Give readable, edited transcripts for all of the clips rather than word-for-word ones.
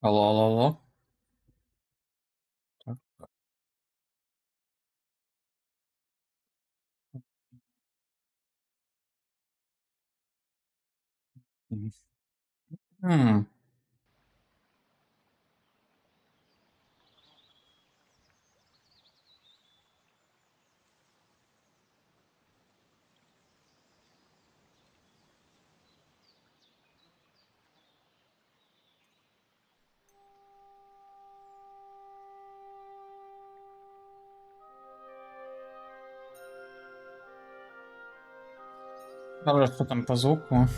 Алло, алло, алло. Так. М. Добре, що там по звуку?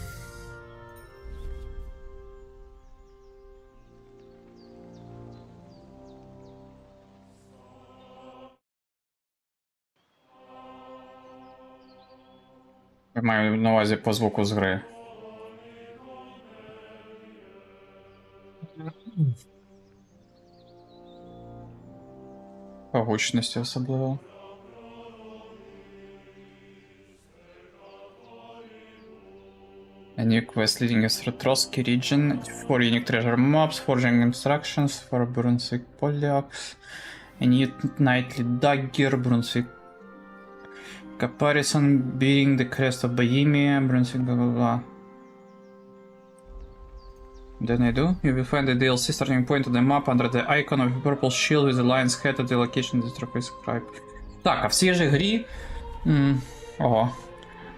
Я маю на увазі по звуку з гри. По гучності особливо. A new quest leading us through Trotsky region for unique treasure maps, forging instructions for Brunswick Polyaks, a new knightly dagger, Brunswick Caparison, beating the crest of Bohemia, Brunswick blah blah blah. Then I do. You will find the DLC starting point of the map under the icon of a purple shield with the lion's head at the location the trophy scribe. Так, а в цій же грі. Ого.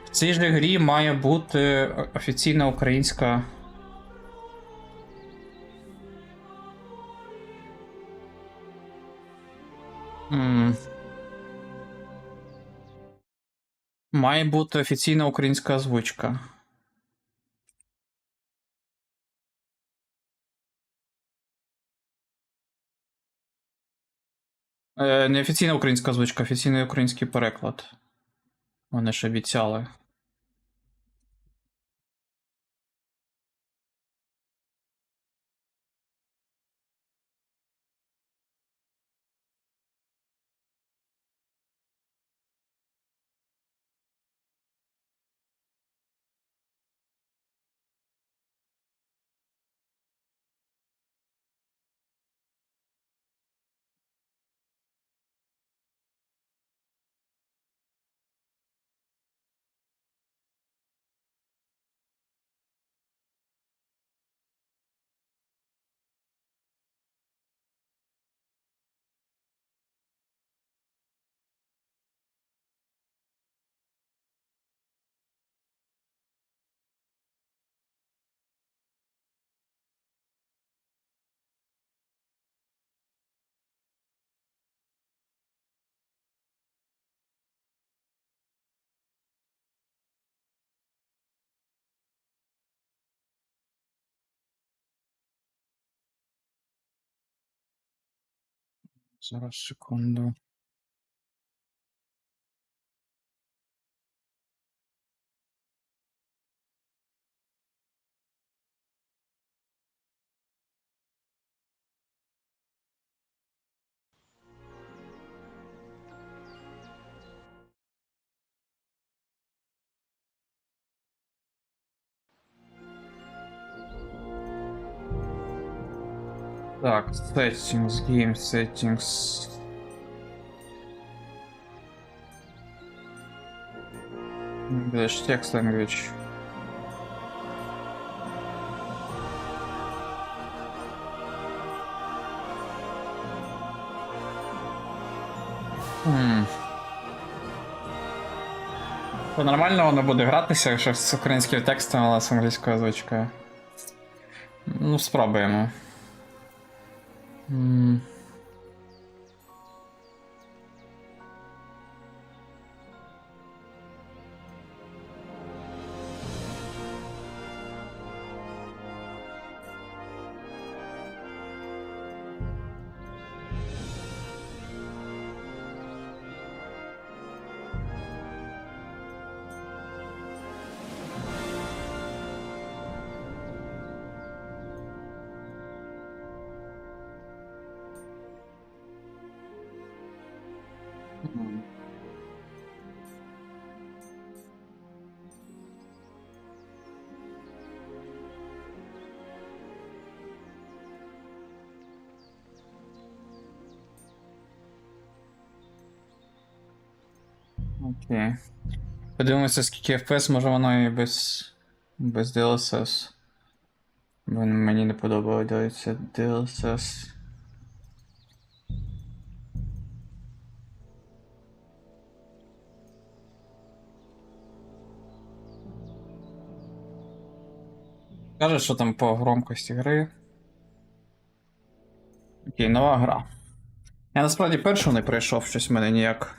В цій же грі має бути офіційна українська. Має бути офіційна українська озвучка. Не офіційна українська озвучка, офіційний український переклад. Вони ж обіцяли. Зараз секунду. Так, settings, game settings. English text language. То нормально воно буде гратися, якщо з українським текстом, але з англійською озвучкою. Ну, спробуємо. М. Окей. Подивимося, скільки FPS, може воно і без DLSS. Бо мені не подобається DLSS. Каже, що там по громкості гри. Окей, нова гра. Я насправді першу не пройшов, щось в мене ніяк.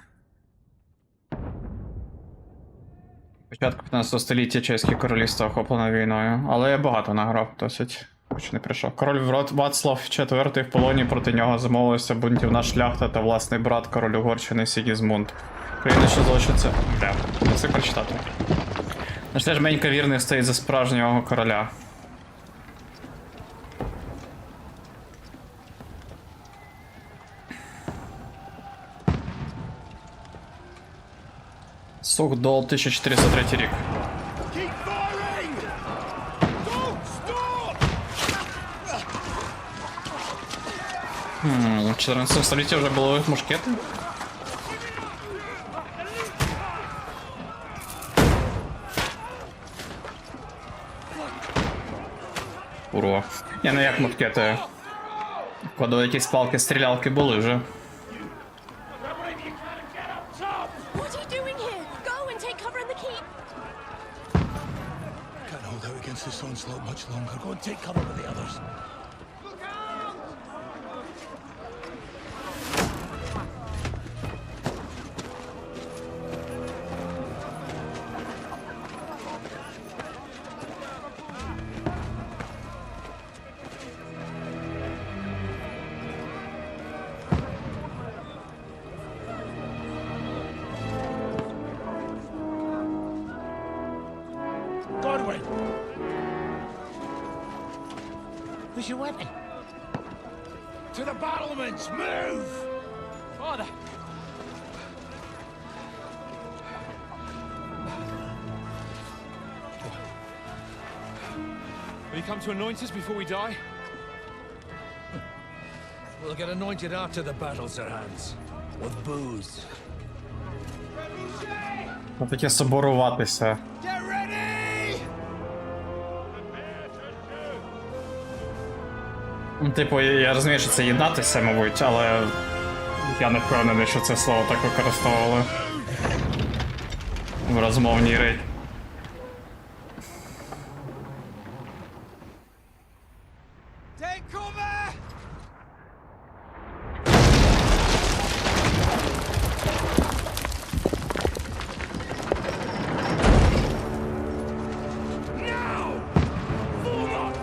Початку 15 століття чеське королівство охоплено війною, але я багато награв досить, хоч не прийшов. Король Вацлав IV в полоні, проти нього замовилася бунтівна шляхта та власний брат король Угорщини Сігізмунд. Країни, що залишиться. Не встиг прочитати. Наш теж Менька вірний стоїть за справжнього короля. Сухдол 1403 рік. Keep firing! Don't stop! В 14 столітті вже були мушкети? Курва. Я не як мушкети. Кладу якісь палки-стрілялки були вже. What are you doing here? Go and take cover in the keep. Can't hold out against this onslaught much longer. Go and take cover with the others. Godwin! Where's your weapon? To the battlements! Move! Father! Will you come to anoint us before we die? We'll get anointed after the battles are hands. With booze. Таке соборуватися. Get ready! Типу, я розумію, що це єднатися, мабуть, але я не впевнений, що це слово так використовували в розмовній речі. Take cover! Now! Forward!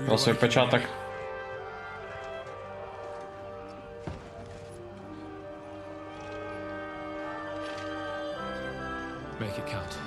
Просто початок. Make it count.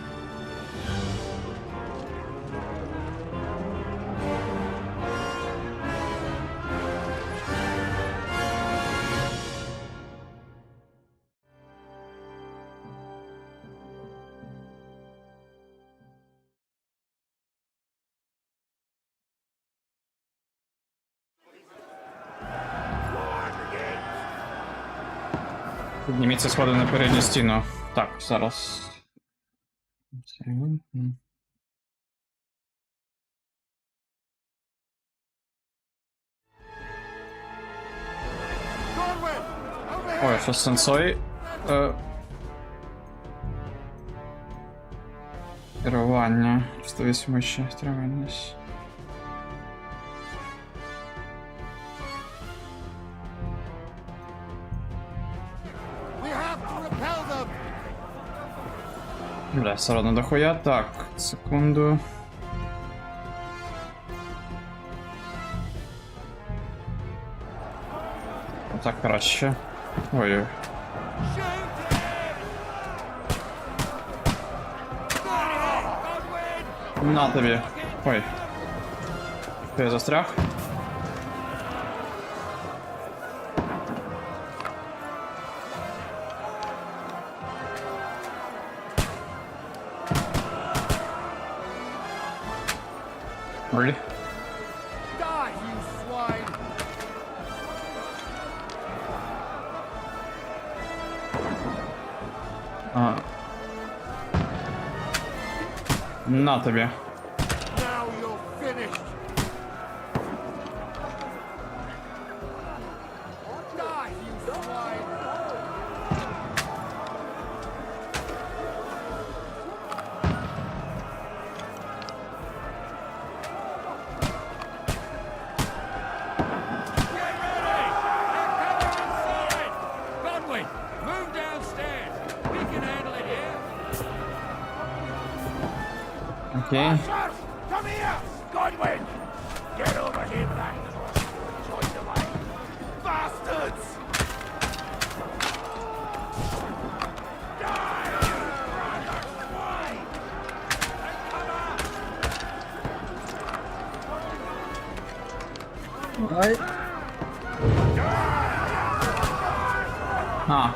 Підніміться сходи на передню стіну. Так, зараз. Ой, що сенсой. Керування. 108 ще тримаємось. We have to repel them! Бля, все одно дохуя. Так, секунду. Так краще. Ой-ой. На тобі. Ой. Я застряг. Really? Die, you swine! А. На тобі. Now you're finished! Die, you swine! Get ready! They're coming inside! Godwin, move downstairs! We can handle it here! Окей. Sirs, come here! Godwin! Get over here with that! Join the line! Bastards! Die, you brother swine! Ай. А.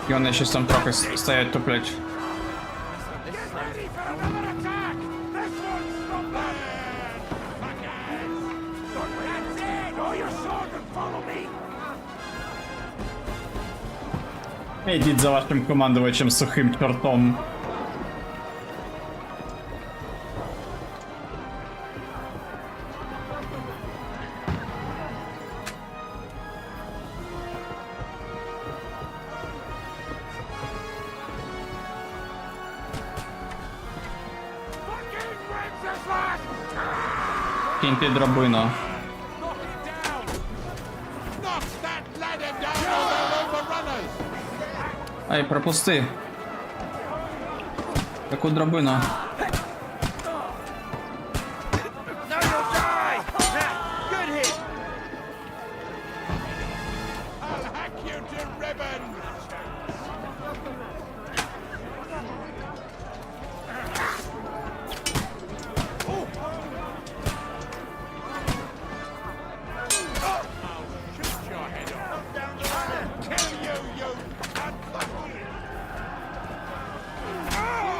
І вони щось там трохи стоять туплять. Get ready for another attack! This one's not bad! Fuckers! That's it! Draw your sword and follow me! Ідіть за вашим командувачем сухим чортом. Fucking Wenceslas! Кіньте драбину. Knock it down! Knock that ladder down or they'll overrun us! Ай, пропусти. Таку драбину. Now you'll die! Good hit! I'll hack you to ribbons! I'll shoot your head off! Down the ladder! Kill you, you unlucky!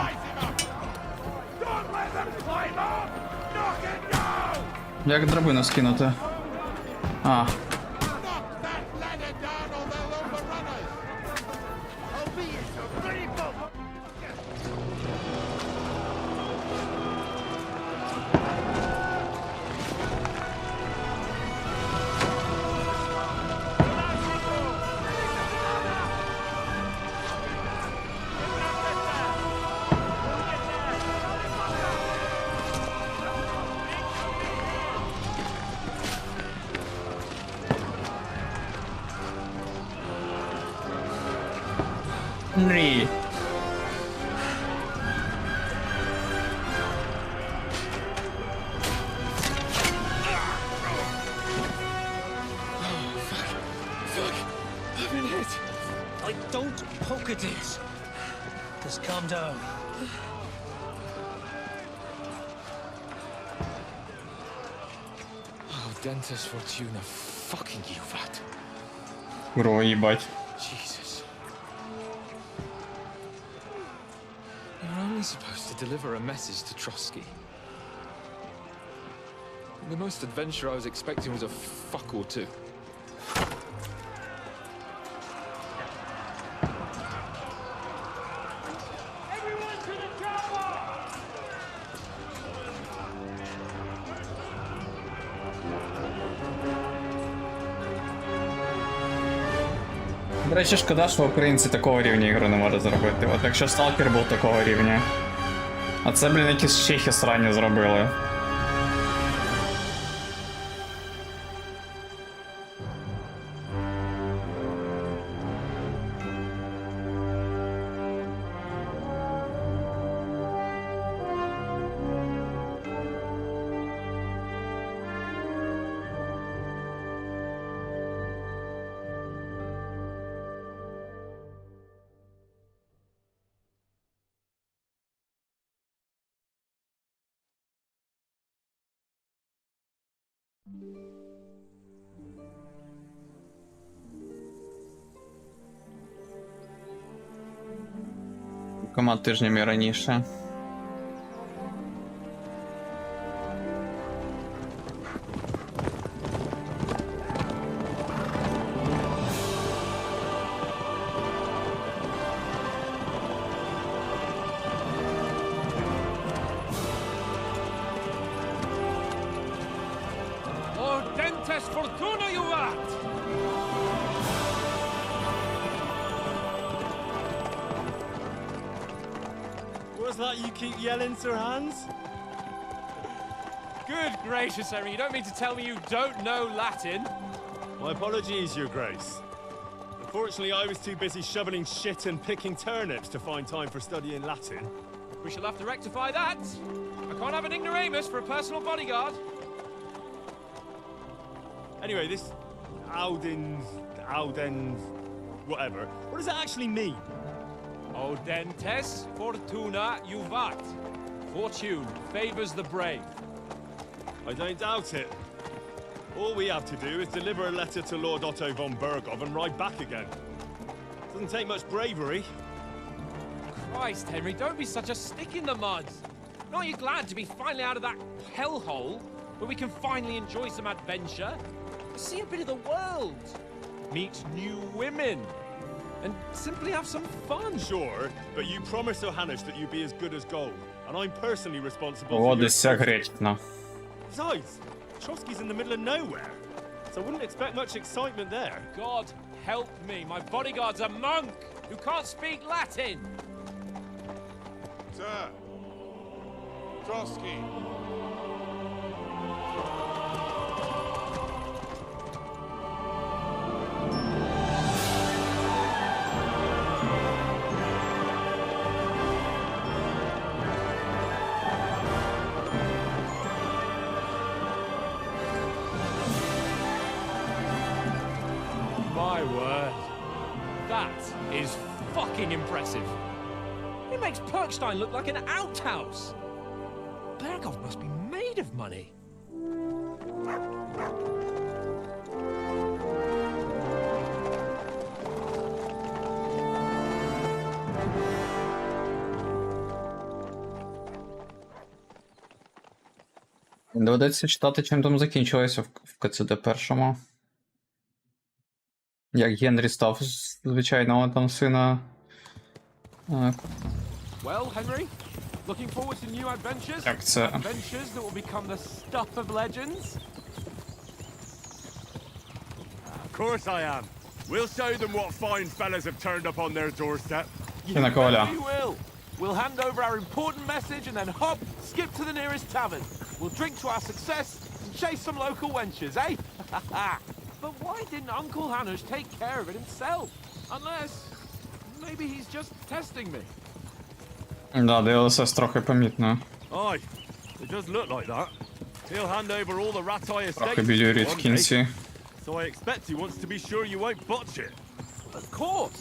Light him up! Don't let them climb up! Knock it down! Як драбину скинути? А, Knock that ladder down or they'll overrun us! I'll be so bloody bum! мрій. I've been hit. Don't poke at it! Just calm down. Oh, Dentes Fortuna, fucking you, vat. Курва, їбать. Jesus. You're only supposed to deliver a message to Trotsky. The most adventure I was expecting was a fuck or two. До речі, шкода, що українці такого рівня ігри не можуть зробити. От якщо Сталкер був такого рівня. А це, блін, якісь чехи срані зробили. Кількома тижнями раніше. Ordentes fortuna juvat! What's that you keep yelling, Sir Hans? Good gracious, Henry, you don't mean to tell me you don't know Latin? My apologies, Your Grace. Unfortunately, I was too busy shoveling shit and picking turnips to find time for studying Latin. We shall have to rectify that. I can't have an ignoramus for a personal bodyguard. Anyway, this Audens, whatever. What does that actually mean? Audentes fortuna juvat. Fortune favors the brave. I don't doubt it. All we have to do is deliver a letter to Lord Otto von Bergov and ride back again. Doesn't take much bravery. Christ, Henry, don't be such a stick in the mud. Aren't you glad to be finally out of that hellhole where we can finally enjoy some adventure? See a bit of the world. Meet new women. And simply have some fun. Sure, but you promised Johannes that you'd be as good as gold, and I'm personally responsible О, for your... десь ця гречна. Besides, Trotsky's in the middle of nowhere, so I wouldn't expect much excitement there. God help me, my bodyguard's a monk who can't speak Latin. Sir! Trotsky! My word. That is fucking impressive. It makes Perkstein look like an outhouse. Bergov must be made of money. Доведеться читати, чим там закінчилося в КЦД першому. Як Генрі став з звичайного там сина. Well, Henry, looking forward to new adventures? Як це? Adventures that will become the stuff of legends? Of course I am. We'll show them what fine fellas have turned up on their doorstep. І на коваля. We will. We'll hand over our important message and then hop, skip to the nearest tavern. We'll drink to our success and chase some local wenches, eh? But why didn't Uncle Hanush take care of it himself? Unless, maybe he's just testing me. Да, DLSS трохи помітно. Aye, it does look like that. He'll hand over all the Ratai estate Трохи білюрить в one day. кінці. So I expect he wants to be sure you won't botch it. Of course!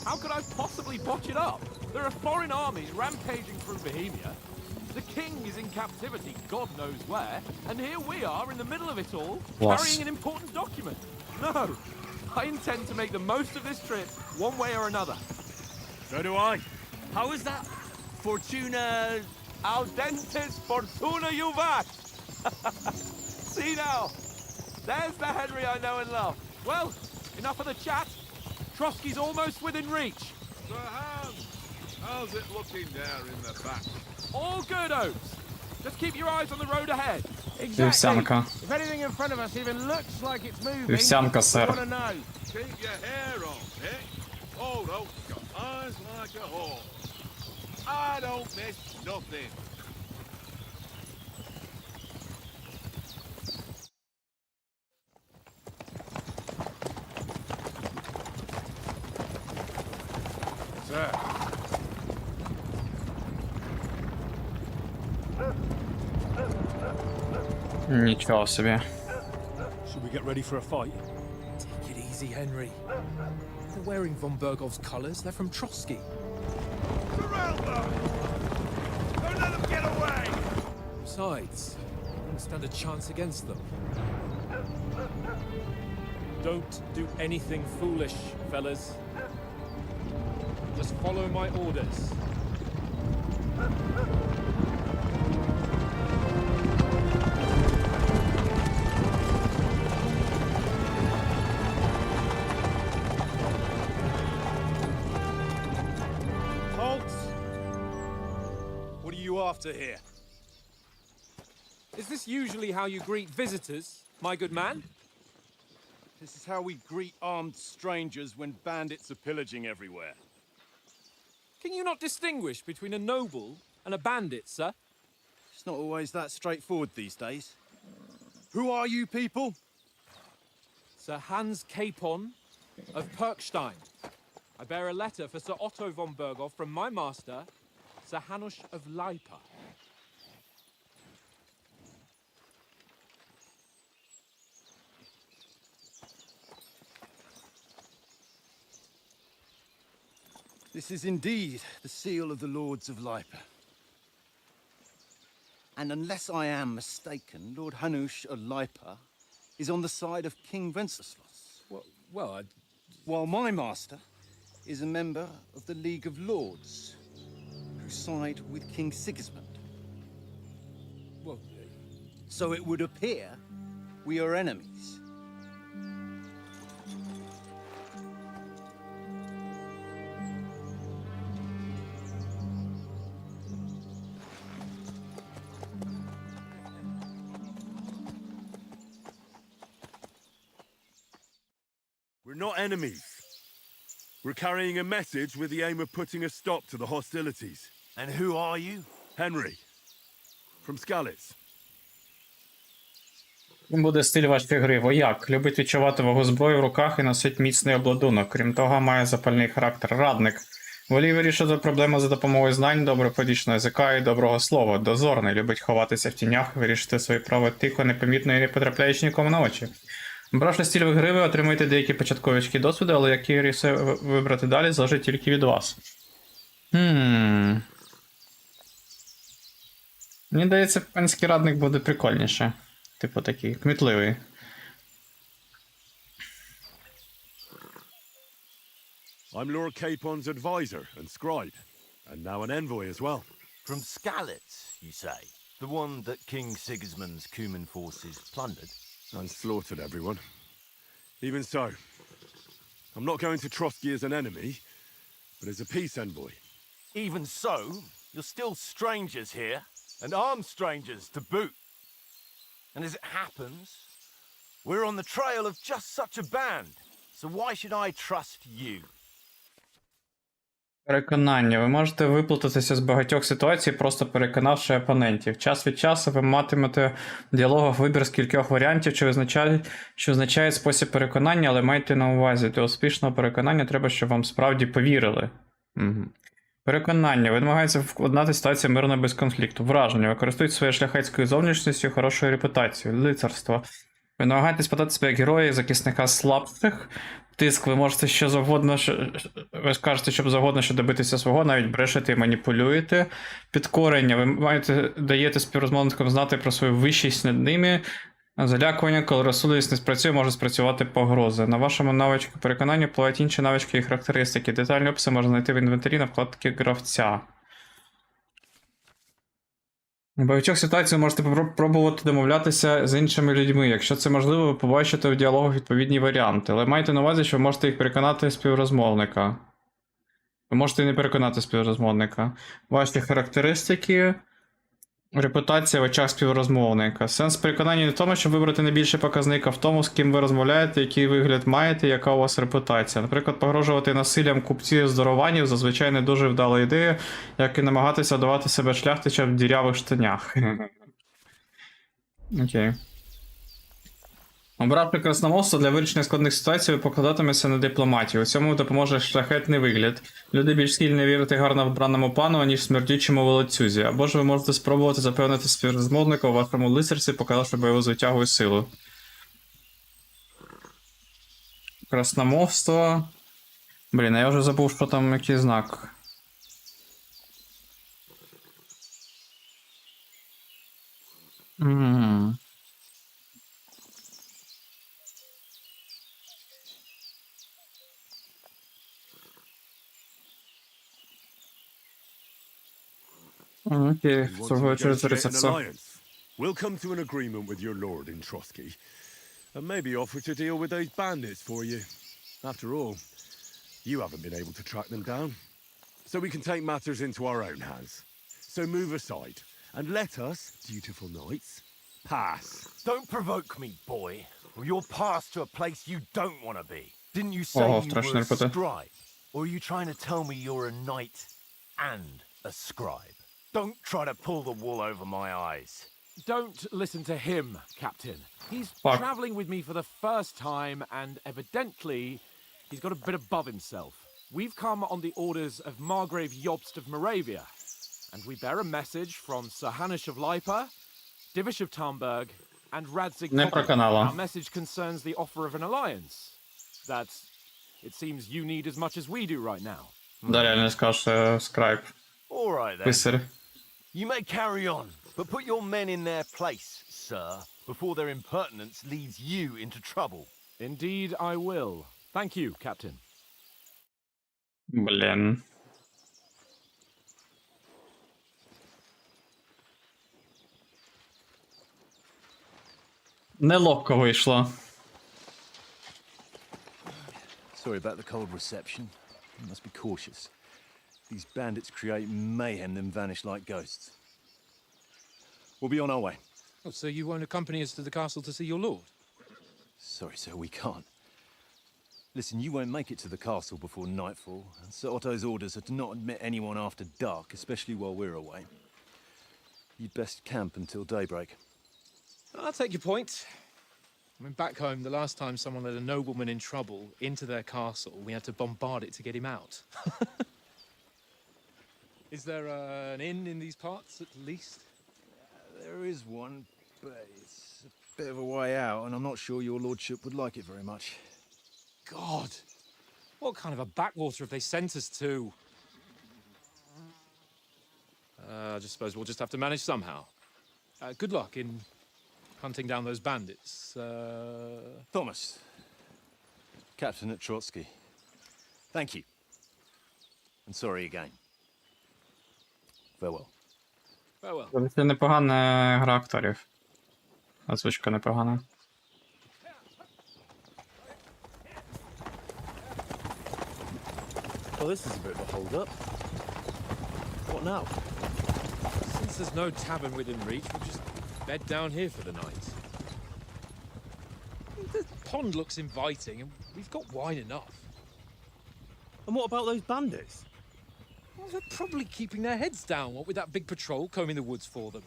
How could I possibly botch it up? There are foreign armies rampaging through Bohemia. The king is in captivity, God knows where, and here we are in the middle of it all, Loss. carrying an important document. No, I intend to make the most of this trip, one way or another. So do I. How is that? Fortuna... Audentes fortuna juvat! See now, there's the Henry I know and love. Well, enough of the chat. Trotsky's almost within reach. Sir Hans, how's it looking there in the back? All good, Oates. Just keep your eyes on the road ahead. Вівсянка. If anything in front of us even looks like it's moving, Вівсянка, we сер. want to know. Keep your hair on, eh? Oh, no, got eyes like a hawk. I don't miss nothing. Sir. Нічого собі. Should we get ready for a fight? Take it easy, Henry. They're wearing von Bergov's colours. They're from Trotsky. Surround them! Don't let them get away! Besides, we don't stand a chance against them. Don't do anything foolish, fellas. Just follow my orders. Halt! What are you after here? Is this usually how you greet visitors, my good man? This is how we greet armed strangers when bandits are pillaging everywhere. Can you not distinguish between a noble and a bandit, sir? It's not always that straightforward these days. Who are you people? Sir Hans Capon of Perkstein. I bear a letter for Sir Otto von Berghoff from my master, Sir Hanush of Leipa. This is indeed the seal of the Lords of Leipa. And unless I am mistaken, Lord Hanush of Leipa is on the side of King Wenceslas, Well, while my master is a member of the League of Lords, who side with King Sigismund. well, So it would appear we are enemies. We're not enemies. We're carrying a message with the aim of putting a stop to the hostilities. And who are you? Henry. From Skalitz. Він буде стиль важкої гри. Вояк. Любить відчувати вагу зброї в руках і носить міцний обладунок. Крім того, має запальний характер. Радник. Волів вирішити проблеми за допомогою знань, доброподічного язика і доброго слова. Дозорний. Любить ховатися в тінях, вирішити свої справи тихо, непомітно і не потрапляючи нікому на очі. Обравши стиль гри, ви отримаєте деякі початкові очки досвіду, але які ріси вибрати далі, залежить тільки від вас. Мені здається, панський радник буде прикольніше. Типу такий, кмітливий. I'm Lord Capon's advisor and scribe, and now an envoy as well. From Skalitz, you say? The one that King Sigismund's Cuman forces plundered? And slaughtered everyone. Even so, I'm not going to Trotsky as an enemy, but as a peace envoy. Even so, you're still strangers here, and armed strangers to boot. And as it happens, we're on the trail of just such a band, so why should I trust you? Переконання. Ви можете виплутатися з багатьох ситуацій, просто переконавши опонентів. Час від часу ви матимете в діалогах вибір з кількох варіантів, що означає спосіб переконання, але майте на увазі, для успішного переконання треба, щоб вам справді повірили. Угу. Переконання. Ви намагаєтеся вкладати ситуацію мирно без конфлікту. Враження. Ви користуєтесь своєю шляхетською зовнішністю, хорошою репутацією. Лицарство. Ви намагаєтесь подати себе як героя, захисника слабших. Тиск, ви можете що завгодно, ви скажете, щоб завгодно, що добитися свого, навіть брешете і маніпулюєте. Підкорення, ви даєте співрозмовникам знати про свою вищість над ними. Залякування, коли розсудливість не спрацює, може спрацювати погрози. На вашому навичку переконання впливають інші навички і характеристики. Детальні описи можна знайти в інвентарі на вкладці гравця. У багатьох ситуаціях ви можете пробувати домовлятися з іншими людьми. Якщо це можливо, ви побачите в діалогах відповідні варіанти. Але майте на увазі, що ви можете їх переконати співрозмовника. Ви можете і не переконати співрозмовника. Ваші характеристики. Репутація в очах співрозмовника. Сенс переконання не в тому, щоб вибрати найбільший показник, а в тому, з ким ви розмовляєте, який вигляд маєте, яка у вас репутація. Наприклад, погрожувати насиллям купців здорованів зазвичай не дуже вдала ідея, як і намагатися давати себе шляхтича в дірявих штанях. Окей. Обравши красномовство для вирішення складних ситуацій, ви покладатиметеся на дипломатію. У цьому допоможе шляхетний вигляд. Люди більш схильні вірити гарно вбраному пану, ніж смердючому волоцюзі. Або ж ви можете спробувати запевнити співрозмовника у вашому лицарці, показавши бойову звитягу і силу. Красномовство. Блін, я вже забув, що там який знак. Окей, You в want свою to очередь negotiate an це. alliance? We'll come to an agreement with your lord in Trotsky, and maybe offer to deal with those bandits for you. After all, you haven't been able to track them down. So we can take matters into our own hands. So move aside, and let us, dutiful knights, pass. Don't provoke me, boy, or you'll pass to a place you don't want to be. Didn't you say Ого, you страшно were a репоти. scribe? Or are you trying to tell me you're a knight and a scribe? Don't try to pull the wool over my eyes. Don't listen to him, Captain. He's Fuck. traveling with me for the first time, and evidently, he's got a bit above himself. We've come on the orders of Margrave Jobst of Moravia, and we bear a message from Sir Hanish of Lipa, Divish of Tarnberg, and Radzig Не Koppel. проканало. Our message concerns the offer of an alliance. That it seems you need as much as we do right now. Да, реально скажеш, що скрайп. All right then. Писарь. You may carry on, but put your men in their place, sir, before their impertinence leads you into trouble. Indeed, I will. Thank you, Captain. Блін. Неловко вийшло. Sorry about the cold reception. You must be cautious. These bandits create mayhem, then vanish like ghosts. We'll be on our way. Oh, so you won't accompany us to the castle to see your lord? Sorry, sir, we can't. Listen, you won't make it to the castle before nightfall, and Sir Otto's orders are to not admit anyone after dark, especially while we're away. You'd best camp until daybreak. I'll take your point. I mean, back home, the last time someone led a nobleman in trouble into their castle, we had to bombard it to get him out. Is there an inn in these parts, at least? There is one, but it's a bit of a way out, and I'm not sure your lordship would like it very much. God! What kind of a backwater have they sent us to? I just suppose we'll just have to manage somehow. Good luck in hunting down those bandits. Thomas, captain at Trotsky. Thank you. And sorry again. Farewell. Farewell. Це непогана гра акторів. Озвучка непогана. Well, this is a bit of a hold-up. What now? Since there's no tavern within reach, we'll just bed down here for the night. The pond looks inviting, and we've got wine enough. And what about those bandits? Well, they're probably keeping their heads down, what with that big patrol combing the woods for them.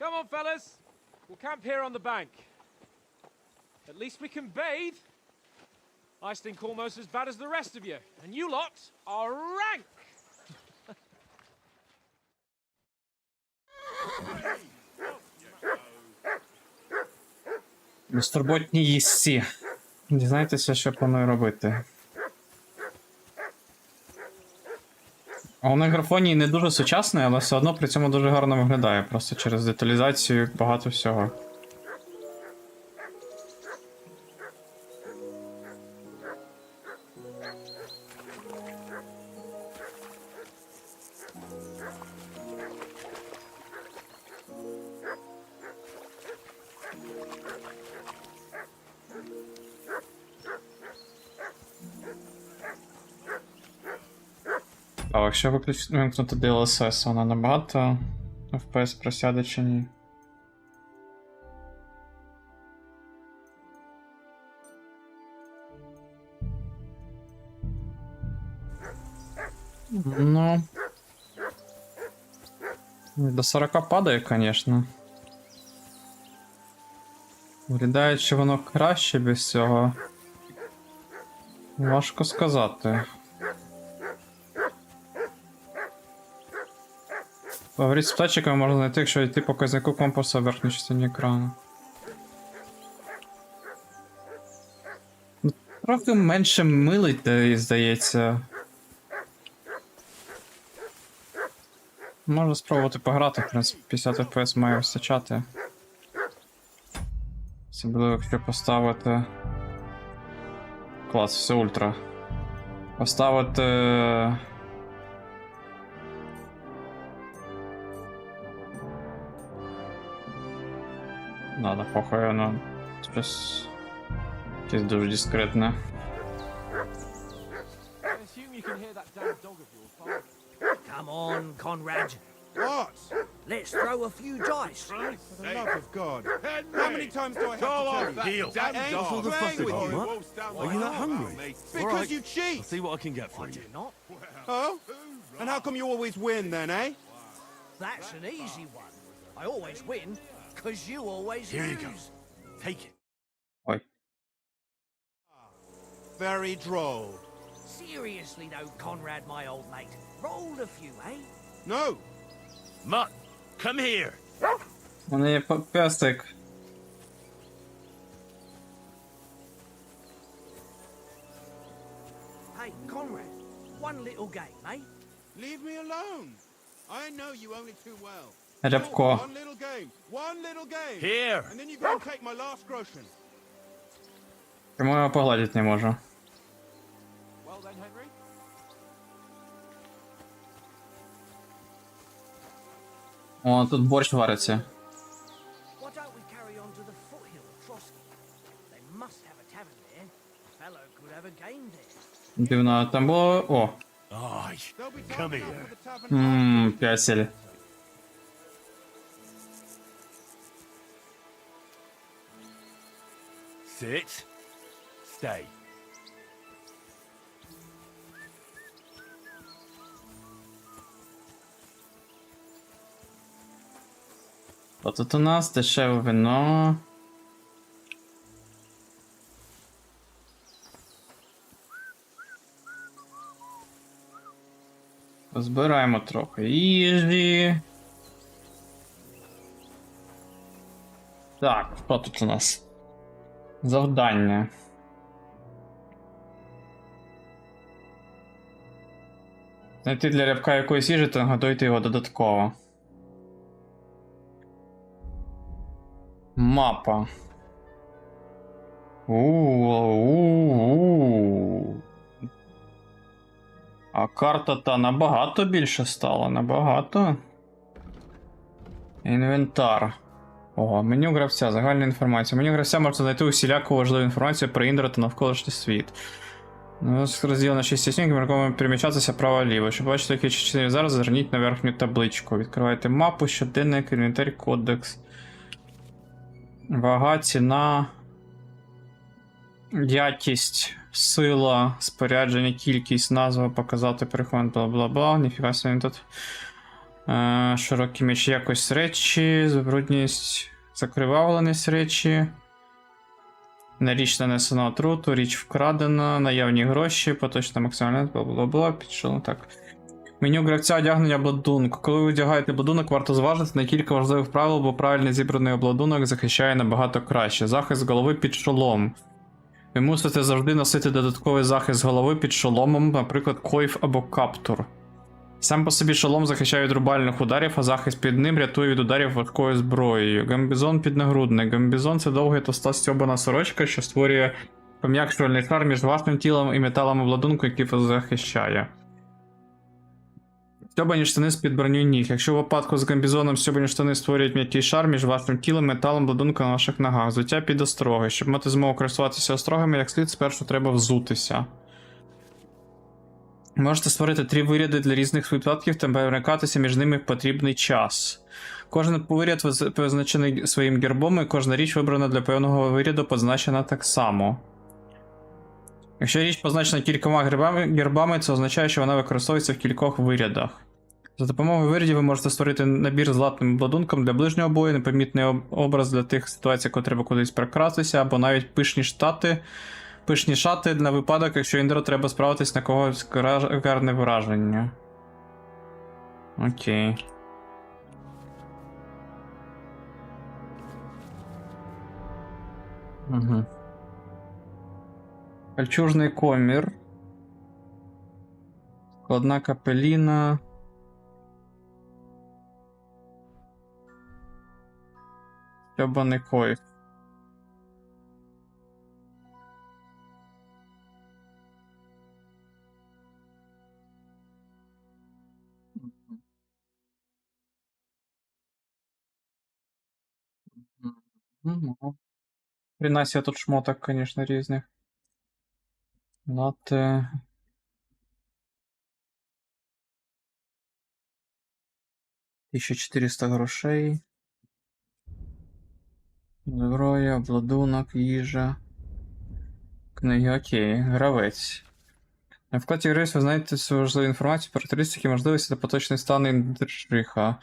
Come on, fellas. We'll camp here on the bank. At least we can bathe. I stink almost as bad as the rest of you, and you lot are rank. Безтурботні їсці. Дізнайтеся, що планую робити. Головне графоній не дуже сучасний, але все одно при цьому дуже гарно виглядає. Просто через деталізацію багато всього. А якщо вимкнути DLSS, вона набагато FPS просяде чи ні? Ну... До 40 падає, звісно. Виглядає, чи воно краще без цього. Важко сказати. Говорить з птачиками можна знайти, якщо йти по показнику компасу в верхній частині екрану. Ну, трохи менше милить, здається. Можна спробувати пограти, в принципі, 50 FPS має вистачати. Особливо, якщо поставити. Клас, все ультра. Поставити. Надо, похуй, воно щось. Якесь дуже дискретне. I assume you can hear that damn dog of yours barking. Come on, Conrad. What? Let's throw a few dice. For the love of God. How many times do I have to tell you? Deal. That ain't What's all the playing fuss with about, you. Mutt? Are you not hungry? Because Alright, you I'll cheat. see what I can get for I you. do not. Oh? And how come you always win then, eh? That's an easy one. I always win, because you always Here lose. you go. Take it. Ой. Very droll. Seriously though, Conrad, my old mate. Roll a few, eh? No. Mutt, come here. У мене є пестик. Hey, Conrad, one little game, eh? Leave me alone. I know you only too well. Рябко. One little game. One little game. Here. And then you go and take my last groschen. Чому я його погладити не можу? Well then, Henry. О, тут борщ вариться. Why don't we carry on to the foothill of Trotsky? They must have a tavern there. A fellow could have a game there. Дивно, там було. О! Aye. They'll be Come turning up here. for the tavern. Ммм, пясель. Sit. Stay. Що тут у нас? Дешеве вино. Збираємо трохи їжі. Так, що тут у нас? Завдання. Знайти для рябка якоїсь їжі та нагодуйте його додатково. Мапа. У-у-у. А карта та набагато більше стала, набагато. Інвентар. Ого, меню гравця, загальна інформація. Меню гравця можна знайти усіляку важливу інформацію про Індра та навколишній світ. Розділ на 6 стінок, рекомендуємо переміщатися право-ліво. Щоб бачити, які частини зараз, зверніть на верхню табличку. Відкривайте мапу, щоденник, інвентар, кодекс. Вага, ціна, якість, сила, спорядження, кількість, назва, показати, перехован, бла-бла-бла, ніфіга собі тут. Широкий меч, якось речі, забрудність, закривавленість речі. На річ нанесено отруту, річ вкрадена, наявні гроші, поточна максимальна, бла-бла-бла, підійшло, так. Меню гравця одягнення обладунку. Коли ви одягаєте обладунок, варто зважити на кілька важливих правил, бо правильно зібраний обладунок захищає набагато краще. Захист голови під шолом. Ви мусите завжди носити додатковий захист голови під шоломом, наприклад, койф або каптур. Сам по собі шолом захищає від рубальних ударів, а захист під ним рятує від ударів важкою зброєю. Гамбізон піднагрудний. Гамбізон – це довга товста стьобана сорочка, що створює пом'якшувальний шар між вашим тілом і металом обладунку, який вас захищає. Стьобані штани з-під броню ніг. Якщо в випадку з гамбізоном стьобані штани створюють м'який шар між вашим тілом і металом обладунку на ваших ногах. Взуття під остроги. Щоб мати змогу користуватися острогами як слід, спершу треба взутися. Можете створити 3 виряди для різних випадків та перемикатися між ними в потрібний час. Кожен виряд позначений своїм гербом, і кожна річ вибрана для певного виряду позначена так само. Якщо річ позначена кількома гербами, це означає, що вона використовується в кількох вирядах. За допомогою вирядів ви можете створити набір з латним обладунком для ближнього бою, непомітний образ для тих ситуацій, коли треба кудись прокрастися, або навіть пишні шати на випадок, якщо Індро треба справитись на когось гарне враження. Окей. Угу. Кольчужний комір. Складна капеліна. Стьобаний койф. Ну, принася тут шмоток, конечно, різних. Латте. $1400 грошей. Зброя, обладунок, їжа. Книги, окей, гравець. На вкладі гри ви знаєте всю важливу інформацію, характеристики, можливості та поточний стан індриха.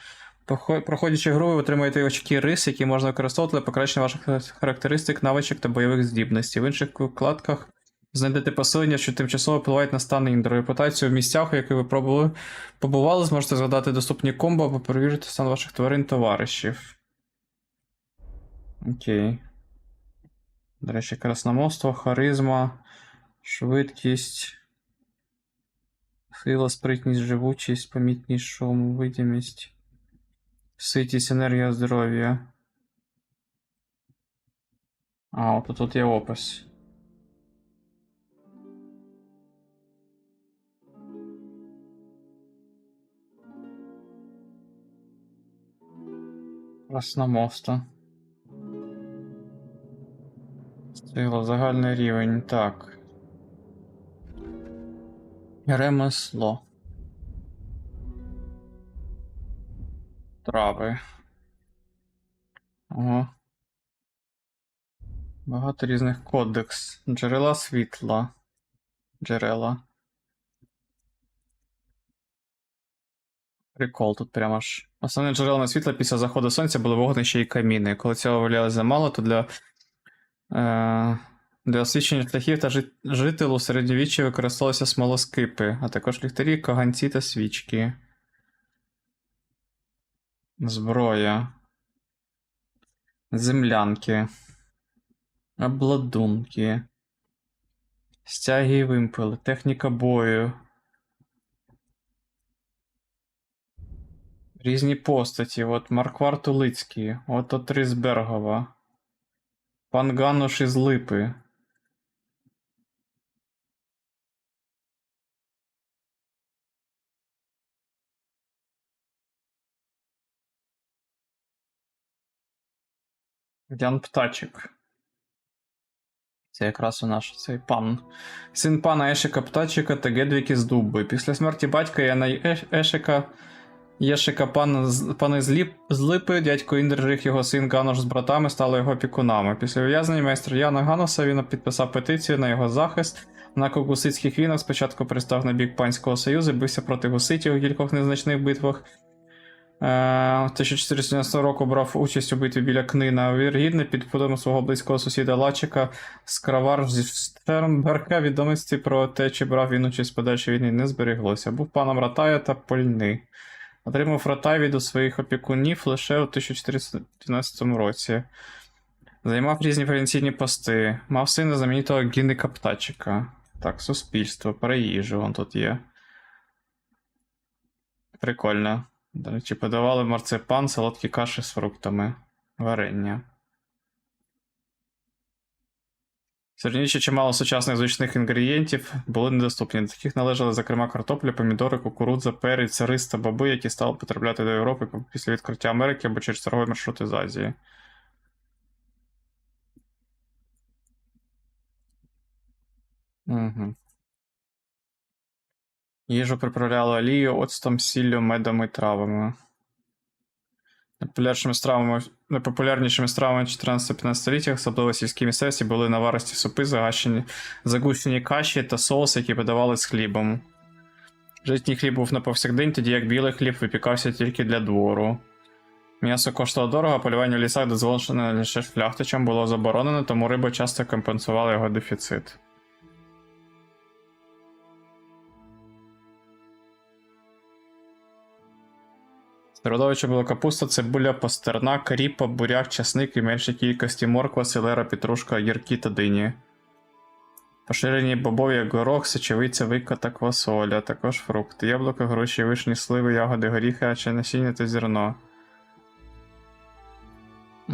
Проходячи гру, ви отримаєте очки рис, які можна використовувати для покращення ваших характеристик, навичок та бойових здібностей. В інших вкладках знайдете посилення, що тимчасово впливають на стан індру. Репутацію в місцях, у яких ви побували, зможете згадати доступні комбо або перевірити стан ваших тварин-товаришів. Окей. До речі, красномовство, харизма, швидкість, сила, спритність, живучість, помітність, шум, видимість, ситість, енергія, здоров'я. А, от тут є опис. Красномовство. Сила, загальний рівень, так. Ремесло. Трави. Ого. Багато різних кодекс. Джерела світла. Джерела. Прикол тут прямо ж. Основним джерелами світла після заходу сонця були вогнища і каміни. Коли цього виявлялося замало, то для освітлення шляхів та жителу в середньовіччі використовувалися смолоскипи, а також ліхтарі, каганці та свічки. Зброя. Землянки. Обладунки. Стяги і вимпели. Техніка бою. Різні постаті. От Марквар Тулицький. От Отрис Бергова. Пан Гануш із Липи. Ян Птачик. Це якраз у наш цей пан. Син пана Ешика Птачика та Гедвіки з Дубби. Після смерті батька Яна Єшика пани з Липи, дядько Індрих, його син Гануш з братами стали його опікунами. Після ув'язнення майстер Яна Гануса він підписав петицію на його захист. На гуситських війнах спочатку пристав на бік Панського Союзу, бився проти гуситів у кількох незначних битвах. 1490 року брав участь у битві біля Книна. Віргідне під впливом свого близького сусіда Лачика Скравар зі Штернберга відомості про те, чи брав він участь в подальшій війні, не зберіглося. Був паном Ратая та Польни. Отримав Ратай від у своїх опікунів лише у 1412 році. Займав різні провінційні пости. Мав сина знаменитого Гінника Птачика. Так, суспільство, про їжу вон тут є. Прикольно. До речі, подавали марципан, солодкі каші з фруктами, варення. Середньовіччя чимало сучасних звичних інгредієнтів були недоступні. До таких належали, зокрема, картопля, помідори, кукурудза, перець, рис та баби, які стали потрапляти до Європи після відкриття Америки або через торгові маршрути з Азії. Угу. Їжу приправляли олією, оцтом, сіллю, медом і травами. Найпопулярнішими стравами 14-15 століттях, особливо в сільській місцевості, були наваристі супи, загущені каші та соуси, які подавали з хлібом. Житній хліб був на повсякдень, тоді як білий хліб випікався тільки для двору. М'ясо коштувало дорого, а полювання в лісах дозволене лише шляхтичам було заборонено, тому риба часто компенсувала його дефіцит. Середовище було капуста, цибуля, пастернак, ріпа, буряк, часник і меншій кількості морква, селера, петрушка, огірки та дині. Поширені бобові, як горох, сочевиця, вика та квасоля, також фрукти, яблука, груші, вишні, сливи, ягоди, горіхи, а ще насіння та зерно.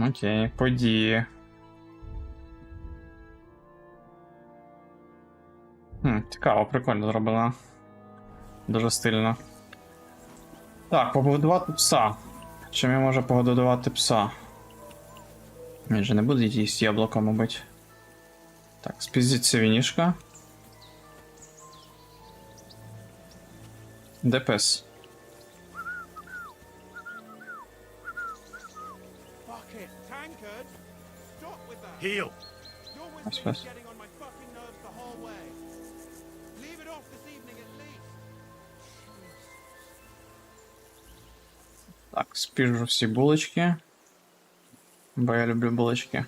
Окей, події. Цікаво, прикольно зроблено. Дуже стильно. Так, побудувати пса. Чим я можу побудувати пса? Він же не буде їсти яблуко, мабуть. Так, спіздиться вінішка. Де пес? Bucket, tankard! Stop with that! Heel. Your That's whistling is best. getting on my fucking nerves the whole way. Leave it off this evening at least. Так, спіжу всі булочки. Бо я люблю булочки.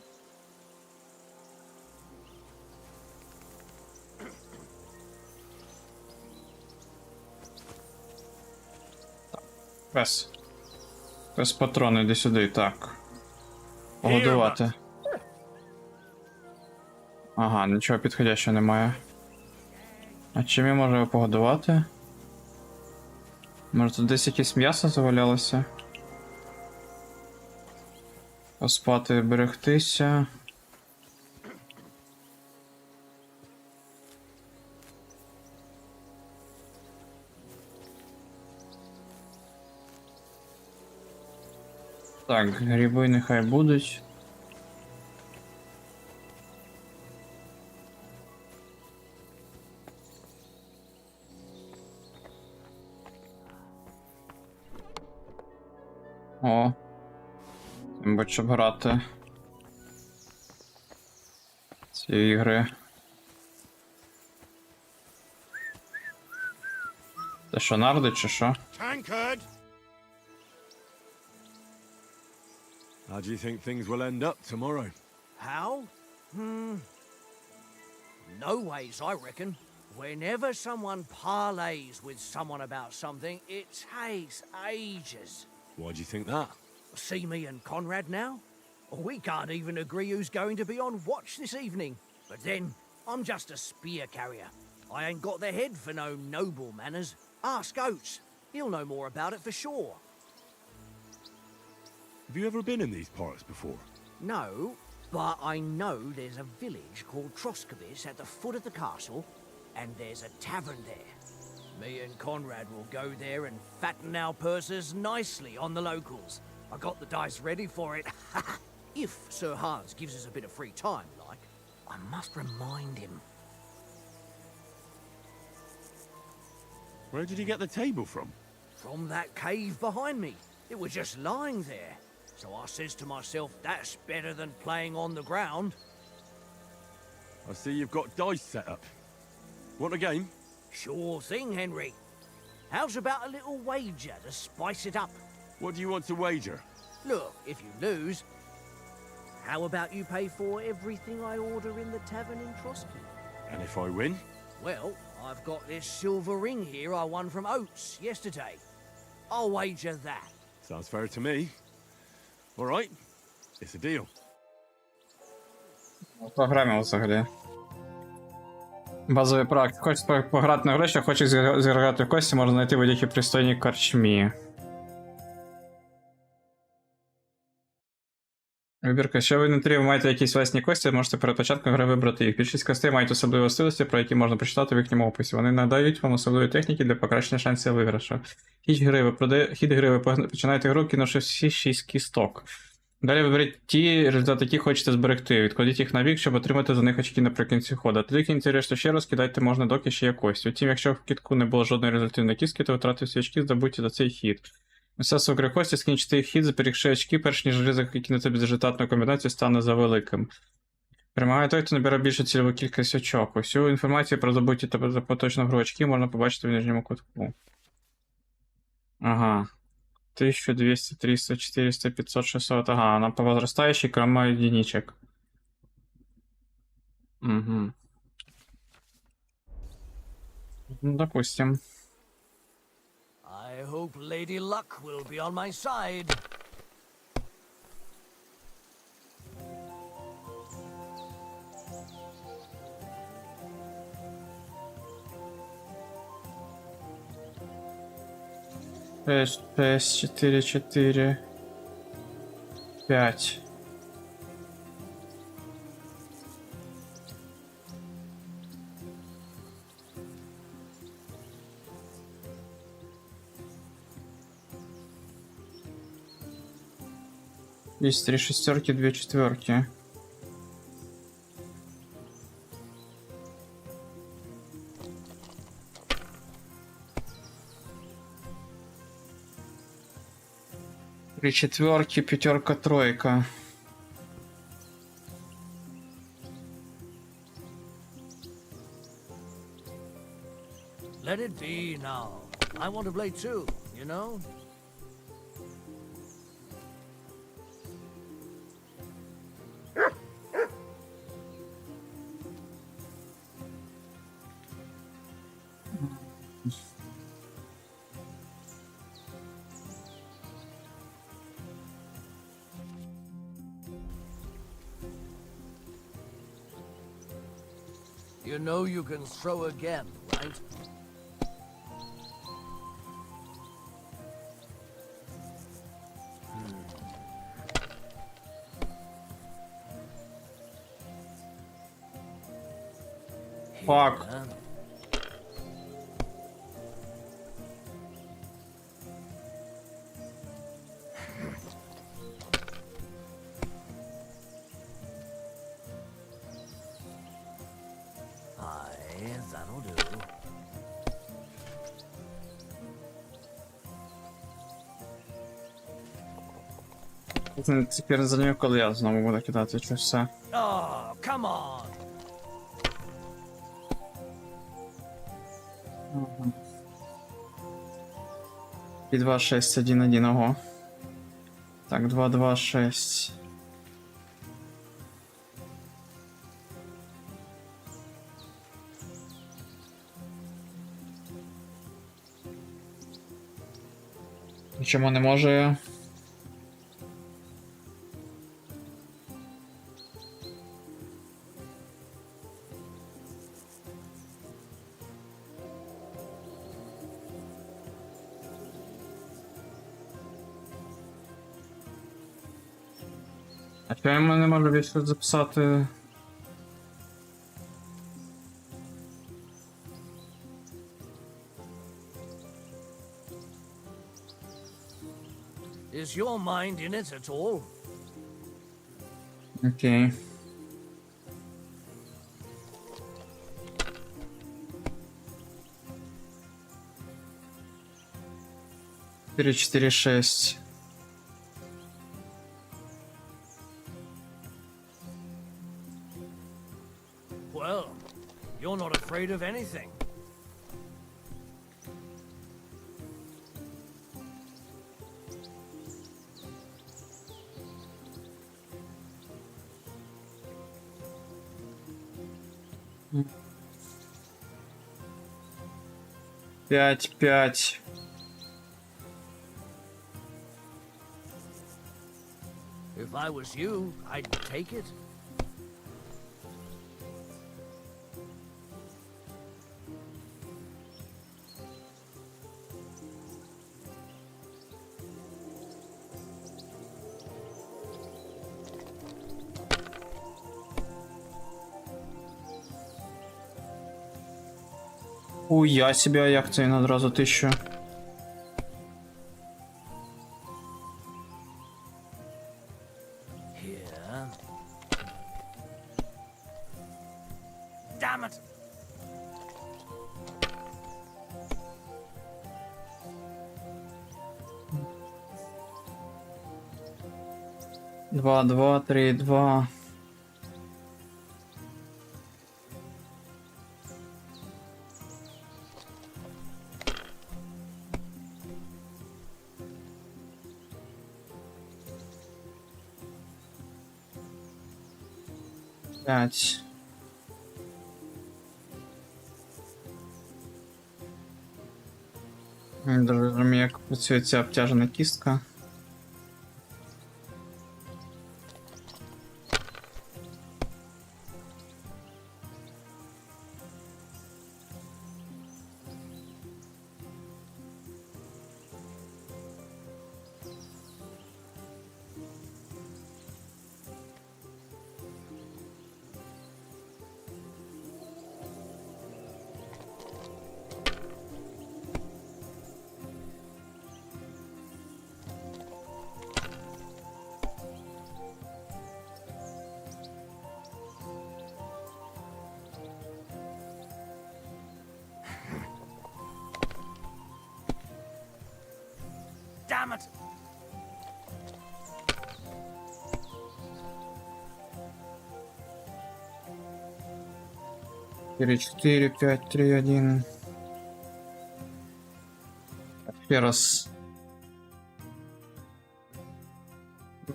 Так, пес. Пес патрон, іди сюди, так. Погодувати. Ага, нічого підходящого немає. А чим я можу його погодувати? Може тут десь якесь м'ясо завалялося? Поспати, берегтися. Так, гриби нехай будуть. О. Мабуть, щоб грати ці ігри. Це що, нарди чи що? Tankard! How do you think things will end up tomorrow? How? No ways, I reckon. Whenever someone parleys with someone about something, it takes ages. Why do you think that? See me and Conrad now? We can't even agree who's going to be on watch this evening. But then, I'm just a spear carrier. I ain't got the head for no noble manners. Ask Oates. He'll know more about it for sure. Have you ever been in these parts before? No, but I know there's a village called Troskovis at the foot of the castle, and there's a tavern there. Me and Conrad will go there and fatten our purses nicely on the locals. I got the dice ready for it. If Sir Hans gives us a bit of free time, like, I must remind him. Where did you get the table from? From that cave behind me. It was just lying there. So I says to myself, that's better than playing on the ground. I see you've got dice set up. Want a game? Sure thing, Henry. How's about a little wager to spice it up? What do you want to wager? Look, if you lose, how about you pay for everything I order in the tavern in Trotsky? And if I win? Well, I've got this silver ring here I won from Oates yesterday. I'll wager that. Sounds fair to me. All right, it's a deal. Програмі взагалі. Базовий проект. Хочеш пограти на гроші, хочеш зіграти в кості, можна знайти в будь-якій пристойній корчмі. Вибірка. Якщо ви на маєте якісь власні кості, можете перед початком гри вибрати їх. Більшість костей мають особливі властивості, про які можна прочитати в їхньому описі. Вони надають вам особливі техніки для покращення шансів виграшу. Хід гри ви починаєте гру, кинувши всі 6 кісток. Далі виберіть ті результати, які хочете зберегти. Відкладіть їх на бік, щоб отримати за них очки наприкінці ходу. Тоді кінці решту ще раз кидайте можна, доки ще є кості. Утім, якщо в кітку не було жодної результативної кістки, то втратив всі очки, здобуті за цей хід. Мистецтво гри кості, скінчити їх хід, зберігши очки, перш ніж ризик кинути безрезультатну комбінацію стане за великим. Перемагає той, хто набере більшу цільову кількість очок. Усю інформацію про здобуті та за поточну гру очки можна побачити в нижньому кутку. Ага. 1200, 300, 400, 500, 600. Ага, она по возрастающей, кроме единичек. Угу. Ну, допустим. I hope Lady Luck will be on my side. Шесть, 4, 4, 5. Есть 3 шестерки, 2 четверки. Три четверки, пятерка, тройка. Let it be now. I want to play too, you know? You know you can throw again, right? Fuck. Here. Aye, that'll do. Тепер за нього, коли я знову буду кидати чи все. Oh, come on! І 2, 6, 1, 1, ого. Так, 2, 2, 6. Чому не може? А чому я не можу більше записати? Is your mind in it at all? Окей. Четыре, 4, 6. Well, you're not afraid of anything. Пять, 5. If I was you, I'd take it. Уя себе, а як це він одразу 1000. Here. Damn it! Два, 2, 3, 2. Пять. Дуже розумію, як працює ця обтяжена кістка. Damn it! 4, 5, 3, 1. Ще раз.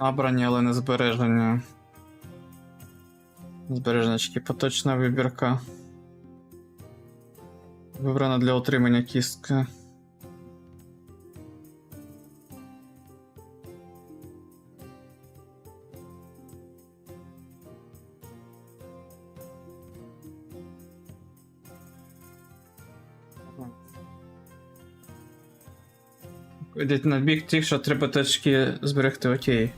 Набрані, але не збережені. Збереженочки. Поточна вибірка. Вибрана для отримання кістки. Йдіть на бік тих, що треба точки зберегти, окей.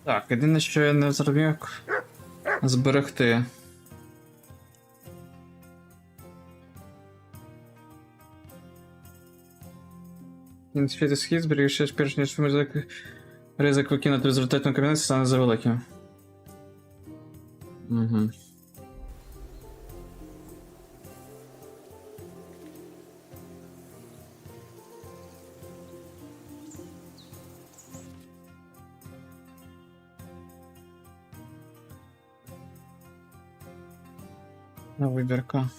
Так, єдине, що я не зрозумів, як зберегти. Ідентифікувати схід, зберігши перш ніж ризик викинути результатну комбінацію стане завеликим. Угу. Вибірка.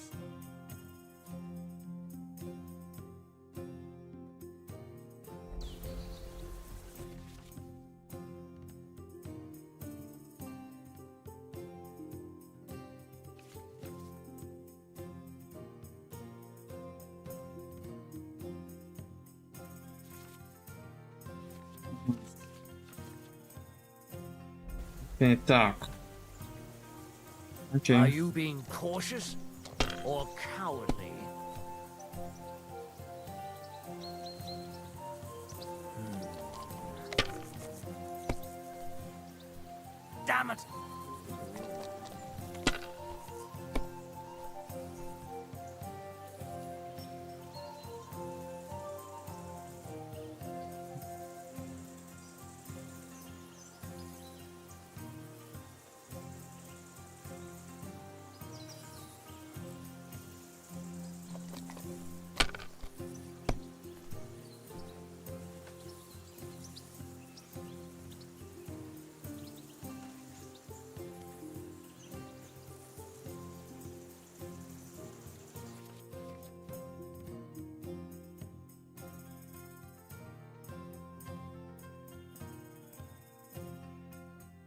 Окей, так. Окей. Are you being cautious or cowardly? Damn it!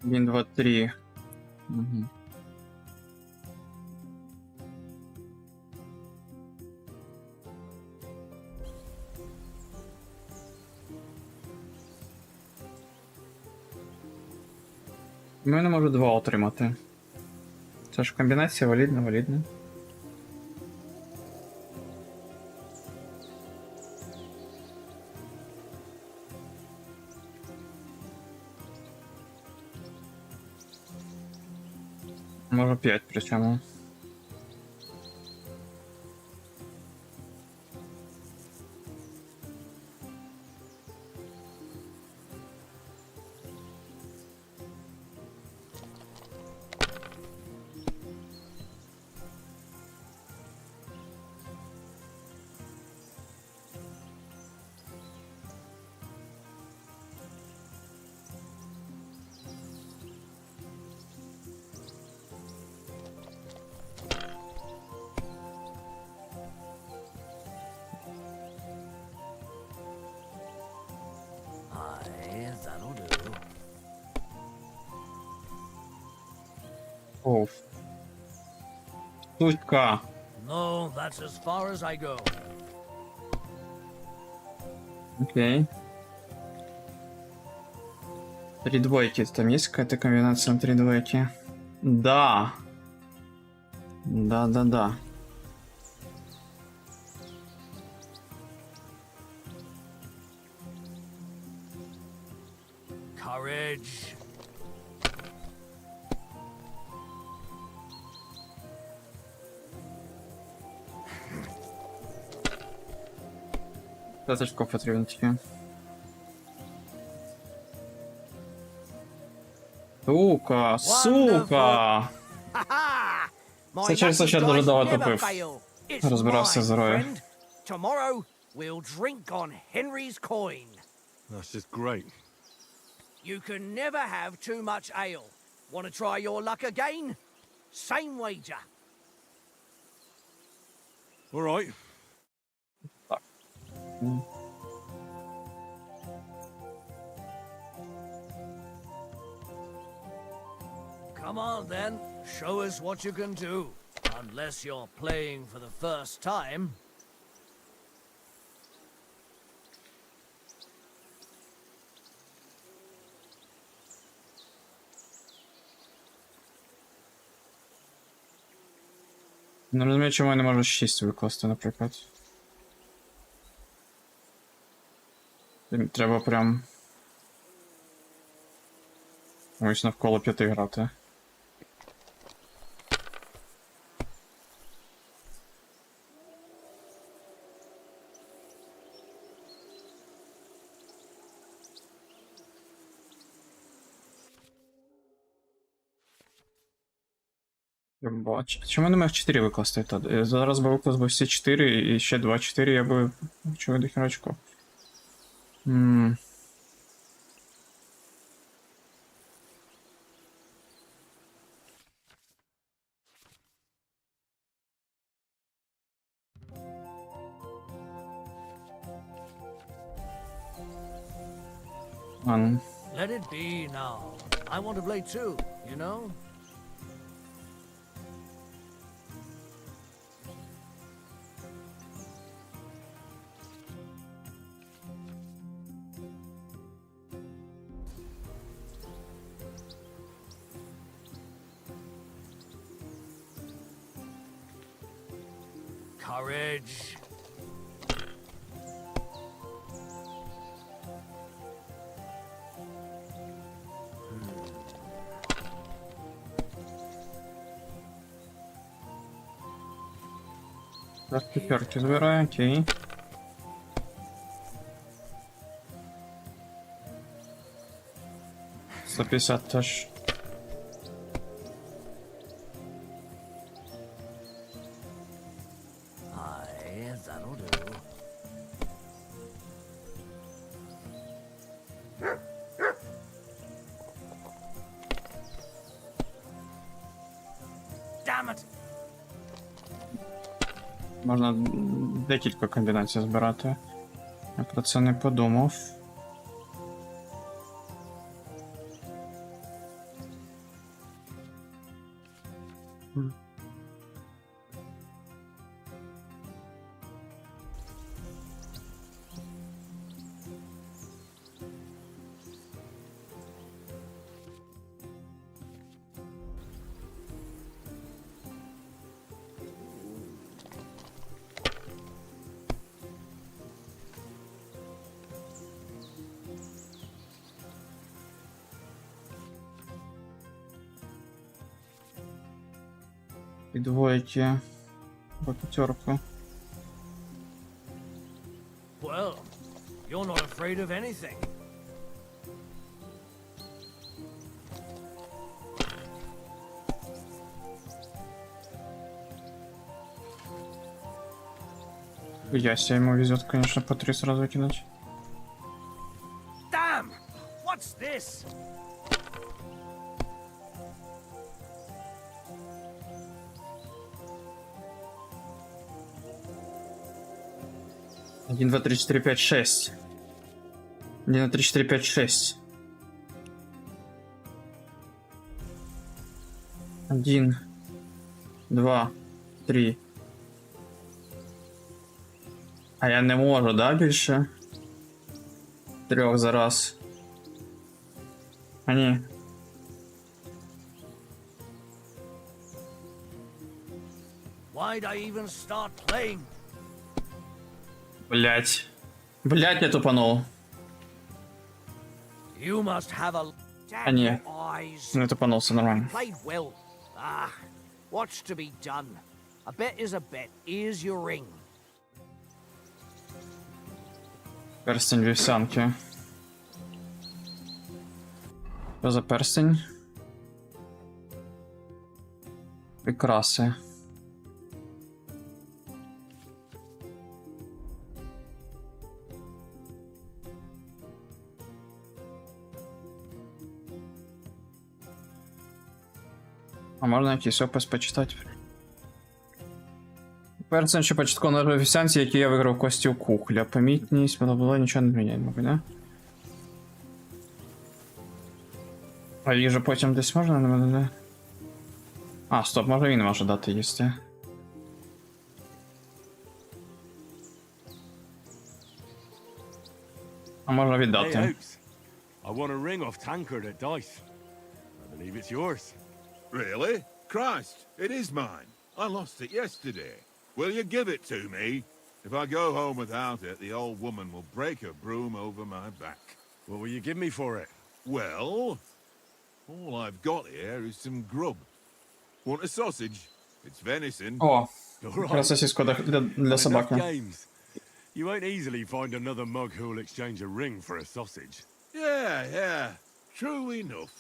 Один, два, три. Угу. У мене можу два отримати. Це ж комбінація валідна, валідна. Може 5 причому. Aye, that'll do. Оф. Сучка. No, that's as far as I go. Окей. Три двойки. Там есть какая-то комбинация на три двойки? Да. Да. Courage. Это ж потрібно тільки. Сука! Ha-ha! My Це через те, lucky що я дуже dice довго never тупив. fail. It's Розбирався mine, з грою. friend. Tomorrow we'll drink on Henry's coin. That's just great. You can never have too much ale. Want to try your luck again? Same wager. All right. Come on then, show us what you can do. Unless you're playing for the first time. Не розумію, чому я не можу 6 викласти, наприклад. Треба прям... ось навколо 5 грати. Чому не міг 4 викласти тоді? Зараз би виклас би всі 4 і ще 2-4 я би чого до херочку. Ладно. Let it be now. I want to play too, you know? Courage. Зараз п'ятерки збираю, окей. $150 теж. Aye, that'll do. Damn it! Можна декілька комбінацій збирати. Я про це не подумав. І двойки. По п'ятерку. Well, you're not afraid of anything. Яся, ему везет, конечно, по 3 сразу кинуть. Damn! What's this? Один, два, три, четыре, пять, шесть. 1, 2, 3, 4, 5, 6. 1, 2, 3. А я не можу, да, більше? 3 за раз. А ні. Why'd I even start playing? Блять. Блять, я тупанул. You must have a А ні. eyes. Ну, я тупанул, все нормально. Played well. Ah, what's to be done? A bet is a bet. Here's your ring. Перстень вівсянки. Що за перстень? Прикраси. А можна якийсь опис почитати? Перстень, що початково на вівсянці, який я виграв кості у кухля. Помітність, бла-бла-бла, нічого не міняє, мабуть, да? А їжу потім десь можна на мене, да? А, стоп, може він може дати їсти. А можна Hey, віддати. Oaks. I won a ring off Tankard at Dice. I believe it's yours. Really? Christ, it is mine. I lost it yesterday. Will you give it to me? If I go home without it, the old woman will break her broom over my back. What will you give me for it? Well, all I've got here is some grub. Want a sausage? It's venison. О, All якраз сосиску для Enough собаки. games. You won't easily find another mug who will exchange a ring for a sausage. Yeah. True enough.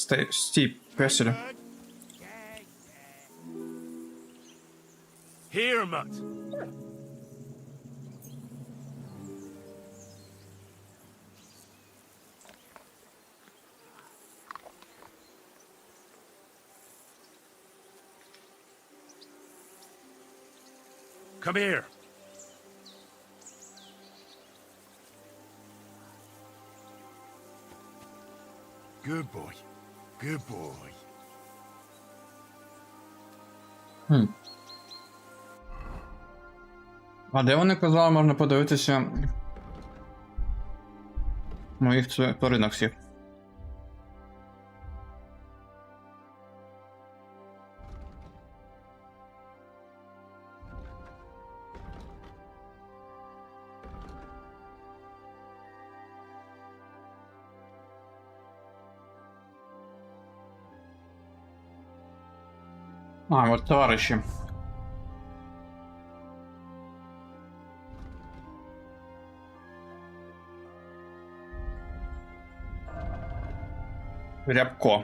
Так, стій, песелю. Here, Mutt. Come here. Good boy. Good boy. А де вони казали, можна подивитися моїх тваринок всіх? А, от товариші. Рябко.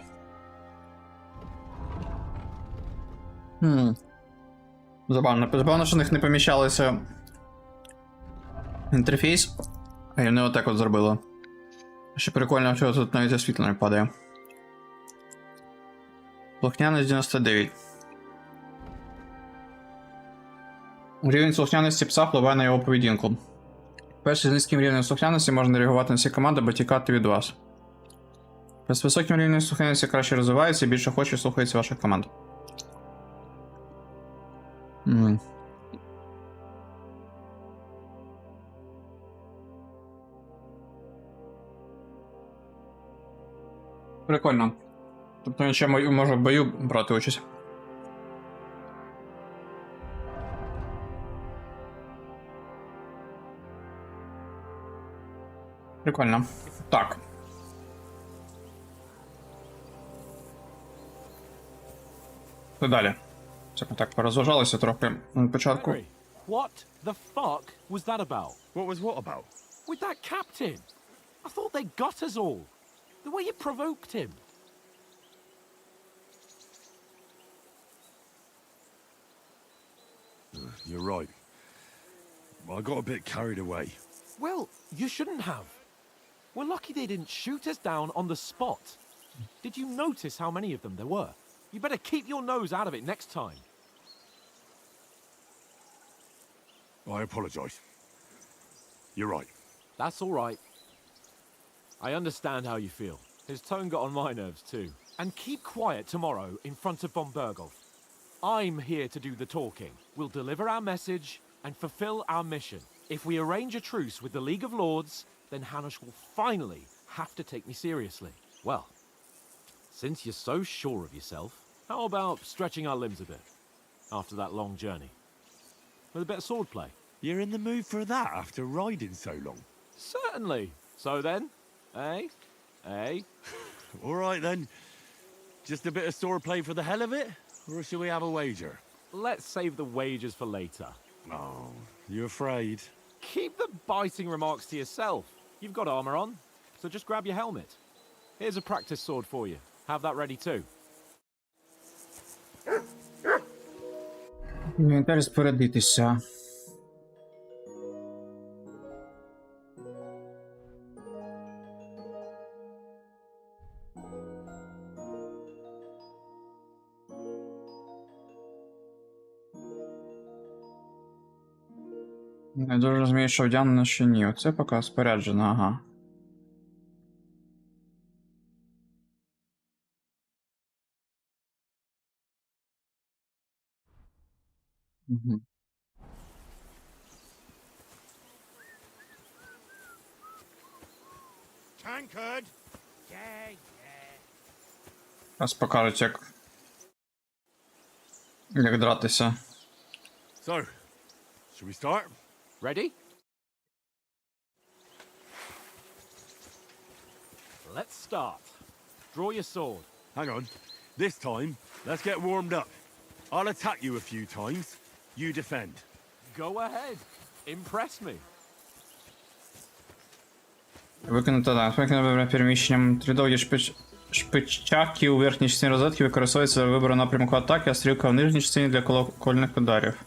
Забавно, що в них не поміщалося інтерфейс, а вони отак от зробили. Ще прикольно, що тут навіть освітлення падає. Слухняність 99. Рівень слухняності пса впливає на його поведінку. Перший з низьким рівнем слухняності можна реагувати на всі команди або тікати від вас. З високим рівнем слухняності краще розвивається і більше охоче слухається ваших команд. Прикольно. Тобто він ще може в бою брати участь. Прикольно. Так. Що далі? Це ми так порозважалися трохи на початку. Harry, what the fuck was that about? What was what about? With that captain? I thought they got us all. The way you provoked him. You're right. I got a bit carried away. Well, you shouldn't have. We're lucky they didn't shoot us down on the spot. Did you notice how many of them there were? You better keep your nose out of it next time. I apologize. You're right. That's all right. I understand how you feel. His tone got on my nerves too. And keep quiet tomorrow in front of von Berghoff. I'm here to do the talking. We'll deliver our message and fulfill our mission. If we arrange a truce with the League of Lords, then Hanush will finally have to take me seriously. Well, since you're so sure of yourself, how about stretching our limbs a bit after that long journey? With a bit of swordplay. You're in the mood for that after riding so long? Certainly. So then, eh? Eh? All right then. Just a bit of swordplay for the hell of it? Or shall we have a wager? Let's save the wagers for later. Oh, you afraid? Keep the biting remarks to yourself. You've got armor on, so just grab your helmet. Here's a practice sword for you. Have that ready too. Інвентар спорядитися. Не дуже розумію, що вдягнено, що ні. Оце поки споряджено, ага. Угу. Tankard! Зараз покажуть, як дратися. So, should we start? Ready? Let's start. Draw your sword. Hang on. This time, let's get warmed up. I'll attack you a few times. You defend. Go ahead. Impress me. Виконати так. Виконати переміщенням. Три довгі шпичаки у верхній частині розетки використовуються для вибору напрямку атаки, а стрілка в нижній частині для колокольних ударів.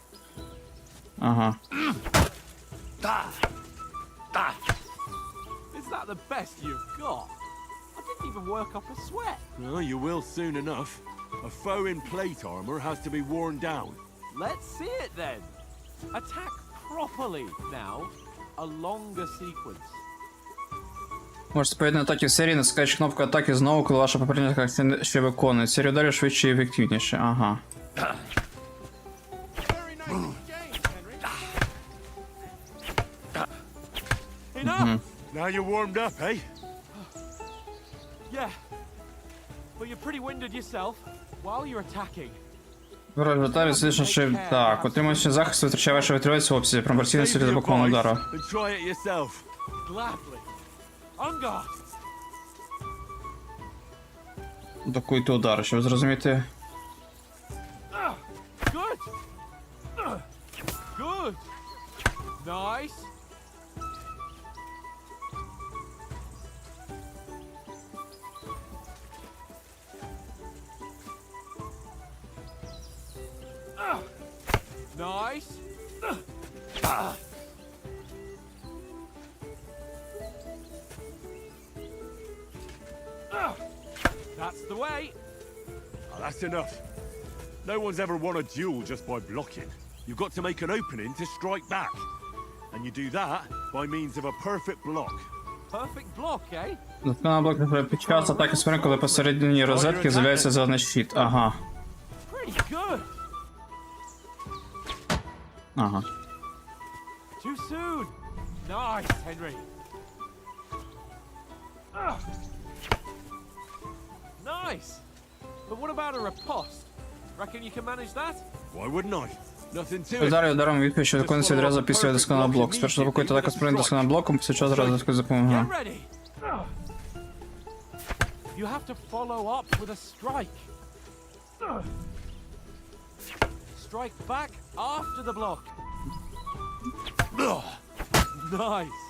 Ага. Is that the best you've got? I didn't even work up a sweat. Well, you will soon enough. A foe in plate armor has to be worn down. Let's see it then. Attack properly now. A longer sequence. Можете поєднати атаки в серії, натискаючи кнопку атаки знову, коли ваша попередня атака ще виконує. Серія ударів швидше і ефективніше. Ага. Now you're warmed up, eh? Yeah. But you're pretty winded yourself while you're attacking. Вратарі звісно, що так. Отримуючи захист, витрачає вашу витривалість в обсязі, пропорційно силі запакованого удару. And try it yourself. Gladly. On guard. Докуйте удар, щоб зрозуміти. Good. Good. Nice. Nice. That's the way. Oh, that's enough. No one's ever won a duel just by blocking. You've got to make an opening to strike back. And you do that by means of a perfect block. Perfect block, eh? Досконала блок під час атаки суперника, коли посередині розетки з'являється зелений щит. Ага. Pretty good. Ага. Too soon. Nice, Henry. Nice. But what about a riposte? Reckon you can manage that? Why wouldn't I? Nothing to it. Удари ударом відповідь, що виконується відразу після досконалого блоку. Спершу запакуйте атаку з досконалим блоком, після чого зразу атакуйте за допомогою. Get ready. You have to follow up with a strike. Strike back after the block. Nice.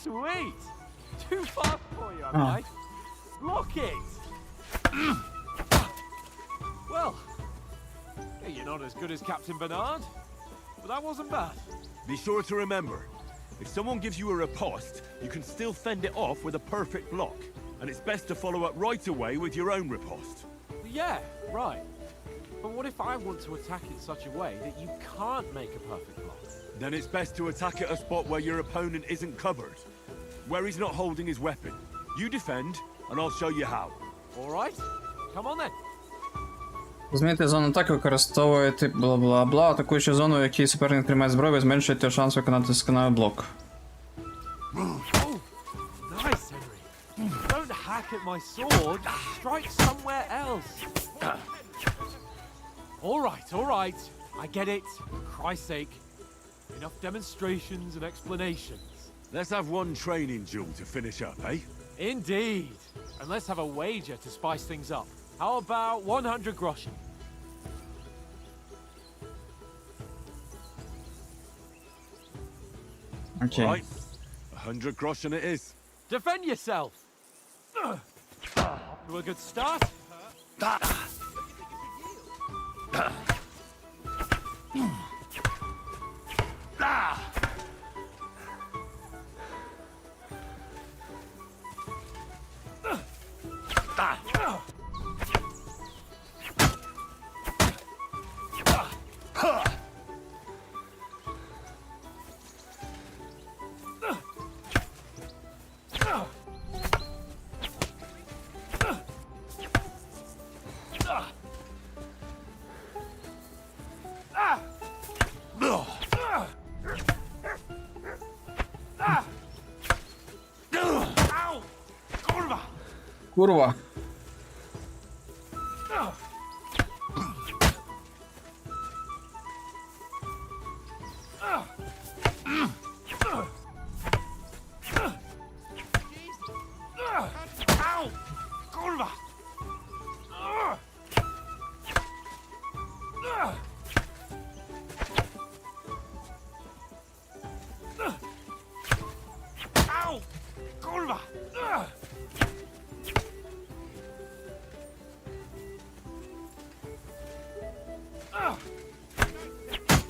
Sweet. Too fast for you, am I? Block it. Well, hey, you're not as good as Captain Bernard, but that wasn't bad. Be sure to remember, if someone gives you a riposte, you can still fend it off with a perfect block. And it's best to follow up right away with your own riposte. Yeah, right. But what if I want to attack in such a way that you can't make a perfect block? Then it's best to attack at a spot where your opponent isn't covered. Where he's not holding his weapon. You defend, and I'll show you how. All right. Come on then. Змінити зону атаки, використовує тип бла-бла-бла. Атакуючи зону, в якій суперник тримає зброю, ви зменшуєте шанс виконати скановий блок. Oh, nice, Henry. Don't hack at my sword. Strike somewhere else. All right. I get it. For Christ's sake. Enough demonstrations and explanations. Let's have one training duel to finish up, eh? Indeed. And let's have a wager to spice things up. How about 100 groschen? Окей. Right. 100 groschen it is. Defend yourself. To a good start. Курва.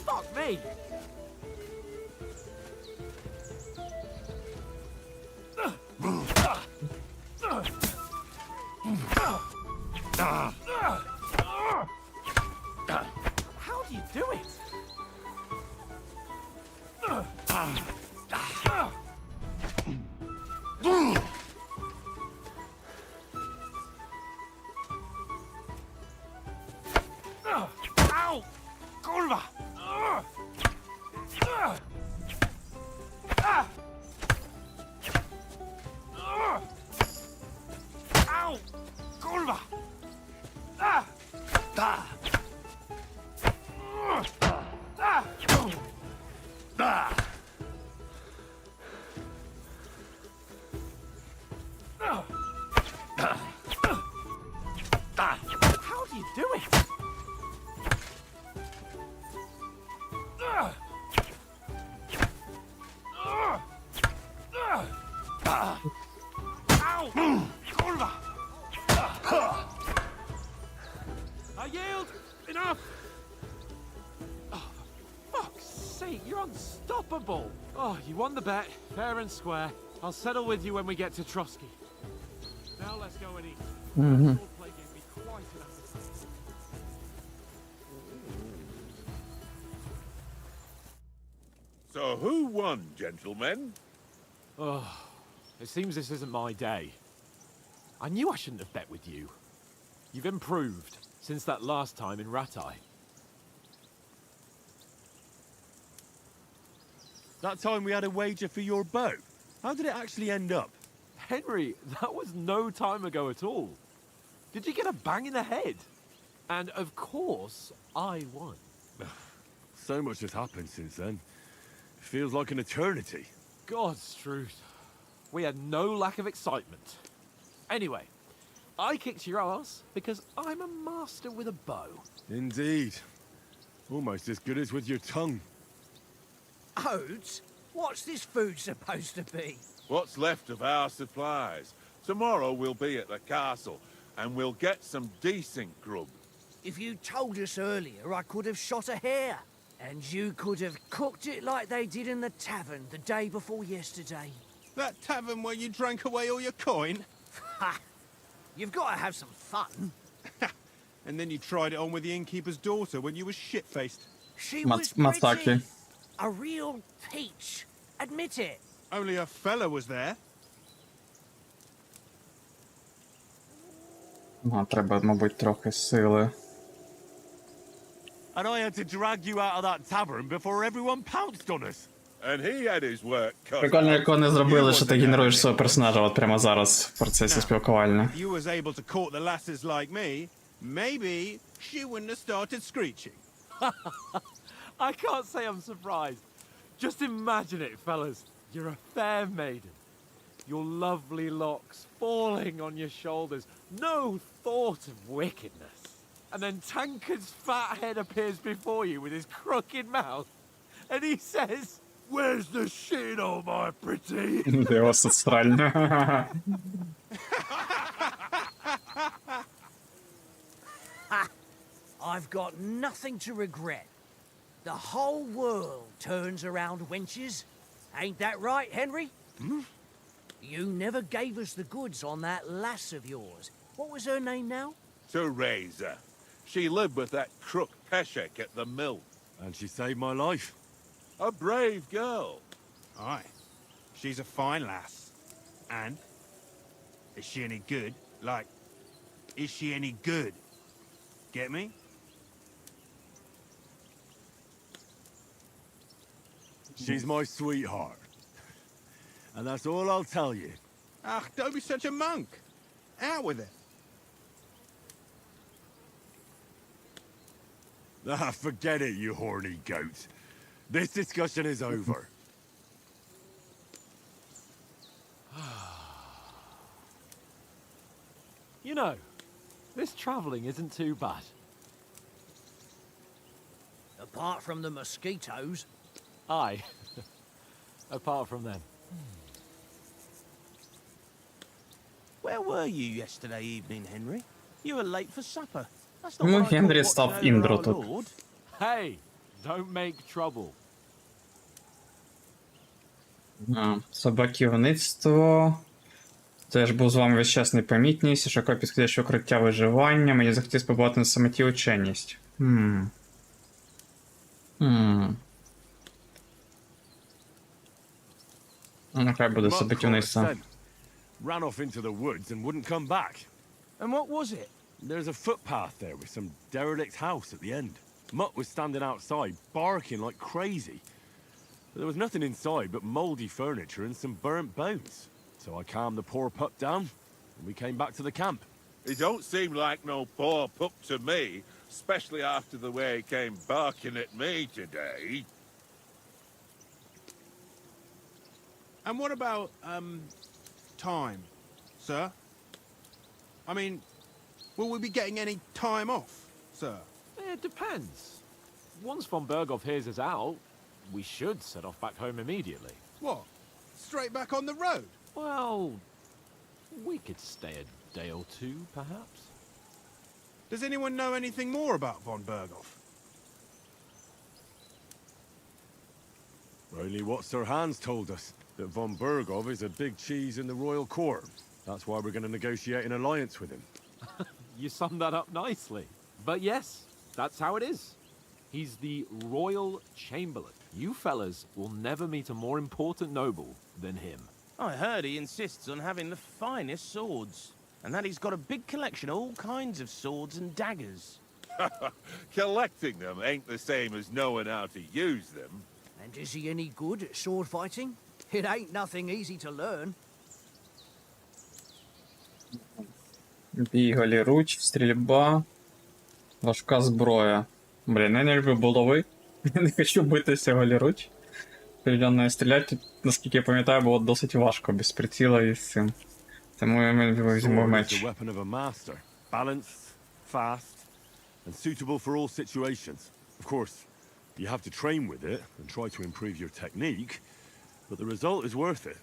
Fuck me. How do you do it? Ow! Kurwa! Ow! Kurwa! How do you do it? Ow! Kurwa! I yield! Enough! Oh, for fuck's sake, you're unstoppable! Oh, you won the bet, fair and square. I'll settle with you when we get to Trotsky. Now let's go and eat. Угу. Play gave me quite an appetite. So who won, gentlemen? Oh, it seems this isn't my day. I knew I shouldn't have bet with you. You've improved since that last time in Rattay. That time we had a wager for your bow. How did it actually end up? Henry, that was no time ago at all. Did you get a bang in the head? And of course, I won. So much has happened since then. It feels like an eternity. God's truth. We had no lack of excitement. Anyway, I kicked your ass because I'm a master with a bow. Indeed. Almost as good as with your tongue. Oates, what's this food supposed to be? What's left of our supplies. Tomorrow we'll be at the castle, and we'll get some decent grub. If you told us earlier, I could have shot a hare. And you could have cooked it like they did in the tavern the day before yesterday. That tavern where you drank away all your coin? Ha! You've got to have some fun. And then you tried it on with the innkeeper's daughter when you were shit-faced. She Mat- was pretty. Mataki. A real peach. Admit it. Only a fella was there. Треба, мабуть, трохи сили. And I had to drag you out of that tavern before everyone pounced on us. And he had his work cut Прикольно, out. як вони You зробили, що ти wasn't генеруєш having свого it. персонажа от прямо зараз в процесі Now, спілкування. If you was able to court the lasses like me, maybe she wouldn't have started screeching. I can't say I'm surprised. Just imagine it, fellas. You're a fair maiden. Your lovely locks falling on your shoulders. No thought of wickedness. And then Tankard's fat head appears before you with his crooked mouth. And he says, Where's the shit, oh my pretty? Це його соціально. I've got nothing to regret. The whole world turns around wenches. Ain't that right, Henry? You never gave us the goods on that lass of yours. What was her name now? Teresa. She lived with that crook Peshek at the mill. And she saved my life. A brave girl. Aye. She's a fine lass. And? Is she any good? Like, is she any good? Get me? She's my sweetheart. And that's all I'll tell you. Ah, don't be such a monk. Out with it. Ah, forget it, you horny goat. This discussion is over. you know, this travelling isn't too bad. Apart from the mosquitoes. Aye. Apart from them. Where were you yesterday evening, Henry? You were late for supper. That's not Ну, what I call Генрі watching став over Індро our тут. lord. Hey, don't make trouble. Собаківництво. Теж був з вами весь час непомітність, шукав підходяще укриття виживання, мені захотілося побувати на самоті ученість. Нехай буде Mutt собаківництво. Cross ran off into the woods and wouldn't come back. And what was it? There's a footpath there with some derelict house at the end. Mutt was standing outside, barking like crazy. But there was nothing inside but mouldy furniture and some burnt bones. So I calmed the poor pup down, and we came back to the camp. He don't seem like no poor pup to me, especially after the way he came barking at me today. And what about, time, sir? I mean, will we be getting any time off, sir? It depends. Once von Berghoff hears us out, we should set off back home immediately. What? Straight back on the road? Well, we could stay a day or two, perhaps. Does anyone know anything more about von Berghoff? Only what Sir Hans told us, that von Berghoff is a big cheese in the royal court. That's why we're going to negotiate an alliance with him. You summed that up nicely. But yes, that's how it is. He's the Royal Chamberlain. You fellas will never meet a more important noble than him. I heard he insists on having the finest swords. And that he's got a big collection of all kinds of swords and daggers. Collecting them ain't the same as knowing how to use them. And is he any good at sword fighting? It ain't nothing easy to learn. Бій голіруч, стрільба, важка зброя. Блін, я не люблю булави. Я не хочу битися голіруч. Стріляно стріляти, наскільки я пам'ятаю, було досить важко, без приціла і з цим. Тому я візьму Sword is меч. the weapon of a master. Balanced, fast, and suitable for all situations. Of course, you have to train with it and try to improve your technique, but the result is worth it.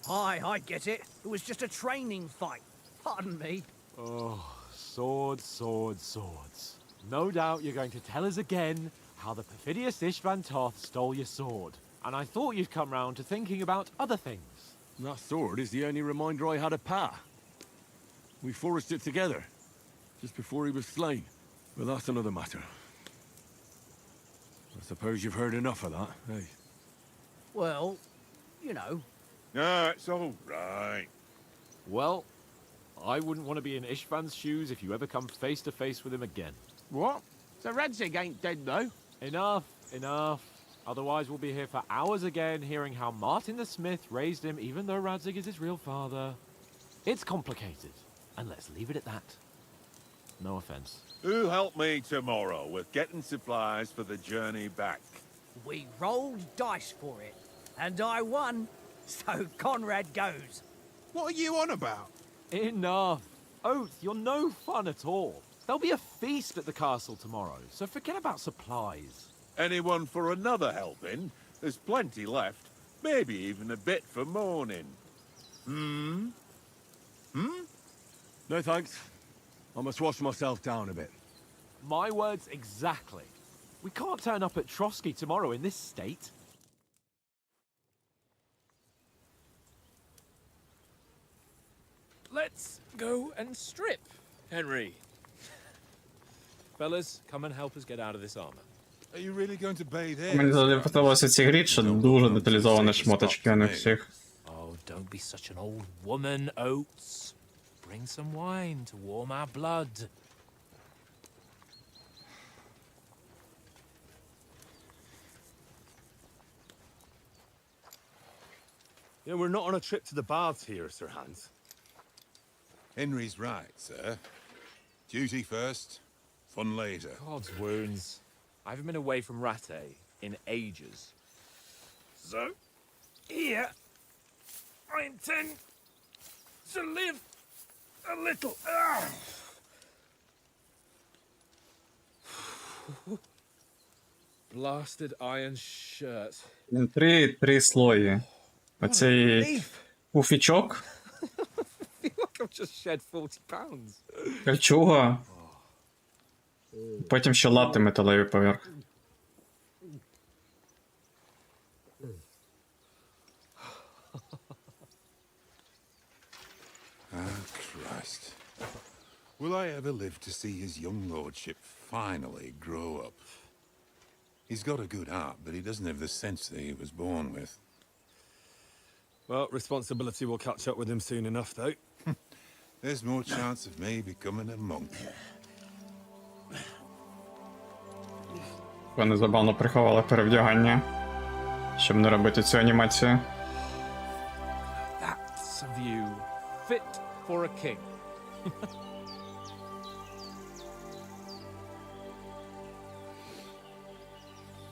Aye, I get it. It was just a training fight. Pardon me. Oh, swords, swords, swords. No doubt you're going to tell us again how the perfidious Ishvan Toth stole your sword. And I thought you'd come round to thinking about other things. That sword is the only reminder I had of Pa. We forged it together, just before he was slain. But that's another matter. I suppose you've heard enough of that, eh? Well, you know. No, it's all right. Well, I wouldn't want to be in Ishvan's shoes if you ever come face to face with him again. What? So Radzig ain't dead, though? Enough, enough. Otherwise, we'll be here for hours again, hearing how Martin the Smith raised him, even though Radzig is his real father. It's complicated, and let's leave it at that. No offense. Who helped me tomorrow with getting supplies for the journey back? We rolled dice for it, and I won, so Conrad goes. What are you on about? Enough. Oath, you're no fun at all. There'll be a feast at the castle tomorrow, so forget about supplies. Anyone for another helping? There's plenty left. Maybe even a bit for morning. No thanks. I must wash myself down a bit. My words exactly. We can't turn up at Trotsky tomorrow in this state. Let's go and strip, Henry. Fellas, come and help us get out of this armor. Are you really going to bathe Мені here? завжди подобалося ці грі, що дуже деталізовані шмоточки у них всіх. Oh, don't be such an old woman, Oates. Bring some wine to warm our blood. Yeah, we're not on a trip to the baths here, Sir Hans. Henry's right, sir. Duty first, fun later. God's wounds. I haven't been away from Rattay in ages. So, here, I intend to live a little. Blasted iron shirt. Він три слої. Оцей пуфічок, I feel like I've just shed 40 pounds. кольчуга, потім ще лати металеві поверх. Christ. Will I ever live to see his young lordship finally grow up? He's got a good heart, but he doesn't have the sense that he was born with. Well, responsibility will catch up with him soon enough, though. There's more chance of me becoming a monk. Вони забавно приховали перевдягання, щоб не робити цю анімацію. That's a view fit for a king.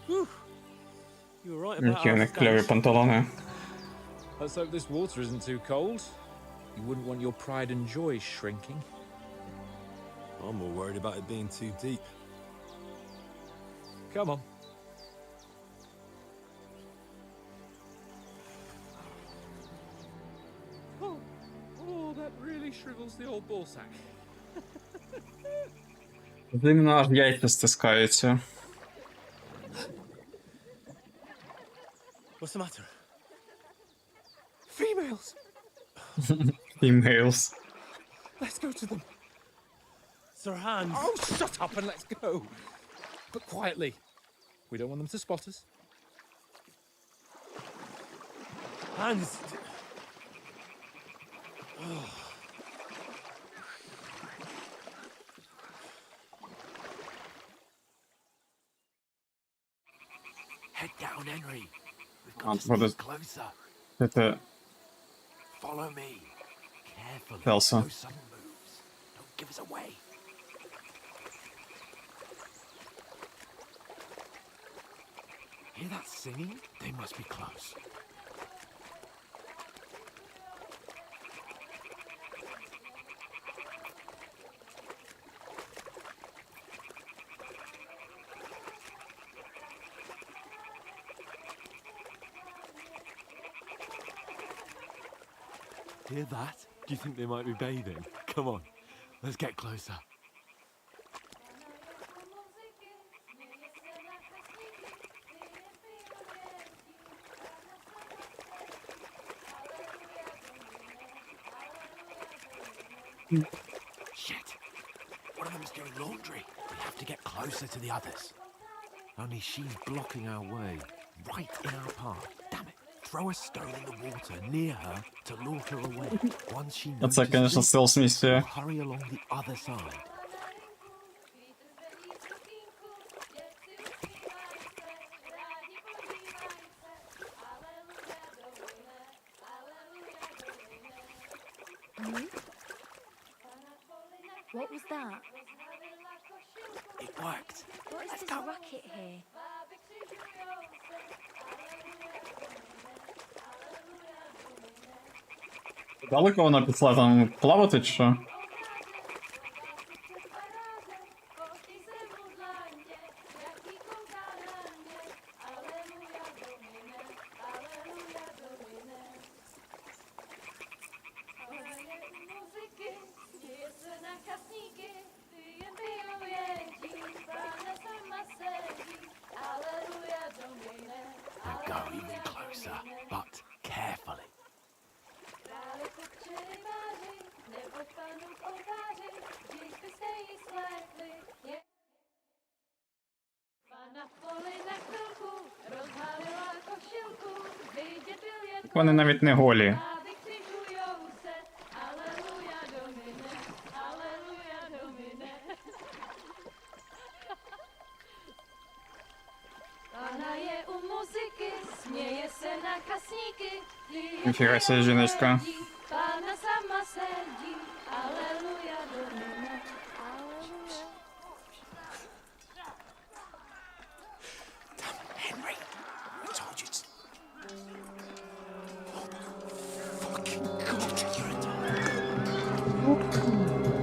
Whew. You were right about Які у our них кльові stance. панталони. Let's hope this water isn't too cold. You wouldn't want your pride and joy shrinking. I'm more worried about it being too deep. Come on. Oh, that really shrivels the old ball sack. Зимно аж яйця стискаються. What's the matter? Females! Females. Let's go to them. Sir Hans! Oh, shut up and let's go. But quietly. We don't want them to spot us. Hans! Head down, Henry. We've Ah, got to what sneak is- closer. Це Follow me. Carefully. Elsa. No sudden moves. Don't give us away. Hear that singing? They must be close. Hear that? Do you think they might be bathing? Come on, let's get closer. Shit. One of them's doing laundry. We have to get closer to the others. Only she's blocking our way, right in our path. Damn it, throw a stone in the water near her to lure her away. Once she Це, notices конечно, it, стелс we'll миссия. hurry along the other side. What was that? It worked. What is this racket here? Далеко вона пішла там плавати чи що? Now go even closer, but carefully. Вони навіть не голі. Ніфіга себе, жіночка. Henry, I told you to...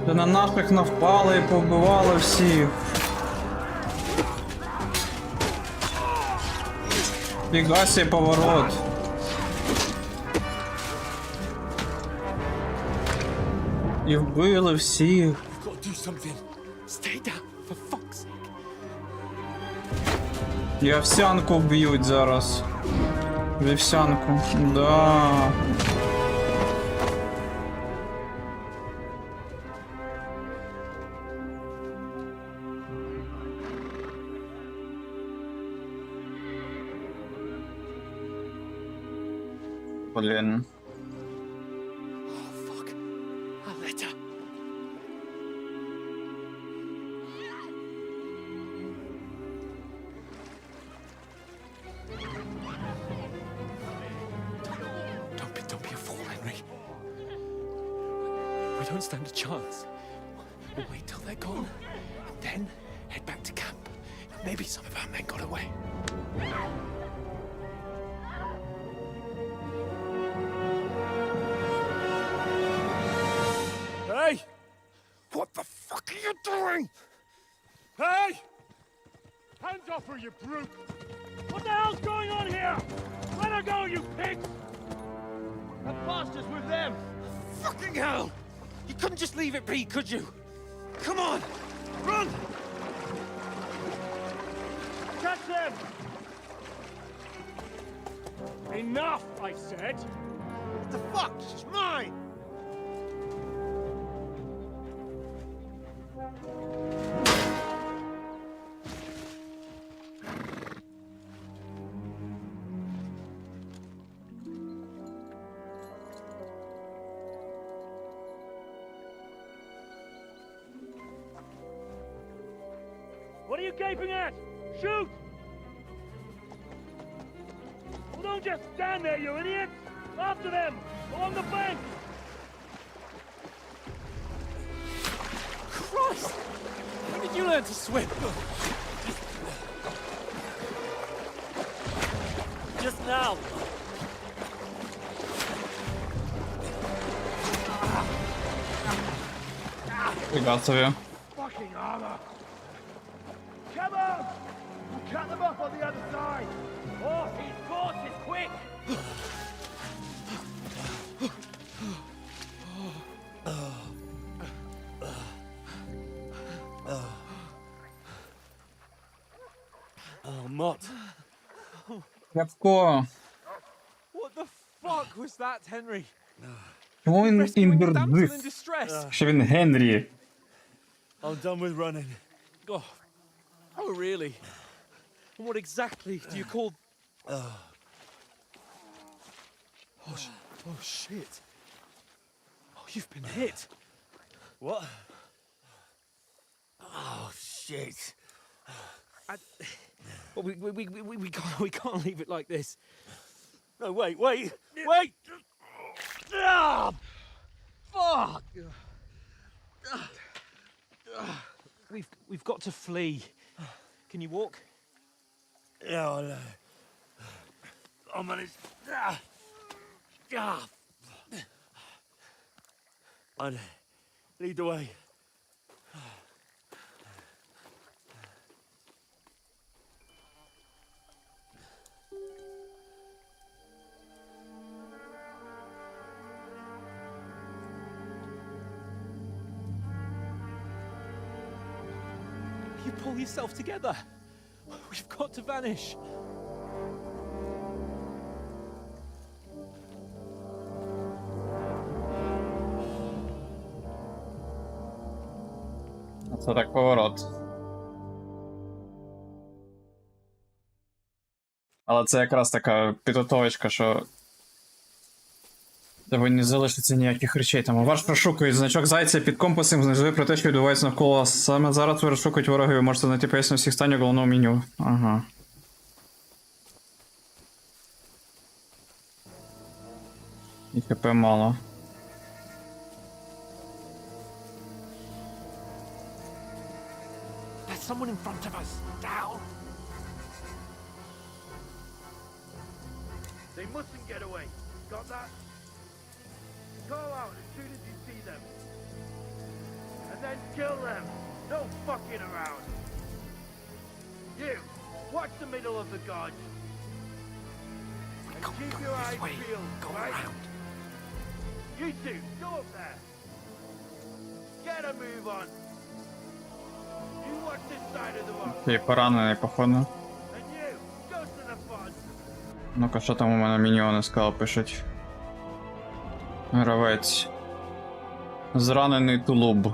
Та на наших навпали і повбивали всіх. Фігасі поворот. І вбили всіх. You've got to do something. Stay down, for fuck's sake. І овсянку вб'ють зараз. Вівсянку. Да. Блін. Oh, fuck. A letter. Don't be a fool, Henry. We don't stand a chance. We'll wait till they're gone, and then head back to camp. Maybe some of our men got away. Hey! What the fuck are you doing? Hey! Hands off her, you brute! What the hell's going on here? Let her go, you pig! The bastards with them! Fucking hell! You couldn't just leave it be, could you? Come on! Run! Catch them! Enough, I said! What the fuck? She's mine! What are you gaping at? Shoot! Well, don't just stand there, you idiots! After them! Along the bank! Christ! When did you learn to swim? Just now! Фіга собі. Fucking armor! Come on! We'll cut them off on the other side! Oh, his force is quick! Oh, Mott. Кравко. What the fuck was that, Henry? Чому він Rescuing a damsel in імбердив? distress. Що він Генрі? I'm done with running. Oh, really? And what exactly do you call... Oh, shit. Oh, you've been hit. What? Oh, shit. Well, we can't leave it like this. No, wait! Ah! Fuck! We've got to flee. Can you walk? Yeah, I know. I'll manage. I'd lead the way. You pull yourself together. We've got to vanish. Це так поворот. Але це якраз така підготовочка, що тебе не залишиться ніяких речей. Там ваш розшукують значок зайця під компасом, знизу про те, що відбувається навколо вас. Саме зараз ви розшукують ворогів, ви можете знайти пояснення всіх станів головного меню. Ага. І ХП мало. There's someone in front of us. Down. They mustn't get away. Got that? Call out as soon as you see them. And then kill them. No fucking around. You, watch the middle of the guards. And keep your eyes peeled, Go right? around. You two, go up there. Get a move on. You watch this side of the wall. Окей, поранений, походу. And you, go to the front. Ну-ка, що там у мене міньйони сказали, пишуть. Гравець. Зранений тулуб.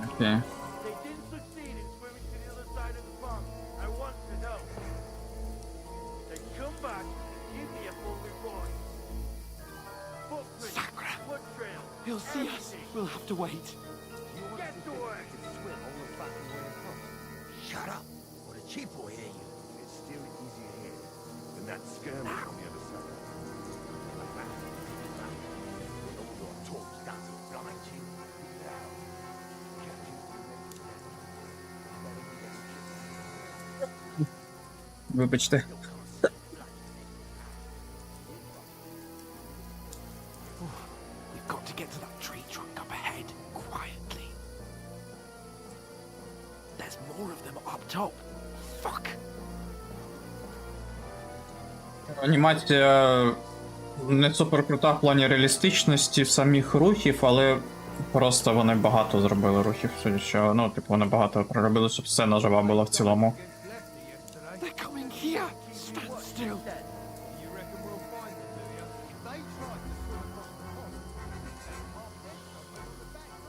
Окей. They didn't succeed in swimming to the other side of the pond. I want to know. Then come back and give me a full report. Footprints, Sakra. blood trail. He'll see us. We'll have to wait. Get to work. Shut up, or the chief will hear you. It's still easier here than that scam on the other side. All your talk's done to blind you. Вибачте. We've got to get to that tree trunk up ahead, quietly. There's more of them up top. Fuck. Анімація не супер крута в плані реалістичності самих рухів, але просто вони багато зробили рухів, судячи, ну, типу, вони багато проробили, щоб сцена жива була в цілому. They're coming here. Stand still.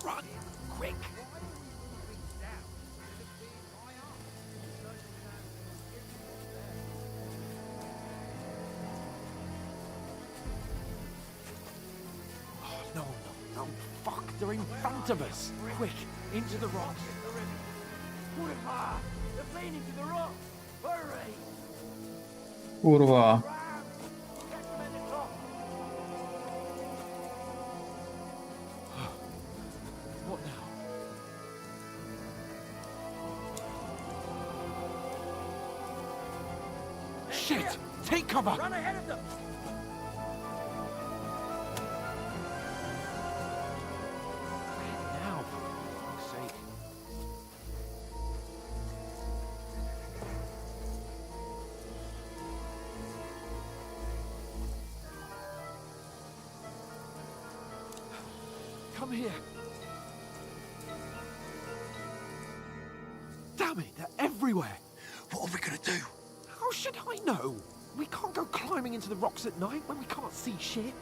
Run, quick. No, fuck, they're in front of us. Quick, into the rocks. Put it hard. They're playing into the rock. Hurry. Курва. Catch them in the top. What now? Shit! Take cover! Run ahead of them. Now, for fuck's sake. Come here. Damn it, they're everywhere. What are we gonna do? How should I know? We can't go climbing into the rocks at night when we can't see shit.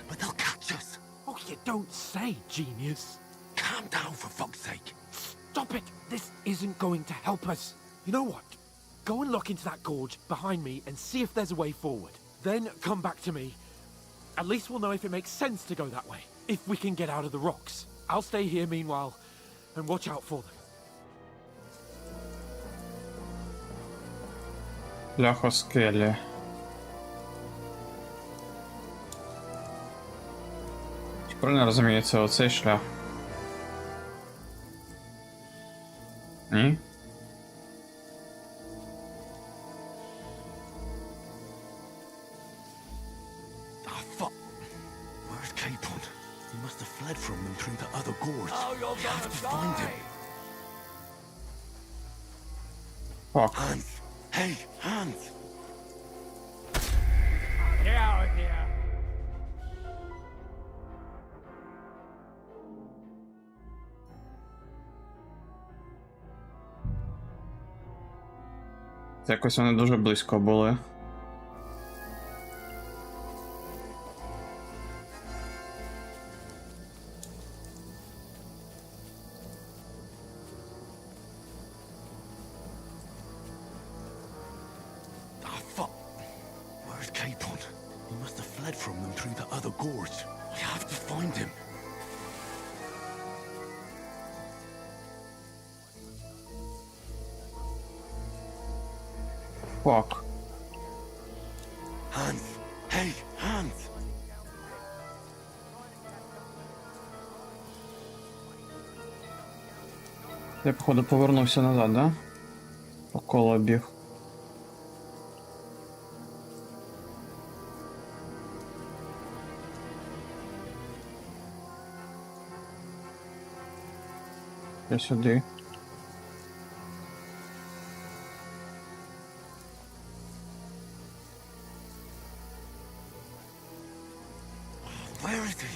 But they'll catch us. Oh, you don't say, genius. Calm down, for fuck's sake. Stop it! This isn't going to help us. You know what? Go and look into that gorge behind me and see if there's a way forward. Then come back to me. At least we'll know if it makes sense to go that way. If we can get out of the rocks. I'll stay here meanwhile and watch out for them. Бляха скелі. Чи правильно розумію, це оцей шлях? Ні? Ah, fuck. Where's Capon? He must have fled from them through the other gorge. Oh, you're gonna have to find him. Fuck. Hans! Hey, Hans! Get out of here! Це якось вони дуже близько були. Ah, fuck. Where's Capon? He must have fled from them through the other gorge. I have to find him. Fuck. Hans! Hey, Hans! Я, походу, повернувся назад, да? По колу біг. Я сюди. Where is he?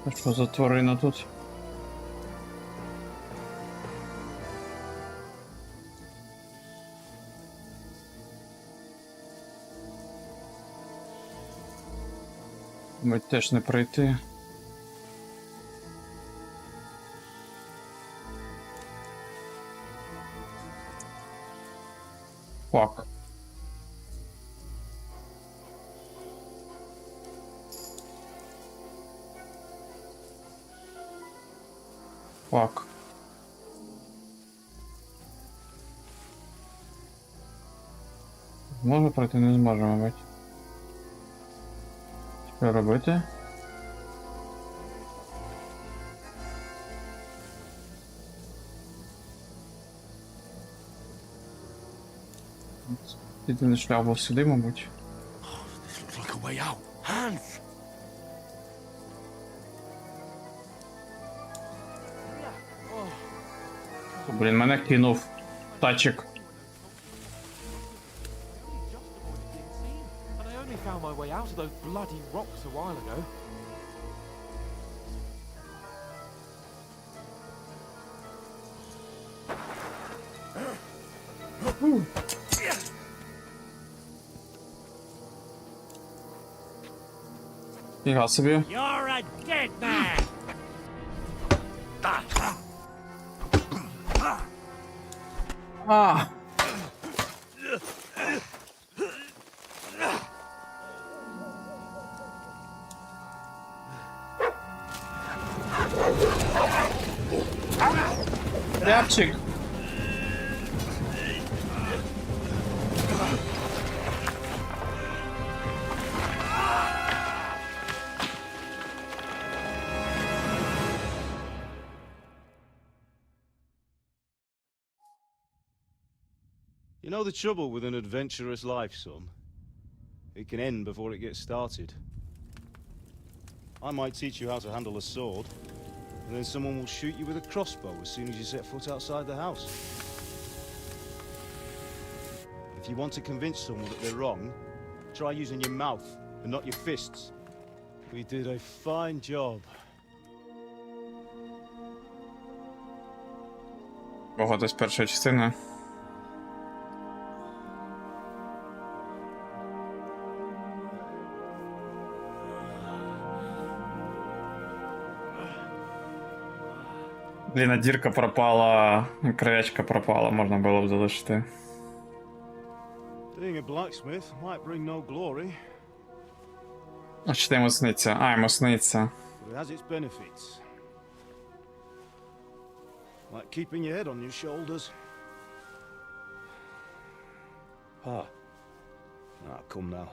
А що за тварина тут? Мабуть, теж не пройти. Фак. Фак. Можна пройти, не зможемо, мабуть. Що робити? Єдиний шлях був сюди, мабуть. This looks like a way out. Hans! Блін, мене кинув тачик. And I only found my way out of those bloody rocks a while ago. Фіга собі. You're a dead man! А! Рябчик! You know the trouble with an adventurous life, son? It can end before it gets started. I might teach you how to handle a sword, and then someone will shoot you with a crossbow as soon as you set foot outside the house. If you want to convince someone that they're wrong, try using your mouth and not your fists. We did a fine job. Погода з першої частини. Блін, а дірка пропала, краєчка пропала, можна було б залишити. Being a blacksmith might bring no glory, А чи ти йому сниться? А, йому сниться. but it has its benefits. Like keeping your head on your shoulders. Pa. Ah, come now.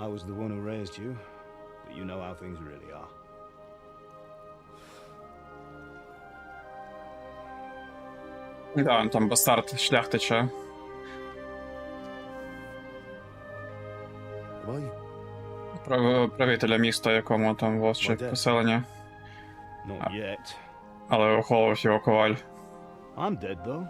I was the one who raised you, but you know how things really are. Да, він там бастард шляхтича. Am I? Правителя міста, якому там вовче поселення. Not yet. Але охолов його коваль. I'm dead, though.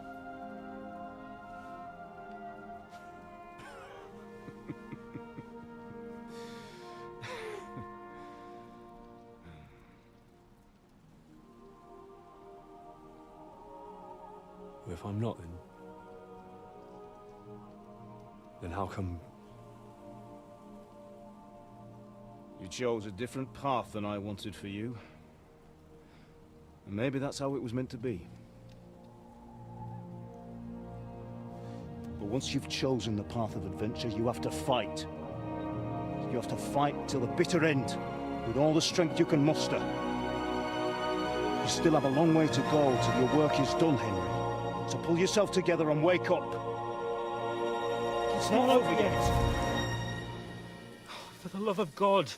Well, if I'm not, then how come? You chose a different path than I wanted for you. And maybe that's how it was meant to be. But once you've chosen the path of adventure, you have to fight. You have to fight till the bitter end, with all the strength you can muster. You still have a long way to go till your work is done, Henry. So pull yourself together and wake up. It's not over yet. For the love of God,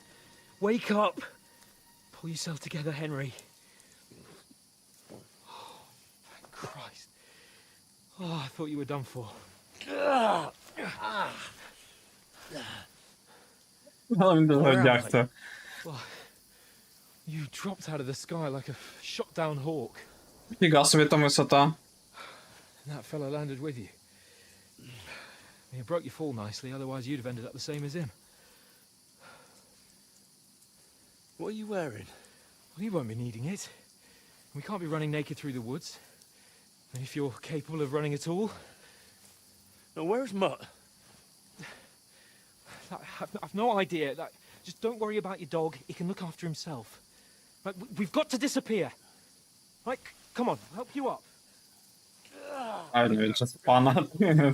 wake up. Pull yourself together, Henry. Oh, thank Christ. Oh, I thought you were done for. Well, you dropped out of the sky like a shot down hawk. Фіга собі там висота. And that fella landed with you. You broke your fall nicely, otherwise you'd have ended up the same as him. What are you wearing? Well, you won't be needing it. We can't be running naked through the woods. And if you're capable of running at all... Now, where's Mutt? I've no idea. Just don't worry about your dog. He can look after himself. Right, we've got to disappear. Right, come on, I'll help you up. А, він же спана.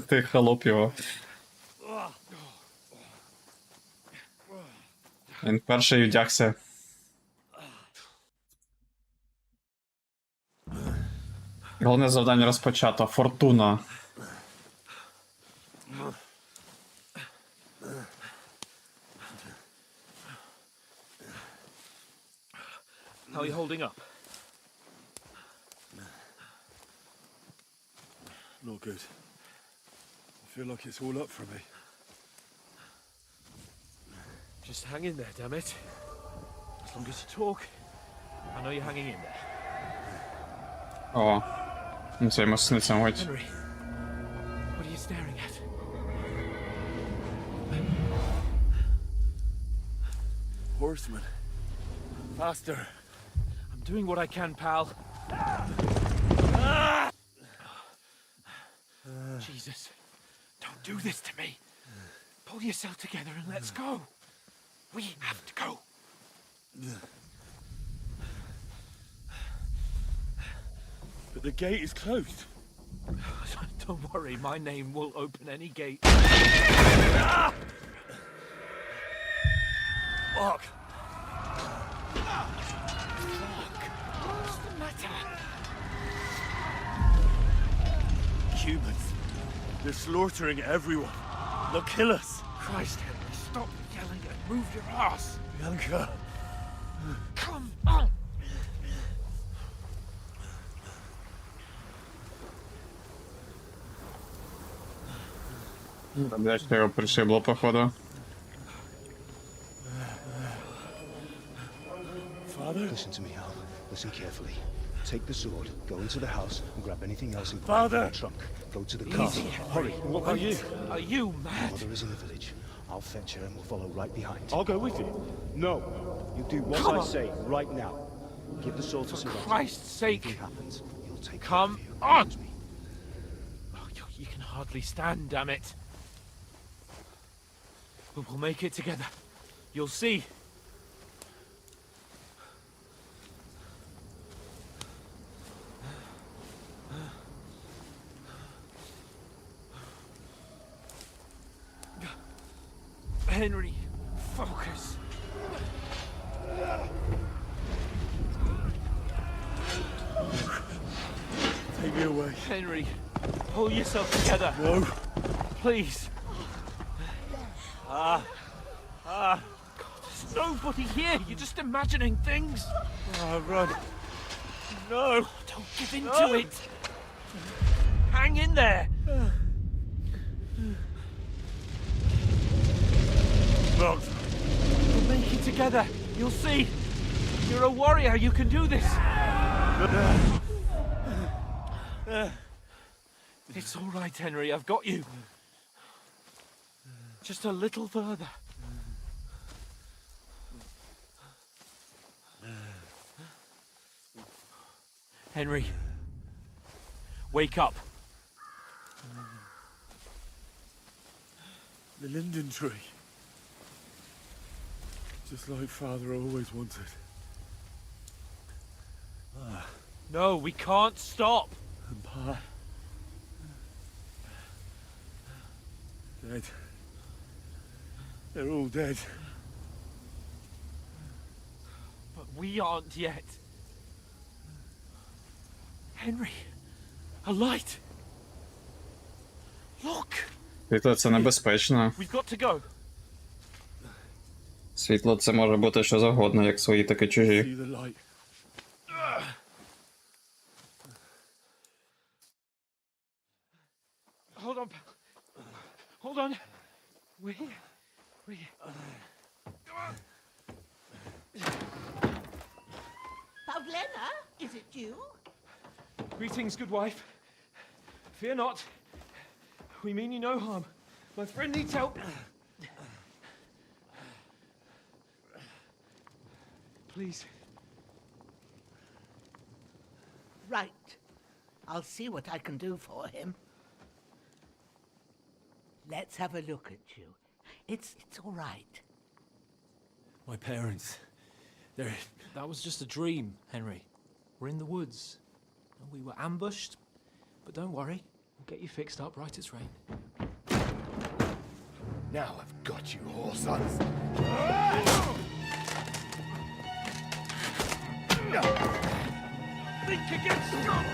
Ти холоп його. Він перший вдягся. Головне завдання розпочато. Фортуна. How are you holding up? Not good. I feel like it's all up for me. Just hang in there, damn it. As long as you talk, I know you're hanging in there. О. Ну це йому сниться, мабуть. Henry, what are you staring at? Horseman. Faster. I'm doing what I can, pal. Jesus, don't do this to me. Pull yourself together and let's go. We have to go. But the gate is closed. Don't worry, my name will open any gate. Fuck. What's the matter? Humans. They're slaughtering everyone. They'll kill us. Christ, Henry, stop yelling and move your ass. Bianca. Come on. Блять, його пришибло, походу. Father? Listen to me, Hal. Listen carefully. Take the sword, go into the house, and grab anything else in Father! the trunk. Go to the castle. Hurry. What are you? Are you mad? Mother is in the village. I'll fetch her and we'll follow right behind. I'll go with you. No. You do what Come I on. say right now. Give the sword to For Sir Roger. Christ's sake. If anything happens, you'll Come on! Oh, you can hardly stand, damn it. But we'll make it together. You'll see. Henry, focus. Take me away. Henry, pull yourself together. No. Please. God, there's nobody here. You're just imagining things. Run. No. Don't give in to it. Hang in there. Locked. We'll make it together. You'll see. You're a warrior. You can do this. It's all right, Henry. I've got you. Just a little further. Henry, wake up. The linden tree. Just like Father always wanted. No, we can't stop. And Pa. Dead. They're all dead. But we aren't yet. Henry, a light. Look. Світло це небезпечно. We've got to go. Світло це може бути що завгодно, як свої, так і чужі. See the light. Hold on, pal. Hold on. We're here. We're here. Come on. Pavlena, is it you? Greetings, good wife. Fear not. We mean you no harm. My friend needs help. Please. Right. I'll see what I can do for him. Let's have a look at you. It's all right. My parents. They're... That was just a dream, Henry. We're in the woods. We were ambushed. But don't worry. We'll get you fixed up right as rain. Now I've got you, whore sons. Think again, stop!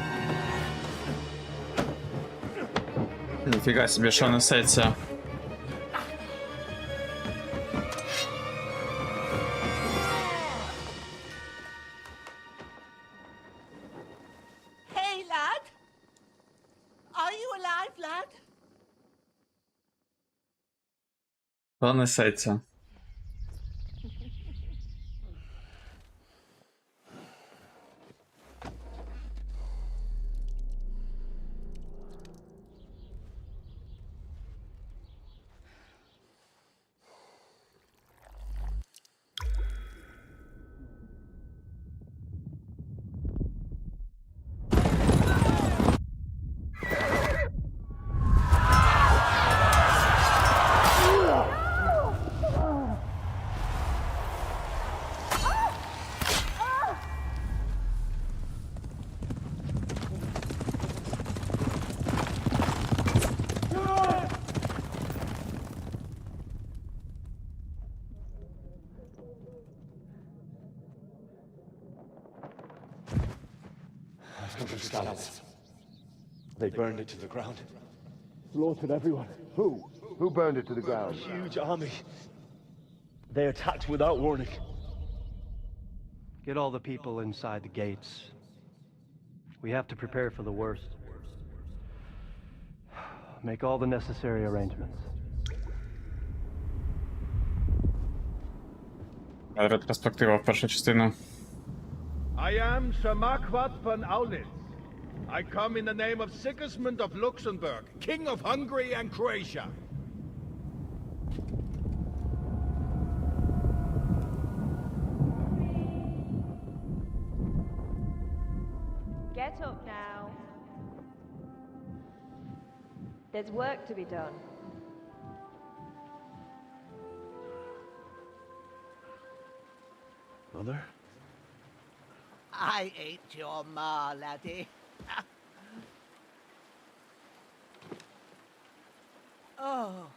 Ніфіга собі, що несеться. Hey, lad. Are you alive, lad? Що несеться? They burned it to the ground. Slaughtered everyone. Who? Who burned it to the ground? Huge army. They attacked without warning. Get all the people inside the gates. We have to prepare for the worst. Make all the necessary arrangements. Ретроспектива в першу частину. I am Sir Marquardt von Aulitz. I come in the name of Sigismund of Luxembourg, King of Hungary and Croatia. Get up now. There's work to be done. Mother? I ain't your ma, laddie. Oh,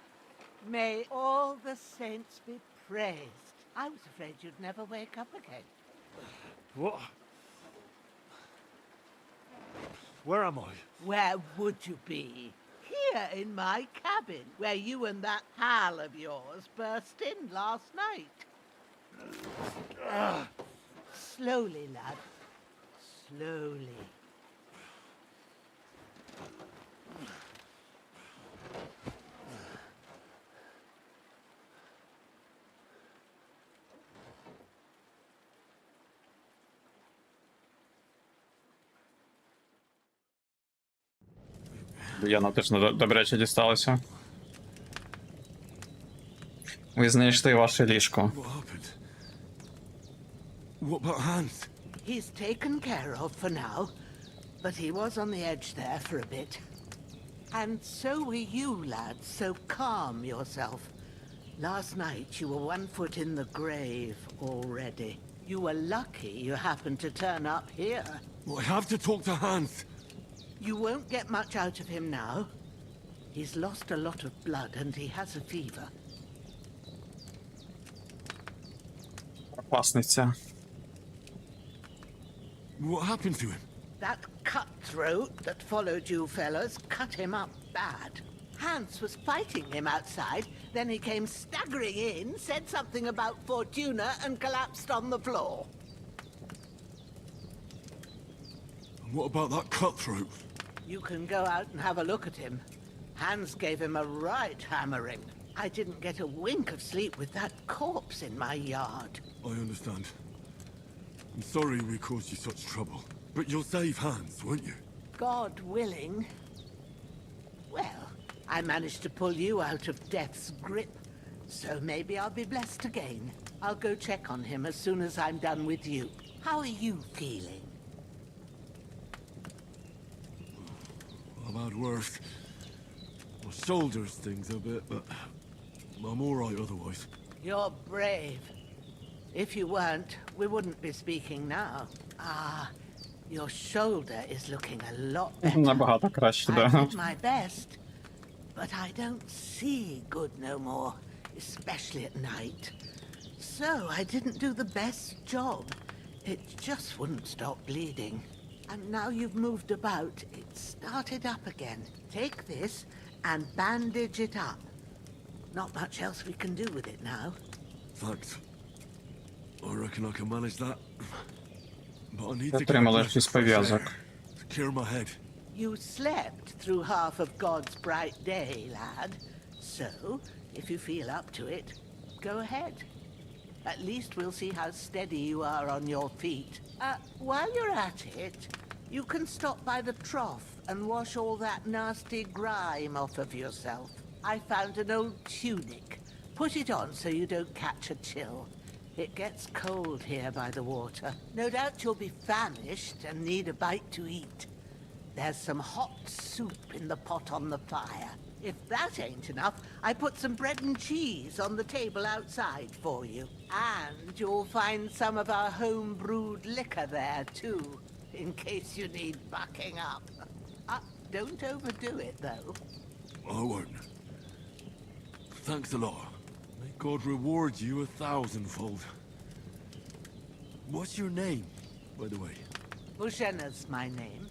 may all the saints be praised. I was afraid you'd never wake up again. What? Where am I? Where would you be? Here in my cabin, where you and that pal of yours burst in last night. Slowly, lad. Slowly. Яна теж добряче дісталося. Ви знайшли ваше ліжко. What happened? What about Hans? He's taken care of for now, but he was on the edge there for a bit. And so were you, lad, so calm yourself. Last night you were 1 foot in the grave already. You were lucky you happened to turn up here. Well, I have to talk to Hans. You won't get much out of him now. He's lost a lot of blood and he has a fever. Пропасниця. What happened to him? That cutthroat that followed you fellas cut him up bad. Hans was fighting him outside, then he came staggering in, said something about Fortuna, and collapsed on the floor. And what about that cutthroat? You can go out and have a look at him. Hans gave him a right hammering. I didn't get a wink of sleep with that corpse in my yard. I understand. I'm sorry we caused you such trouble. But you'll save Hans, won't you? God willing. Well, I managed to pull you out of death's grip, so maybe I'll be blessed again. I'll go check on him as soon as I'm done with you. How are you feeling? I've had worse. My shoulder's things a bit, but I'm all right otherwise. You're brave. If you weren't, we wouldn't be speaking now. Ah, your shoulder is looking a lot better. Набагато краще, I да. did my best, but I don't see good no more, especially at night. So I didn't do the best job. It just wouldn't stop bleeding. And now you've moved about, it started up again. Take this and bandage it up. Not much else we can do with it now. Thanks. I reckon I can manage that. But I need to get a Отримали dress 6 пов'язок. to clear my head. You slept through half of God's bright day, lad. So, if you feel up to it, go ahead. At least we'll see how steady you are on your feet. While you're at it, you can stop by the trough and wash all that nasty grime off of yourself. I found an old tunic. Put it on so you don't catch a chill. It gets cold here by the water. No doubt you'll be famished and need a bite to eat. There's some hot soup in the pot on the fire. If that ain't enough, I put some bread and cheese on the table outside for you. And you'll find some of our home-brewed liquor there, too, in case you need bucking up. Don't overdo it, though. I won't. Thanks a lot. May God reward you 1,000-fold. What's your name, by the way? Bushena's my name.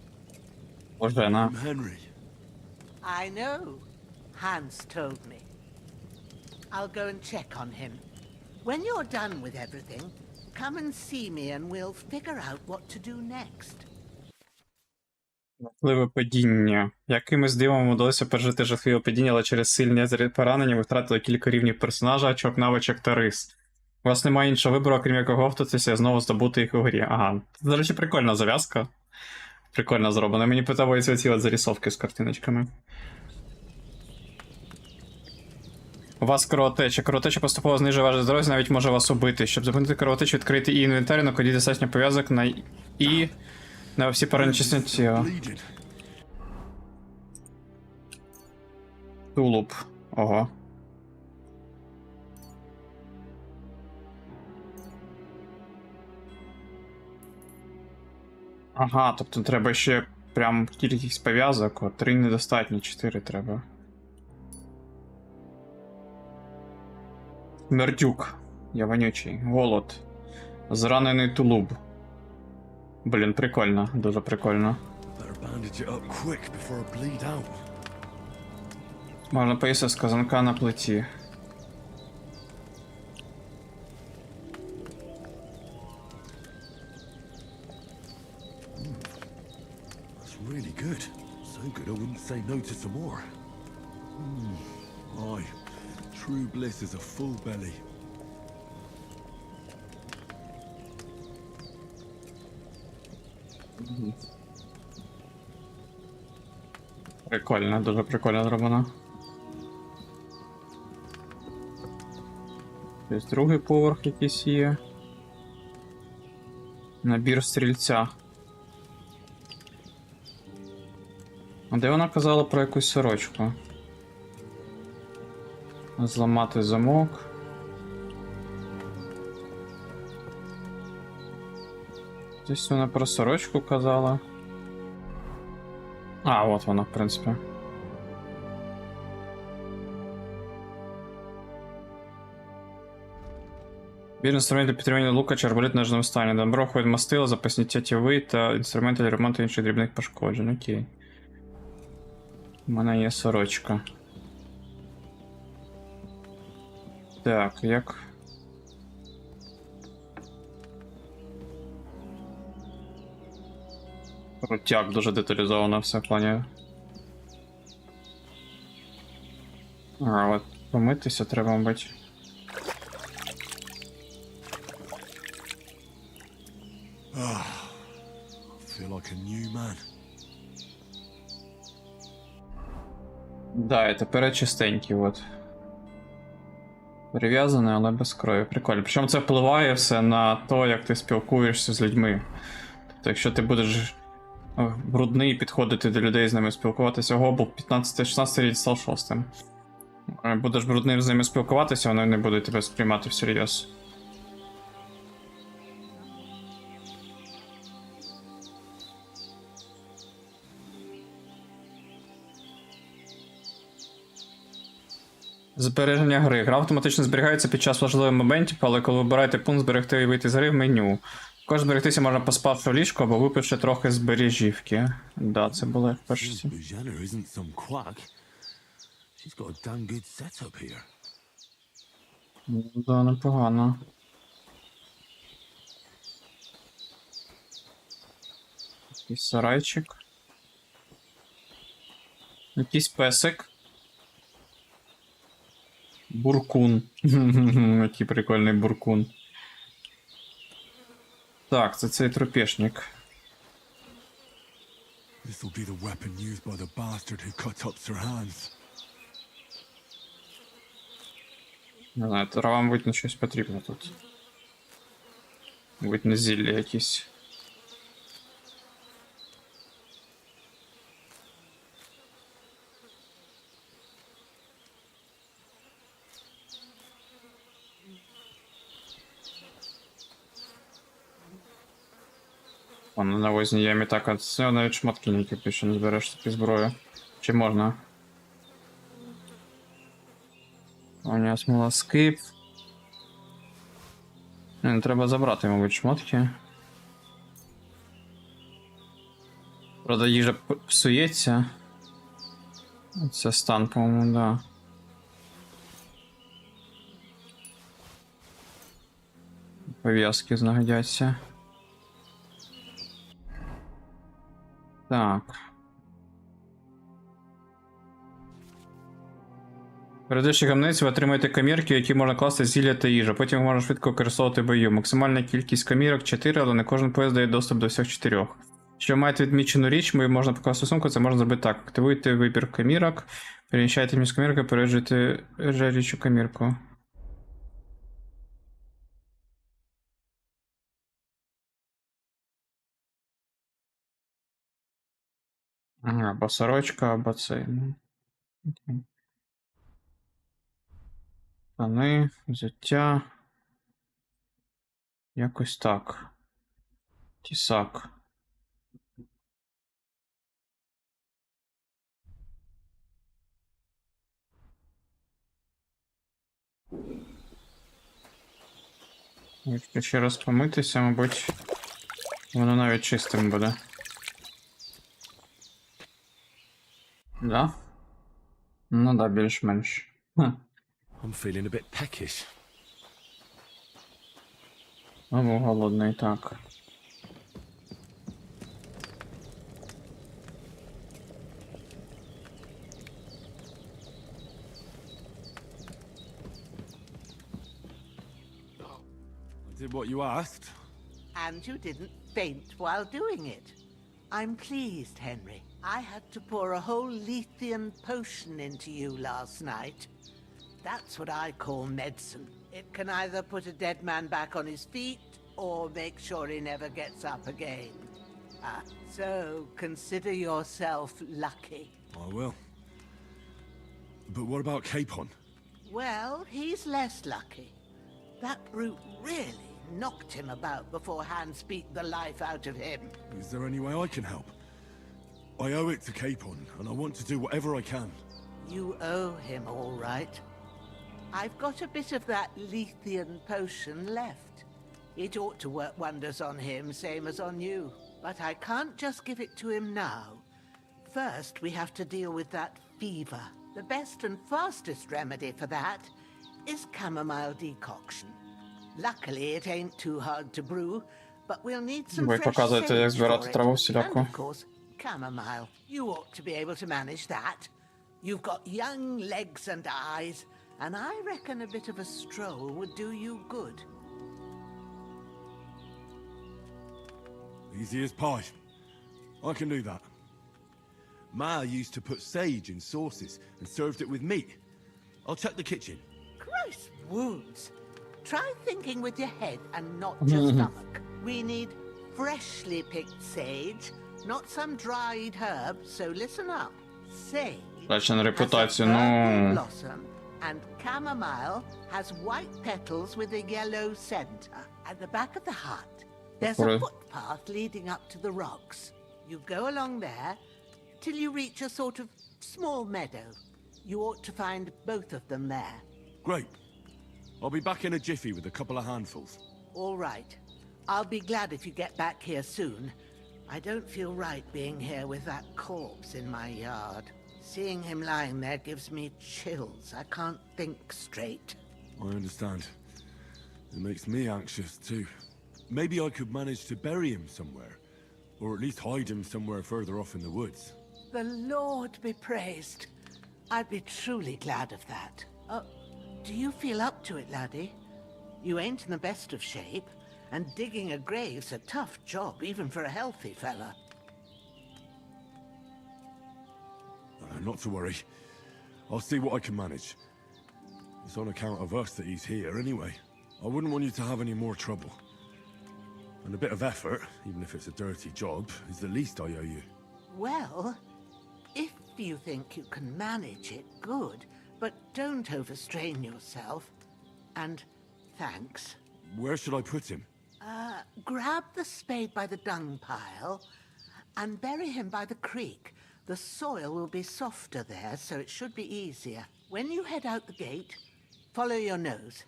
Божена. I'm Henry. I know. Hans told me. I'll go and check on him. When you're done with everything, come and see me and we'll figure out what to do next. Жахливе падіння. Якимось дивом вдалося пережити жахливе падіння, але через сильні поранення ви втратили кілька рівнів персонажа, очок, навичок та рис. У вас немає іншого вибору, окрім як оговтатися і знову здобути їх у грі. Ага. Це, до речі, прикольна зав'язка. Прикольно зроблена. Мені подобаються ці от зарисовки з картиночками. У вас кровотеча. Кровотеча поступово знижує ваше здоров'я, навіть може вас убити. Щоб зупинити кровотечу, відкрити і інвентар, накладіть достатньо пов'язок на і на всі поранені частини тіла. Тулуб. Ого. Ага, тобто треба ще прям кількість пов'язок, от 3 недостатньо, 4 треба. Смердюк. Я вонючий. Голод. Зранений тулуб. Блін, прикольно, дуже прикольно. Можна поїсти з казанка на плиті. Really good. So good I wouldn't say no to some more. Aye. True bliss is a full belly. Прикольно, дуже прикольно зроблено. Ось другий поверх якийсь є. Набір стрільця. А де вона казала про якусь сорочку? Зламати замок. Десь вона про сорочку казала. А, от вона, в принципі. Біль інструменти підтримання лука чи арбалет в нежному стані. Добро ходить мастила, запасні тятіви та інструменти для ремонту інших дрібних пошкоджень. Окей. У мене є сорочка. Так, як... Крутяк дуже деталізовано все в плані. А, от помитися треба, мабуть. Feel like a new man. Да, і тепер чистенький, от. Перев'язаний, але без крові. Прикольно. Причому це впливає все на те, як ти спілкуєшся з людьми. Тобто, якщо ти будеш брудний підходити до людей, з ними спілкуватися, ого, був 15-16 рік став 6. Будеш брудним з ними спілкуватися, вони не будуть тебе сприймати всерйоз. Збереження гри. Гра автоматично зберігається під час важливих моментів, але коли вибираєте пункт зберегти і вийти з гри в меню. Також зберегтися можна поспавши в ліжко або випивши трохи збережівки. Да, це було як перше. Bujana isn't some quack. She's got a damn good setup here. Да, непогано. Якийсь сарайчик. Якийсь песик. Буркун. Який прикольний буркун. Так, це цей трупешник. This will be the weapon used by the bastard who cut up Sir Hans. Не знаю, трава, мабуть, на щось потрібно тут. Мабуть, на зілля якісь. Вон на навозній ямі так, а це навіть шматки ніякі більше не збереш такі зброю. Чи можна? У нього смолоскип. Не, треба забрати, мабуть, шмотки. Правда, їжа псується. Це стан, по-моєму, да. Пов'язки знагодяться. Так. Передаючи гамниці, ви отримаєте камірки, які можна класти зілля та їжа. Потім їх можна швидко використовувати в бою. Максимальна кількість камірок 4, але не кожен поїзд дає доступ до всіх 4. Якщо ви маєте відмічену річ, можна покласти в сумку, це можна зробити так. Активуйте вибір камірок, переміщайте між каміркою, переїжджайте річ у камірку. Ага, або сорочка, або це. Окей. Штани, взуття. Якось так. Тісак. Якщо ще раз помитися, мабуть, воно навіть чистим буде. Да? Ну да, більш-менш. I'm feeling a bit peckish. Або голодний, так. I did what you asked. And you didn't faint while doing it. I'm pleased, Henry. I had to pour a whole Lethean potion into you last night. That's what I call medicine. It can either put a dead man back on his feet, or make sure he never gets up again. So consider yourself lucky. I will. But what about Capon? Well, he's less lucky. That brute really knocked him about before Hans beat the life out of him. Is there any way I can help? I owe it to Capon, and I want to do whatever I can. You owe him, all right. I've got a bit of that Lethean potion left. It ought to work wonders on him, same as on you. But I can't just give it to him now. First, we have to deal with that fever. The best and fastest remedy for that is chamomile decoction. Luckily, it ain't too hard to brew, but we'll need some Ви fresh показуєте, як sage збирати for it. траву And всіляку. of course, chamomile. You ought to be able to manage that. You've got young legs and eyes, and I reckon a bit of a stroll would do you good. Easy as pie. I can do that. Ma used to put sage in sauces and served it with meat. I'll check the kitchen. Christ wounds. Try thinking with your head and not your stomach. We need freshly picked sage, not some dried herb, so listen up. Sage Дальше на репутацію, has a purple ну... blossom, and chamomile has white petals with a yellow center. At the back of the hut, there's a Right. footpath leading up to the rocks. You go along there till you reach a sort of small meadow. You ought to find both of them there. Great. I'll be back in a jiffy with a couple of handfuls. All right. I'll be glad if you get back here soon. I don't feel right being here with that corpse in my yard. Seeing him lying there gives me chills. I can't think straight. I understand. It makes me anxious too. Maybe I could manage to bury him somewhere. Or at least hide him somewhere further off in the woods. The Lord be praised. I'd be truly glad of that. Do you feel up to it, laddie? You ain't in the best of shape, and digging a grave's a tough job, even for a healthy fella. Not to worry. I'll see what I can manage. It's on account of us that he's here anyway. I wouldn't want you to have any more trouble. And a bit of effort, even if it's a dirty job, is the least I owe you. Well, if you think you can manage it, good. But don't overstrain yourself. And thanks. Where should I put him? Grab the spade by the dung pile and bury him by the creek. The soil will be softer there, so it should be easier. When you head out the gate, follow your nose.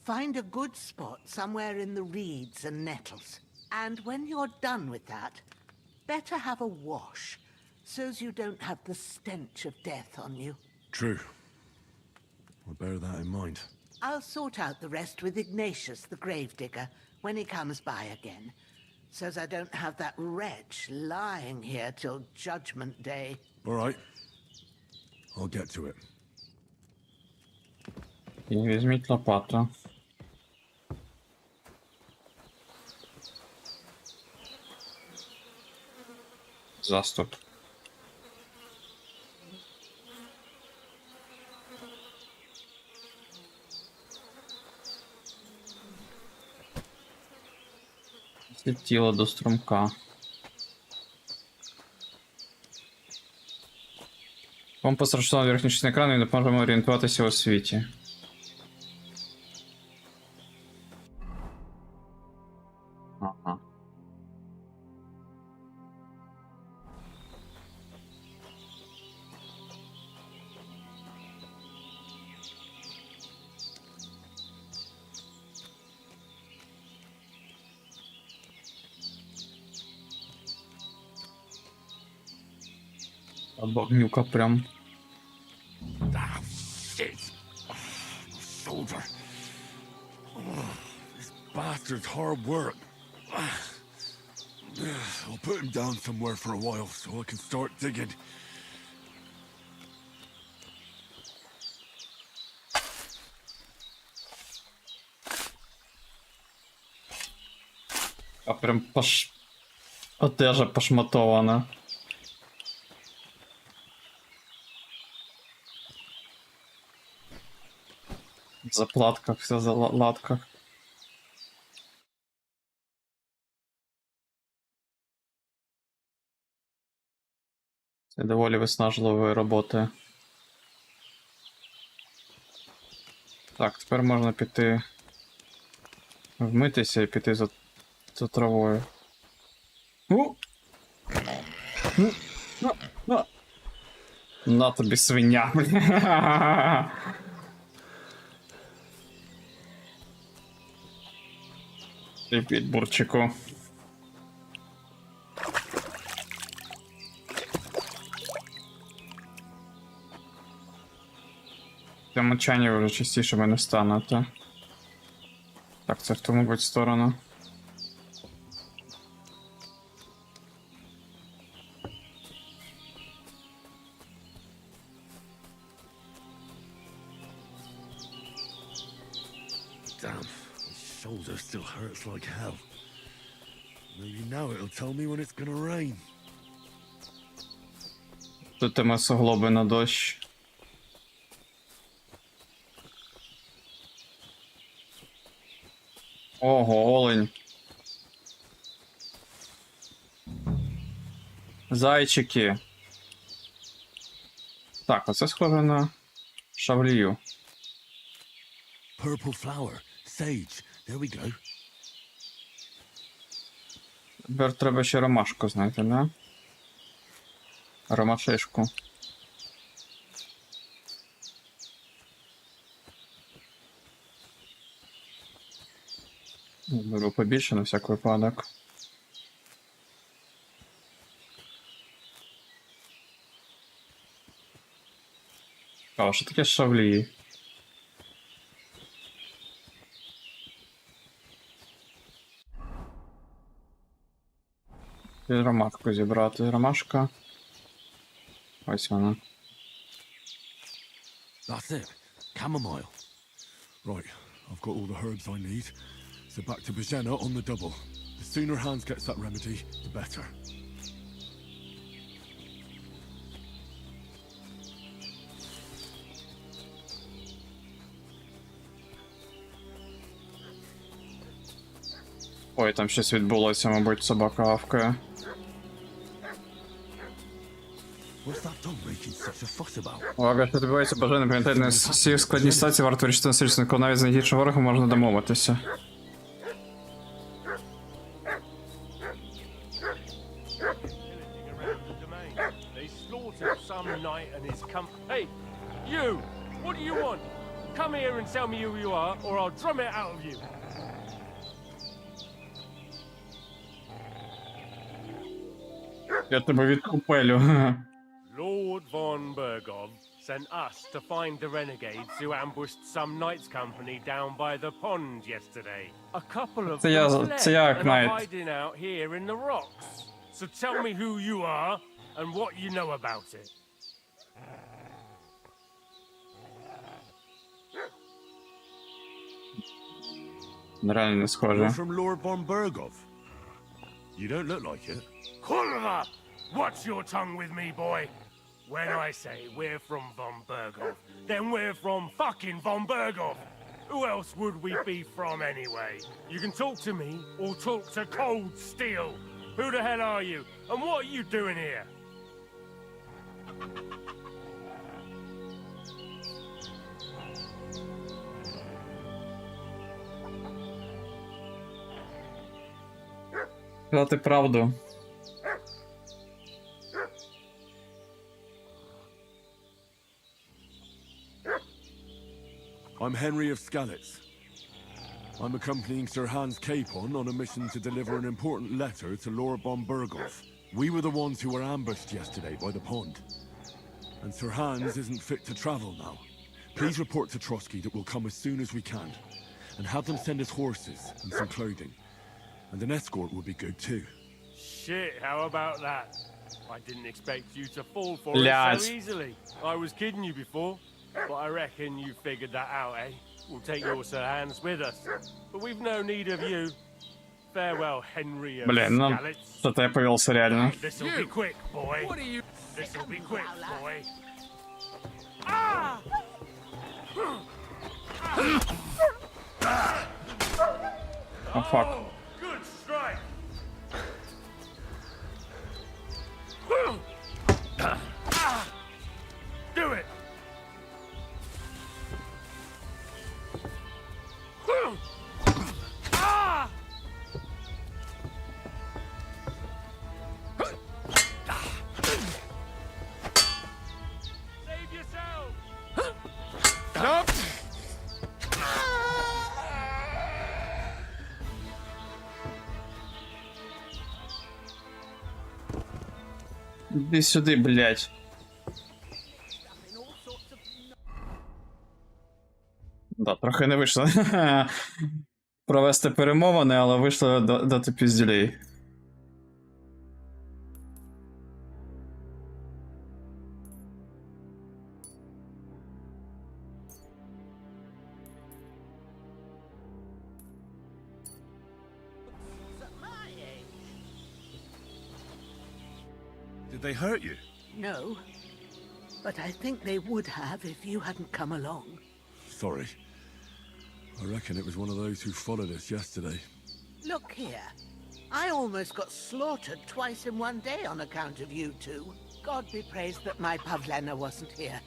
Find a good spot somewhere in the reeds and nettles. And when you're done with that, better have a wash, so's you don't have the stench of death on you. True. I'll bear that in mind. I'll sort out the rest with Ignatius, the gravedigger, when he comes by again, so's I don't have that wretch lying here till Judgment Day. All right. I'll get to it. І візьміть лопату. Заступ. Тіло до струмка. Компас розташований на верхній частині екрану і допоможе орієнтуватися у світі. Ага. Багнюка прям. Ah, shit! Oh, my shoulder. Oh, this bastard's hard work. I'll put him down somewhere for a while so I can start digging. А прям одежа пошматована. В заплатках, все в латках. Це доволі виснажливої роботи. Так, тепер можна піти вмитися і піти за травою. На тобі свиня, бля. Привіт, бурчику. Це мочання вже частіше мене стане, та? Так, це в ту, мабуть, сторону. Damn, his shoulder still hurts like hell. Maybe now it'll tell me when it's gonna rain. Тут тема суглоби на дощ. Ого, олень. Зайчики. Так, оце схоже на шавлію. Purple flower, sage. There we go. Тепер треба ще ромашку знайти, да? Ромашишку. Беру побільше на всяк випадок. А що таке шавлії? І ромашку зібрати. Ромашка. Ось вона. That's it. Chamomile. Right, I've got all the herbs I need. So back to Bajena on the double. The sooner Hans gets that remedy, the better. Ой, там щось відбулося, мабуть, собака гавкає. What's that dog making such a fuss about? Увага, що відбувається, бажано пам'ятати, на всі складні ситуації варто вирішити насильство, коли навіть з найгіршим ворогом можна домовитися. They slaughtered some knight and his Hey, you! What do you want? Come here and tell me who you are, or I'll drum it out of you. Я тебе відкупелю. Lord von Bergov sent us to find the renegades who ambushed some knights company down by the pond yesterday. A couple of them fled and are hiding out here in the rocks. So tell me who you are and what you know about it. Реально не You're схоже. from Lord von Bergov. You don't look like it. Kurva! Watch your tongue with me, boy. When I say we're from von Bergov, then we're from fucking von Bergov. Who else would we be from anyway? You can talk to me or talk to Cold Steel. Who the hell are you? And what are you doing here? Сказати правду. I'm Henry of Skalitz. I'm accompanying Sir Hans Capon on a mission to deliver an important letter to Lord von Burgolf. We were the ones who were ambushed yesterday by the pond. And Sir Hans isn't fit to travel now. Please report to Trotsky that we'll come as soon as we can. And have them send us horses and some clothing. And an escort would be good too. Shit, how about that? I didn't expect you to fall for Блядь. it so easily. I was kidding you before, but I reckon you figured that out, eh? We'll take your Sir Hans with us, but we've no need of you. Farewell, Henry of Блин, ну, Skalitz. что-то я повелся реально. This'll be quick, boy. What are you? This'll be quick, boy. Oh, fuck. Good strike. Do it. Save yourself. Іди сюди, блядь. Да, трохи не вийшло провести перемовини, але вийшло дати піздюлей. Did they hurt you? No, but I think they would have if you hadn't come along. Sorry. I reckon it was one of those who followed us yesterday. Look here. I almost got slaughtered twice in one day on account of you two. God be praised that my Pavlena wasn't here.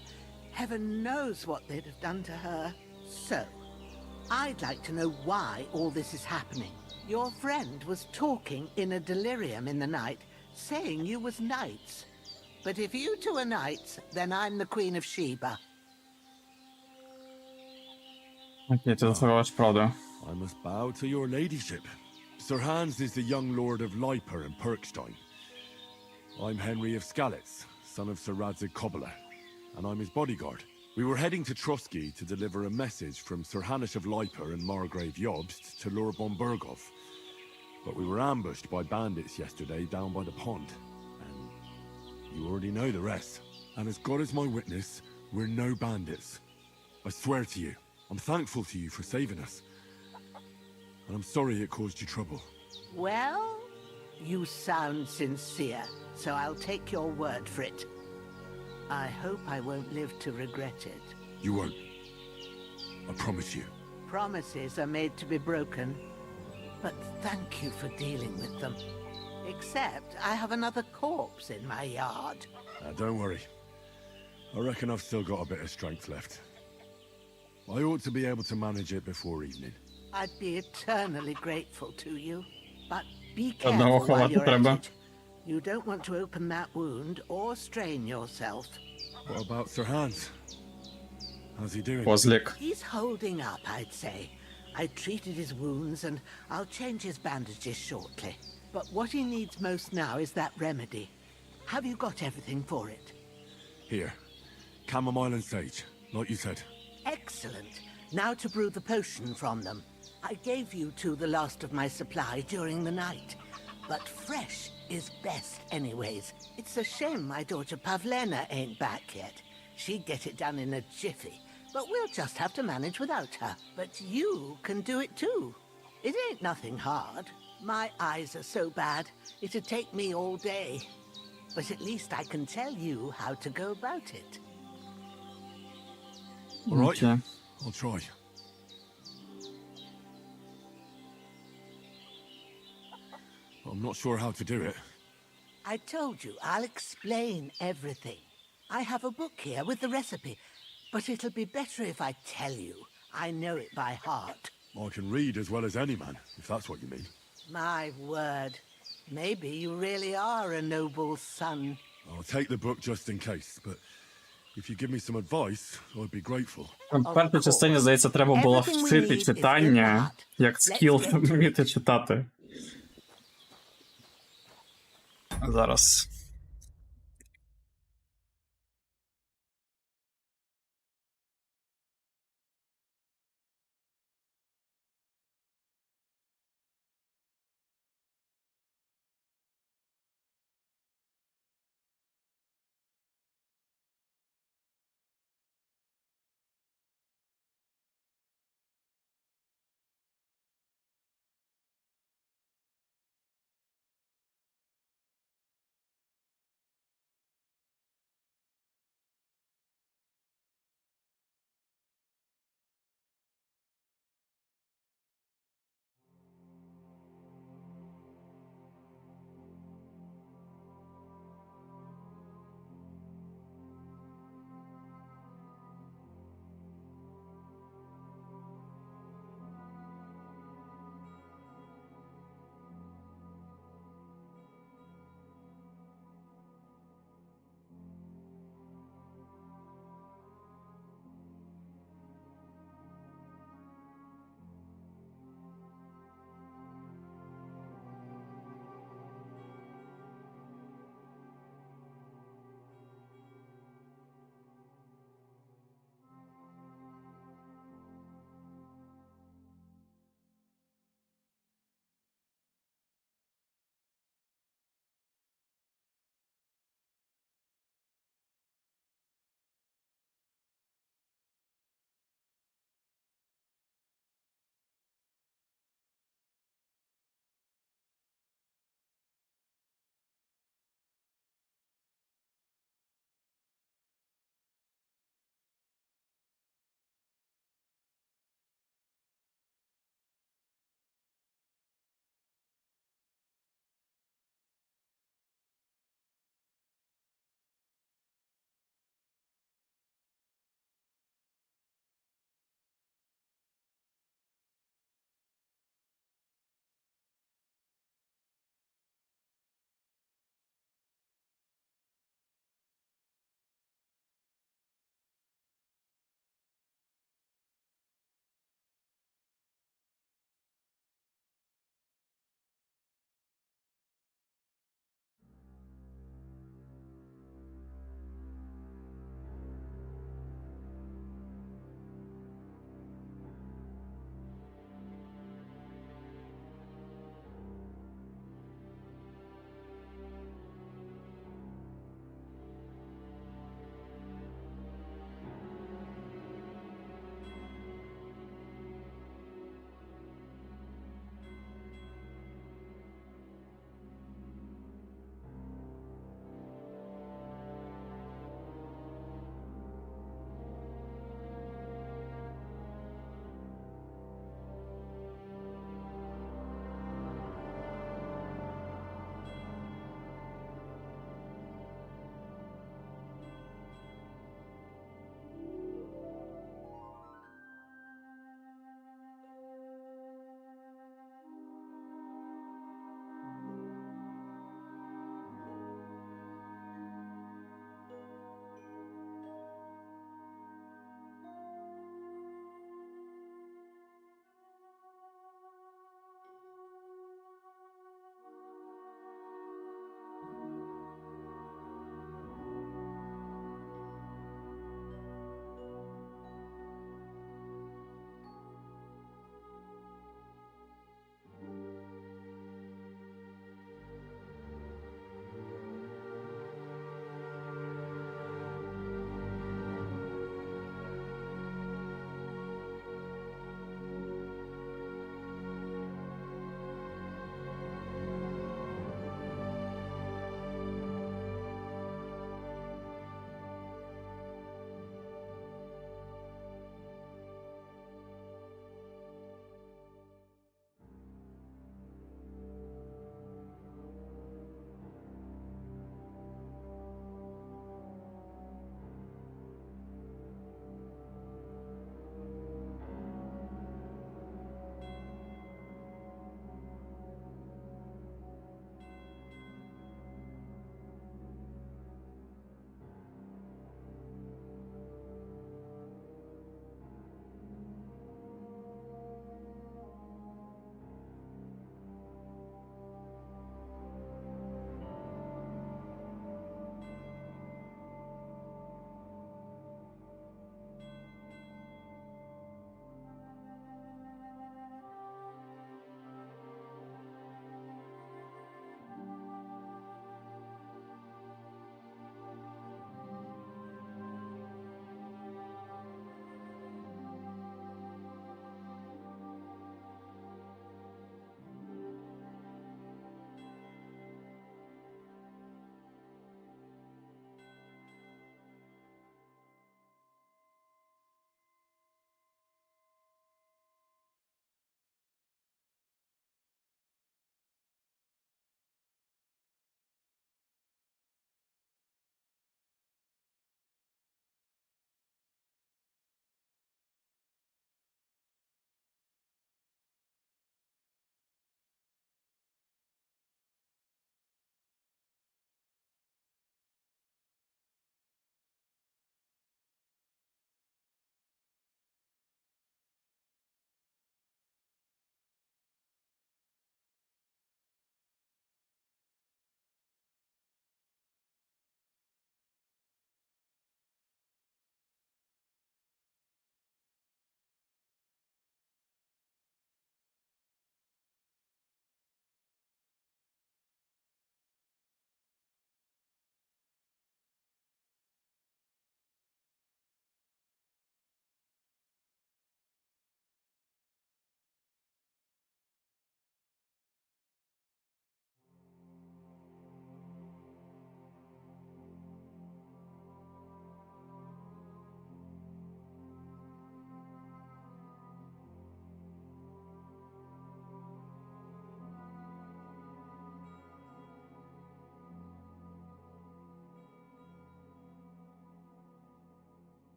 Heaven knows what they'd have done to her. So, I'd like to know why all this is happening. Your friend was talking in a delirium in the night, saying you was knights. But if you two are knights, then I'm the Queen of Sheba. Окей, ти заховаєш правду. I must bow to your ladyship. Sir Hans is the young lord of Leiper and Perkstein. I'm Henry of Skalitz, son of Sir Radzig Kobyla, and I'm his bodyguard. We were heading to Trotsky to deliver a message from Sir Hanish of Leiper and Margrave Jobst to Lord von Burgolf. But we were ambushed by bandits yesterday down by the pond. And you already know the rest. And as God is my witness, we're no bandits. I swear to you, I'm thankful to you for saving us. And I'm sorry it caused you trouble. Well, you sound sincere, so I'll take your word for it. I hope I won't live to regret it. You won't. I promise you. Promises are made to be broken. But thank you for dealing with them. Except I have another corpse in my yard. Don't worry. I reckon I've still got a bit of strength left. I ought to be able to manage it before evening. I'd be eternally grateful to you. But be Одного careful while халата you're at треба. it. You don't want to open that wound or strain yourself. What about Sir Hans? How's he doing? Козлик. He's holding up, I'd say. I treated his wounds and I'll change his bandages shortly. But what he needs most now is that remedy. Have you got everything for it? Here. Chamomile and sage, like you said. Excellent. Now to brew the potion from them. I gave you two the last of my supply during the night. But fresh is best anyways. It's a shame my daughter Pavlena ain't back yet. She'd get it done in a jiffy. But we'll just have to manage without her. But you can do it too. It ain't nothing hard. My eyes are so bad, it'd take me all day. But at least I can tell you how to go about it. All right, Okay. I'll try. I'm not sure how to do it. I told you, I'll explain everything. I have a book here with the recipe, but it'll be better if I tell you. I know it by heart. I can read as well as any man, if that's what you mean. My word. Maybe you really are a noble son. I'll take the book just in case, but if you give me some advice, I'd be grateful. В першій частині, здається, треба було вчити читання як скіл вміти читати. Зараз.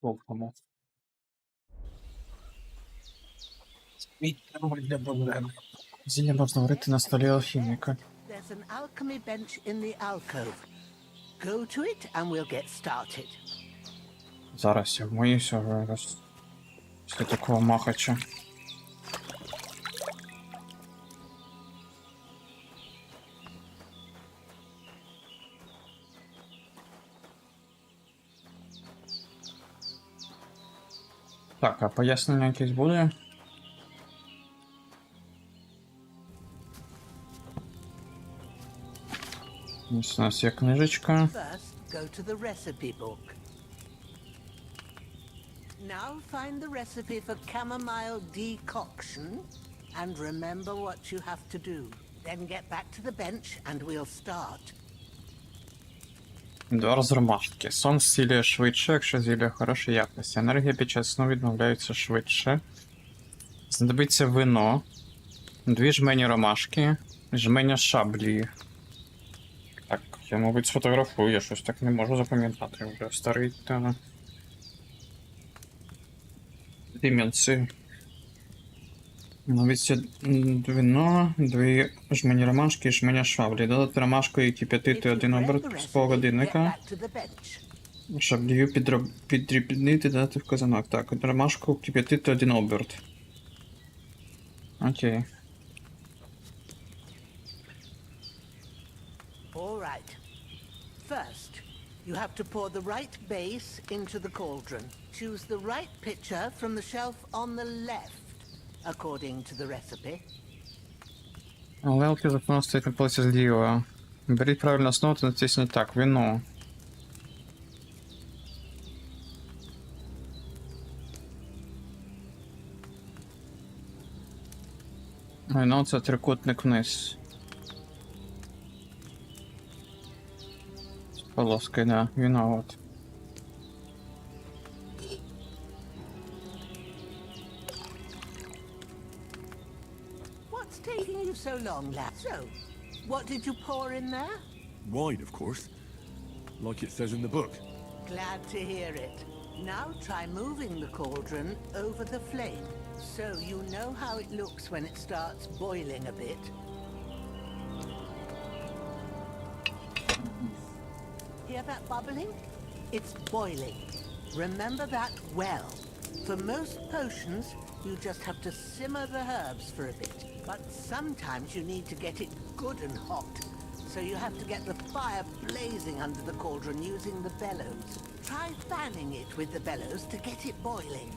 Довгому. Зілля можна варити на столі алхіміка. There's an alchemy bench in the alcove. Go to it and we'll get started. Зараз я вмиюся раз. Після такого махача. Так, а пояснення якесь буде? Ось у нас є книжечка. First, go to the recipe book. Now find the recipe for chamomile decoction and remember what you have to do. Then get back to the bench and we'll start. Два розромашки. Сон зцілює швидше, якщо зілля хорошої якості. Енергія під час сну відновляється швидше. Знадобиться вино. 2 жмені ромашки. Жменя шаблі. Так, я, мабуть, сфотографую, я щось так не можу запам'ятати. Вже старий та... Деменції. Навіть вино, 2 жмені ромашки і жменя шаблі. Додати ромашку і кип'ятити 1 оберт з полгодинника. Шаблію піддрібнити, додати в казанок. Так, ромашку кип'ятити 1 оберт. Окей. All right. First, you have to pour the right base into the cauldron. Choose the right pitcher from the shelf on the left, according to the recipe. Лелки законно стоїть на полиці зліва. Беріть правильну основу та натисніть так, вино. Вино це трикутник вниз. З полоскою, да, вино от. What's taking you so long, lad? So, what did you pour in there? Wine, of course. Like it says in the book. Glad to hear it. Now try moving the cauldron over the flame, so you know how it looks when it starts boiling a bit. Hear that bubbling? It's boiling. Remember that well. For most potions, you just have to simmer the herbs for a bit. But sometimes you need to get it good and hot. So you have to get the fire blazing under the cauldron using the bellows. Try fanning it with the bellows to get it boiling.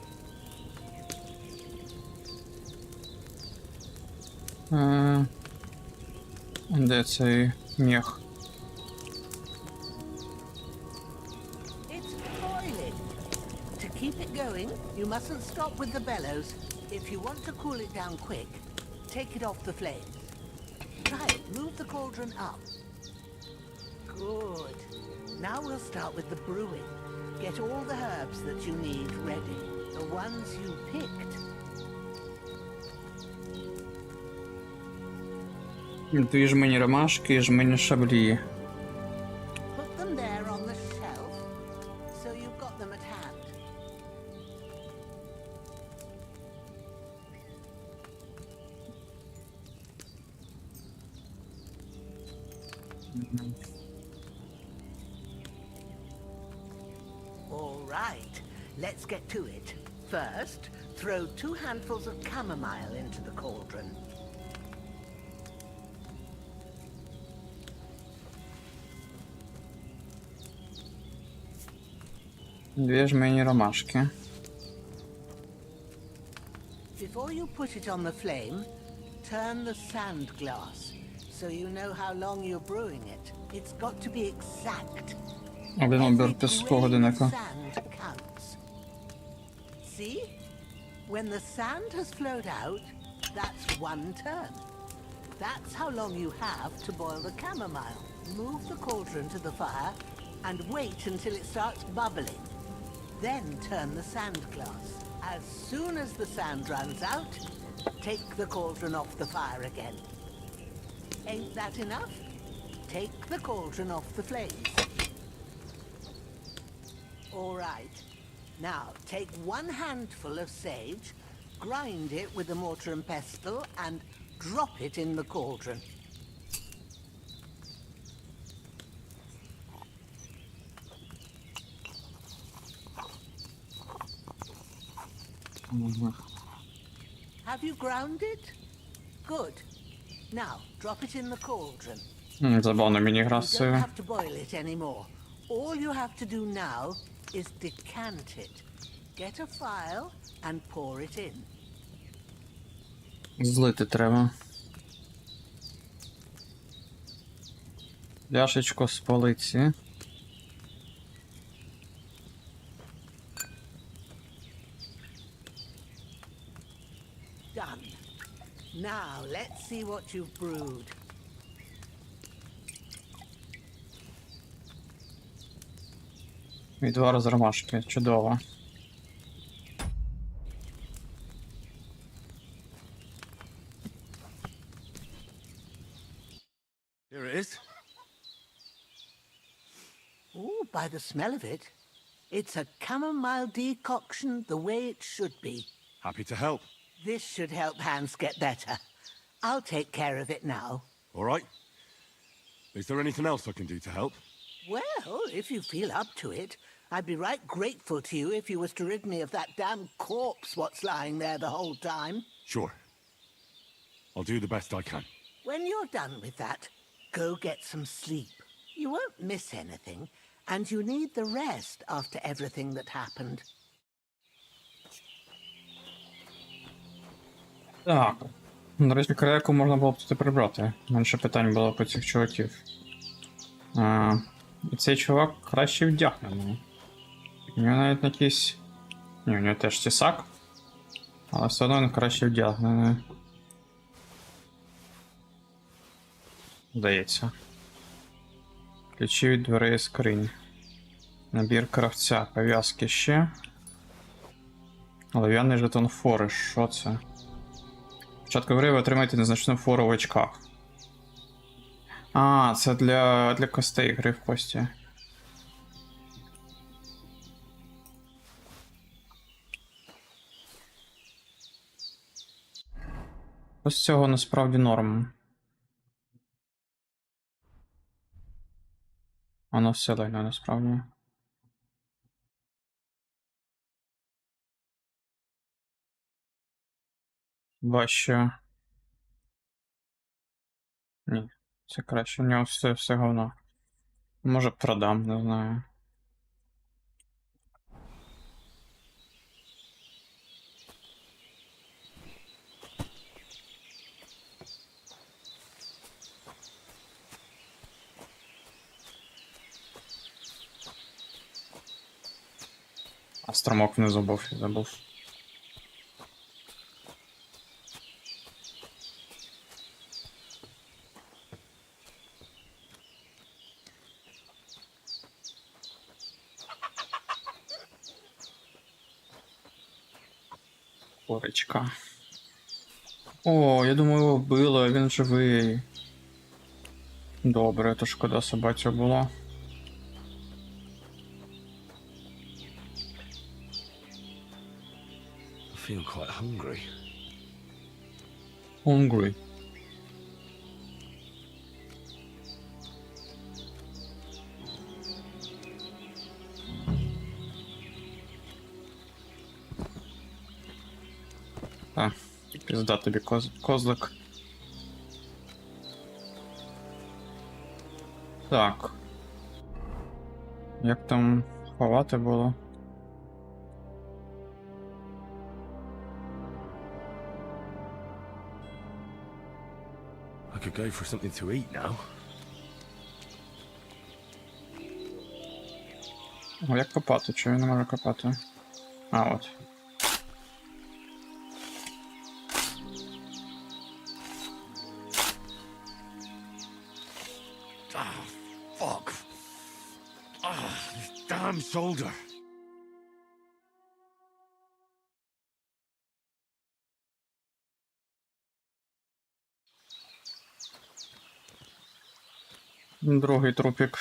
Де цей мех? It's boiling. To keep it going, you mustn't stop with the bellows. If you want to cool it down quick, take it off the flames. Try it. Move the cauldron up. Good. Now we'll start with the brewing. Get all the herbs that you need ready. The ones you picked. 2 жмені ромашки і жмені шаблі. Put them there on the shelf, so you've got them at hand. All right, let's get to it. First, throw 2 handfuls of chamomile into the cauldron. Дві жмені ромашки. Before you put it on the flame, turn the sand glass, so you know how long you're brewing it. It's got to be exact. 1 оберт з полгодинника. Sand counts. See? When the sand has flowed out, that's 1 turn. That's how long you have to boil the chamomile. Move the cauldron to the fire and wait until it starts bubbling. Then turn the sand glass. As soon as the sand runs out, take the cauldron off the fire again. Ain't that enough? Take the cauldron off the flames. All right. Now, take 1 handful of sage, grind it with a mortar and pestle, and drop it in the cauldron. Have you ground it? Good. Now, drop it in the cauldron. Забавна мінігра You з don't цим. have to boil it anymore. All you have to do now is decant it. Get a file and pour it in. Злити треба. Пляшечку з полиці. Done. Now, let's see what you've brewed. Відвар з ромашки. Чудово. Here it is. Oh, by the smell of it, it's a chamomile decoction the way it should be. Happy to help. This should help Hans get better. I'll take care of it now. All right. Is there anything else I can do to help? Well, if you feel up to it, I'd be right grateful to you if you was to rid me of that damn corpse what's lying there the whole time. Sure. I'll do the best I can. When you're done with that, go get some sleep. You won't miss anything, and you need the rest after everything that happened. Так. До речі, краяку можна було б тут прибрати. Менше питань було по цих чуваків. І цей чувак краще вдягнений. У нього навіть якийсь... Ні, у нього теж тісак. Але все одно він краще вдягнений. Здається. Ключі від дверей і скринь. Набір кравця. Пов'язки ще. Олов'яний жетон фори. Що це? Початку гри ви отримаєте незначну фору в очках. А, це для костей гри в кості. Ось цього насправді норм. Воно все лайно насправді. Бащо. Ні, це краще. У нього все говно. Може продам, не знаю. А стромок внизу був, я забув. Корочка. О, я думаю, його вбило, він живий. Добре, то шкода собаці було. I feel quite hungry. Hungry. А, пізда тобі козлик. Так. Як там ховати було? I could go for something to eat now. О, як копати? Чого він не може копати? А, от. Ah, fuck. Ah, this damn shoulder. Другий трупик.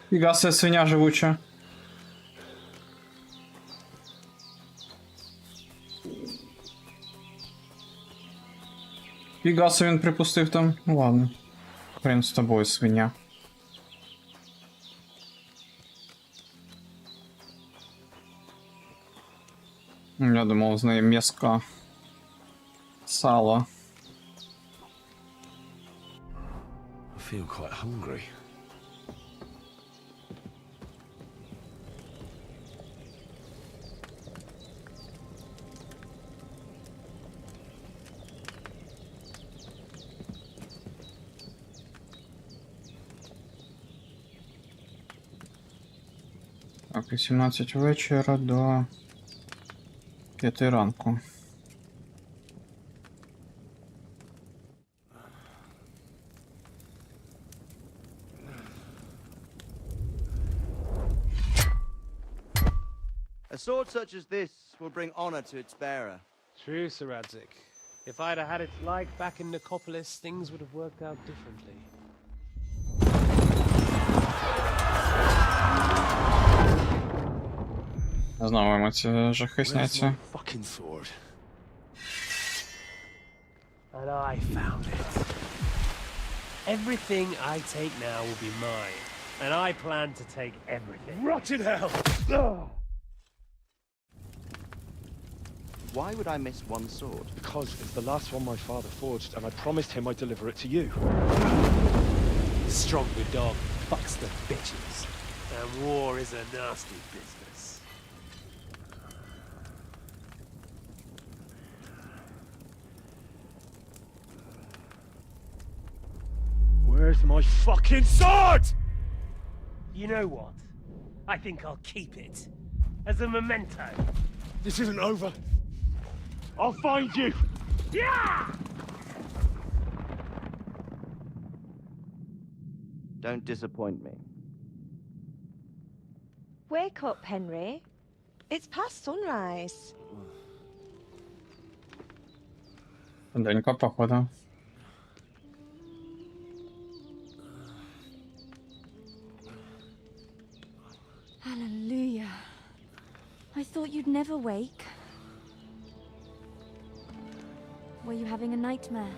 Фіга себе, свиня живуча. Фіга себе він припустив там. Ну ладно. Хрен з тобою, свиня. Я думав, з неї м'яска. Сало. I feel quite hungry. Так, 18 вечора до 5 ранку. A sword such as this will bring honor to its bearer. True, Sir Radzik. If I'd have had it like back in Nicopolis, things would have worked out differently. Знову емоції жахи сняться. Fucking sword. And I found it. Everything I take now will be mine. And I plan to take everything. Rotted hell! Why would I miss one sword? Because it's the last one my father forged, and I promised him I'd deliver it to you. Stronger dog fucks the bitches. And war is a nasty business. Where's my fucking sword? You know what? I think I'll keep it. As a memento. This isn't over. I'll find you. Yeah! Don't disappoint me. Wake up, Henry. It's past sunrise. Денька, походу. Hallelujah. I thought you'd never wake. Were you having a nightmare?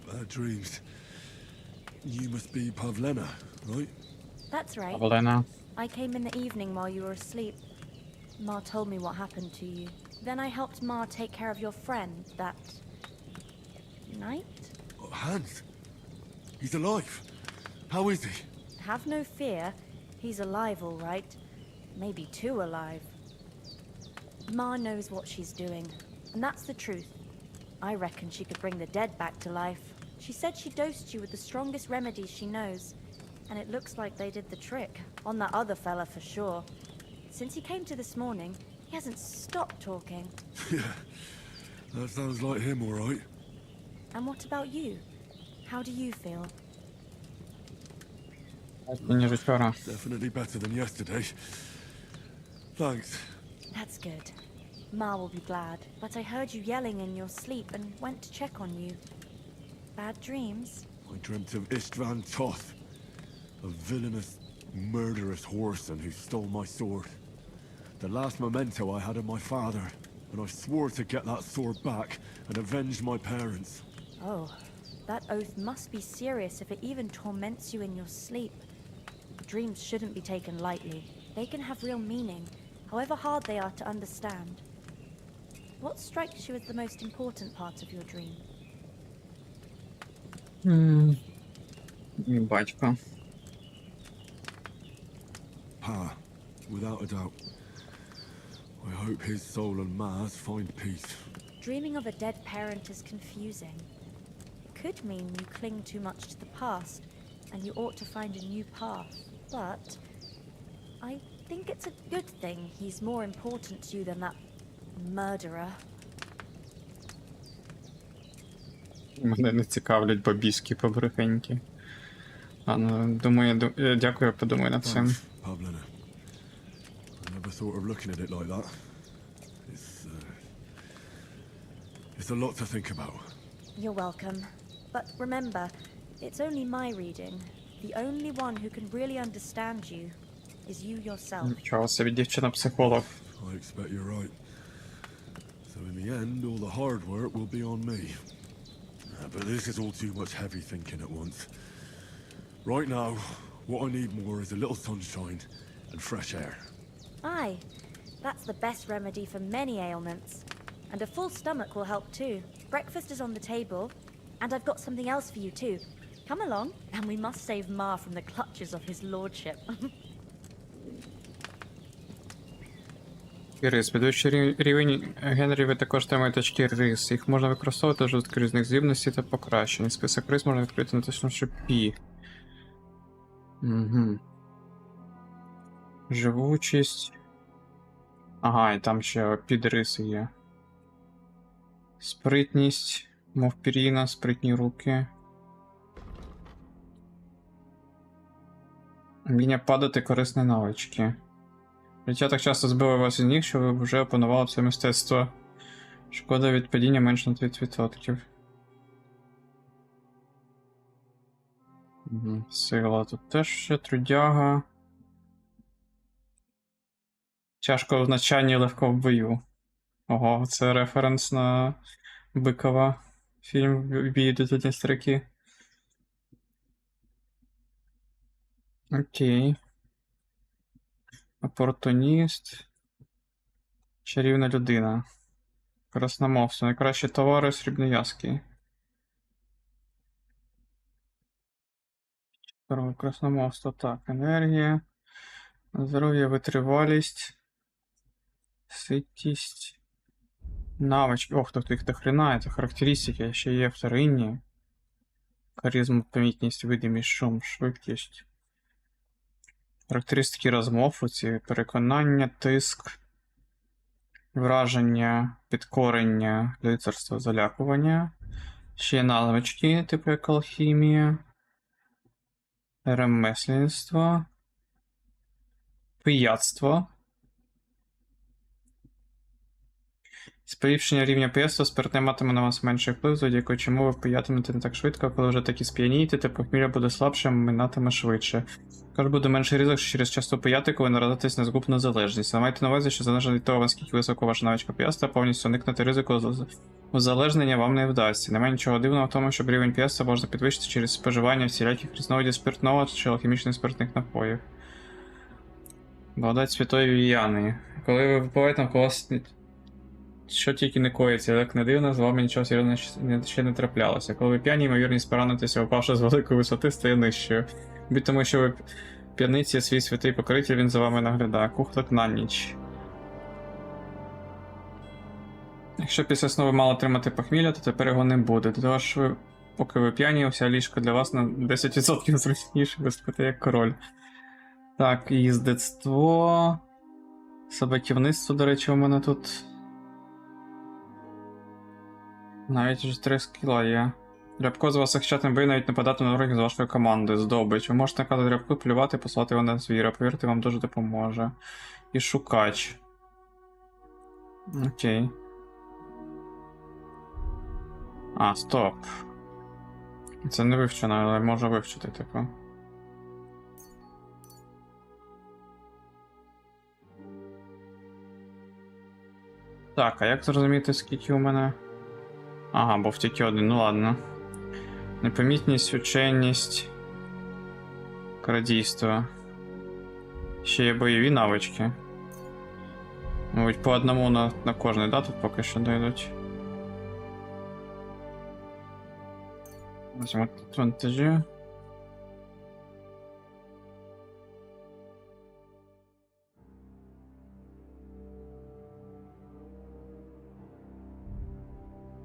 Bad dreams. You must be Pavlena, right? That's right. Pavlena. I came in the evening while you were asleep. Ma told me what happened to you. Then I helped Ma take care of your friend that night? Hans? He's alive. How is he? Have no fear. He's alive, all right. Maybe too alive. Ma knows what she's doing, and that's the truth. I reckon she could bring the dead back to life. She said she dosed you with the strongest remedies she knows, and it looks like they did the trick. On that other fella for sure. Since he came to this morning, he hasn't stopped talking. Yeah, that sounds like him, all right. And what about you? How do you feel? Definitely better than yesterday. Thanks. That's good. Ma will be glad, but I heard you yelling in your sleep and went to check on you. Bad dreams? I dreamt of Istvan Toth, a villainous, murderous whoreson who stole my sword. The last memento I had of my father, and I swore to get that sword back and avenge my parents. Oh, that oath must be serious if it even torments you in your sleep. Dreams shouldn't be taken lightly. They can have real meaning, however hard they are to understand. What strikes you as the most important part of your dream? Батько. Pa, without a doubt. I hope his soul and Ma's find peace. Dreaming of a dead parent is confusing. It could mean you cling too much to the past, and you ought to find a new path. But I think it's a good thing he's more important to you than that murderer. Мене не цікавлять бабіські побрехеньки. А, ну, думаю, дякую, подумаю над цим. Pavlina. I never thought of looking at it like that. It's a lot to think about. You're welcome. But remember, it's only my reading. The only one who can really understand you is you yourself. Нічого собі, дівчина-психолог. I expect you're right. So in the end, all the hard work will be on me. But this is all too much heavy thinking at once. Right now, what I need more is a little sunshine and fresh air. Aye, that's the best remedy for many ailments. And a full stomach will help too. Breakfast is on the table, and I've got something else for you too. Come along, and we must save Ma from the clutches of his lordship. Рис. Підвищуючи рівень Генрі, ви також отримуєте очки рис. Їх можна використовувати для розвитку різних здібностей та покращень. Список рис можна відкрити натиснувши P. Угу. Живучість. Ага, і там ще підриси є. Спритність, мов пір'їна, спритні руки. Вміння падати, корисні навички. Життя так часто збило вас із ніг, що ви вже опанували це мистецтво. Шкода від падіння менше на 30%. Сила тут теж ще трудяга. Тяжко в навчанні, легко в бою. Ого, це референс на Бикова. Фільм «Бій до стріки». Окей. Опортуніст. Чарівна людина. Красномовство. Найкращі товари срібноязкі. Красномовство. Так, енергія. Здоров'я, витривалість. Ситість. Навички. Ох, тут їх дохрена, це характеристики. Ще є вторинні. Харизма, помітність, видимість, шум, швидкість. Характеристики розмов, оці переконання, тиск, враження, підкорення, лицарство, залякування. Ще є навички, типу як алхімія, ремесленство, пияцтво. Сповільшення рівня пияцтва спиртне матиме на вас менший вплив, завдяки чому ви пиятимете не так швидко, а коли вже таки сп'янієте, то похмілля буде слабше, минатиме швидше. Також буде менший ризик, що через часто пияти, коли наразитесь на згубну залежність. Але майте на увазі, що залежно від того, наскільки високо ваша навичка пияцтва, повністю уникнути ризику узалежнення вам не вдасться. Немає нічого дивного в тому, щоб рівень пияцтва можна підвищити через споживання всіляких різновидів спиртного чи алхімічних спиртних напоїв. Благодать Святої Віяни. Коли ви випиваєте, навколо вас що тільки не коїться, як не дивно, з вами нічого серйозного ще не траплялося. Коли ви п'яні, ймовірність поранитися, упавши з великої висоти, стає нижчою. Будь тому, що ви п'яниці, свій святий покоритель, він за вами наглядає. Кухлик на ніч. Якщо після сну ви мали отримати похмілля, то тепер його не буде. До того ж, ви, поки ви п'яні, вся ліжка для вас на 10% зручніше, ви спите як король. Так, їздецтво. Собаківництво, до речі, у мене тут. Навіть вже 3 скіла є. Рябко з вас захищатиме бій, навіть нападати на ворогів з вашої команди. Здобич. Ви можете наказати Рябку плювати і послати його на звіра. Повірте, вам дуже допоможе. І шукач. Окей. А, стоп. Це не вивчено, але можна вивчити, типу. Так, а як зрозуміти, скільки у мене? Ага, був тільки один, ну ладно. Непомітність, ученість, крадійство. Ще є бойові навички. Мабуть, по одному на кожний, да, тут поки що дойдуть. Візьмемо тут вантажі.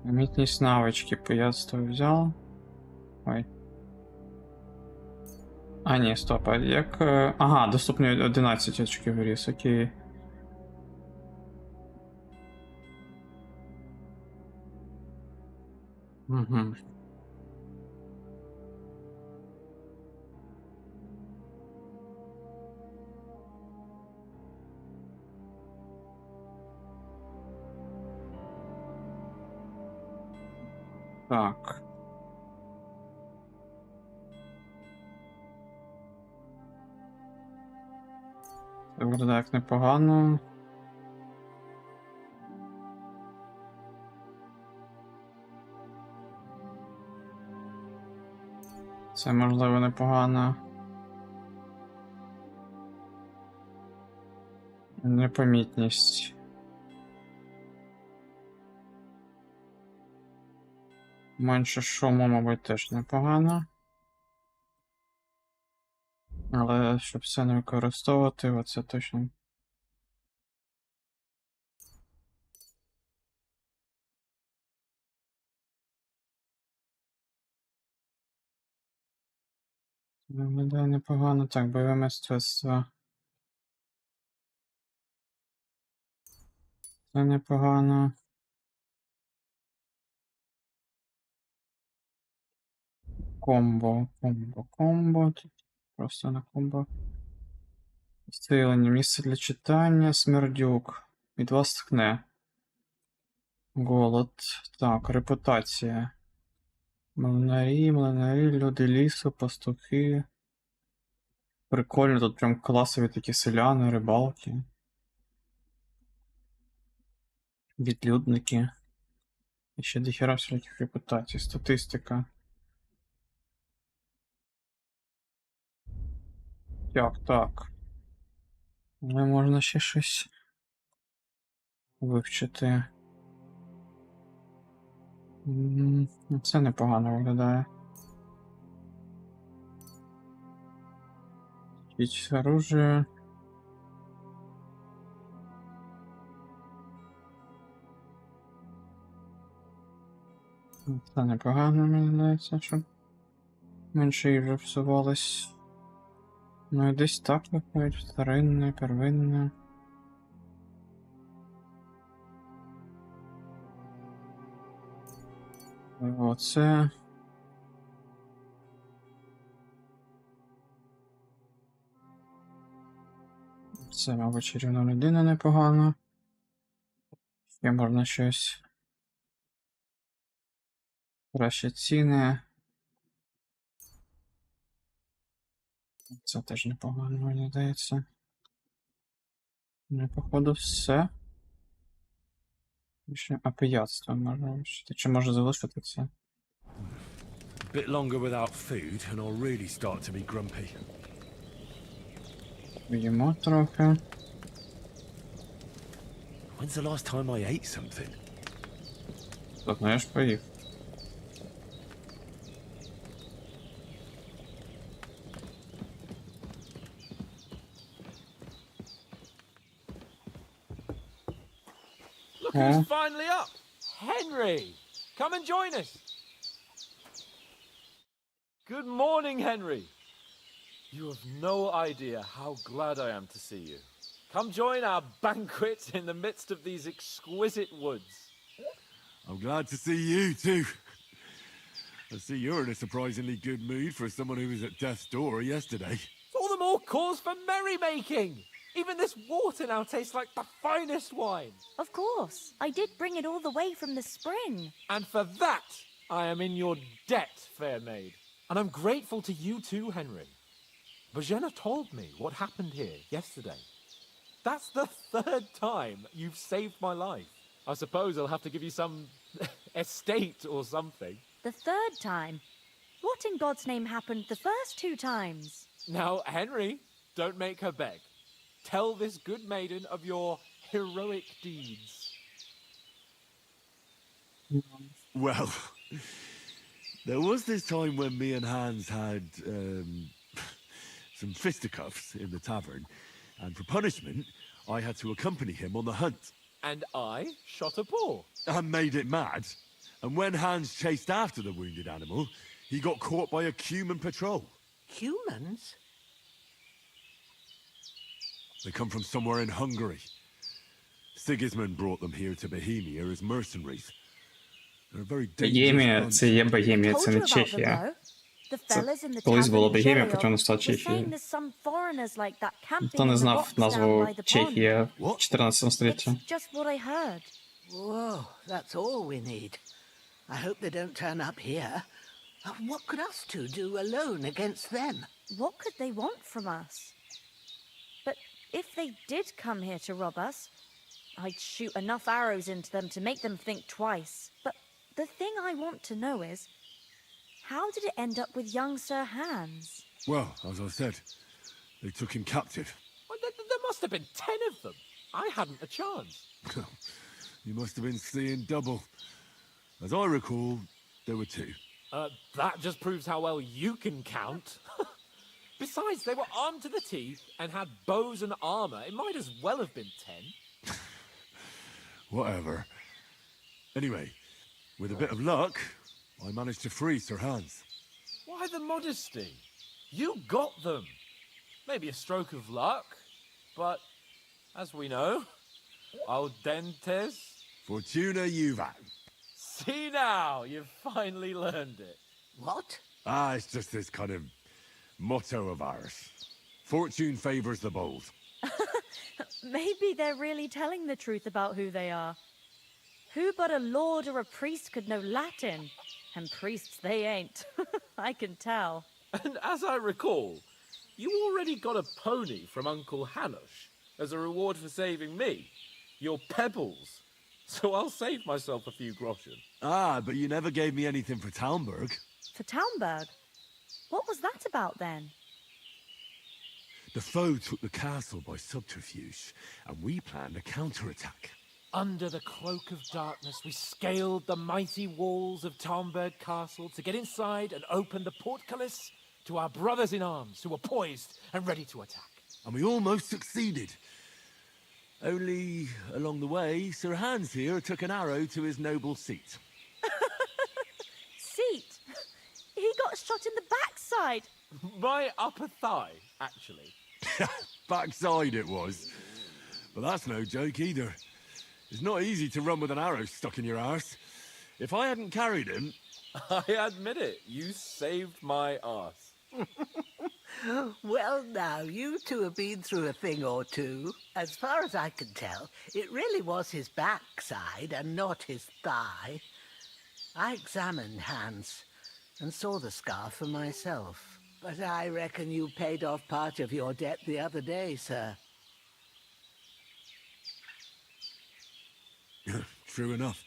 Помітність навички, пияцтво взял. Ой. А, ні, стоп, а як... Ага, доступні 11 очків ріс, окей. Угу. Так. Це виглядає як непогано. Це можливо непогано. Непомітність. Менше шуму, мабуть, теж непогано. Але щоб все не використовувати, оце точно. Виглядає непогано. Так, бойове мистецтво. Це непогано. Комбо. Тут просто на комбо. Стрілення. Місце для читання. Смердюк. Від вас ткне. Голод. Так, репутація. Млинарі, люди лісу, пастухи. Прикольно, тут прям класові такі селяни, рибалки. Відлюдники. І ще дохера всяких репутацій. Статистика. Так. Але можна ще щось вивчити. Це непогано виглядає. Вчить оружие. Це непогано, мені здається, щоб менше їжі всувалось. Ну і десь так виходить, вторинне, первинне. Оце. Це, мабуть, чарівна людина непогано. Ще можна щось. Краще ціни. Це теж непогано, мені здається. Ну, походу, все. Ще опияцтво можна вивчити. Чи може залишити це? Bit longer without food, and I'll really start to be grumpy. Їмо трохи. When's the last time I ate something? Так, ну я ж поїв. Look who's finally up! Henry! Come and join us! Good morning, Henry! You have no idea how glad I am to see you. Come join our banquet in the midst of these exquisite woods. I'm glad to see you too. I see you're in a surprisingly good mood for someone who was at death's door yesterday. All the more cause for merrymaking! Even this water now tastes like the finest wine. Of course. I did bring it all the way from the spring. And for that, I am in your debt, fair maid. And I'm grateful to you too, Henry. Bojena told me what happened here yesterday. That's the third time you've saved my life. I suppose I'll have to give you some estate or something. The third time? What in God's name happened the first 2 times? Now, Henry, don't make her beg. Tell this good maiden of your heroic deeds. Well, there was this time when me and Hans had some fisticuffs in the tavern, and for punishment, I had to accompany him on the hunt. And I shot a boar. And made it mad. And when Hans chased after the wounded animal, he got caught by a Cuman patrol. Humans? They come from somewhere in Hungary. Sigismund brought them here to Bohemia as mercenaries. They're very Богемія, це є Богемія, це не Told you about them, Чехія. though. The Це fellas in the колись tavern була in Богемія, jail потім вона стала were saying Чехією. there's some foreigners like that camping Хто не in the знав rocks down назву by the pond. Чехія в 14 столітті? It's just what I heard. Whoa, that's all we need. I hope they don't turn up here. What could us two do alone against them? What could they want from us? But if they did come here to rob us, I'd shoot enough arrows into them to make them think twice. But the thing I want to know is, how did it end up with young Sir Hans? Well, as I said, they took him captive. Well, there must have been 10 of them. I hadn't a chance. You must have been seeing double. As I recall, there were 2. That just proves how well you can count. Besides, they were armed to the teeth and had bows and armor. It might as well have been 10. Whatever. Anyway, with a bit of luck, I managed to free Sir Hans. Why the modesty? You got them. Maybe a stroke of luck, but as we know, al dentes. Fortuna juvat. See now, you've finally learned it. What? It's just this kind of motto of ours. Fortune favors the bold. Maybe they're really telling the truth about who they are. Who but a lord or a priest could know Latin? And priests they ain't. I can tell. And as I recall, you already got a pony from Uncle Hanush as a reward for saving me. Your pebbles. So I'll save myself a few groschen. But you never gave me anything for Talmberg. For Talmberg? What was that about then? The foe took the castle by subterfuge, and we planned a counterattack. Under the cloak of darkness, we scaled the mighty walls of Talmberg Castle to get inside and open the portcullis to our brothers in arms who were poised and ready to attack. And we almost succeeded. Only, along the way, Sir Hans here took an arrow to his noble seat. Seat? He got shot in the backside. My upper thigh, actually. Backside it was. But that's no joke either. It's not easy to run with an arrow stuck in your arse. If I hadn't carried him... I admit it, you saved my arse. Well, now, you two have been through a thing or two. As far as I can tell, it really was his backside and not his thigh. I examined Hans and saw the scar for myself. But I reckon you paid off part of your debt the other day, sir. True enough.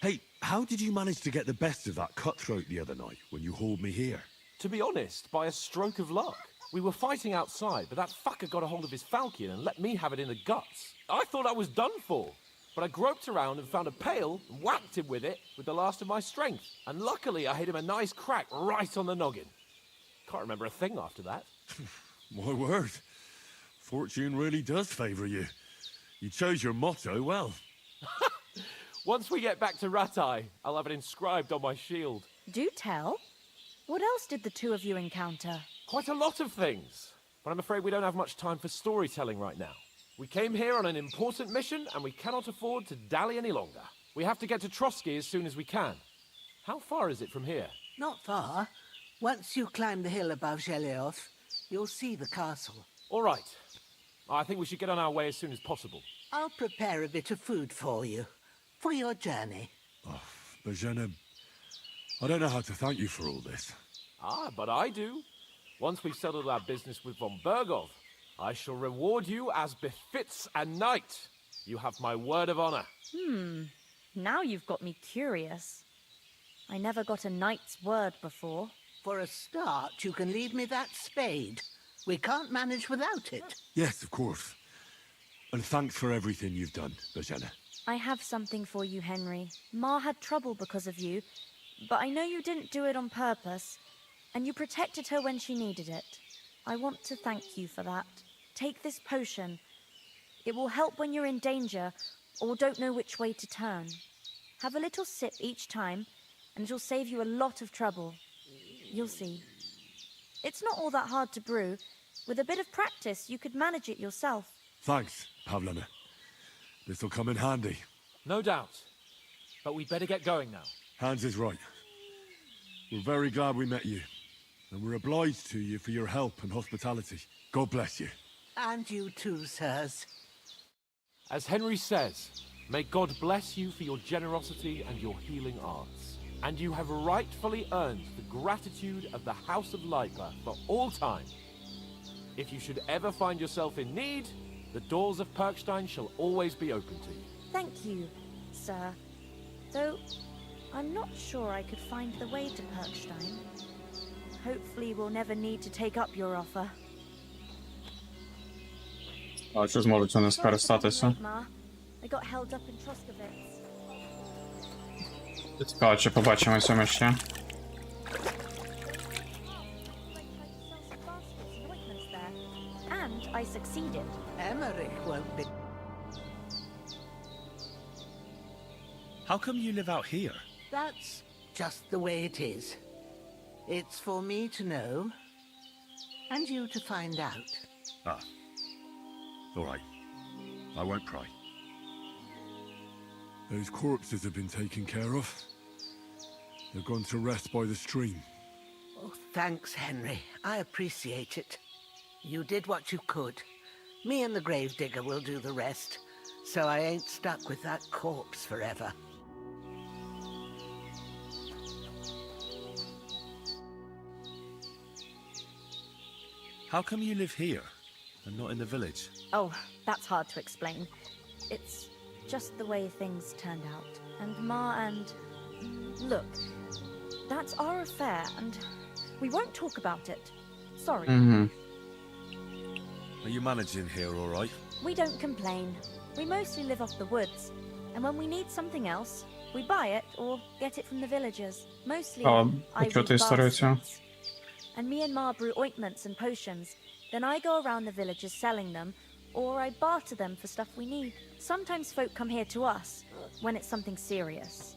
Hey, how did you manage to get the best of that cutthroat the other night when you hauled me here? To be honest, by a stroke of luck. We were fighting outside, but that fucker got a hold of his falchion and let me have it in the guts. I thought I was done for, but I groped around and found a pail and whacked him with it with the last of my strength. And luckily, I hit him a nice crack right on the noggin. Can't remember a thing after that. My word. Fortune really does favour you. You chose your motto well. Once we get back to Rattay, I'll have it inscribed on my shield. Do tell. What else did the two of you encounter? Quite a lot of things, but I'm afraid we don't have much time for storytelling right now. We came here on an important mission, and we cannot afford to dally any longer. We have to get to Trotsky as soon as we can. How far is it from here? Not far. Once you climb the hill above Gelios, you'll see the castle. All right. I think we should get on our way as soon as possible. I'll prepare a bit of food for you, for your journey. Bozhena, I don't know how to thank you for all this. But I do. Once we've settled our business with von Bergov, I shall reward you as befits a knight. You have my word of honor. Now you've got me curious. I never got a knight's word before. For a start, you can leave me that spade. We can't manage without it. Yes, of course. And thanks for everything you've done, Bozhena. I have something for you, Henry. Ma had trouble because of you, but I know you didn't do it on purpose, and you protected her when she needed it. I want to thank you for that. Take this potion. It will help when you're in danger or don't know which way to turn. Have a little sip each time, and it'll save you a lot of trouble. You'll see. It's not all that hard to brew. With a bit of practice, you could manage it yourself. Thanks, Pavlena. This'll come in handy. No doubt. But we'd better get going now. Hans is right. We're very glad we met you. And we're obliged to you for your help and hospitality. God bless you. And you too, sirs. As Henry says, May God bless you for your generosity and your healing arts. And you have rightfully earned the gratitude of the House of Lipa for all time. If you should ever find yourself in need, the doors of Perkstein shall always be open to you. Thank you, sir. Though, I'm not sure I could find the way to Perkstein. Hopefully we'll never need to take up your offer. А чи зможуть вони скористатися? Late, Ma. I got held up in Troskovitz. Цікаво, чи побачимося ми ще. And I succeeded. Emmerich won't be... How come you live out here? That's just the way it is. It's for me to know, and you to find out. Ah. All right. I won't pry. Those corpses have been taken care of. They've gone to rest by the stream. Oh, thanks, Henry. I appreciate it. You did what you could. Me and the gravedigger will do the rest, so I ain't stuck with that corpse forever. How come you live here and not in the village? Oh, that's hard to explain. It's just the way things turned out. And Ma and... Look, that's our affair, and we won't talk about it. Sorry. Угу. Are you managing here all right? We don't complain. We mostly live off the woods. And when we need something else, we buy it or get it from the villagers. Mostly I почути історію цю. baskets. And me and Ma brew ointments and potions. Then I go around the villages selling them, or I barter them for stuff we need. Sometimes folk come here to us, when it's something serious.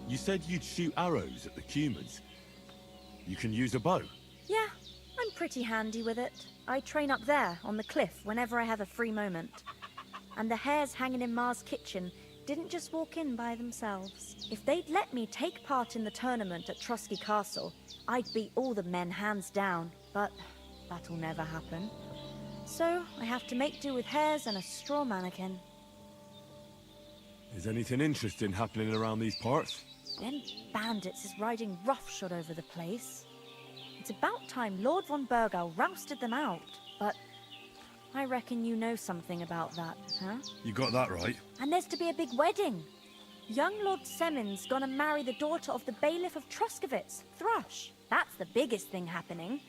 You said you'd shoot arrows at the Cumans. You can use a bow. Yeah, I'm pretty handy with it. I train up there, on the cliff, whenever I have a free moment. And the hares hanging in Ma's kitchen didn't just walk in by themselves. If they'd let me take part in the tournament at Trotsky Castle, I'd beat all the men hands down, but that'll never happen. So I have to make do with hares and a straw mannequin. Is anything interesting happening around these parts? Them bandits is riding roughshod over the place. It's about time Lord von Burgau rousted them out, but I reckon you know something about that, huh? You got that right. And there's to be a big wedding. Young Lord Semon's gonna marry the daughter of the bailiff of Troskovitz, Thrush. That's the biggest thing happening.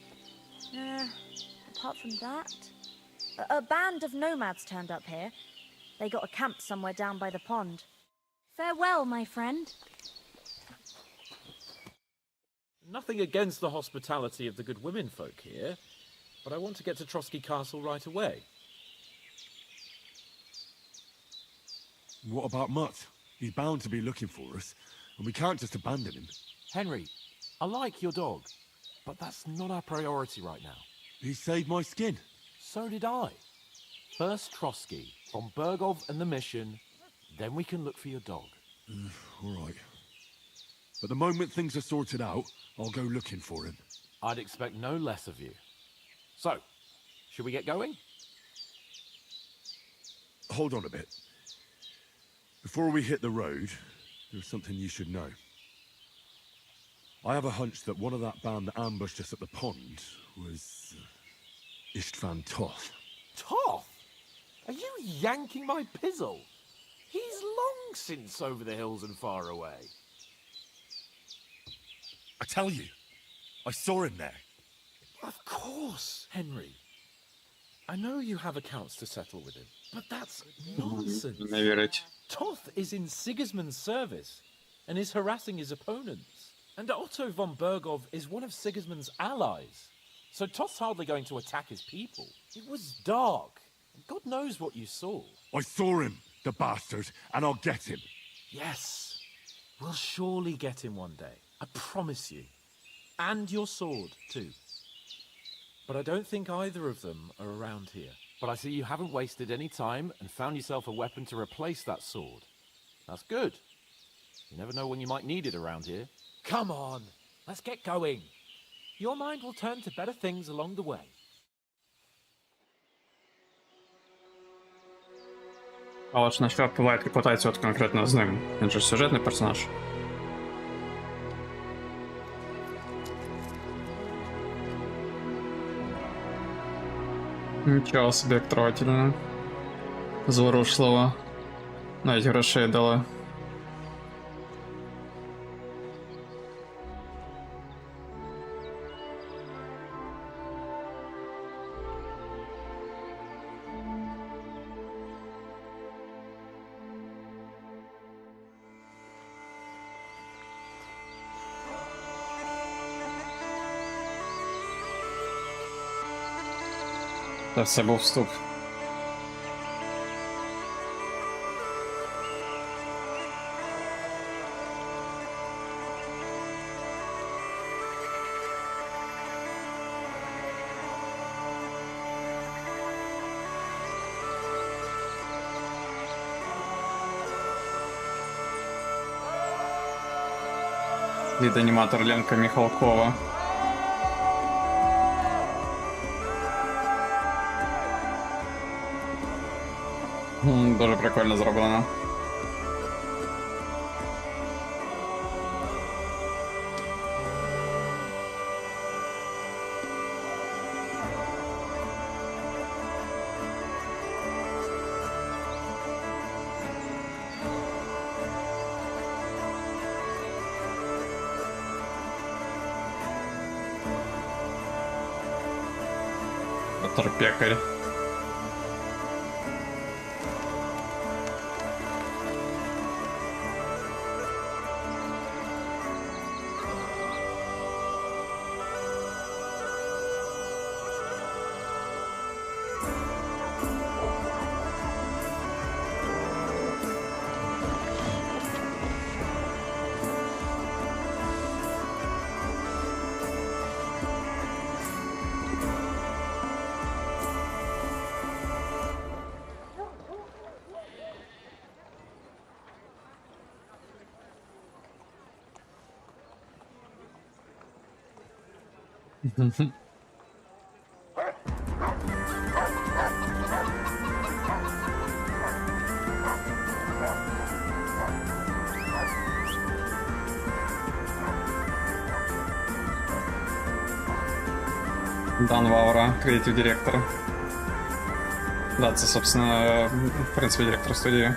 Apart from that... A band of nomads turned up here. They got a camp somewhere down by the pond. Farewell, my friend. Nothing against the hospitality of the good women folk here, but I want to get to Trotsky Castle right away. What about Mutt? He's bound to be looking for us, and we can't just abandon him. Henry, I like your dog, but that's not our priority right now. He saved my skin. So did I. First Trotsky, from Bergov and the mission, then we can look for your dog. All right. But the moment things are sorted out, I'll go looking for him. I'd expect no less of you. So, should we get going? Hold on a bit. Before we hit the road, there's something you should know. I have a hunch that one of that band that ambushed us at the pond was... Istvan Toth. Toth? Are you yanking my pizzle? He's long since over the hills and far away. I tell you, I saw him there. Of course, Henry. I know you have accounts to settle with him, but that's nonsense. Не вірить. Toth is in Sigismund's service and is harassing his opponents. And Otto von Bergov is one of Sigismund's allies. So Toth's hardly going to attack his people. It was dark. God knows what you saw. I saw him, the bastard, and I'll get him. Yes. We'll surely get him one day. I promise you. And your sword, too. But I don't think either of them are around here. But I see you haven't wasted any time and found yourself a weapon to replace that sword. That's good. You never know when you might need it around here. Come on, let's get going. Your mind will turn to better things along the way. Але ж на що впливає репутацію от конкретно з ним? Він же сюжетний персонаж. Нічого собі як трогательно. Зворушливо. Навіть грошей дали. Та все був вступ. Лид-аніматор Ленка Міхалкова. Дуже прикольно зроблено. Пекарь. Дан Ваура, креатив директор. Да, це, собственно, в принципі, директор студії.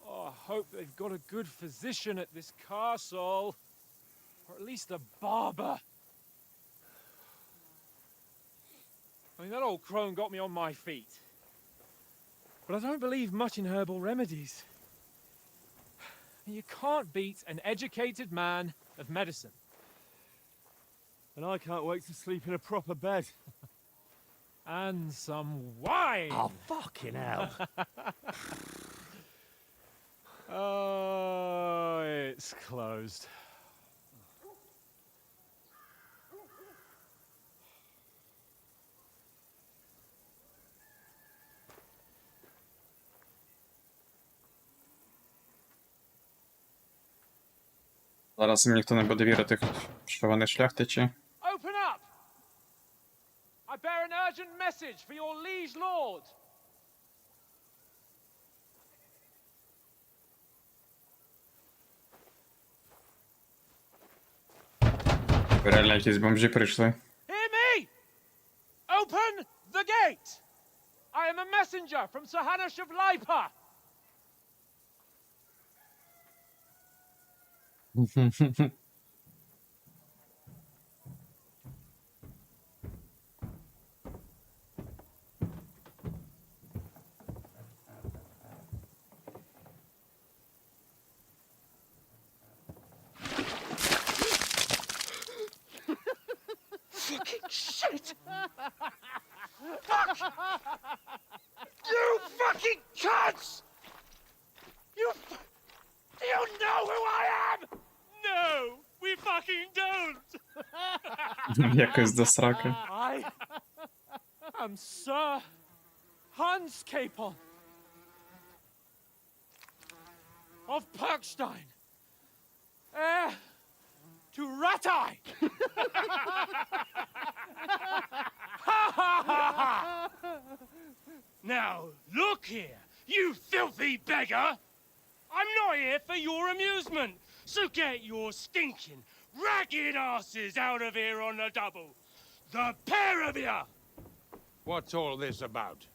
Oh, I hope they've got a good physician at this castle. Or at least a barber. I mean, that old crone got me on my feet. But I don't believe much in herbal remedies. You can't beat an educated man of medicine. And I can't wait to sleep in a proper bed. And some wine! Oh, fucking hell. Oh, it's closed. Зараз їм ніхто не буде вірити, що вони шляхтичі. Open up! I bear an urgent message for your liege lord. Реально якісь бомжі прийшли. Hear me! Open the gate! I am a messenger from Sir Hanush of Lipa. Fucking shit! Fuck! You fucking cunts! Do you know who I am? No, we fucking don't. Якось до сраки. I am Sir Hans Capon of Parkstein, To Ratai! Now, look here, you filthy beggar! I'm not here for your amusement, so get your stinking, ragged asses out of here on the double. The pair of you! What's all this about?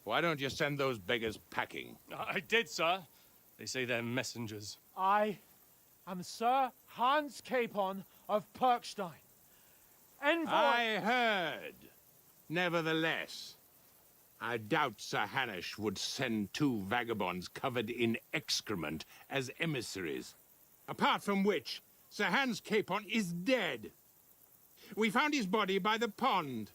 Why don't you send those beggars packing? I did, sir. They say they're messengers. I am Sir Hans Capon of Perkstein. Envoy... I heard. Nevertheless, I doubt Sir Hanush would send 2 vagabonds covered in excrement as emissaries. Apart from which, Sir Hans Capon is dead. We found his body by the pond.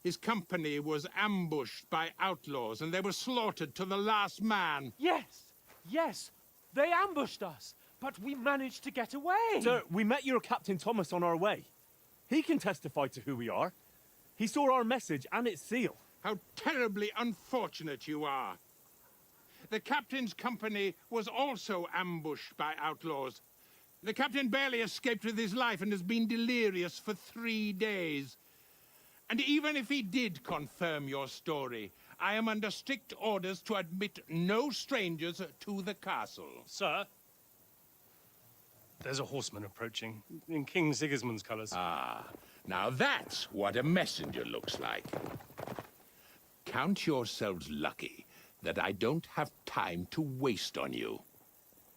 His company was ambushed by outlaws, and they were slaughtered to the last man. Yes, they ambushed us, but we managed to get away. Sir, we met your Captain Thomas on our way. He can testify to who we are. He saw our message and its seal. How terribly unfortunate you are. The captain's company was also ambushed by outlaws. The captain barely escaped with his life and has been delirious for 3 days. And even if he did confirm your story, I am under strict orders to admit no strangers to the castle. Sir, there's a horseman approaching, in King Sigismund's colours. Ah, now that's what a messenger looks like. Count yourselves lucky that I don't have time to waste on you.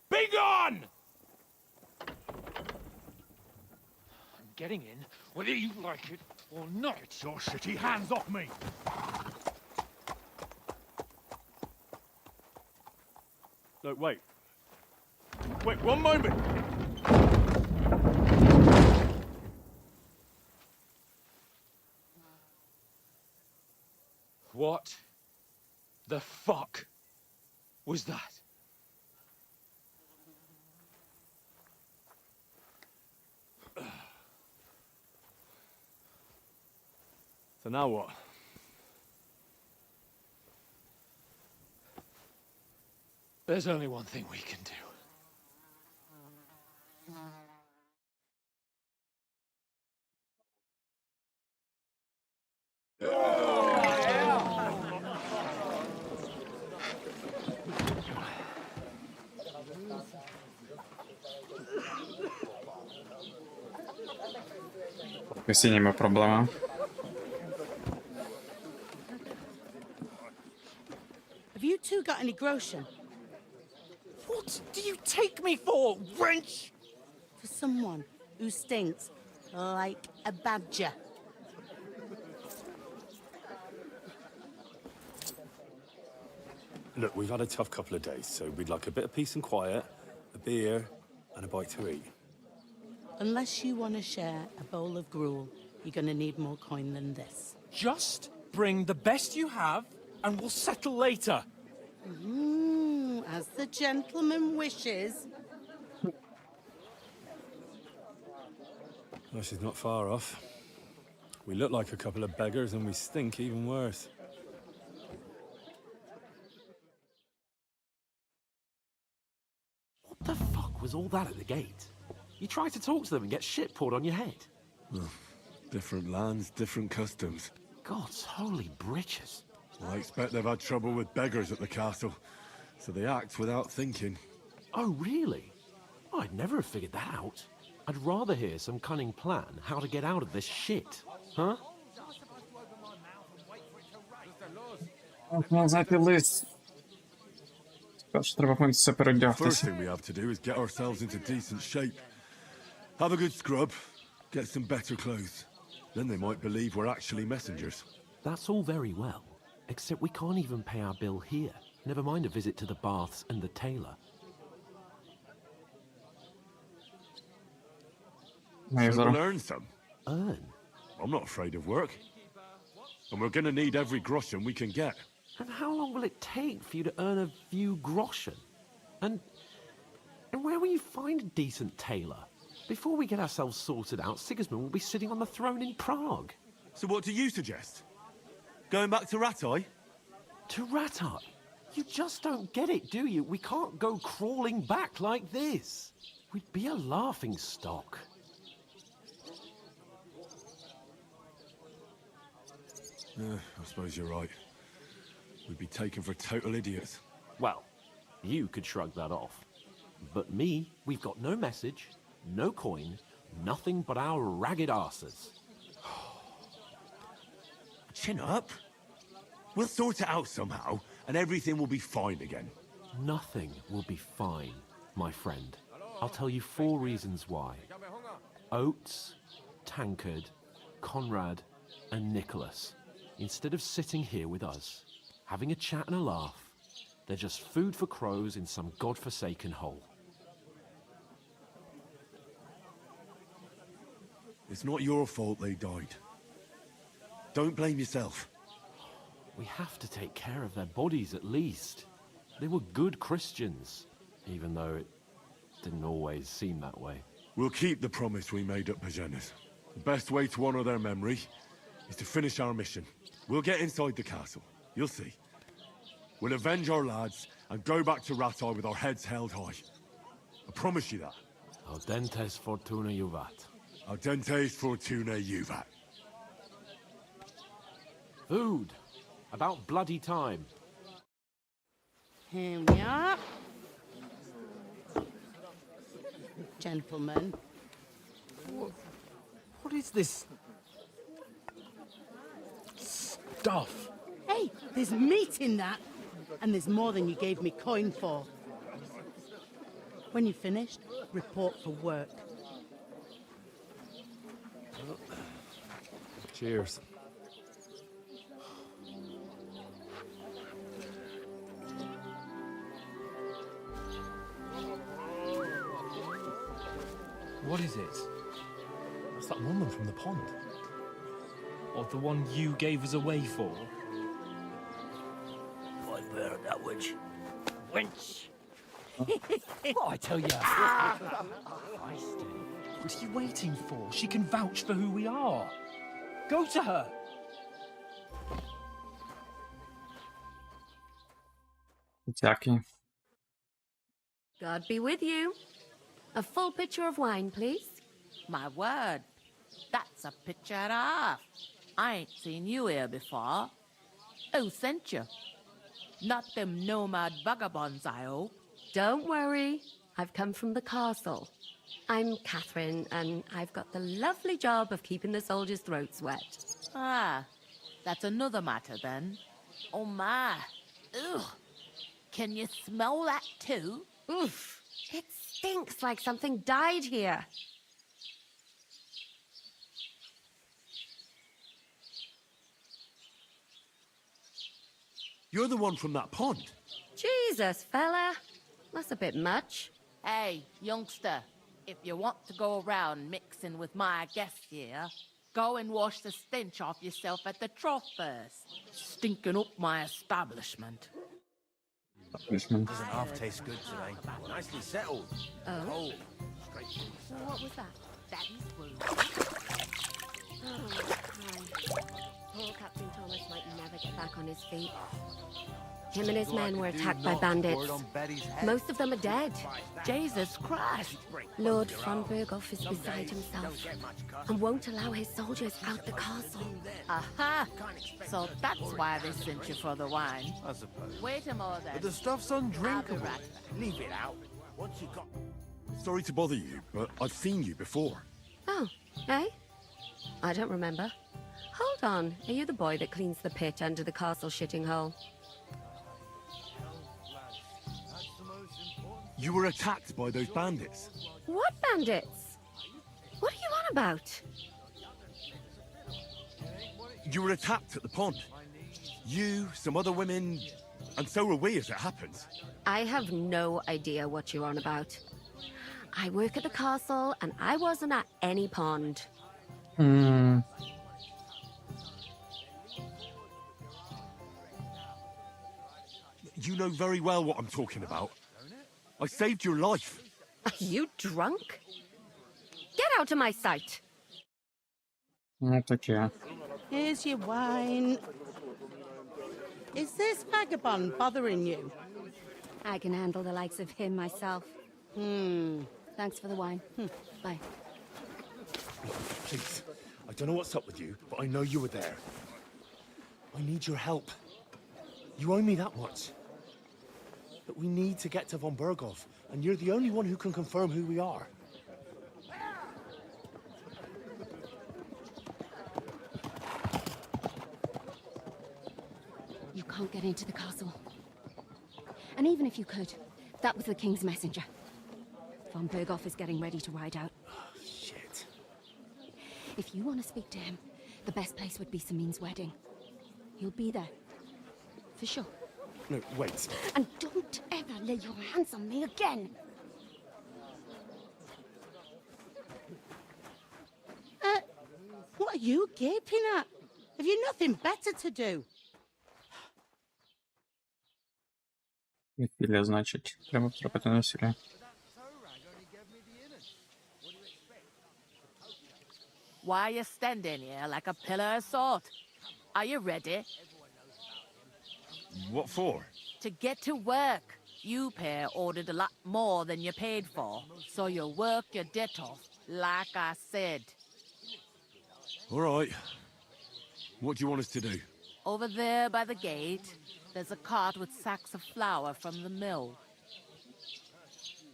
Be gone! I'm getting in, whether you like it or not. Get your shitty hands off me! No, wait. Wait, one moment! What the fuck was that? So now what? There's only one thing we can do. Синіми проблема. Have you two got any groschen? What do you take me for, wench? For someone who stinks like a badger. Look, we've had a tough couple of days, so we'd like a bit of peace and quiet, a beer, and a bite to eat. Unless you want to share a bowl of gruel, you're going to need more coin than this. Just bring the best you have, and we'll settle later. As the gentleman wishes. Well, she's not far off. We look like a couple of beggars, and we stink even worse. What the fuck was all that at the gate? You tried to talk to them and get shit poured on your head. Different lands, different customs. God's holy britches. I expect they've had trouble with beggars at the castle, so they act without thinking. Oh, really? I'd never have figured that out. I'd rather hear some cunning plan how to get out of this shit. Huh? Запились. Треба все First переодягтися. thing we have to do is get ourselves into decent shape. Have a good scrub, get some better clothes. Then they might believe we're actually messengers. That's all very well, except we can't even pay our bill here. Never mind a visit to the baths and the tailor. So we'll earn some. Earn? I'm not afraid of work. And we're gonna need every groschen we can get. And how long will it take for you to earn a few groschen? And where will you find a decent tailor? Before we get ourselves sorted out, Sigismund will be sitting on the throne in Prague. So what do you suggest? Going back to Ratai? To Ratai? You just don't get it, do you? We can't go crawling back like this. We'd be a laughing stock. I suppose you're right. We'd be taken for total idiots. Well, you could shrug that off. But me, we've got no message, no coin, nothing but our ragged arses. Chin up. We'll sort it out somehow, and everything will be fine again. Nothing will be fine, my friend. I'll tell you 4 reasons why. Oates, Tankard, Conrad, and Nicholas. Instead of sitting here with us, having a chat and a laugh, they're just food for crows in some godforsaken hole. It's not your fault they died. Don't blame yourself. We have to take care of their bodies at least. They were good Christians, even though it didn't always seem that way. We'll keep the promise we made at Pagenis. The best way to honor their memory is to finish our mission. We'll get inside the castle. You'll see. We'll avenge our lads and go back to Rattay with our heads held high. I promise you that. Audentes fortuna juvat. Audentes fortuna juvat. Food. About bloody time. Here we are. Gentlemen. What is this stuff? Hey, there's meat in that. And there's more than you gave me coin for. When you're finished, report for work. Cheers. What is it? What's that woman from the pond? Or the one you gave us away for? I bear that witch. Wench! What I tell you? What are you waiting for? She can vouch for who we are. Go to her. Jackie. God be with you. A full pitcher of wine, please. My word, that's a picture and a half. I ain't seen you here before. Who sent you? Not them nomad vagabonds, I hope. Don't worry. I've come from the castle. I'm Catherine, and I've got the lovely job of keeping the soldiers' throats wet. Ah, that's another matter then. Oh my. Ugh. Can you smell that too? Oof. It stinks like something died here. You're the one from that pond. Jesus, fella. That's a bit much. Hey, youngster, if you want to go around mixing with my guests here, go and wash the stench off yourself at the trough first. Stinking up my establishment. Doesn't half taste good today. Nicely settled. Oh. Straight So what was that? That is rude. Oh, hi. Poor Captain Thomas might never get back on his feet. Him and his men were attacked by bandits. Most of them are dead. Jesus Christ! Lord von Berghoff is beside himself and won't allow his soldiers out the castle. Aha! So that's why they sent you for the wine. I suppose. Wait a moment. But the stuff's undrinkable. Right. Leave it out. Once you got... Sorry to bother you, but I've seen you before. Oh, eh? I don't remember. Hold on, are you the boy that cleans the pit under the castle shitting hole? You were attacked by those bandits. What bandits? What are you on about? You were attacked at the pond. You, some other women, and so were we, as it happens. I have no idea what you're on about. I work at the castle, and I wasn't at any pond. You know very well what I'm talking about. I saved your life. Are you drunk? Get out of my sight! Ну, таке. Here's your wine. Is this vagabond bothering you? I can handle the likes of him myself. Thanks for the wine. Bye. Please, I don't know what's up with you, but I know you were there. I need your help. You owe me that much. But we need to get to von Berghoff, and you're the only one who can confirm who we are. You can't get into the castle. And even if you could, that was the King's messenger. Von Berghoff is getting ready to ride out. Shit. If you want to speak to him, the best place would be Samin's wedding. He'll be there. For sure. No, wait. And don't ever lay your hands on me again! What are you gaping at? Have you nothing better to do? Насилие, значить. Треба потрапити на насилие. Why are you standing here like a pillar of salt? Are you ready? What for? To get to work. You pair ordered a lot more than you paid for, so you'll work your debt off, like I said. All right. What do you want us to do? Over there by the gate, there's a cart with sacks of flour from the mill.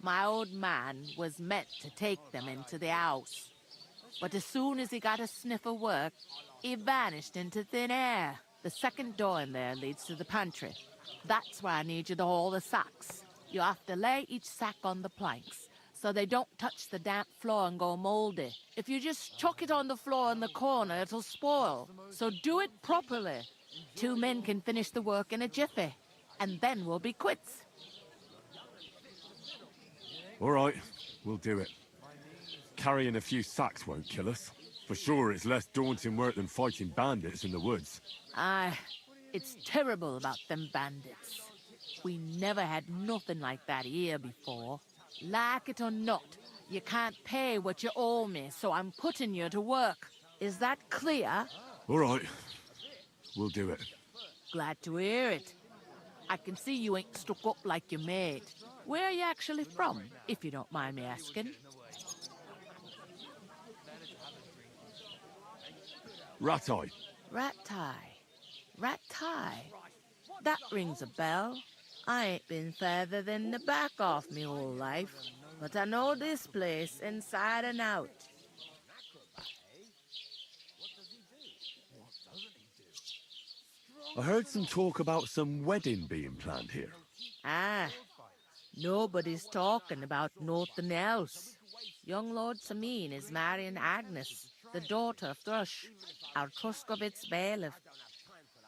My old man was meant to take them into the house. But as soon as he got a sniff of work, he vanished into thin air. The second door in there leads to the pantry. That's where I need you to haul the sacks. You have to lay each sack on the planks, so they don't touch the damp floor and go moldy. If you just chuck it on the floor in the corner, it'll spoil. So do it properly. 2 men can finish the work in a jiffy, and then we'll be quits. All right, we'll do it. Carrying a few sacks won't kill us. For sure, it's less daunting work than fighting bandits in the woods. Aye, it's terrible about them bandits. We never had nothing like that here before. Like it or not, you can't pay what you owe me, so I'm putting you to work. Is that clear? All right, we'll do it. Glad to hear it. I can see you ain't stuck up like your mate. Where are you actually from, if you don't mind me asking? Ratai. Ratai. Ratai. That rings a bell. I ain't been further than the back off me whole life, but I know this place inside and out. I heard some talk about some wedding being planned here. Ah, nobody's talking about nothing else. Young Lord Samin is marrying Agnes, the daughter of Thrush, our Truskovitz bailiff.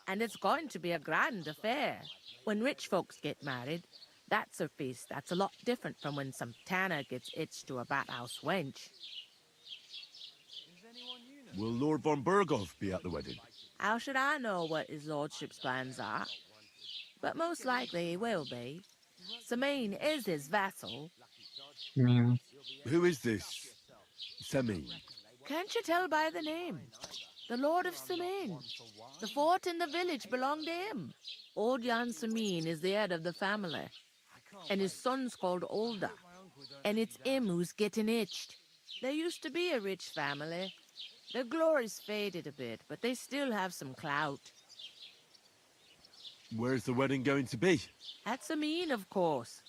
And it's going to be a grand affair. When rich folks get married, that's a feast that's a lot different from when some tanner gets hitched to a bat-house wench. Will Lord von Berghoff be at the wedding? How should I know what his lordship's plans are? But most likely he will be. Samin is his vassal. Who is this Samin? Can't you tell by the name? The Lord of Samin. The fort in the village belonged to him. Old Jan Samin is the head of the family. And his son's called Olda. And it's him who's getting itched. There used to be a rich family. Their glory's faded a bit, but they still have some clout. Where's the wedding going to be? At Samin, of course.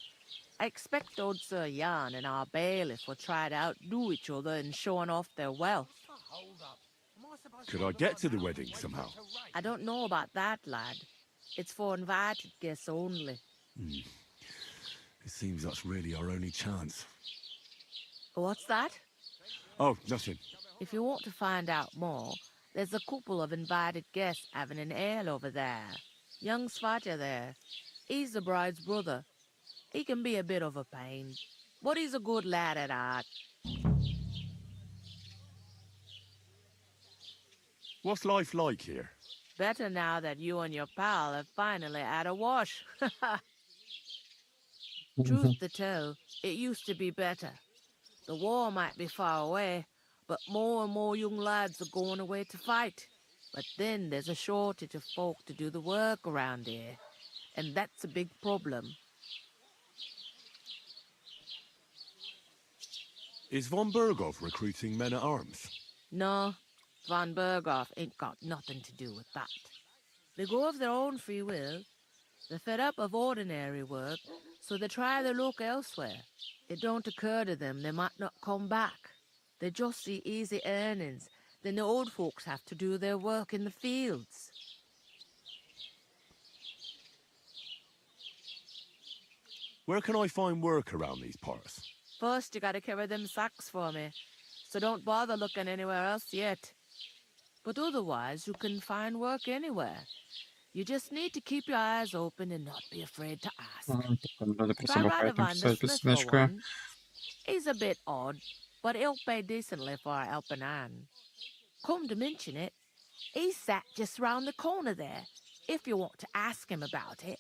I expect old Sir Jan and our bailiff will try to outdo each other in showing off their wealth. Could I get to the wedding somehow? I don't know about that, lad. It's for invited guests only. It seems that's really our only chance. What's that? Oh, nothing. If you want to find out more, there's a couple of invited guests having an ale over there. Young Svatja there. He's the bride's brother. He can be a bit of a pain, but he's a good lad at heart. What's life like here? Better now that you and your pal have finally had a wash. Truth to tell, it used to be better. The war might be far away, but more and more young lads are going away to fight. But then there's a shortage of folk to do the work around here, and that's a big problem. Is von Berghoff recruiting men-at-arms? No, Von Berghoff ain't got nothing to do with that. They go of their own free will. They're fed up of ordinary work, so they try their luck elsewhere. It don't occur to them they might not come back. They just see easy earnings. Then the old folks have to do their work in the fields. Where can I find work around these parts? First, you gotta carry them sacks for me, so don't bother looking anywhere else yet. But otherwise, you can find work anywhere. You just need to keep your eyes open and not be afraid to ask. Try Radovan the Smith for one. He's a bit odd, but he'll pay decently for a helping hand. Come to mention it, he's sat just round the corner there, if you want to ask him about it.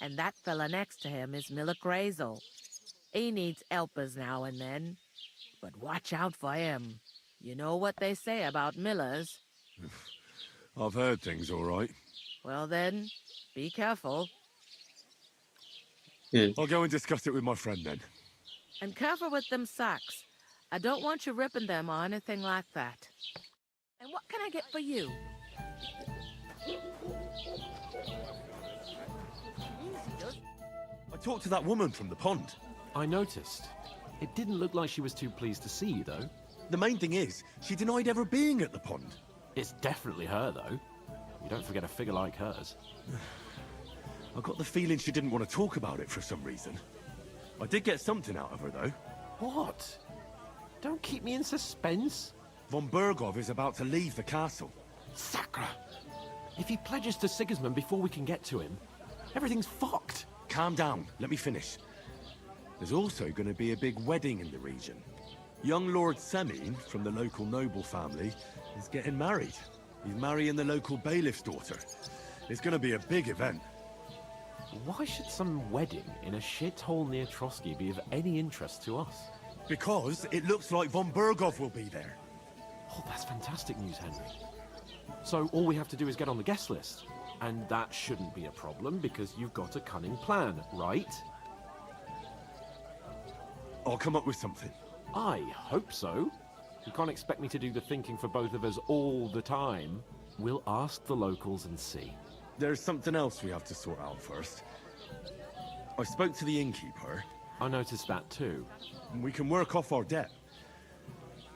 And that fella next to him is Miller Crazel. He needs helpers now and then, but watch out for him. You know what they say about Millers. I've heard things all right. Well then, be careful. I'll go and discuss it with my friend then. And careful with them sacks. I don't want you ripping them or anything like that. And what can I get for you? I talked to that woman from the pond. I noticed. It didn't look like she was too pleased to see you, though. The main thing is, she denied ever being at the pond. It's definitely her, though. You don't forget a figure like hers. I got the feeling she didn't want to talk about it for some reason. I did get something out of her, though. What? Don't keep me in suspense. Von Berghoff is about to leave the castle. Sacre! If he pledges to Sigismund before we can get to him, everything's fucked. Calm down. Let me finish. There's also going to be a big wedding in the region. Young Lord Semine, from the local noble family, is getting married. He's marrying the local bailiff's daughter. It's going to be a big event. Why should some wedding in a shithole near Trotsky be of any interest to us? Because it looks like von Berghoff will be there. Oh, that's fantastic news, Henry. So all we have to do is get on the guest list. And that shouldn't be a problem because you've got a cunning plan, right? I'll come up with something. I hope so. You can't expect me to do the thinking for both of us all the time. We'll ask the locals and see. There's something else we have to sort out first. I spoke to the innkeeper. I noticed that too. We can work off our debt.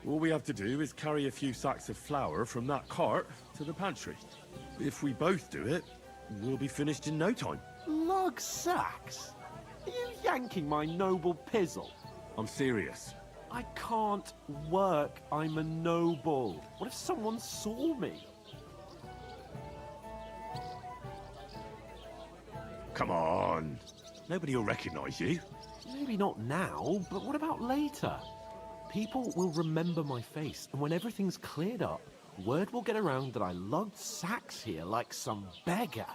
All we have to do is carry a few sacks of flour from that cart to the pantry. If we both do it, we'll be finished in no time. Lug sacks? Are you yanking my noble pizzle? I'm serious. I can't work. I'm a noble. What if someone saw me? Come on. Nobody will recognize you. Maybe not now, but what about later? People will remember my face, and when everything's cleared up, word will get around that I lugged sacks here like some beggar.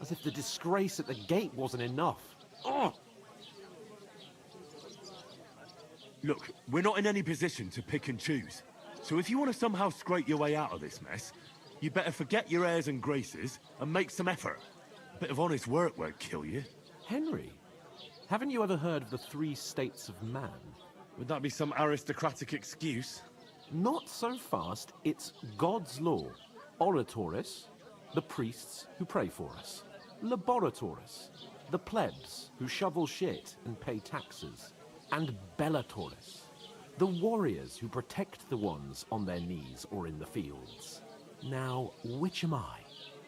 As if the disgrace at the gate wasn't enough. Ugh! Look, we're not in any position to pick and choose. So if you want to somehow scrape your way out of this mess, you better forget your airs and graces and make some effort. A bit of honest work won't kill you. Henry, haven't you ever heard of the 3 states of man? Would that be some aristocratic excuse? Not so fast. It's God's law. Oratoris, the priests who pray for us. Laboratoris, the plebs who shovel shit and pay taxes. And Bellatoris, the warriors who protect the ones on their knees or in the fields. Now, which am I?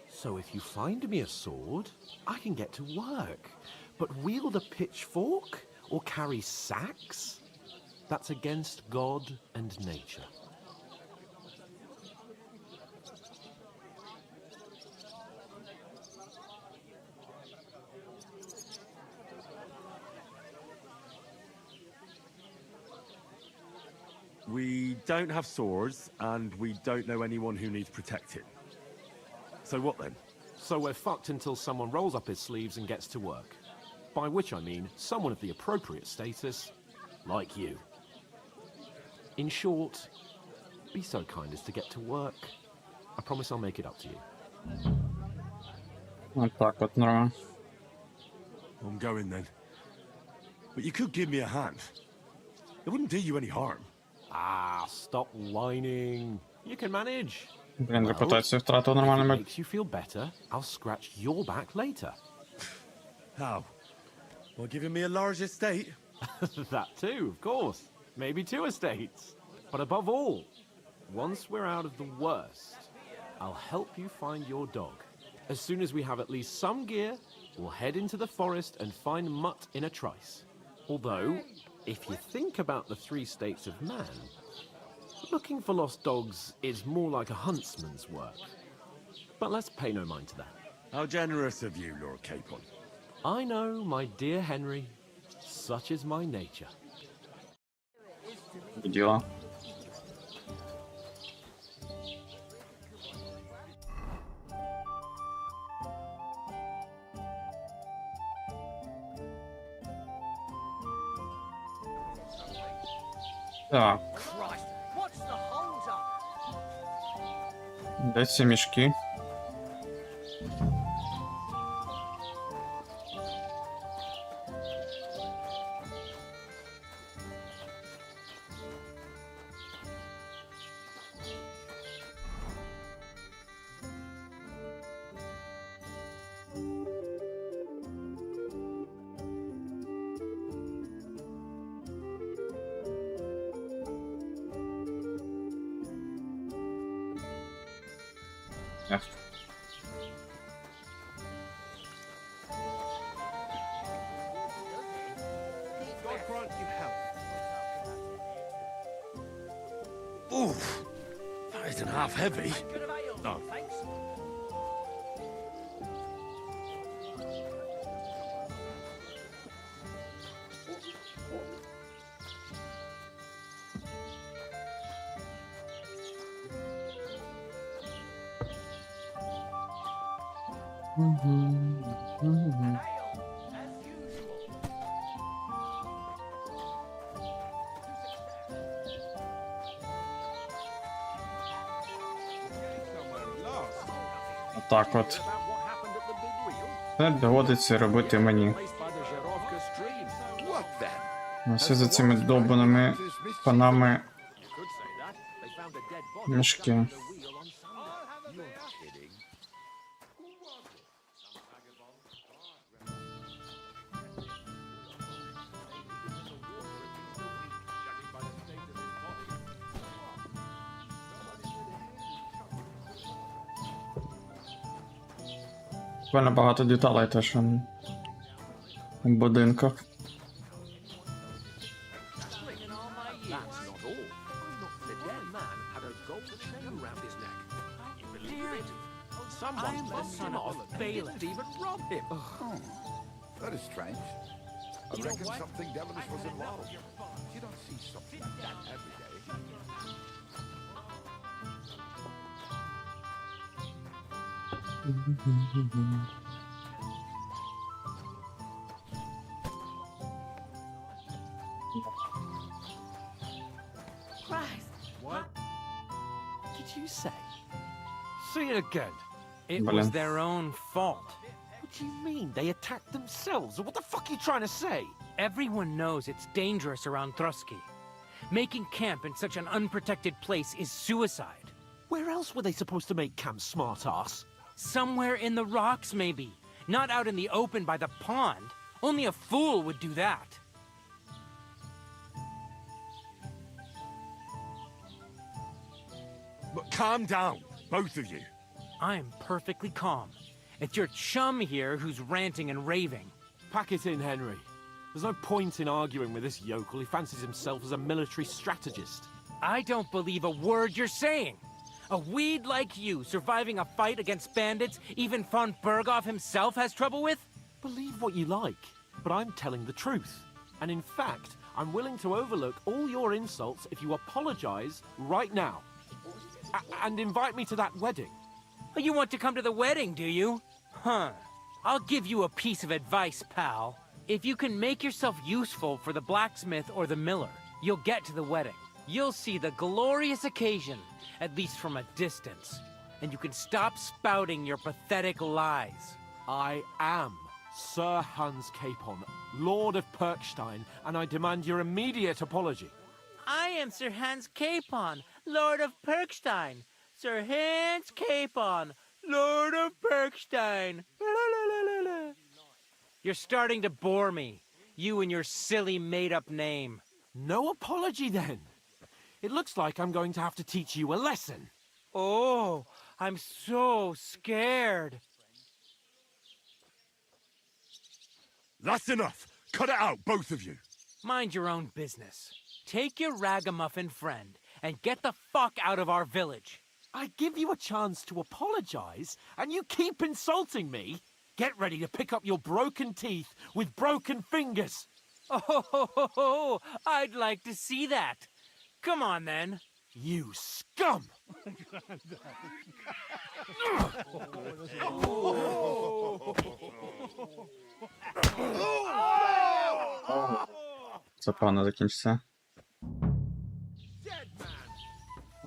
So if you find me a sword, I can get to work. But wield a pitchfork or carry sacks? That's against God and nature. We don't have swords, and we don't know anyone who needs protecting. So what then? So we're fucked until someone rolls up his sleeves and gets to work. By which I mean someone of the appropriate status, like you. In short, be so kind as to get to work. I promise I'll make it up to you. Вот так вот, нормально. I'm going then. But you could give me a hand. It wouldn't do you any harm. Ah, stop whining. You can manage. Блин, репутацию втратил нормально. Makes you feel better. I'll scratch your back later. How? Well, giving me a large estate? That too, of course. Maybe 2 estates. But above all, once we're out of the worst, I'll help you find your dog. As soon as we have at least some gear, we'll head into the forest and find Mutt in a trice. Although, if you think about the 3 states of man, looking for lost dogs is more like a huntsman's work. But let's pay no mind to that. How generous of you, Lord Capon. I know, my dear Henry. Such is my nature. Дела. Так, Christ, what's the hold up? де ці мішки? Эх. God grant you health. Oof. That isn't half heavy. No. Так от. Це доводиться робити мені. Все за цими довбаними панами мішки. Буквально багато деталей теж у будинках. That's not all. The dead man had a gold chain around his neck. You believe it? Someone bumped him off and didn't even rob him. That is strange. I reckon something devilish was involved. You don't see something like that every day. Christ. What did you say? Say it again. It was their own fault. What do you mean? They attacked themselves? What the fuck are you trying to say? Everyone knows it's dangerous around Trotsky. Making camp in such an unprotected place is suicide. Where else were they supposed to make camp, smartass? Somewhere in the rocks, maybe. Not out in the open by the pond. Only a fool would do that. But calm down, both of you. I'm perfectly calm. It's your chum here who's ranting and raving. Pack it in, Henry. There's no point in arguing with this yokel. He fancies himself as a military strategist. I don't believe a word you're saying. A weed like you surviving a fight against bandits even von Berghoff himself has trouble with? Believe what you like, but I'm telling the truth. And in fact, I'm willing to overlook all your insults if you apologize right now. And invite me to that wedding. You want to come to the wedding, do you? Huh. I'll give you a piece of advice, pal. If you can make yourself useful for the blacksmith or the miller, you'll get to the wedding. You'll see the glorious occasion, at least from a distance. and you can stop spouting your pathetic lies. I am Sir Hans Capon, Lord of Perkstein, and I demand your immediate apology. I am Sir Hans Capon, Lord of Perkstein. Sir Hans Capon, Lord of Perkstein. You're starting to bore me. You and your silly made-up name. No apology, then. It looks like I'm going to have to teach you a lesson. Oh, I'm so scared. That's enough! Cut it out, both of you! Mind your own business. Take your ragamuffin friend and get the fuck out of our village. I give you a chance to apologize, and you keep insulting me? Get ready to pick up your broken teeth with broken fingers. Oh, I'd like to see that. Come on, then. You scum! Це погано закінчиться.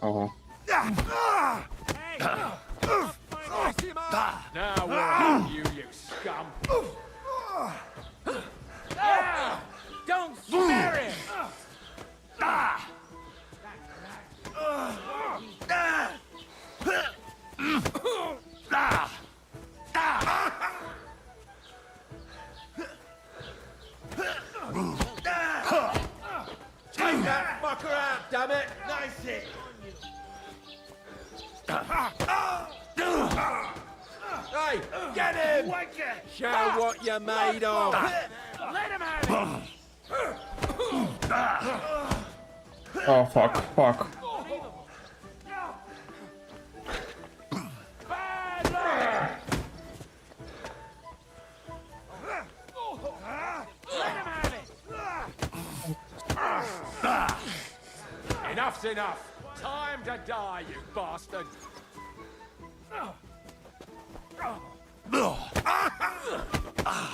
Ого. Now where are you, you scum? Don't spare him! Take that fucker out, damn it! Nice hit! Hey, get him! Show what you're made of! Let him have it! Oh, fuck. Enough's enough! Time to die, you bastard!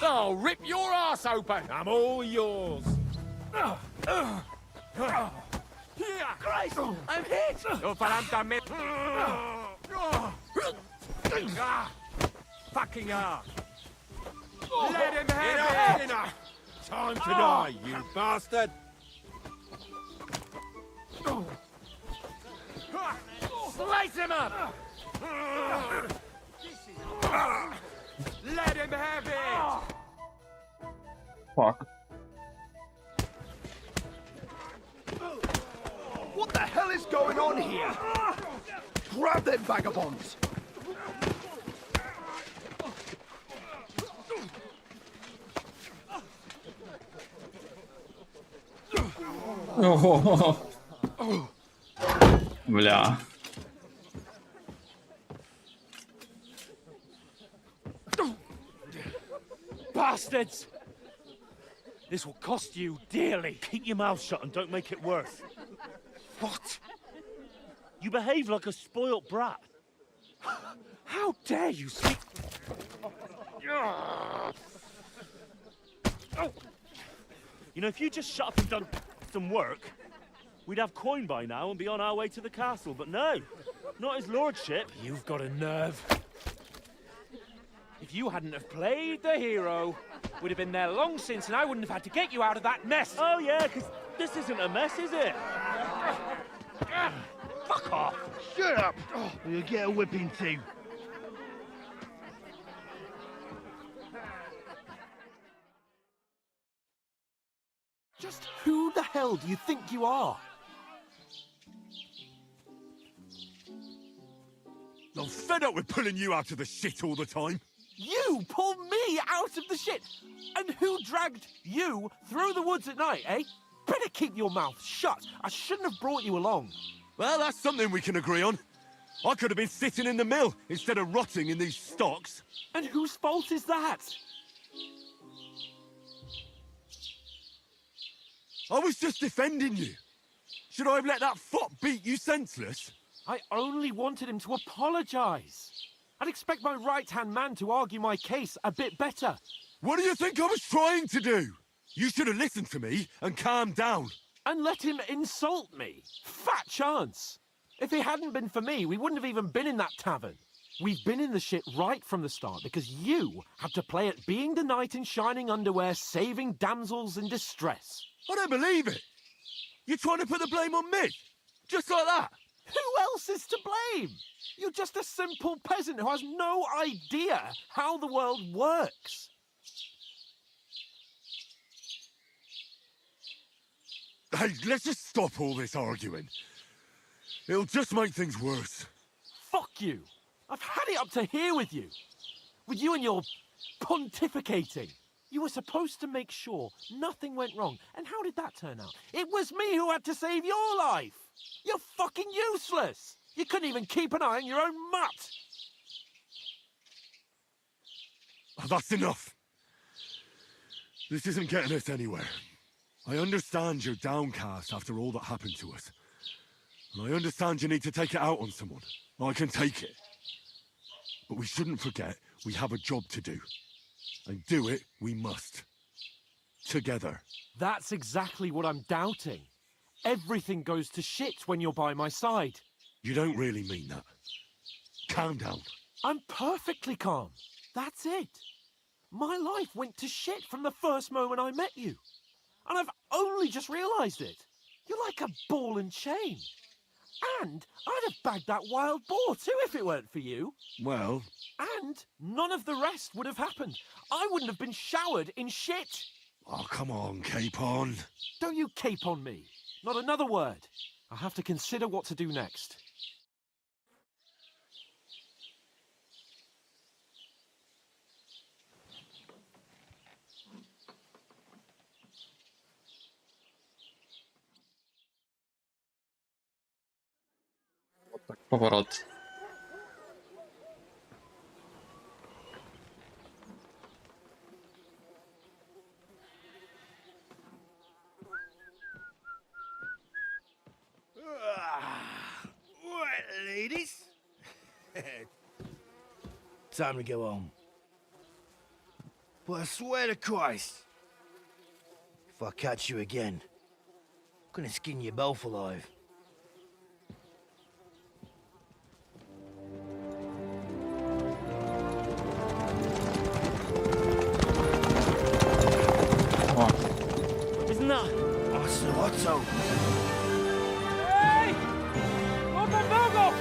I'll rip your ass open! I'm all yours! Christ! I'm hit! Fucking hell! Let him have it! Enough! Time to die, you bastard! Slice him up! Let him have it! Fuck. What the hell is going on here? Grab them vagabonds! Бля. Bastards! This will cost you dearly. Keep your mouth shut and don't make it worse. What? You behave like a spoilt brat. How dare you speak? You know, if you just shut up and done some work, we'd have coin by now and be on our way to the castle. But no, not his lordship. You've got a nerve. If you hadn't have played the hero, we'd have been there long since, and I wouldn't have had to get you out of that mess. Oh yeah, because this isn't a mess, is it? Fuck off! Shut up! Or you'll get a whipping too. Just who the hell do you think you are? I'm fed up with pulling you out of the shit all the time. You pull me out of the shit! And who dragged you through the woods at night, eh? Better keep your mouth shut. I shouldn't have brought you along. Well, that's something we can agree on. I could have been sitting in the mill instead of rotting in these stocks. And whose fault is that? I was just defending you. Should I have let that fop beat you senseless? I only wanted him to apologize. I'd expect my right-hand man to argue my case a bit better. What do you think I was trying to do? You should have listened to me and calmed down. And let him insult me. Fat chance. If it hadn't been for me, we wouldn't have even been in that tavern. We've been in the shit right from the start because you had to play at being the knight in shining underwear, saving damsels in distress. I don't believe it. You're trying to put the blame on me? Just like that? Who else is to blame? You're just a simple peasant who has no idea how the world works. Hey, let's just stop all this arguing. It'll just make things worse. Fuck you. I've had it up to here with you. With you and your pontificating. You were supposed to make sure nothing went wrong. And how did that turn out? It was me who had to save your life. You're fucking useless. You couldn't even keep an eye on your own mutt. Oh, that's enough. This isn't getting us anywhere. I understand you're downcast after all that happened to us. And I understand you need to take it out on someone. I can take it. But we shouldn't forget we have a job to do. And do it we must. Together. That's exactly what I'm doubting. Everything goes to shit when you're by my side. You don't really mean that. Calm down. I'm perfectly calm. That's it. My life went to shit from the first moment I met you. And I've only just realised it. You're like a ball and chain. And I'd have bagged that wild boar too if it weren't for you. Well... And none of the rest would have happened. I wouldn't have been showered in shit. Oh, come on, Capon. Don't you cape on me. Not another word. I have to consider what to do next. Поворот. Right, ladies. Time to go home. But I swear to Christ, if I catch you again, I'm gonna skin you both alive. Isn't that? Otto. Hey! Lord von Burgov!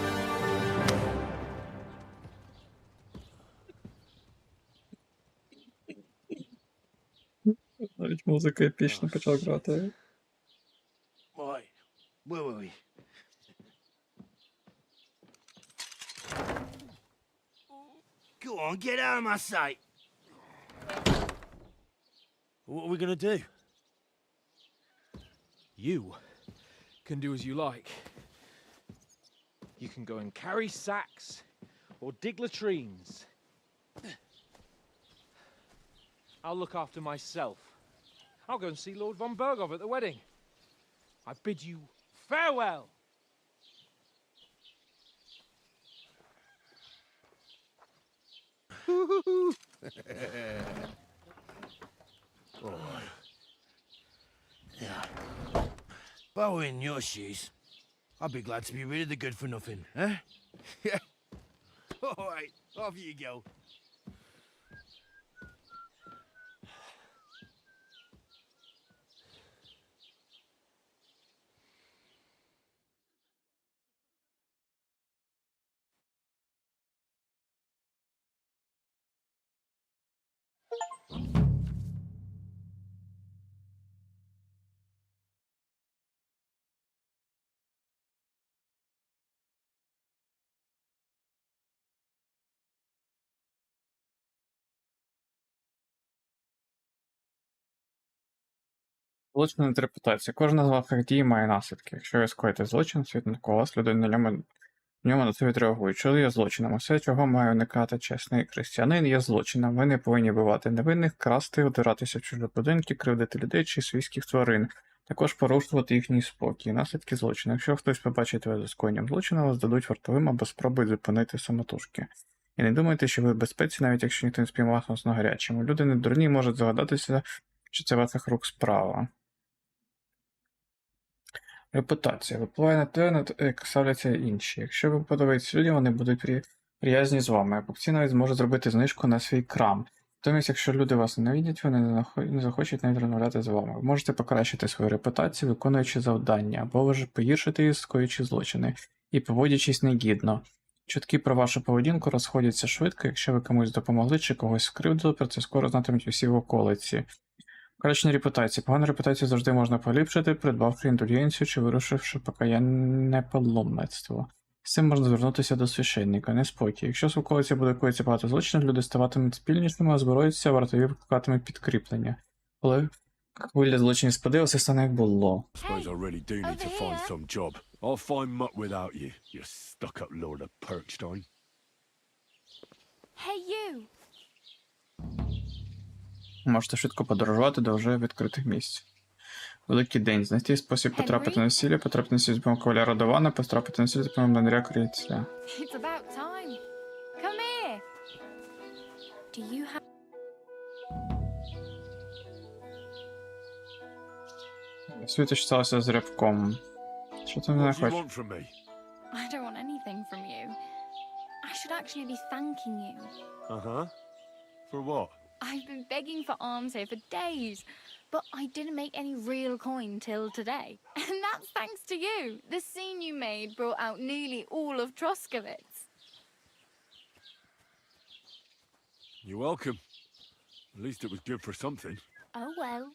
Навіть музика епічно почала грати. Right, where were we? Go on, get out of my sight. What are we gonna do? You can do as you like. You can go and carry sacks or dig latrines. I'll look after myself. I'll go and see Lord von Burgov at the wedding. I bid you farewell. Yeah. If I were in your shoes, I'd be glad to be rid of the good for nothing, eh? Yeah. All right, off you go. Злочин інтерпретація. Кожна з ваших дій має наслідки. Якщо ви скоїте злочин, світ навколо вас, люди на ньому на це відреагують. Що є злочином? Усе, чого має уникати чесний християнин, є злочином. Ви не повинні вбивати невинних, красти, вдиратися в чужі будинки, кривдити людей чи свійських тварин. Також порушувати їхній спокій. Наслідки злочину. Якщо хтось побачить тебе за скоєнням злочину, вас дадуть вартовим або спробують зупинити самотужки. І не думайте, що ви в безпеці, навіть якщо ніхто не спіймав вас на гарячому. Люди не дурні можуть здогадатися, що це ваших рук справа. Репутація. Випливає на те, як ставляться інші. Якщо ви подобаєтесь людям, вони будуть приязні з вами. Покупці навіть зможуть зробити знижку на свій крам. Натомість, якщо люди вас ненавидять, вони не захочуть навіть розмовляти з вами. Ви можете покращити свою репутацію, виконуючи завдання, або ви ж погіршити її, скоюючи злочини, і поводячись негідно. Чутки про вашу поведінку розходяться швидко, якщо ви комусь допомогли чи когось скривдили, про це скоро знатимуть усі в околиці. Покращення репутації. Погану репутацію завжди можна поліпшити, придбавши індульгенцію чи вирушивши покаянне паломництво. З цим можна звернутися до священника, неспокій. Якщо в околиці буде коїться багато злочинів, люди ставатимуть спільнішими, озброються, вартові викликатимуть підкріплення. Коли хвиля злочинів спаде, усе стане як було. Suppose I really do need to find some job. I'll find muck without you, you stuck-up lord of Perkstein. Hey, you! Можете швидко подорожувати до вже відкритих місць. Великий день. Знайти спосіб потрапити на весілля, потрапити на сільського каваля Радована, потрапити на весілля з Мандря Крицля. It's about time. Come here. Do you have... Світо сталося з рябком. Що ти мене What do you хочеш? want from me? I don't want anything from you. I should actually be thanking you. Uh-huh. For what? I've been begging for alms here for days, but I didn't make any real coin till today. And that's thanks to you. The scene you made brought out nearly all of Troskowitz. You're welcome. At least it was good for something. Oh well,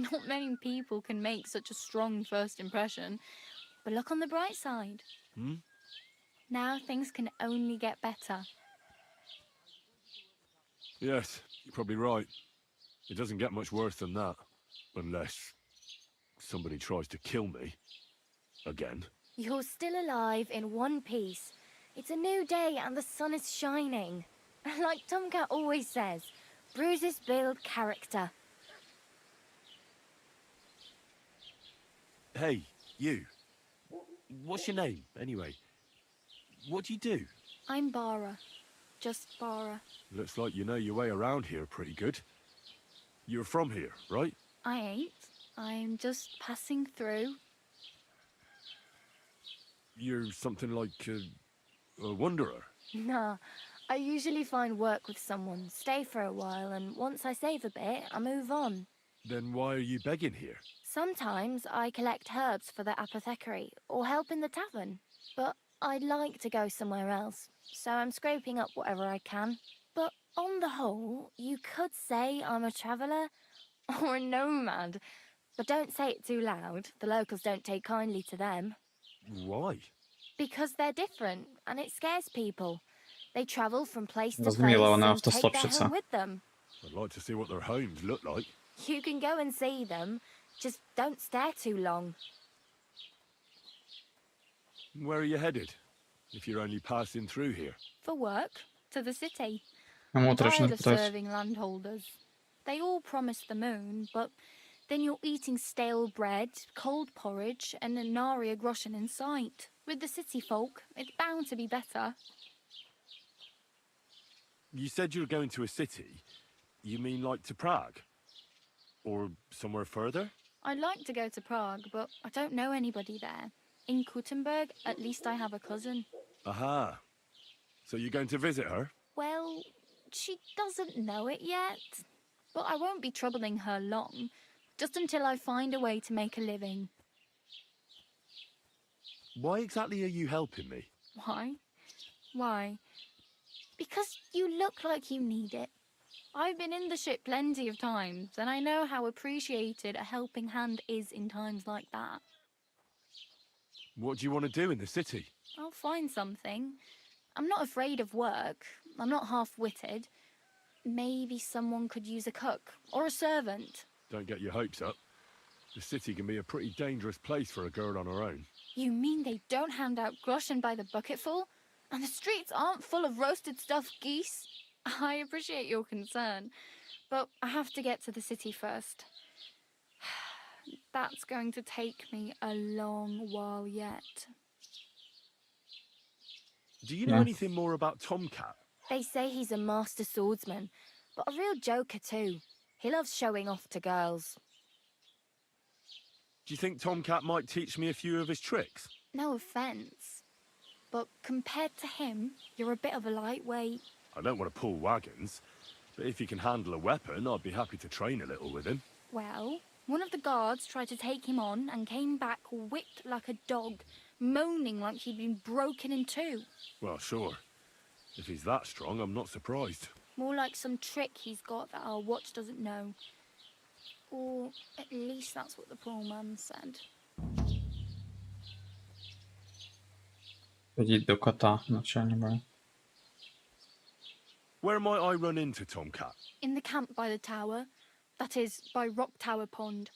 not many people can make such a strong first impression. But look on the bright side. Hmm? Now things can only get better. Yes, you're probably right. It doesn't get much worse than that. Unless somebody tries to kill me. Again. You're still alive in one piece. It's a new day and the sun is shining. Like Tomcat always says, bruises build character. Hey, you. What's your name, anyway? What do you do? I'm Bara. Just Bara. Looks like you know your way around here pretty good. You're from here, right? I ain't. I'm just passing through. You're something like a wanderer. Nah, I usually find work with someone, stay for a while, and once I save a bit, I move on. Then why are you begging here? Sometimes I collect herbs for the apothecary or help in the tavern, but I'd like to go somewhere else, so I'm scraping up whatever I can. But on the whole, you could say I'm a traveller or a nomad, but don't say it too loud. The locals don't take kindly to them. Why? Because they're different, and it scares people. They travel from place to place Зрозуміло, вона and take their автостопщиця. home with them. I'd like to see what their homes look like. You can go and see them, just don't stare too long. Where are you headed? If you're only passing through here. For work, to the city. Йому I'm точно tired of питають. serving landholders. They all promise the moon, but then you're eating stale bread, cold porridge, and a nary a groschen in sight. With the city folk, it's bound to be better. You said you were going to a city. You mean like to Prague? Or somewhere further? I'd like to go to Prague, but I don't know anybody there. In Kuttenberg, at least I have a cousin. Aha. So you're going to visit her? Well, she doesn't know it yet. But I won't be troubling her long, just until I find a way to make a living. Why exactly are you helping me? Why? Why? Because you look like you need it. I've been in the ship plenty of times, and I know how appreciated a helping hand is in times like that. What do you want to do in the city? I'll find something. I'm not afraid of work. I'm not half-witted. Maybe someone could use a cook or a servant. Don't get your hopes up. The city can be a pretty dangerous place for a girl on her own. You mean they don't hand out groschen by the bucketful? And the streets aren't full of roasted stuffed geese? I appreciate your concern, but I have to get to the city first. That's going to take me a long while yet. Do you know anything more about Tomcat? They say he's a master swordsman, but a real joker too. He loves showing off to girls. Do you think Tomcat might teach me a few of his tricks? No offense, but compared to him, you're a bit of a lightweight. I don't want to pull wagons, but if he can handle a weapon, I'd be happy to train a little with him. Well, one of the guards tried to take him on and came back whipped like a dog, moaning like he'd been broken in two. Well, sure. If he's that strong, I'm not surprised. More like some trick he's got that our watch doesn't know. Or at least that's what the poor man said. Ходіть до кота, навчальний бой. Where might I run into Tomcat? In the camp by the tower. That is, by Rock Tower Pond.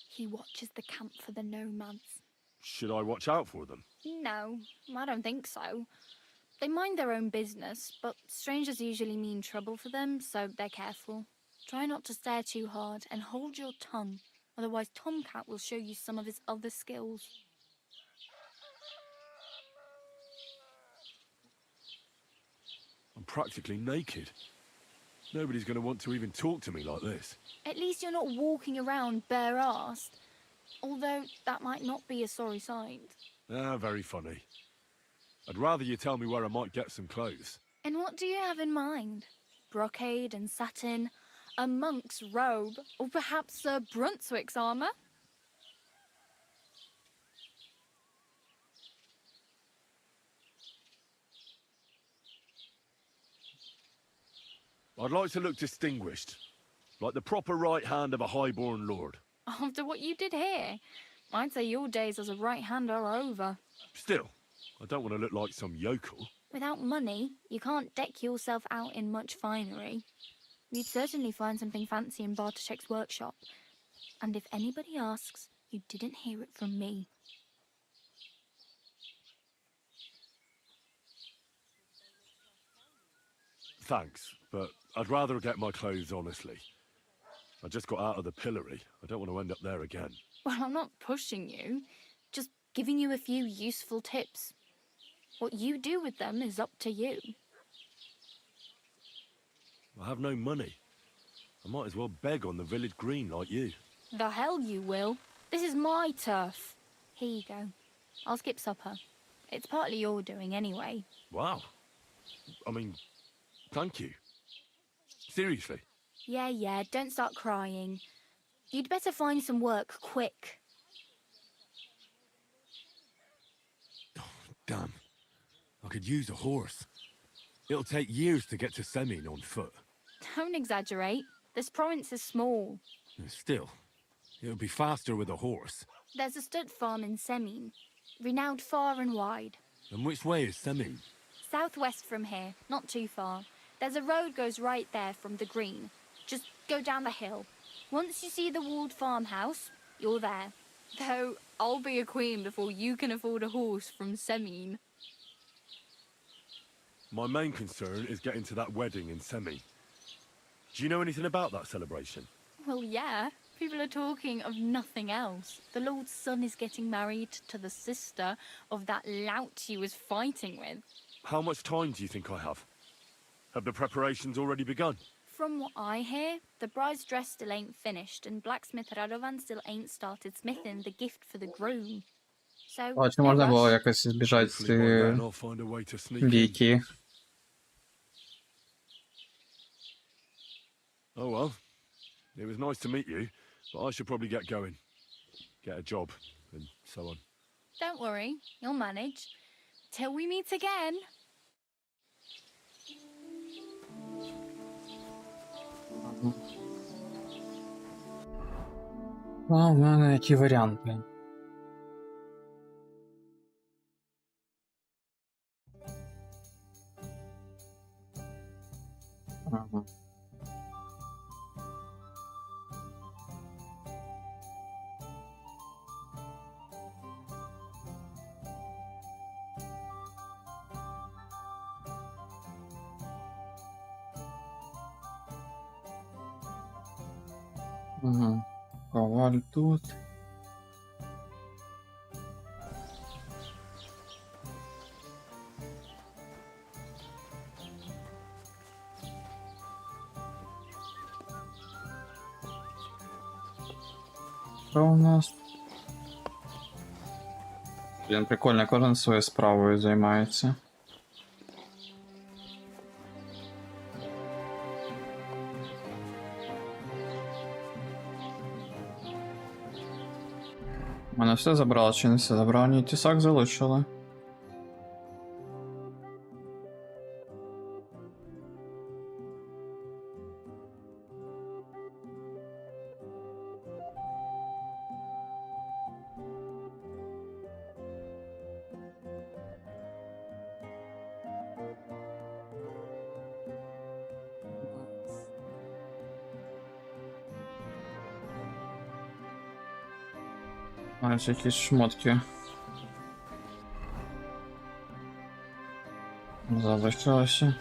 He watches the camp for the nomads. Should I watch out for them? No, I don't think so. They mind their own business, but strangers usually mean trouble for them, so they're careful. Try not to stare too hard and hold your tongue, otherwise Tomcat will show you some of his other skills. I'm practically naked. Nobody's going to want to even talk to me like this. At least you're not walking around bare-assed, although that might not be a sorry sight. Ah, very funny. I'd rather you tell me where I might get some clothes. And what do you have in mind? Brocade and satin, a monk's robe, or perhaps Sir Brunswick's armour? I'd like to look distinguished, like the proper right hand of a highborn lord. After what you did here, I'd say your days as a right hand are over. Still, I don't want to look like some yokel. Without money, you can't deck yourself out in much finery. You'd certainly find something fancy in Bartoszek's workshop. And if anybody asks, you didn't hear it from me. Thanks, but I'd rather get my clothes honestly. I just got out of the pillory. I don't want to end up there again. Well, I'm not pushing you, just giving you a few useful tips. What you do with them is up to you. I have no money. I might as well beg on the village green like you. The hell you will. This is my turf. Here you go. I'll skip supper. It's partly your doing anyway. Wow. I mean, thank you. Seriously. Yeah, don't start crying. You'd better find some work quick. Damn. I could use a horse. It'll take years to get to Semin on foot. Don't exaggerate. This province is small. Still, it'll be faster with a horse. There's a stud farm in Semin, renowned far and wide. And which way is Semin? Southwest from here, not too far. There's a road goes right there from the green. Just go down the hill. Once you see the walled farmhouse, you're there. Though, I'll be a queen before you can afford a horse from Semin. My main concern is getting to that wedding in Semin. Do you know anything about that celebration? Well, yeah. People are talking of nothing else. The Lord's son is getting married to the sister of that lout he was fighting with. How much time do you think I have? Have the preparations already begun? From what I hear, the bride's dress still ain't finished, and blacksmith Radovan still ain't started smithing the gift for the groom. So, А чи можна було якось збіжати бійки? Oh well, it was nice to meet you, but I should probably get going. Get a job, and so on. Don't worry, you'll manage. Till we meet again. Ну, в мене які варіанти? Ага. Угу. Коваль тут. Що у нас? Блін, прикольно, кожен своєю справою займається. У мене все забрало чи не все забрало? Ні, тісак залишили. Ось якісь шмотки. Залишилося.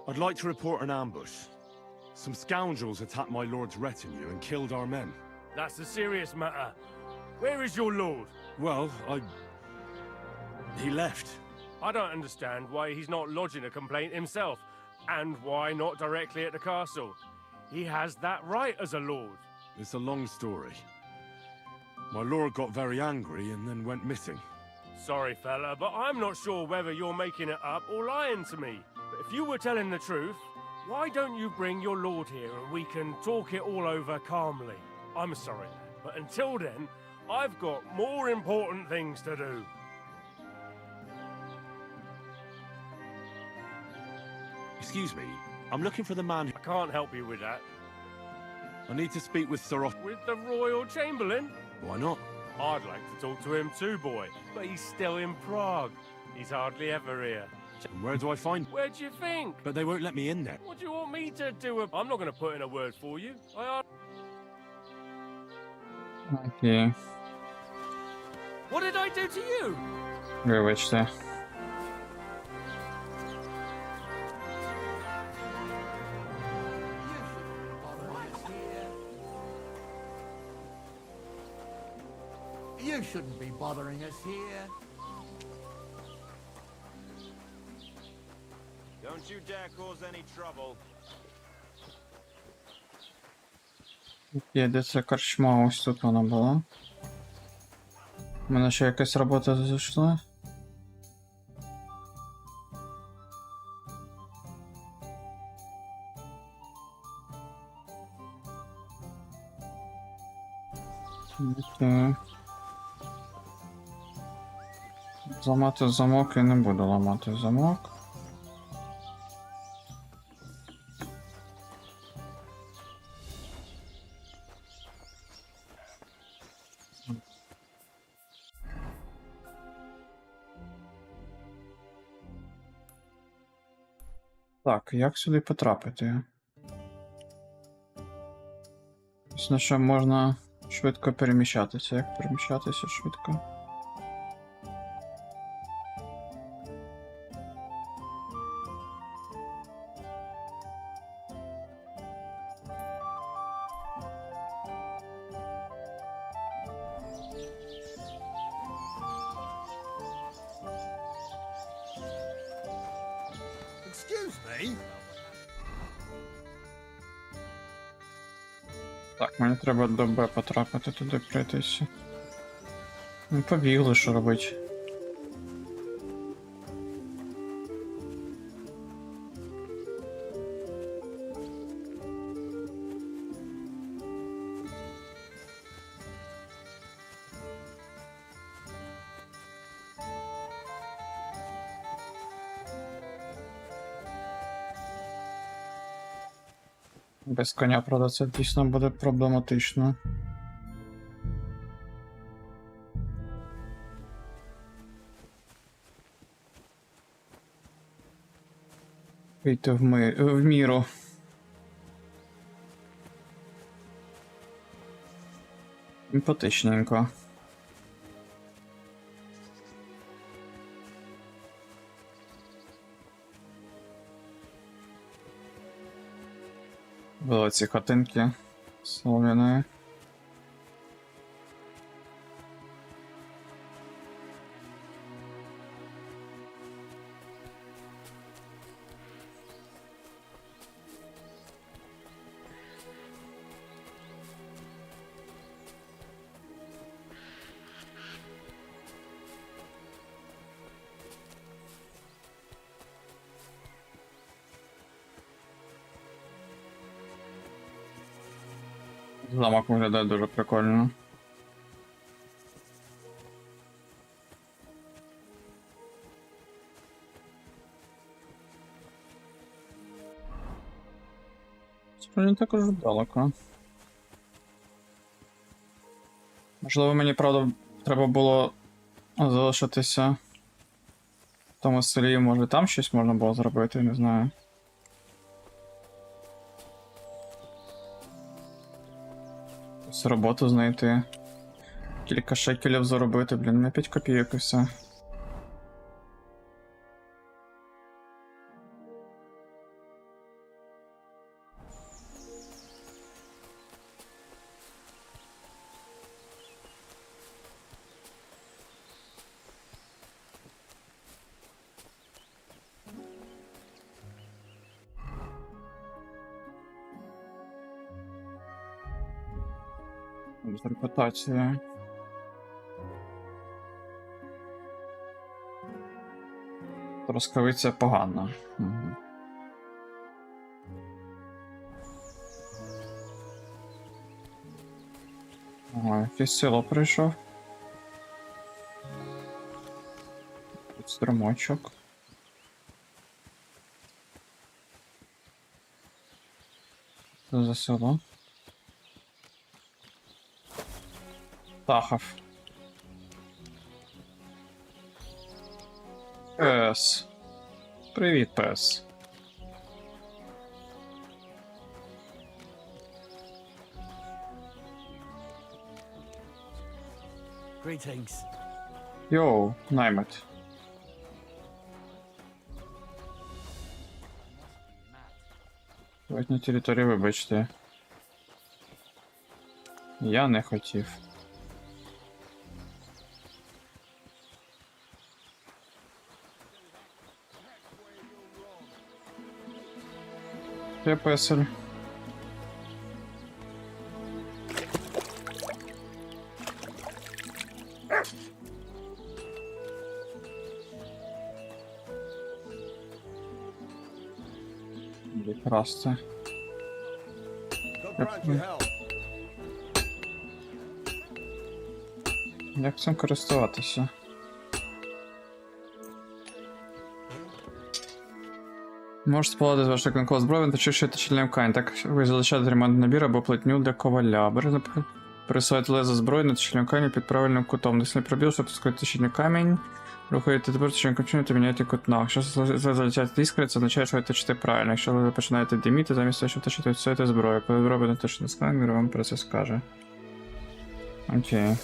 I'd like to report an ambush. Some scoundrels attacked my lord's retinue and killed our men. That's a serious matter. Where is your lord? Well, he left. I don't understand why he's not lodging a complaint himself, and why not directly at the castle. He has that right as a lord. It's a long story. My lord got very angry and then went missing. Sorry, fella, but I'm not sure whether you're making it up or lying to me. But if you were telling the truth, why don't you bring your lord here and we can talk it all over calmly? I'm sorry, but until then, I've got more important things to do. Excuse me, I'm looking for the man who... I can't help you with that. I need to speak with Sir Oth... With the Royal Chamberlain? Why not? I'd like to talk to him too, boy, but he's still in Prague. He's hardly ever here. And where do I find... Where do you think? But they won't let me in there. What do you want me to do? I'm not going to put in a word for you. Окей. What did I do to you? Вибачте. You shouldn't be bothering us here. Don't you dare cause any trouble. Окей, де ця корчма? Ось тут вона була. У мене ще якась робота зайшла. Окей. Зламати замок я не буду ламати замок. Так, як сюди потрапити? Ось на що можна швидко переміщатися. Як переміщатися швидко? Excuse me? Так, мені треба до Б потрапити, туди пройтися. Ну, побігли, що робить. Без коня, правда, це дійсно буде проблематично. Вийти в міру. Симпатичненько. Були ці хатинки Солоняне. Замок виглядає дуже прикольно. Справді не так уже далеко. Можливо, мені, правда, треба було залишитися в тому селі, може там щось можна було зробити, не знаю. Якусь роботу знайти. Кілька шекелів заробити, блін, на 5 копійок і все. Без репутації. Розкривиться погано. Угу. Ага, якесь село прийшов. Тут струмочок. Що за село? Тахов. Пес. Привіт, пес. Greetings. Йоу, наймет. Ось на території, вибачте. Я не хотів. Я песель. Просто. Як цим користуватися? Можете спалити з вашого клинкового зброю, точивши щільним ткань. Так ви залишаєте ремонтний набір або платню для коваля. Бережно пересуваєте лезо зброї на точильному камені під правильним кутом. Десь не пробіл, щоб пускати точильний камінь. Рухаєте тепер точильним камінь та міняєте кут ног. Якщо залетять іскри, це означає, що ви точите правильно. Якщо ви починаєте диміти, замість того, щоб точити, відсуєте зброю. Коли ви робите точний сканер, вам про це скаже. Окей.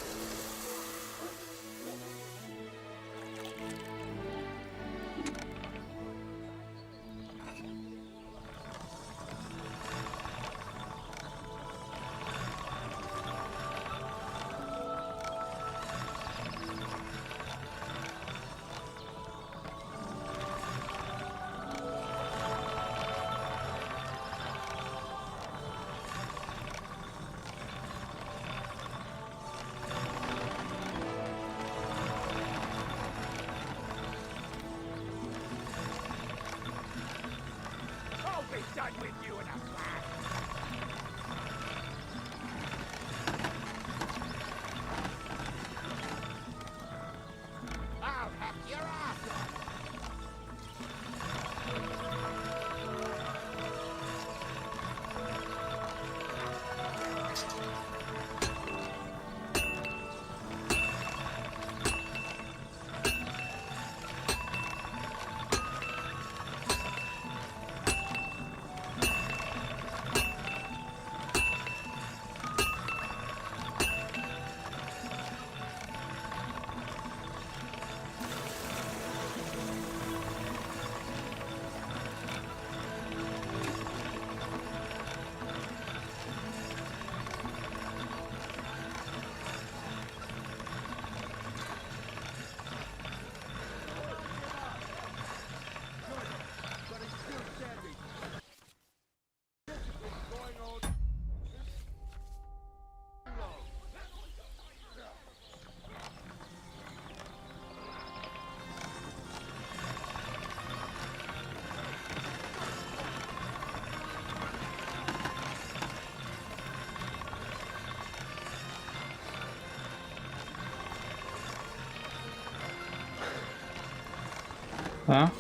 Так?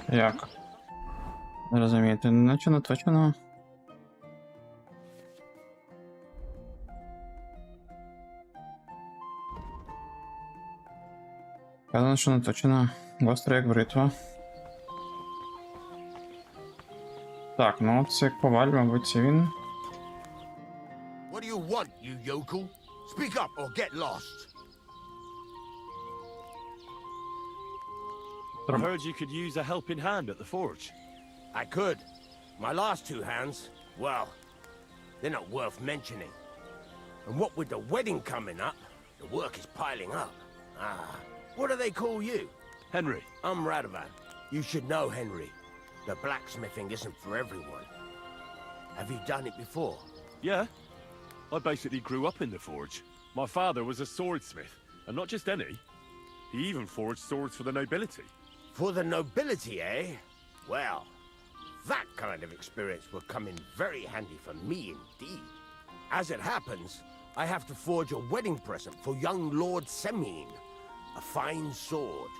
Як? Не розумієте, нічого не точно. Казано, що не точно. Гостро як бритва. Так, ну це як поваль, мабуть, це він. What do you want, you yokel? Speak up or get lost. I heard you could use a helping hand at the forge. I could. My last two hands, well, they're not worth mentioning. And what with the wedding coming up, the work is piling up. What do they call you? Henry. I'm Radovan. You should know, Henry. The blacksmithing isn't for everyone. Have you done it before? Yeah. I basically grew up in the forge. My father was a swordsmith, and not just any. He even forged swords for the nobility. For the nobility, eh? Well, that kind of experience will come in very handy for me indeed. As it happens, I have to forge a wedding present for young Lord Semine. A fine sword.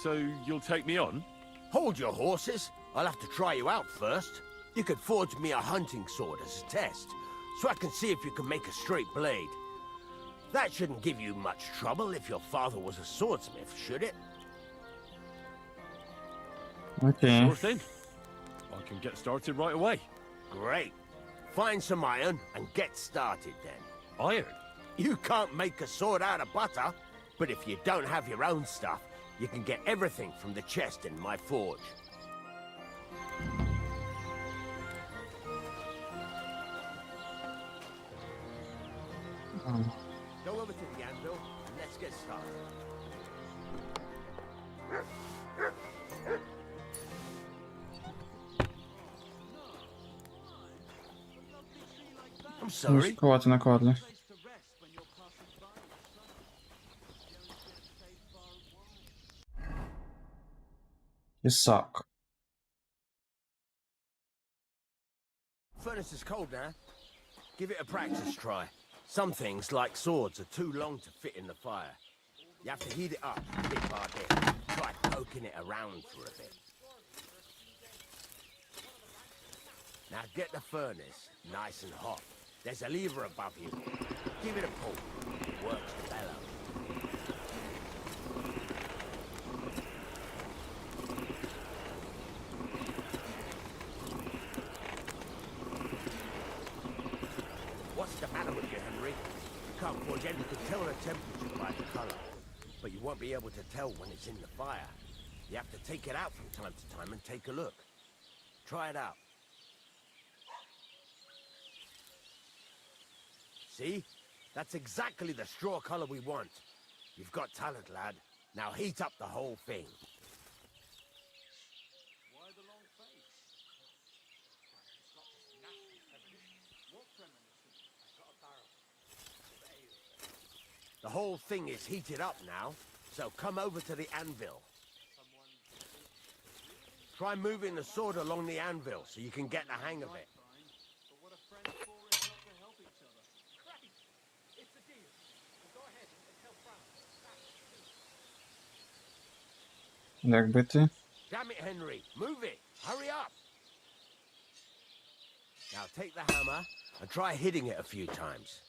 So you'll take me on? Hold your horses. I'll have to try you out first. You could forge me a hunting sword as a test, so I can see if you can make a straight blade. That shouldn't give you much trouble if your father was a swordsmith, should it? Okay. Sure thing. I can get started right away. Great. Find some iron and get started then. Iron? You can't make a sword out of butter, but if you don't have your own stuff, you can get everything from the chest in my forge. Go over to the anvil and let's get started. I'm sorry. Мушкувати на кодлі. Ісак. Furnace is cold now. Give it a practice try. Some things, like swords, are too long to fit in the fire. You have to heat it up bit by bit. Try poking it around for a bit. Now get the furnace nice and hot. There's a lever above you. Give it a pull. Works the bellow. What's the matter with you, Henry? You can't forge anything to tell the temperature by the color. But you won't be able to tell when it's in the fire. You have to take it out from time to time and take a look. Try it out. See? That's exactly the straw color we want. You've got talent, lad. Now heat up the whole thing. Why the long face? What premonition? I've got a barrel. The whole thing is heated up now, so come over to the anvil. Try moving the sword along the anvil so you can get the hang of it. But what are friends for if not to help each other? Right! It's a deal. We'll go ahead and help Brown. Як бити? Damn it, Henry! Move it! Hurry up! Now take the hammer and try hitting it a few times.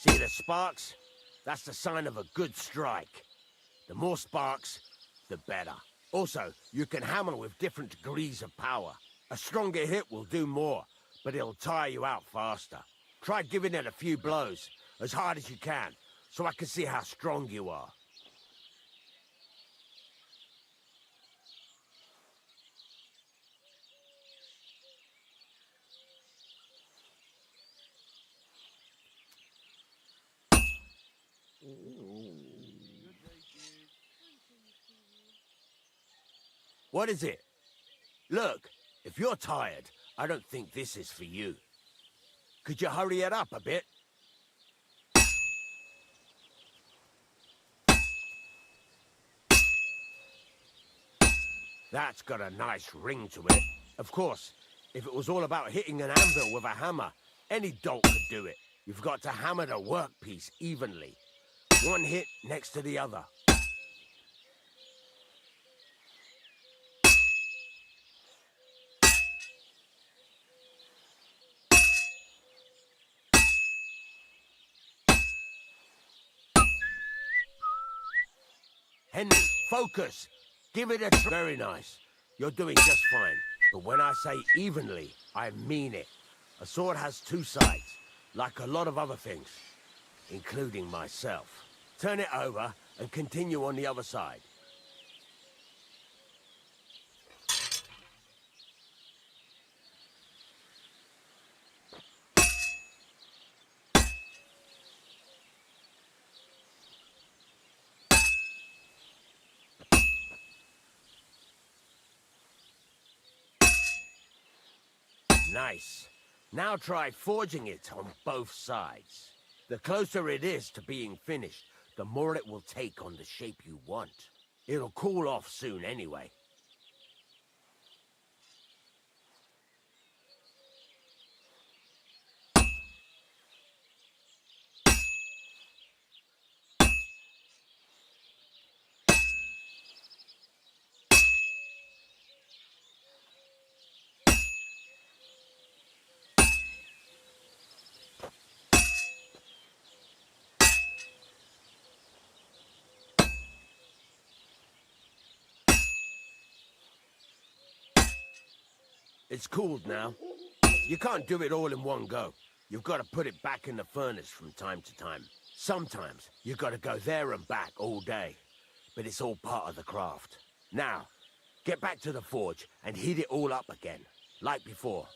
See the sparks? That's the sign of a good strike. The more sparks, the better. Also, you can hammer with different degrees of power. A stronger hit will do more, but it'll tire you out faster. Try giving it a few blows, as hard as you can, so I can see how strong you are. What is it? Look, if you're tired, I don't think this is for you. Could you hurry it up a bit? That's got a nice ring to it. Of course, if it was all about hitting an anvil with a hammer, any dolt could do it. You've got to hammer the workpiece evenly. One hit next to the other. Henry, focus! Give it a try. Very nice. You're doing just fine. But when I say evenly, I mean it. A sword has two sides, like a lot of other things, including myself. Turn it over and continue on the other side. Nice. Now try forging it on both sides. The closer it is to being finished, the more it will take on the shape you want. It'll cool off soon anyway. It's cooled now. You can't do it all in one go. You've got to put it back in the furnace from time to time. Sometimes you've got to go there and back all day. But it's all part of the craft. Now, get back to the forge and heat it all up again, like before.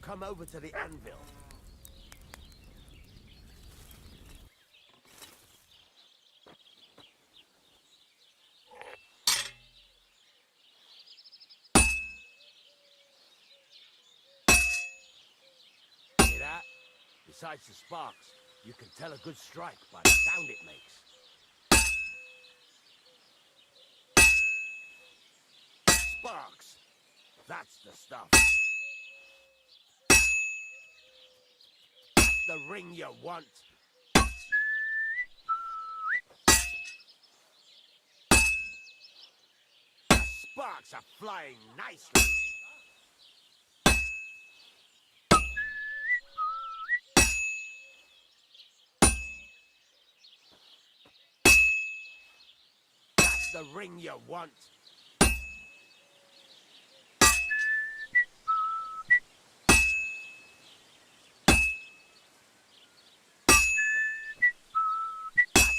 Come over to the anvil. Hear that? Besides the sparks, you can tell a good strike by the sound it makes. Sparks! That's the stuff. The ring you want. The sparks are flying nicely. That's the ring you want.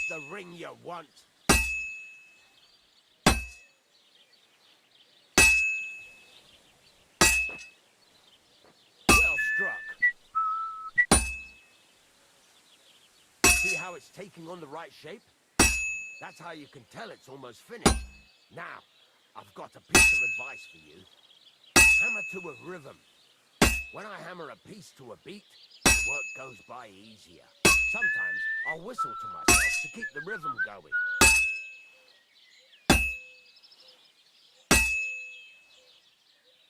The ring you want. Well struck. See how it's taking on the right shape? That's how you can tell it's almost finished. Now, I've got a piece of advice for you. Hammer to a rhythm. When I hammer a piece to a beat, the work goes by easier. Sometimes I'll whistle to myself to keep the rhythm going.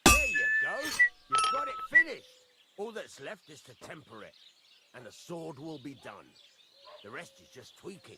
There you go. You've got it finished. All that's left is to temper it, and the sword will be done. The rest is just tweaking.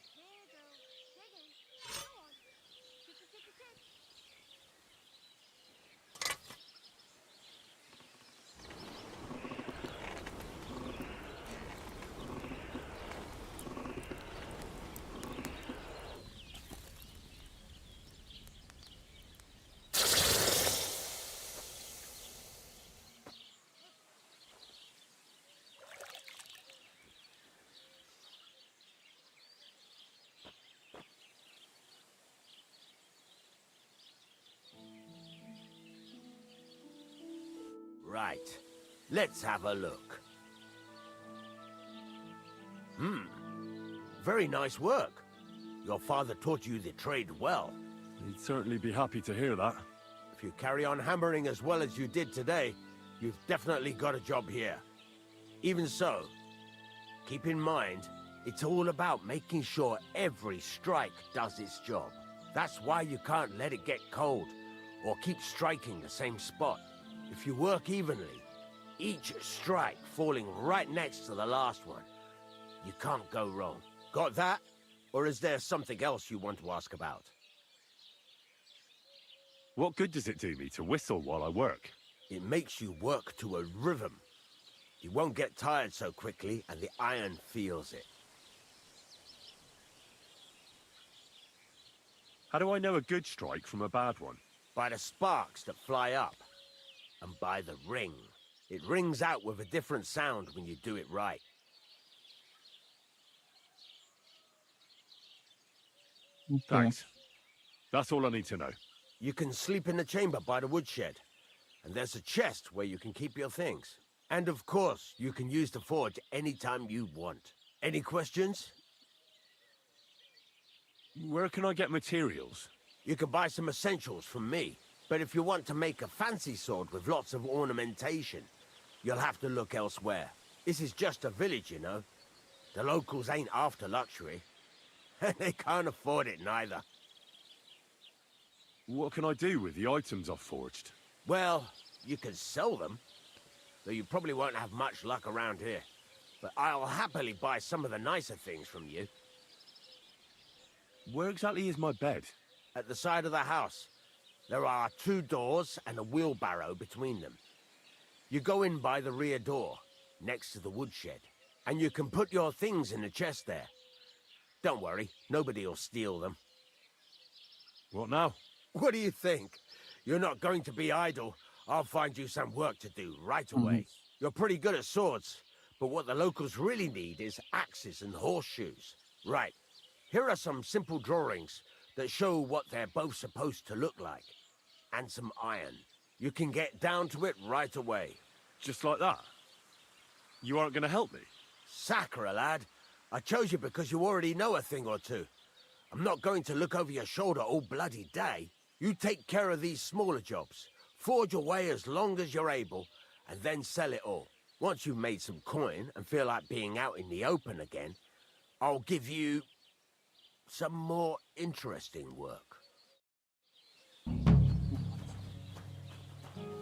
Right. Let's have a look. Very nice work. Your father taught you the trade well. He'd certainly be happy to hear that. If you carry on hammering as well as you did today, you've definitely got a job here. Even so, keep in mind, it's all about making sure every strike does its job. That's why you can't let it get cold, or keep striking the same spot. If you work evenly, each strike falling right next to the last one, you can't go wrong. Got that? Or is there something else you want to ask about? What good does it do me to whistle while I work? It makes you work to a rhythm. You won't get tired so quickly, and the iron feels it. How do I know a good strike from a bad one? By the sparks that fly up, and by the ring. It rings out with a different sound when you do it right. Thanks. That's all I need to know. You can sleep in the chamber by the woodshed, and there's a chest where you can keep your things. And of course, you can use the forge anytime you want. Any questions? Where can I get materials? You can buy some essentials from me, but if you want to make a fancy sword with lots of ornamentation, you'll have to look elsewhere. This is just a village, you know. The locals ain't after luxury. They can't afford it neither. What can I do with the items I've forged? Well, you can sell them, though you probably won't have much luck around here. But I'll happily buy some of the nicer things from you. Where exactly is my bed? At the side of the house. There are 2 doors and a wheelbarrow between them. You go in by the rear door, next to the woodshed, and you can put your things in the chest there. Don't worry, nobody'll steal them. What now? What do you think? You're not going to be idle. I'll find you some work to do right away. You're pretty good at swords, but what the locals really need is axes and horseshoes. Right, here are some simple drawings that show what they're both supposed to look like. And some iron. You can get down to it right away. Just like that? You aren't going to help me? Sacre, lad. I chose you because you already know a thing or two. I'm not going to look over your shoulder all bloody day. You take care of these smaller jobs. Forge away as long as you're able, and then sell it all. Once you've made some coin and feel like being out in the open again, I'll give you some more interesting work.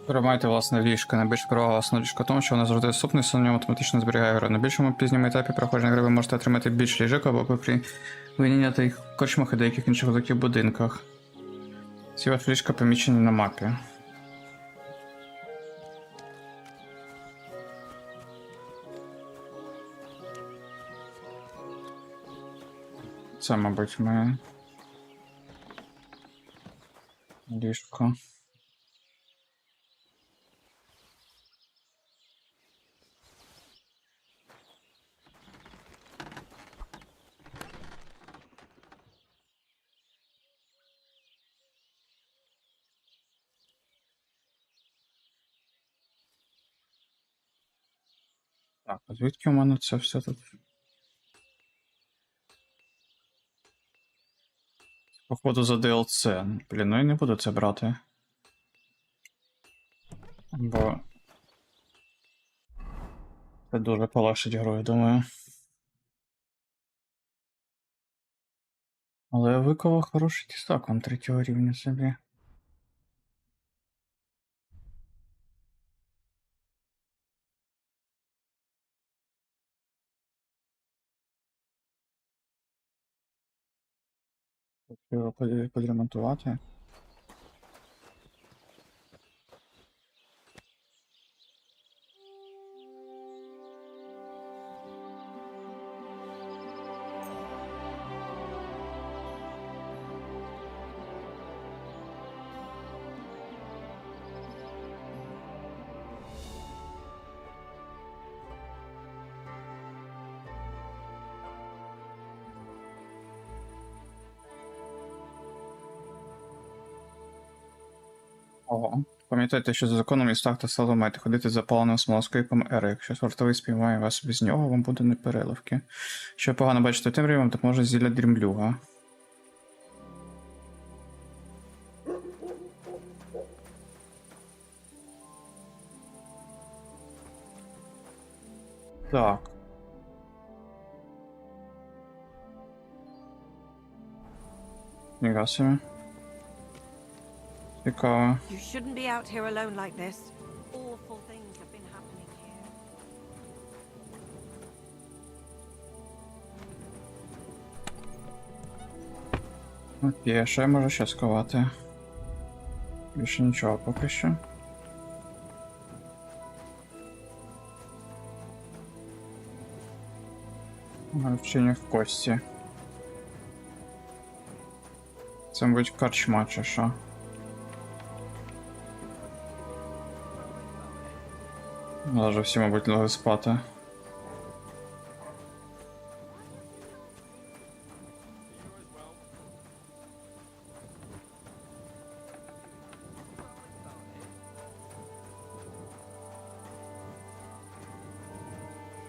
Переймайте власне ліжко. Найбільш перевага власного ліжка в тому, що воно завжди доступне, і на ньому автоматично зберігає гру. На більшому пізньому етапі проходження гри ви можете отримати більш ліжок або при винятій в корчмах і деяких інших великих будинках. Ці ваші ліжка помічені на мапі. Це, мабуть, моє ліжко. Так, а звідки у мене це все тут? Походу за DLC. Блін, ну я не буду це брати. Бо це дуже полегшить гру, я думаю. Але я виковав хороший тістак вам 3-го рівня собі. Треба підремонтувати. Ого, Пам'ятайте, що за законом в містах та селах маєте ходити з запаленим смолоскипом ери. Якщо вартовий спіймає вас без нього, вам буде непереливки. Що погано бачите в темряві, вам допоможе зілля дрімблюга. Так. Ніга собі. Цікаво. You shouldn't be out here alone like this. Awful things have been happening here. Окей, а що я можу ще сховати? Більше нічого поки що. Вчення в кості. Це, мабуть, корчма чи що. Вже всі, мабуть, лягли спати.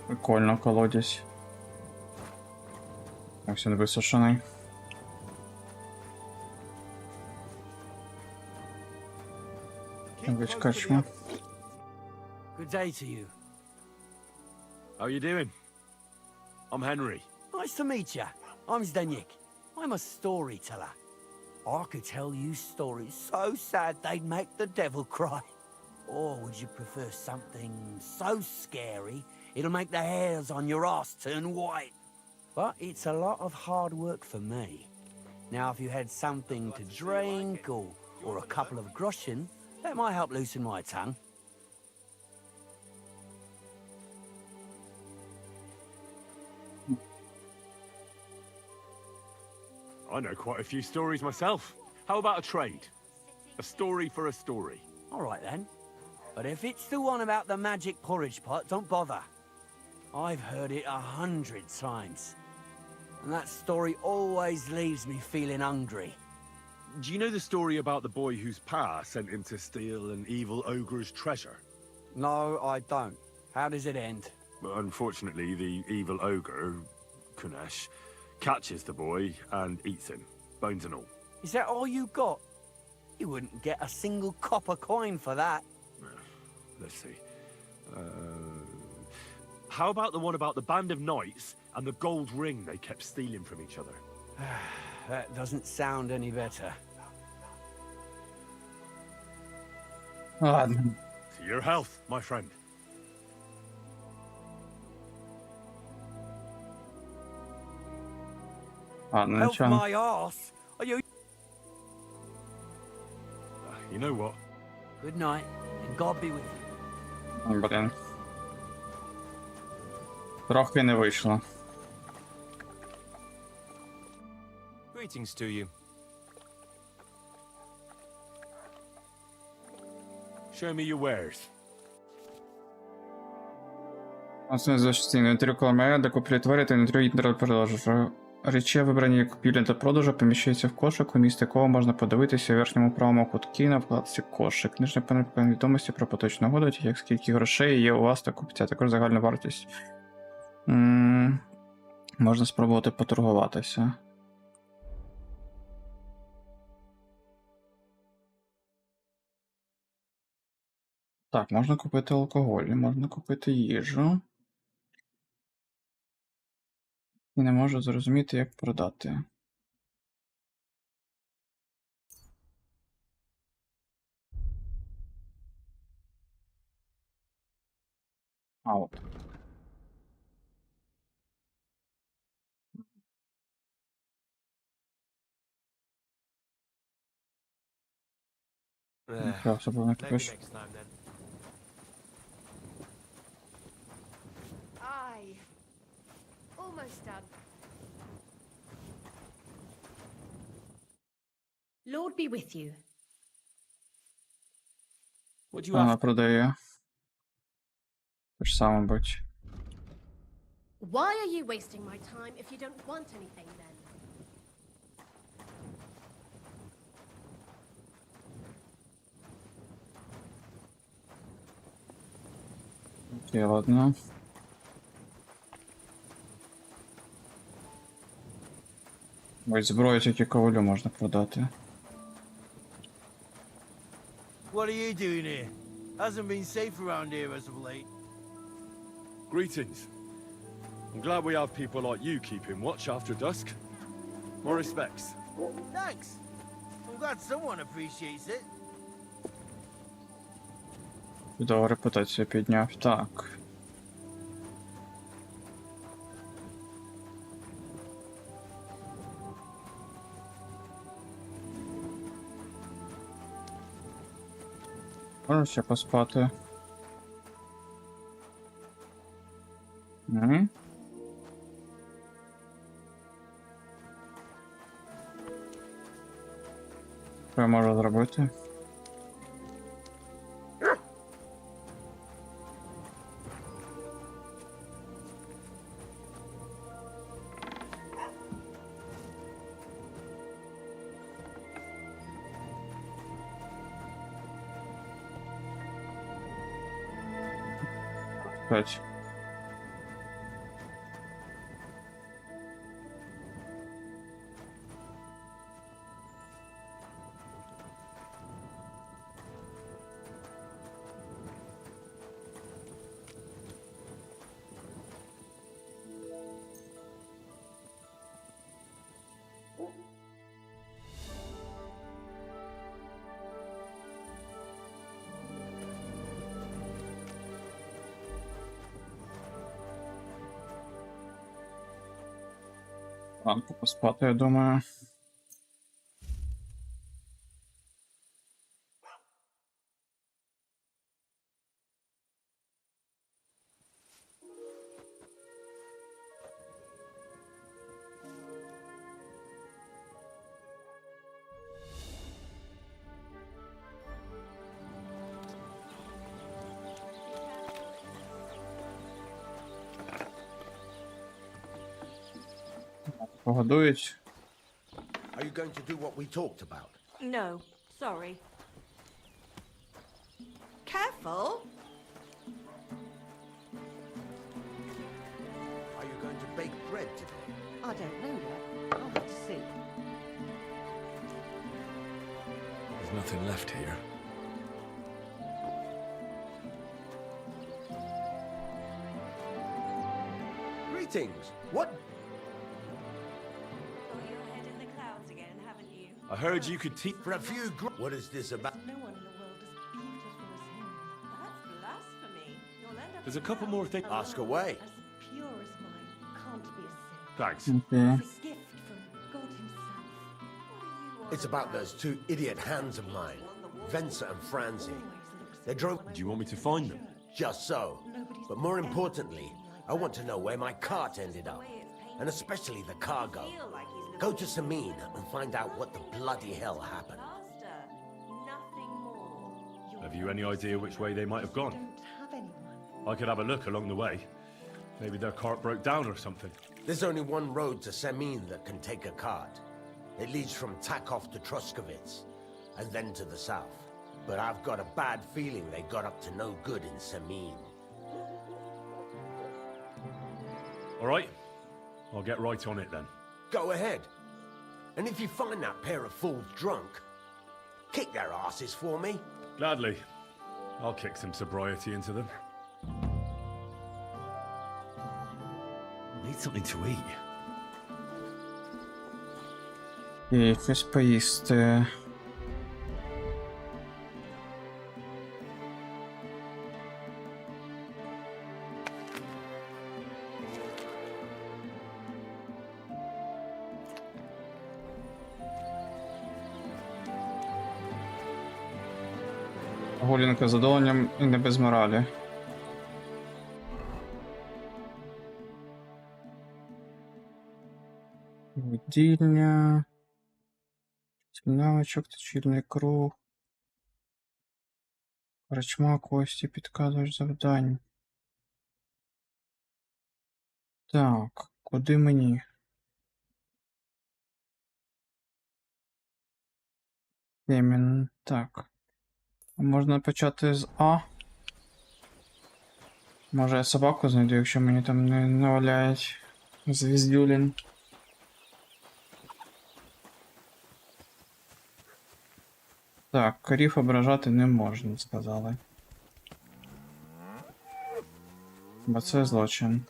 Прикольно, колодязь. Ось він висушений. Мабуть, корчма. Good day to you. How you doing? I'm Henry. Nice to meet you. I'm Zdeněk. I'm a storyteller. I could tell you stories so sad they'd make the devil cry. Or would you prefer something so scary it'll make the hairs on your ass turn white? But it's a lot of hard work for me. Now, if you had something to drink or a couple of groschen, that might help loosen my tongue. I know quite a few stories myself. How about a trade? A story for a story. All right, then. But if it's the one about the magic porridge pot, don't bother. I've heard it 100 times. And that story always leaves me feeling hungry. Do you know the story about the boy whose pa sent him to steal an evil ogre's treasure? No, I don't. How does it end? Well, unfortunately, the evil ogre, Kunesh, catches the boy and eats him, bones and all. Is that all you got? You wouldn't get a single copper coin for that. Let's see. How about the one about the band of knights and the gold ring they kept stealing from each other? That doesn't sound any better. Ладно. To your health, my friend. Ладно, Help нічого. my ass. Are you? You know what? Good night, and God be with you. Блін. Трохи не вийшло. Greetings to you. Show me your wares. Основне зачастine інвентарю коломея, де куплі тварі та інвентарю інтернет продажу. Речі, вибрані як купівлі та продажу, поміщаються в кошик, у місті якого можна подивитися у верхньому правому кутку на вкладці кошик. Книжний панель показує відомості про поточну угоду, як скільки грошей є у вас та купця, також загальна вартість. Можна спробувати поторгуватися. Так, можна купити алкоголь, можна купити їжу. І не можу зрозуміти, як продати. А от. Я все повинен купиш. Aye. Almost done. Lord be with you. What do you Вона have? продає. Те ж саме, мабуть. Why are you wasting my time if you don't want anything then? Окей, ладно. Ось зброю тільки ковалю можна продати. What are you doing here? Hasn't been safe around here as of late. Greetings. I'm glad we have people like you keeping watch after dusk. My respects. Thanks. I'm glad someone appreciates it. Чудово, репутацію підняв. Так. Можу ще поспати. Угу. Що я можу зробити? Пять. Ранку поспати, я думаю. Погодують. Are you going to do what we talked about? No, sorry. Careful. Are you going to bake bread today? I don't know yet. I'll have to see. There's nothing left here. Greetings. What? I heard you could teach. For a few What is this about? No one in the world as beautiful as him. That's blasphemy. You'll end up There's a couple more things. Ask away. as pure as mine. Can't be a sin. Thanks. Okay. It's a gift from God himself. It's about those two idiot hands of mine, Venser and Franzi. They drove. Do you want me to find them? Just so. But more importantly, I want to know where my cart ended up. And especially the cargo. Go to Samin and find out what the bloody hell happened. Have you any idea which way they might have gone? Have anyone? I could have a look along the way. Maybe their cart broke down or something. There's only one road to Samin that can take a cart. It leads from Takov to Troskovitz, and then to the south. But I've got a bad feeling they got up to no good in Samin. All right. I'll get right on it then. Go ahead. And if you find that pair of fools drunk, kick their asses for me. Gladly. I'll kick some sobriety into them. Need something to eat. І щось поїсти. Гулянка з задоволенням і не без моралі. Будільня. Навичок, точильний круг. Корчма, кості, підказуєш завдань. Так, куди мені? Семін, так. Можна почати з А. Може я собаку знайду, якщо мені там не наваляють звіздюлін. Так, корів ображати не можна, сказали. Бо це злочин.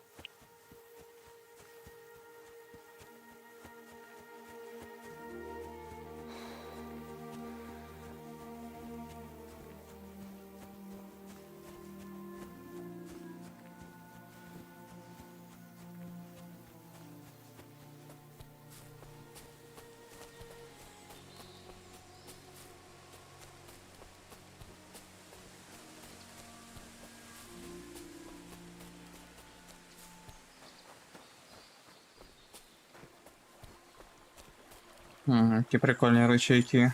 Які прикольні речейки.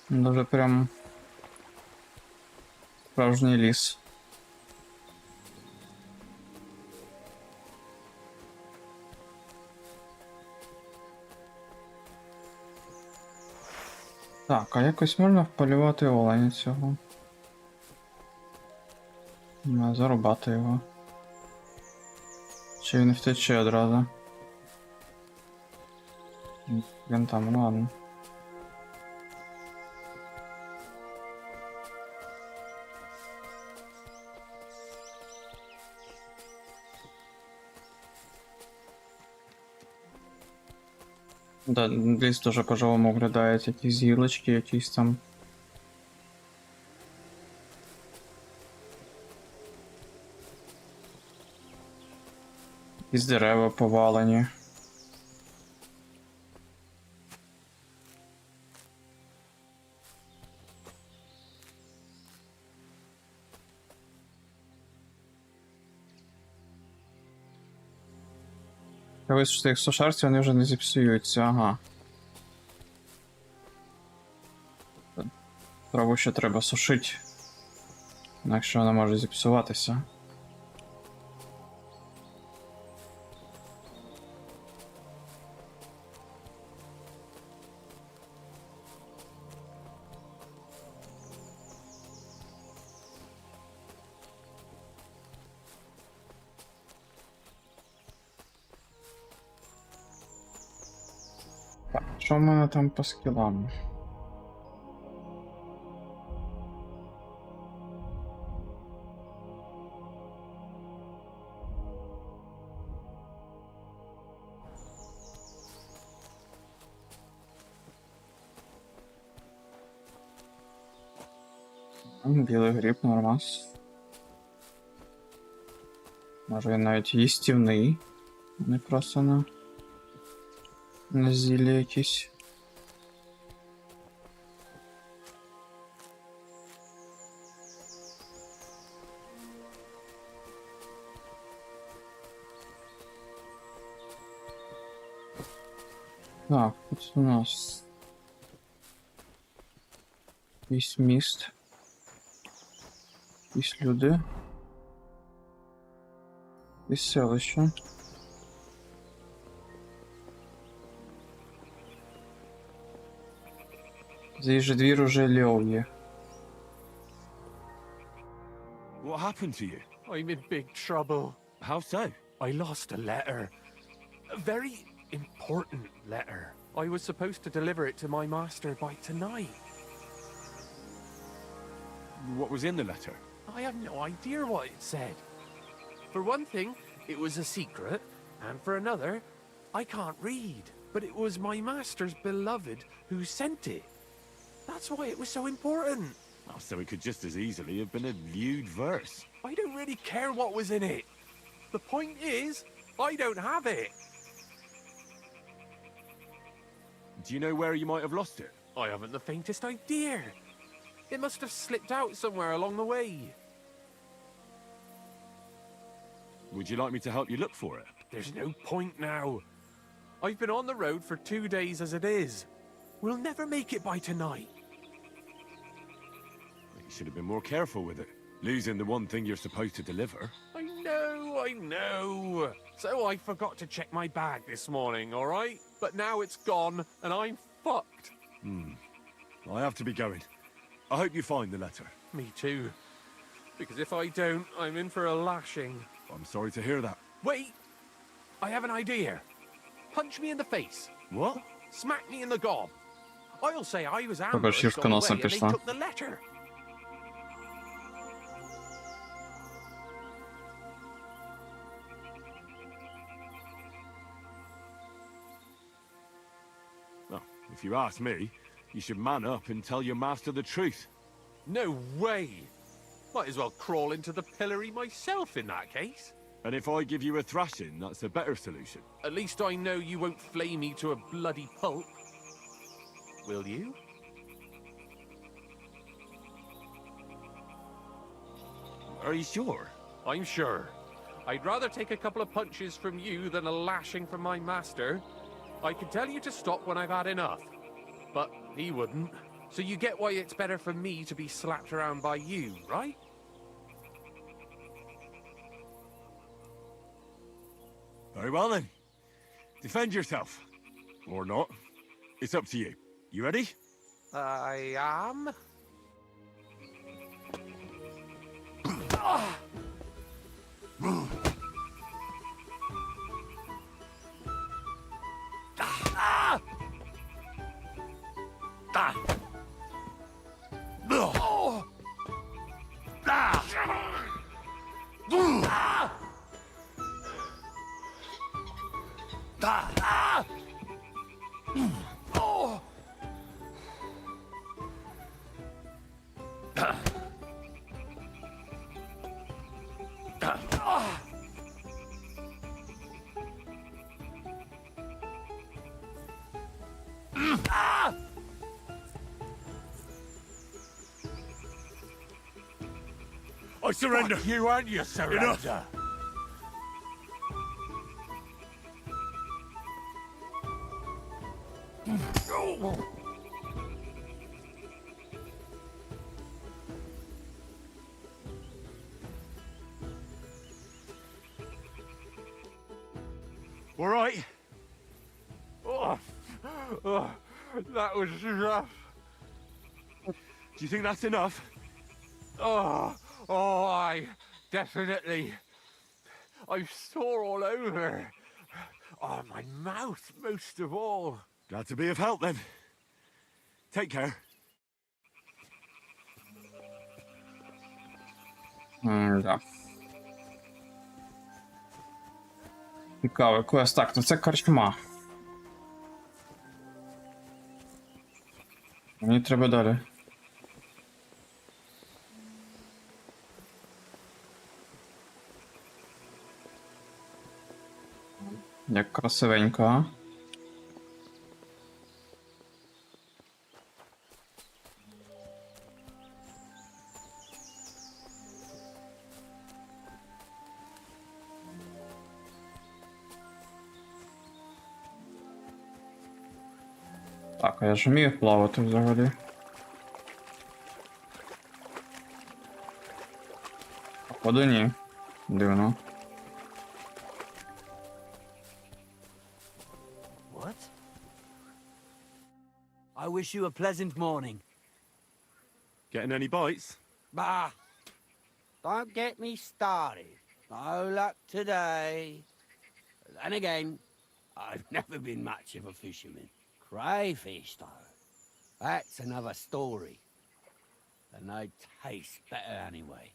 Дуже прям справжній ліс. Так, а якось можна вполювати оленя цього? Зарубати його. Чи він втече одразу? Він там, ну ладно. Да, ліс дуже по-живому виглядає, якісь гілочки, якісь там. Якісь дерева повалені. Висушити їх сушарці, вони вже не зіпсуються, ага. Траву ще треба сушити. Інакше вона може зіпсуватися. Так, що в мене там по скілам? Білий гриб, нормас. Може він навіть їстівний, не просто на зілля якісь. Так, тут у нас якийсь міст. Якісь люди. І селище. Здесь же двір уже льов'є. What happened to you? I'm in big trouble. How so? I lost a letter. A very important letter. I was supposed to deliver it to my master by tonight. What was in the letter? I have no idea what it said. For one thing, it was a secret, and for another, I can't read. But it was my master's beloved who sent it. That's why it was so important. Oh, so it could just as easily have been a lewd verse. I don't really care what was in it. The point is, I don't have it. Do you know where you might have lost it? I haven't the faintest idea. It must have slipped out somewhere along the way. Would you like me to help you look for it? There's no point now. I've been on the road for 2 days as it is. We'll never make it by tonight. You should have been more careful with it. Losing the one thing you're supposed to deliver. I know. So I forgot to check my bag this morning, all right? But now it's gone, and I'm fucked. I have to be going. I hope you find the letter. Me too. Because if I don't, I'm in for a lashing. I'm sorry to hear that. Wait! I have an idea. Punch me in the face. What? Smack me in the gob. I'll say I was Kogo ambushed siwka on the way nosem and they piszła. took the letter. Well, if you ask me, you should man up and tell your master the truth. No way! Might as well crawl into the pillory myself in that case. And if I give you a thrashing, that's a better solution. At least I know you won't flay me to a bloody pulp. Will you? Are you sure? I'm sure. I'd rather take a couple of punches from you than a lashing from my master. I could tell you to stop when I've had enough. But he wouldn't. So you get why it's better for me to be slapped around by you, right? Very well then. Defend yourself. Or not. It's up to you. You ready? I am. I surrender. Fuck you and your surrender. Enough. All right. Oh, that was rough. Do you think that's enough? Oh, I definitely. I'm sore all over. Oh, my mouth most of all. Glad to be of help then. Take care. Да. Цікавий квест. Так, ну це корчма. Мені треба далі. Як красивенько, а? Так, а я ж вмію плавати взагалі. Походу ні. Дивно. What? I wish you a pleasant morning. Getting any bites? Bah! Don't get me started. No luck today. Then again, I've never been much of a fisherman. Crayfish, though. That's another story. And they taste better anyway.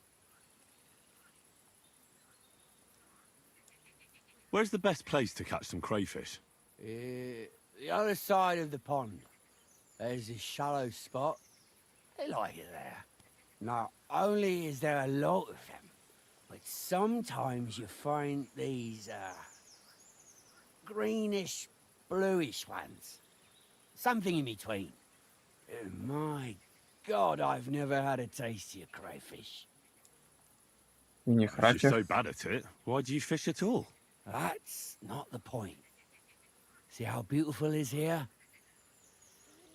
Where's the best place to catch some crayfish? The other side of the pond. There's this shallow spot. They like it there. Not only is there a lot of them, but sometimes you find these, greenish, bluish ones. Something in between. My God, I've never had a tastier crayfish. If you're so bad at it, why do you fish at all? That's not the point. See how beautiful is here?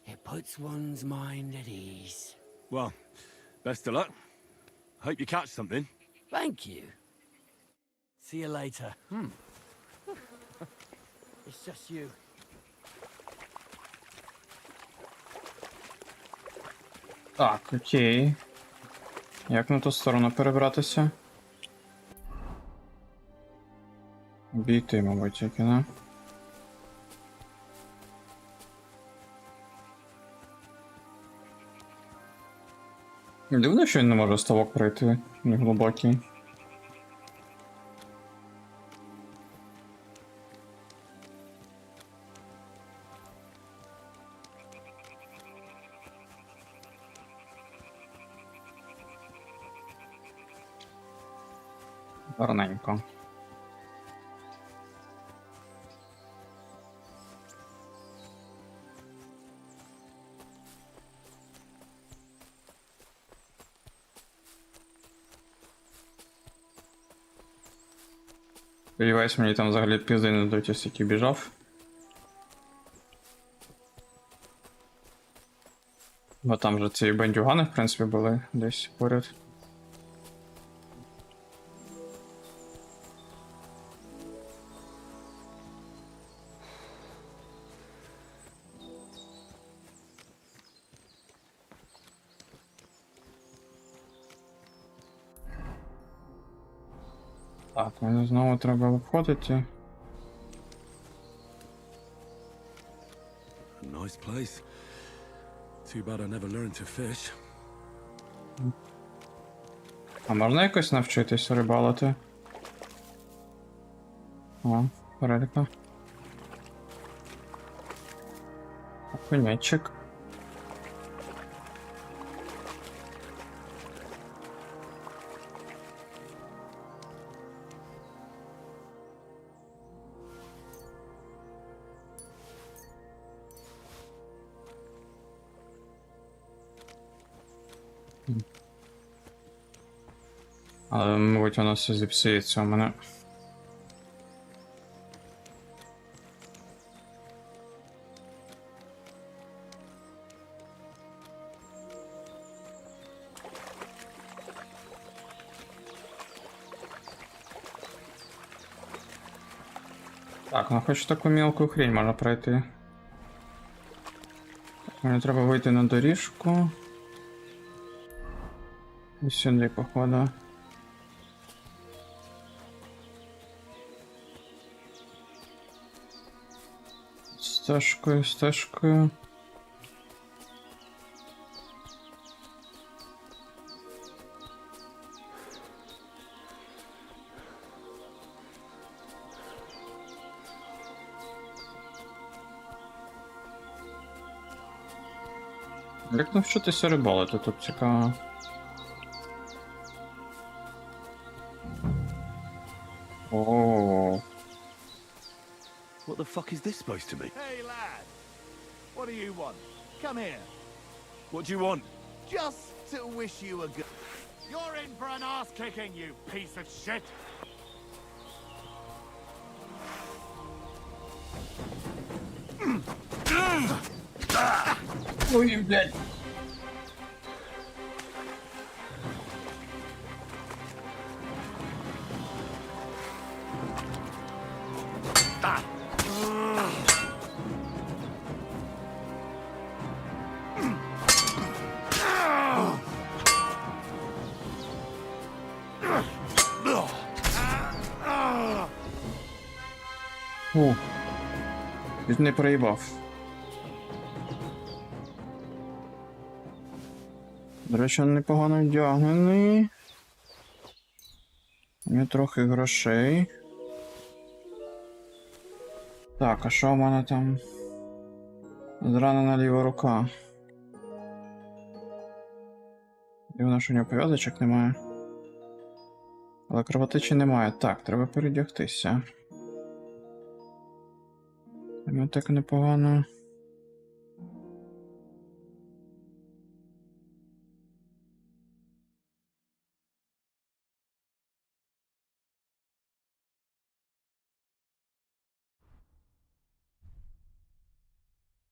It puts one's mind at ease. Well, best of luck. Hope you catch something. Thank you. See you later. It's just you. Так, окей. Як на ту сторону перебратися? Обійти, мабуть, тільки, не? Дивно, що він не може ставок пройти. Не глибокий. Гарненько. Сподіваюсь, мені там взагалі пізди не дадуть, ось який біжав. Бо там же ці бандюгани, в принципі, були десь поряд. Так, мені знову треба виходити. Nice place. Too bad I never learned to fish. А можна якось навчитись рибалити? О, перелька. Окунячик. Але, мабуть, воно все зіпсується у мене. Так, ну хоч таку мілку хрінь можна пройти. Так, мені треба вийти на доріжку. І сюди, походу. Стежкою, стежкою. Як навчитися рибалити, тут цікаво. О. What the fuck is this supposed to be? Hey, lad. What do you want? Come here. What do you want? Just to wish you a good... You're in for an ass-kicking, you piece of shit! Ой, блядь. О, він не проїбав. До речі, непогано вдягнений. У мене трохи грошей. Так, а що в мене там? Зранена ліва рука. Дивно, що у нього пов'язочок немає. Але кровотечі немає. Так, треба передягтися. Ну так непогано.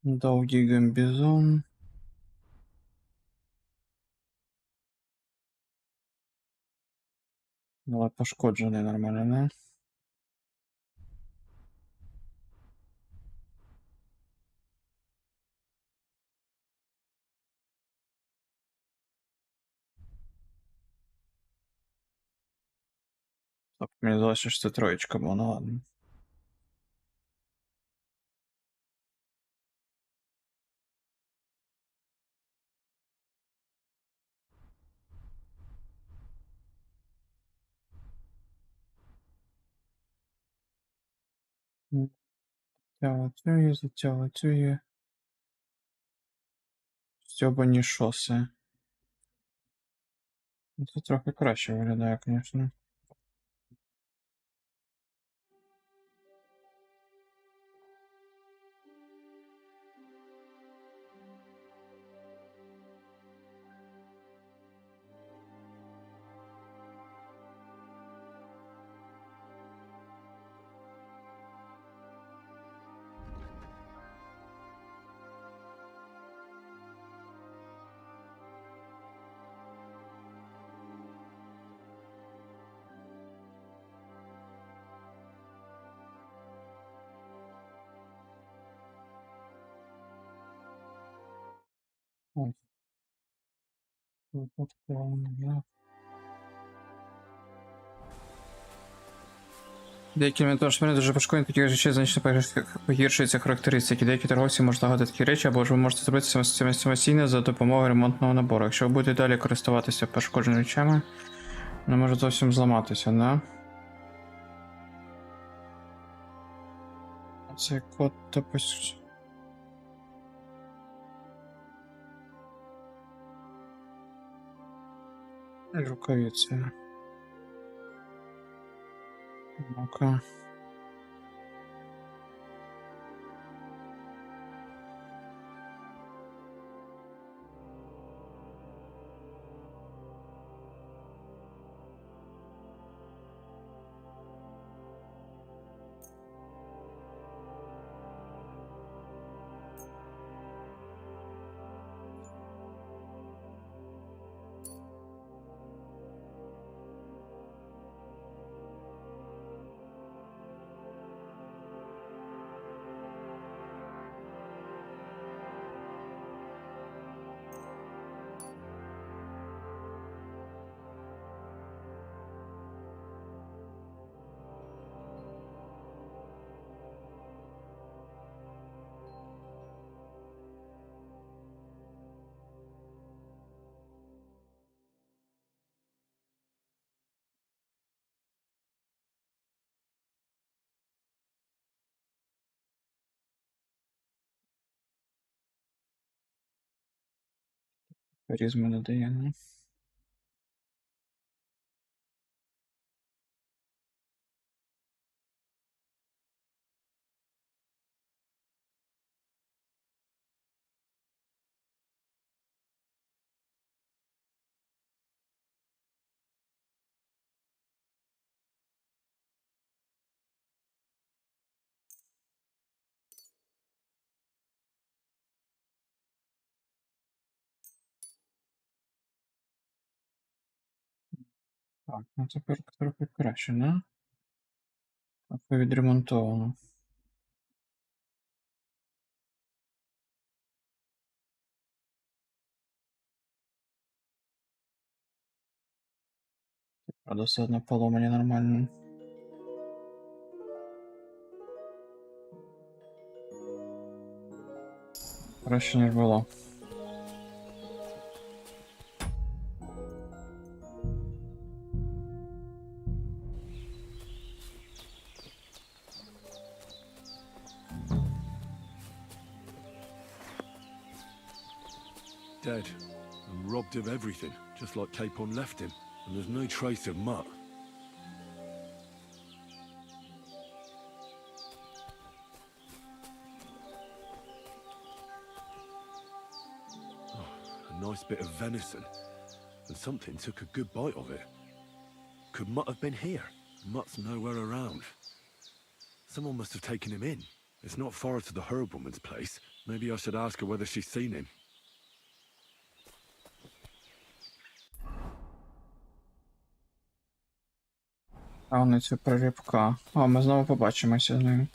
Довгий гамбізон. Але пошкоджений нормально, не? Так, мені здалося, що це троєчка була, ну ладно. Затягує. Стьобані шоси. Це трохи краще виглядає, звісно. Ось. Деякі елементарні шмини дуже пошкодені, такі речі значно погіршуються характеристики. Деякі торговці можуть нагадати такі речі, або ж ви можете зробити самостійно за допомогою ремонтного набору. Якщо ви будете далі користуватися пошкодженими речами, вони можуть зовсім зламатися, да? Цей код допустим. Рукавиці. Ну-ка. Харизма не дає, ну. Так, ну тепер трохи краще, не? Трохи відремонтовано. Правда, все одно поломані нормально. Краще, ніж було. Dead, and robbed of everything, just like Capon left him. And there's no trace of Mutt. Oh, a nice bit of venison. And something took a good bite of it. Could Mutt have been here? Mutt's nowhere around. Someone must have taken him in. It's not far to the herb woman's place. Maybe I should ask her whether she's seen him. А вони це прирібка. О, ми знову побачимося з ним.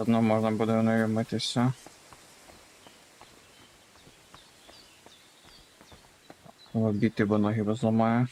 Одно можна буде в неї митися. Обійти, бо ноги зламає.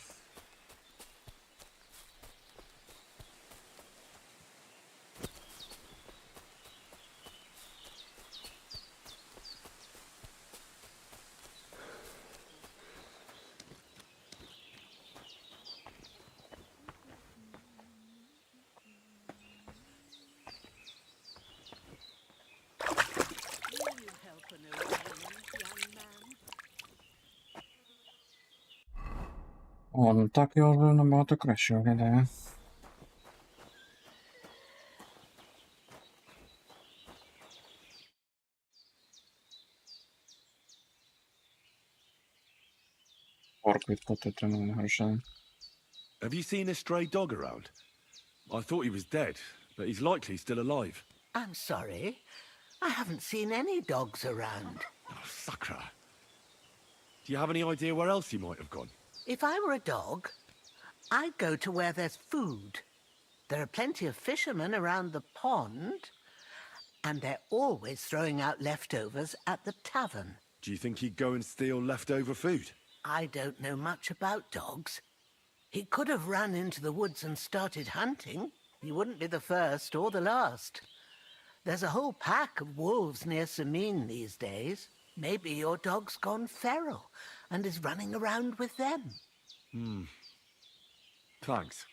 О, ну так я вже набагато краще виглядає. Орк відплатити на грошей. Have you seen a stray dog around? I thought he was dead, but he's likely still alive. I'm sorry. I haven't seen any dogs around. Oh, Sakra. Do you have any idea where else he might have gone? If I were a dog, I'd go to where there's food. There are plenty of fishermen around the pond, and they're always throwing out leftovers at the tavern. Do you think he'd go and steal leftover food? I don't know much about dogs. He could have run into the woods and started hunting. He wouldn't be the first or the last. There's a whole pack of wolves near Sameen these days. Maybe your dog's gone feral and is running around with them. Thanks.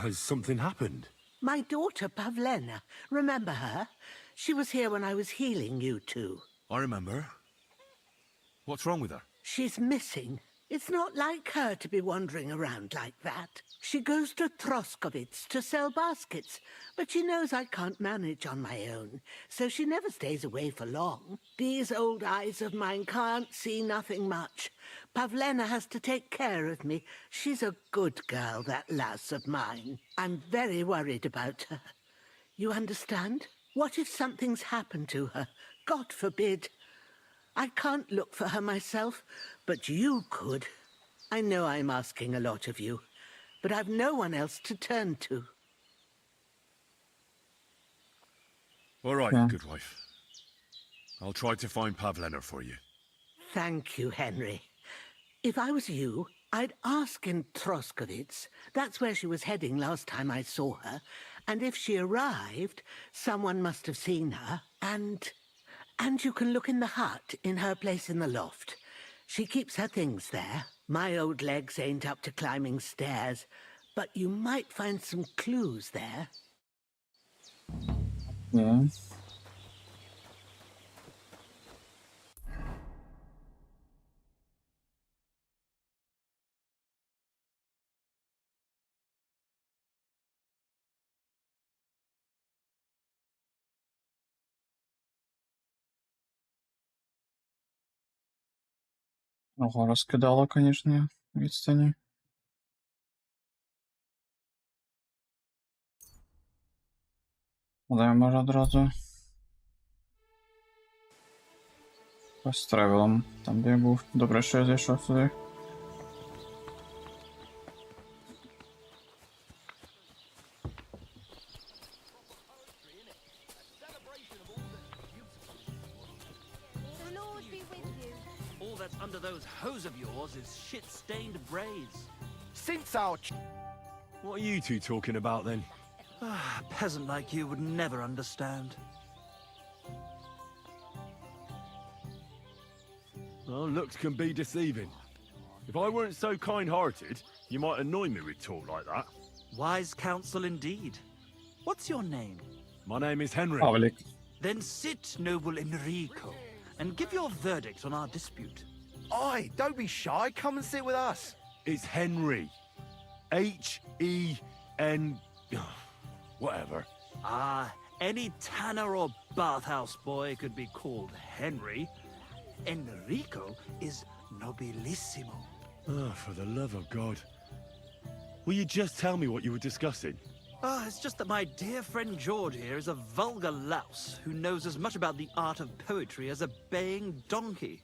Has something happened? My daughter, Pavlena. Remember her? She was here when I was healing you two. I remember. What's wrong with her? She's missing. It's not like her to be wandering around like that. She goes to Troskovitz to sell baskets, but she knows I can't manage on my own, so she never stays away for long. These old eyes of mine can't see nothing much. Pavlena has to take care of me. She's a good girl, that lass of mine. I'm very worried about her. You understand? What if something's happened to her? God forbid. I can't look for her myself, but you could. I know I'm asking a lot of you, but I've no one else to turn to. All right, Yeah. good wife. I'll try to find Pavlena for you. Thank you, Henry. If I was you, I'd ask in Troskovitz. That's where she was heading last time I saw her. And if she arrived, someone must have seen her. And you can look in the hut in her place in the loft. She keeps her things there. My old legs ain't up to climbing stairs, but you might find some clues there. Yeah. Ого, розкидало, конечно, відстані. Але може одразу з тревелом, там де я був. Добре, що я зайшов сюди. The Lord be with you. All that's under those hose of yours is shit-stained braids. Since our What are you two talking about then? A peasant like you would never understand. Well, looks can be deceiving. If I weren't so kind-hearted, you might annoy me with talk like that. Wise counsel indeed. What's your name? My name is Henry. Павлік. Then sit, noble Enrico, and give your verdict on our dispute. Aye, don't be shy. Come and sit with us. It's Henry. H-E-N... whatever. Ah, any tanner or bathhouse boy could be called Henry. Enrico is nobilissimo. Oh, for the love of God. Will you just tell me what you were discussing? Ah, it's just that my dear friend George here is a vulgar louse who knows as much about the art of poetry as a baying donkey.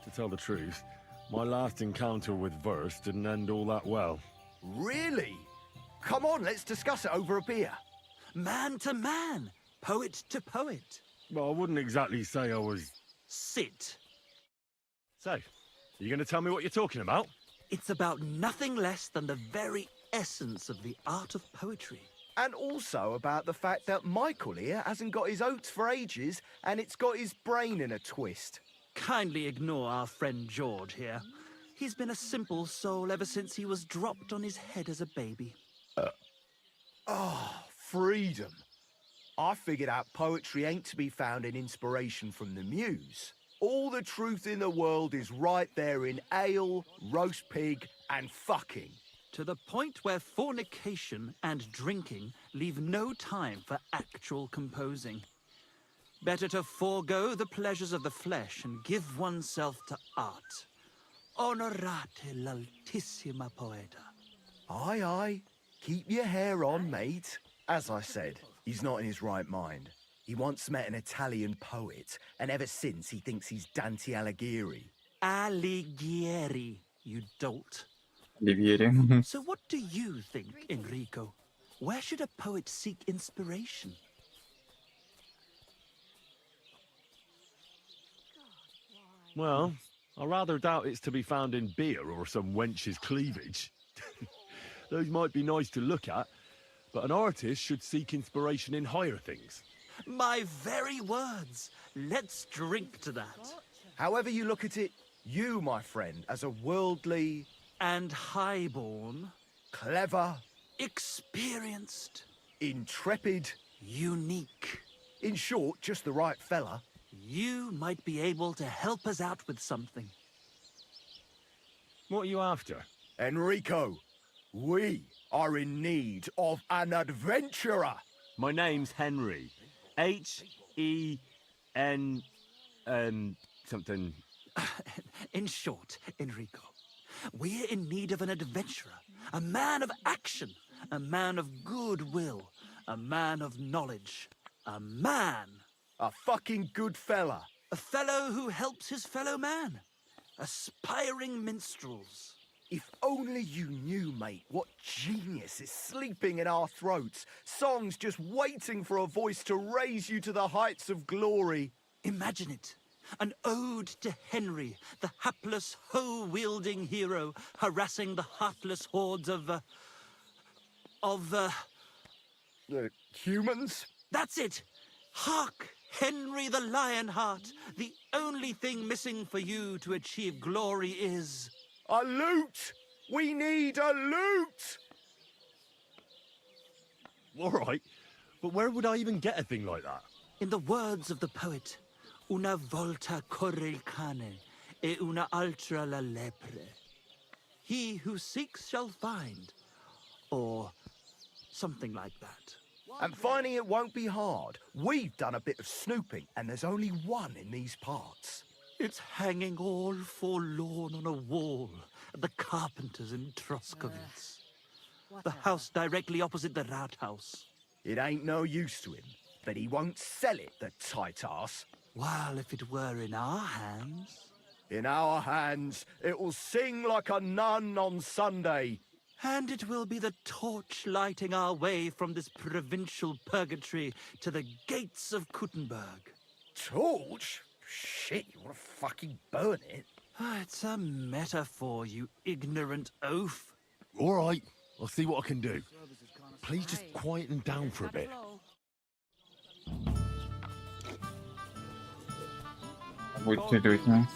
To tell the truth, my last encounter with verse didn't end all that well. Really? Come on, let's discuss it over a beer. Man to man, poet to poet. Well, I wouldn't exactly say I was... Sit. So, you gonna tell me what you're talking about? It's about nothing less than the very essence of the art of poetry. And also about the fact that Michael here hasn't got his oats for ages and it's got his brain in a twist. Kindly ignore our friend George here. He's been a simple soul ever since he was dropped on his head as a baby. Oh, freedom. I figured out poetry ain't to be found in inspiration from the muse. All the truth in the world is right there in ale, roast pig, and fucking. To the point where fornication and drinking leave no time for actual composing. Better to forego the pleasures of the flesh and give oneself to art. Honorate l'altissima poeta. Aye, aye. Keep your hair on, mate. As I said, he's not in his right mind. He once met an Italian poet, and ever since he thinks he's Dante Alighieri. Alighieri, you dolt. Alighieri. So what do you think, Enrico? Where should a poet seek inspiration? Well, I rather doubt it's to be found in beer or some wench's cleavage. Those might be nice to look at, but an artist should seek inspiration in higher things. My very words. Let's drink to that. However you look at it, you, my friend, as a worldly... and highborn... clever... experienced... intrepid... unique... in short, just the right fella... you might be able to help us out with something. What are you after? Enrico, we are in need of an adventurer. My name's Henry. H-E-N... something... In short, Enrico, we're in need of an adventurer, a man of action, a man of goodwill, a man of knowledge, a man... a fucking good fella. A fellow who helps his fellow man. Aspiring minstrels. If only you knew, mate, what genius is sleeping in our throats. Songs just waiting for a voice to raise you to the heights of glory. Imagine it. An ode to Henry, the hapless, hoe-wielding hero, harassing the heartless hordes of humans? That's it! Hark! Henry the Lionheart! The only thing missing for you to achieve glory is... a lute! We need a lute! All right, but where would I even get a thing like that? In the words of the poet, una volta corre il cane, e una altra la lepre. He who seeks shall find. Or something like that. And finding it won't be hard. We've done a bit of snooping, and there's only one in these parts. It's hanging all forlorn on a wall at the Carpenters in Troskowitz. The house directly opposite the Rathaus. It ain't no use to him, but he won't sell it, the tight ass. While if it were in our hands... In our hands, it will sing like a nun on Sunday. And it will be the torch lighting our way from this provincial purgatory to the gates of Kuttenberg. Torch? Shit, you want to fucking burn it? It's a metaphor, you ignorant oaf. All right, I'll see what I can do. Please just quieten down for a bit. What you do it now?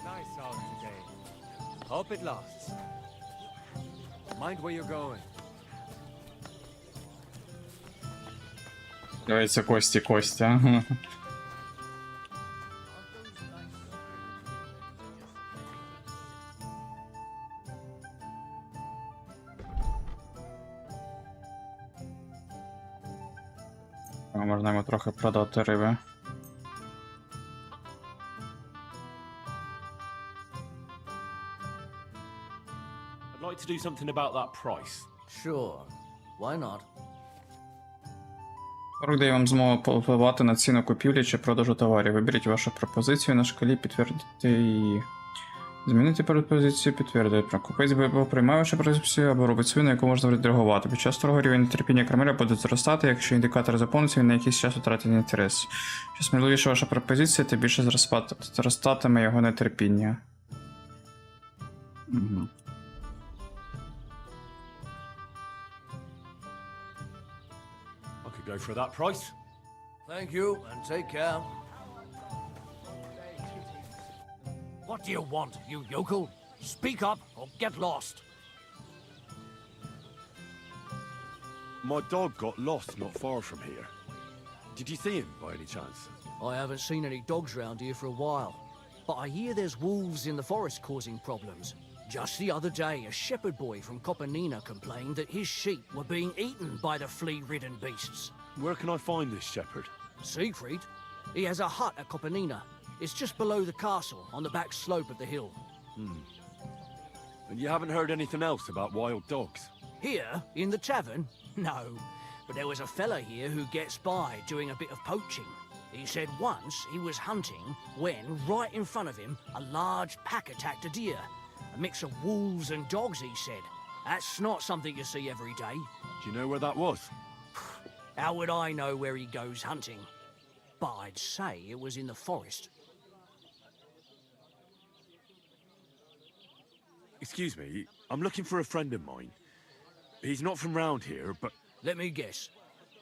Nice out today. Hope it lasts. Mind where you're going. Давайте Костя. Можна йому трохи продати риби. I'd like to do something about that price. Sure. Why not? Рук дає вам змогу повпливати на ціну купівлі чи продажу товарів. Виберіть вашу пропозицію на шкалі, підтвердити її. Змінити пропозицію підтвердити. Покупець або приймає вашу пропозицію, або робить свою, на яку можна відреагувати. Під час торгу рівень терпіння Крамеля буде зростати, якщо індикатор заповниться, він на якийсь час втратить інтерес. Що сміливіша ваша пропозиція, тим більше зростатиме його нетерпіння. Угу. I could go for that price. Thank you, and take care. What do you want, you yokel? Speak up or get lost. My dog got lost not far from here. Did you see him by any chance? I haven't seen any dogs round here for a while, but I hear there's wolves in the forest causing problems. Just the other day, a shepherd boy from Kopanina complained that his sheep were being eaten by the flea-ridden beasts. Where can I find this shepherd? Siegfried? He has a hut at Kopanina. It's just below the castle, on the back slope of the hill. And you haven't heard anything else about wild dogs? Here, in the tavern? No. But there was a fella here who gets by doing a bit of poaching. He said once he was hunting when, right in front of him, a large pack attacked a deer. A mix of wolves and dogs, he said. That's not something you see every day. Do you know where that was? How would I know where he goes hunting? But I'd say it was in the forest. Excuse me, I'm looking for a friend of mine. He's not from round here, but... Let me guess.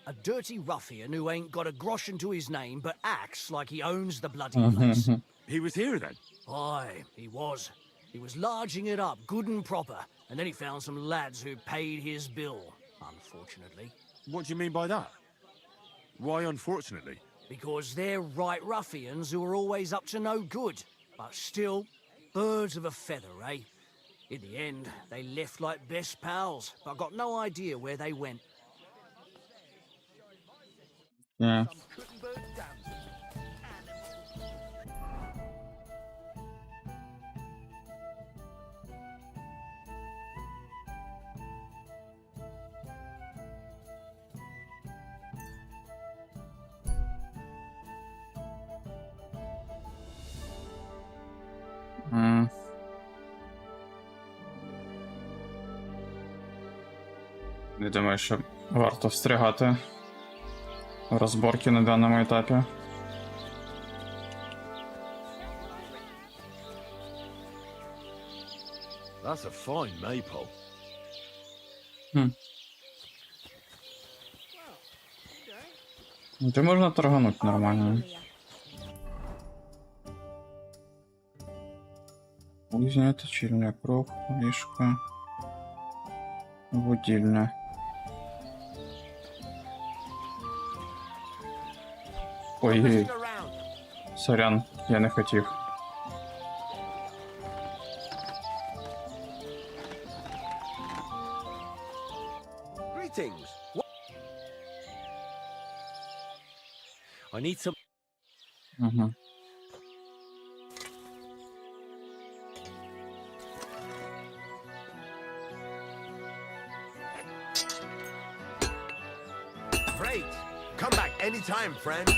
A dirty ruffian who ain't got a grosh into his name but acts like he owns the bloody place. He was here then? Aye, he was. He was larging it up good and proper, and then he found some lads who paid his bill, unfortunately. What do you mean by that? Why unfortunately? Because they're right ruffians who are always up to no good. But still, birds of a feather, eh? In the end, they left like best pals, but I've got no idea where they went. Yeah. Не думаю, що варто встрягати в розборки на даному етапі. That's a fine maypole. Де можна торгануть нормально. Кузня, точильня, круг, ліжко, будільня. Ой, сорян, я не хотів. Greetings. I need some... Угу. Great. Come back anytime, friend.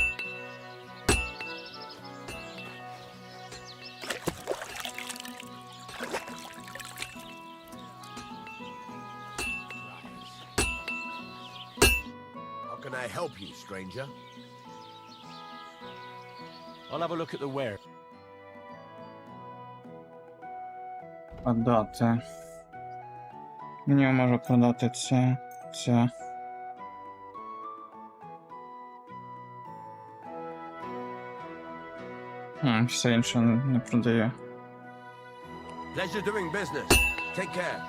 How can I help you, stranger? I'll have a look at the ware. Продати. Мені можу продати це. Все інше не продає. Pleasure doing business. Take care.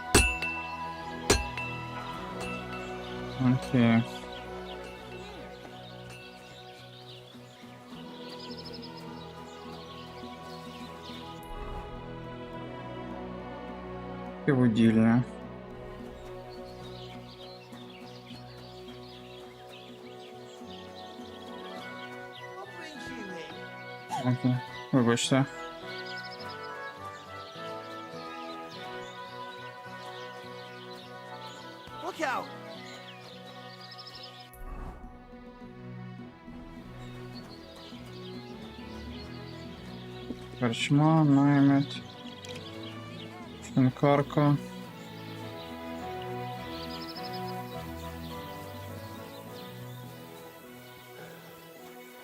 Окей. І будільня. Окей. Вибачте. Look out! Корчма, наймет. Інкарка.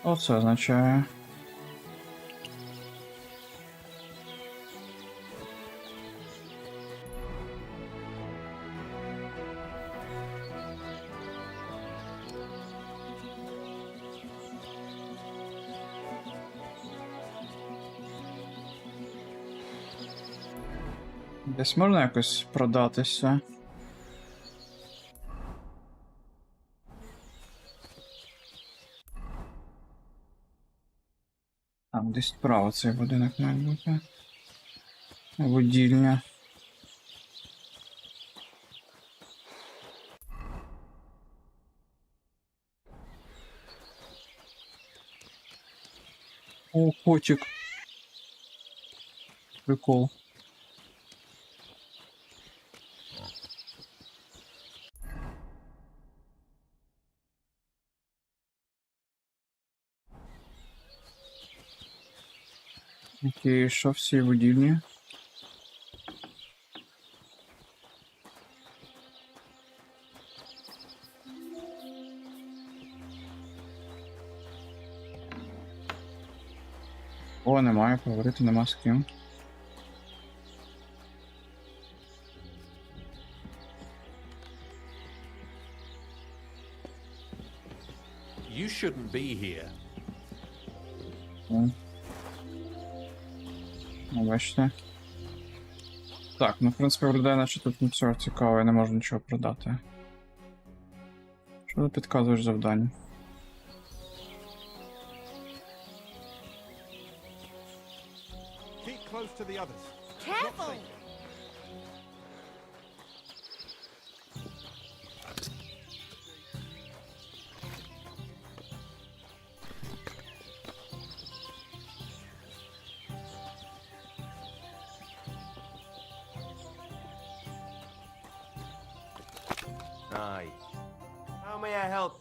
Оце означає. Десь можна якось продатися? Там десь справа цей будинок має бути. Водільня. О, котик. Прикол. Окей, що всі будівлі? О, немає, поговорити нема з ким. You shouldn't be here. Бачите. Так, ну в принципі виглядає, наче тут не все цікаво, я не можу нічого продати. Що ти підказуєш завдання? Keep close to the others. Careful! Aye. How may I help?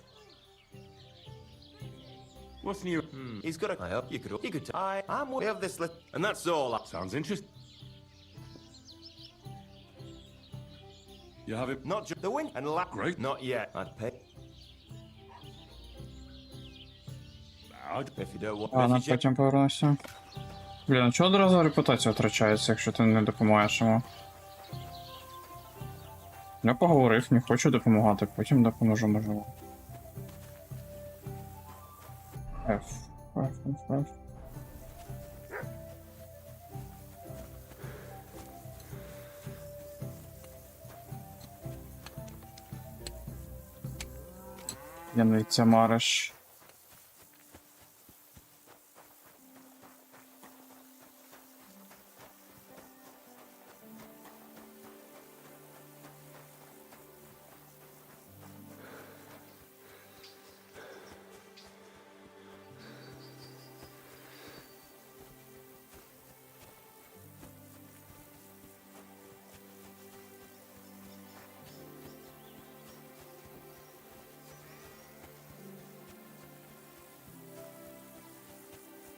What's new? He's got a... I hope you could... I'm aware of this and that's all. Sounds interesting. You have it? Not just the wind and Great. Not yet. I'd pay. If you don't want... А, на потім повернуся. Блін, а чого одразу репутація втрачається, якщо ти не допомагаєш йому? Я поговорив, не хочу допомагати, потім допоможу, можливо. F. Яниця Мариш.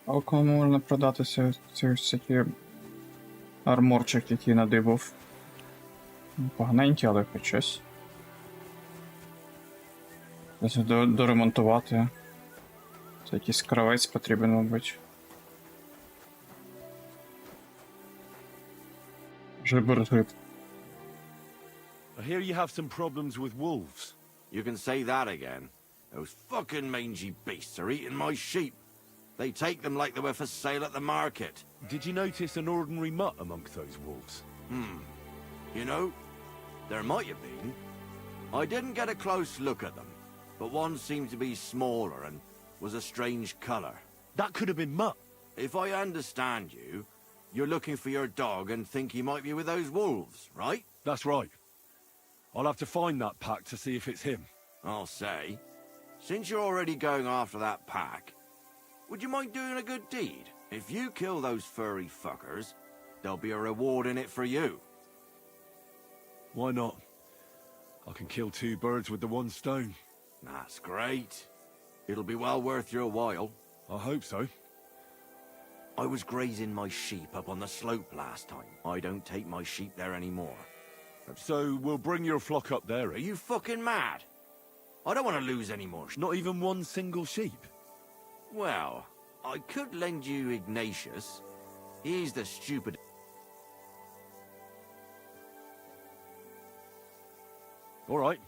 А кому можна продатися ці всякі арморчик, який надибав? Поганенький, але хоч щось. Десь доремонтувати. Це якийсь кравець потрібен, мабуть. Жибергриб. I hear you have some problems with wolves. You can say that again. Those fucking mangy beasts are eating my sheep. They take them like they were for sale at the market. Did you notice an ordinary mutt amongst those wolves? You know, there might have been. I didn't get a close look at them, but one seemed to be smaller and was a strange colour. That could have been Mutt. If I understand you, you're looking for your dog and think he might be with those wolves, right? That's right. I'll have to find that pack to see if it's him. I'll say, since you're already going after that pack, would you mind doing a good deed? If you kill those furry fuckers, there'll be a reward in it for you. Why not? I can kill two birds with the one stone. That's great. It'll be well worth your while. I hope so. I was grazing my sheep up on the slope last time. I don't take my sheep there anymore. So we'll bring your flock up there, eh? Are you fucking mad? I don't want to lose any more. Not even one single sheep? Well, I could lend you Ignatius. He's the stupid... All right.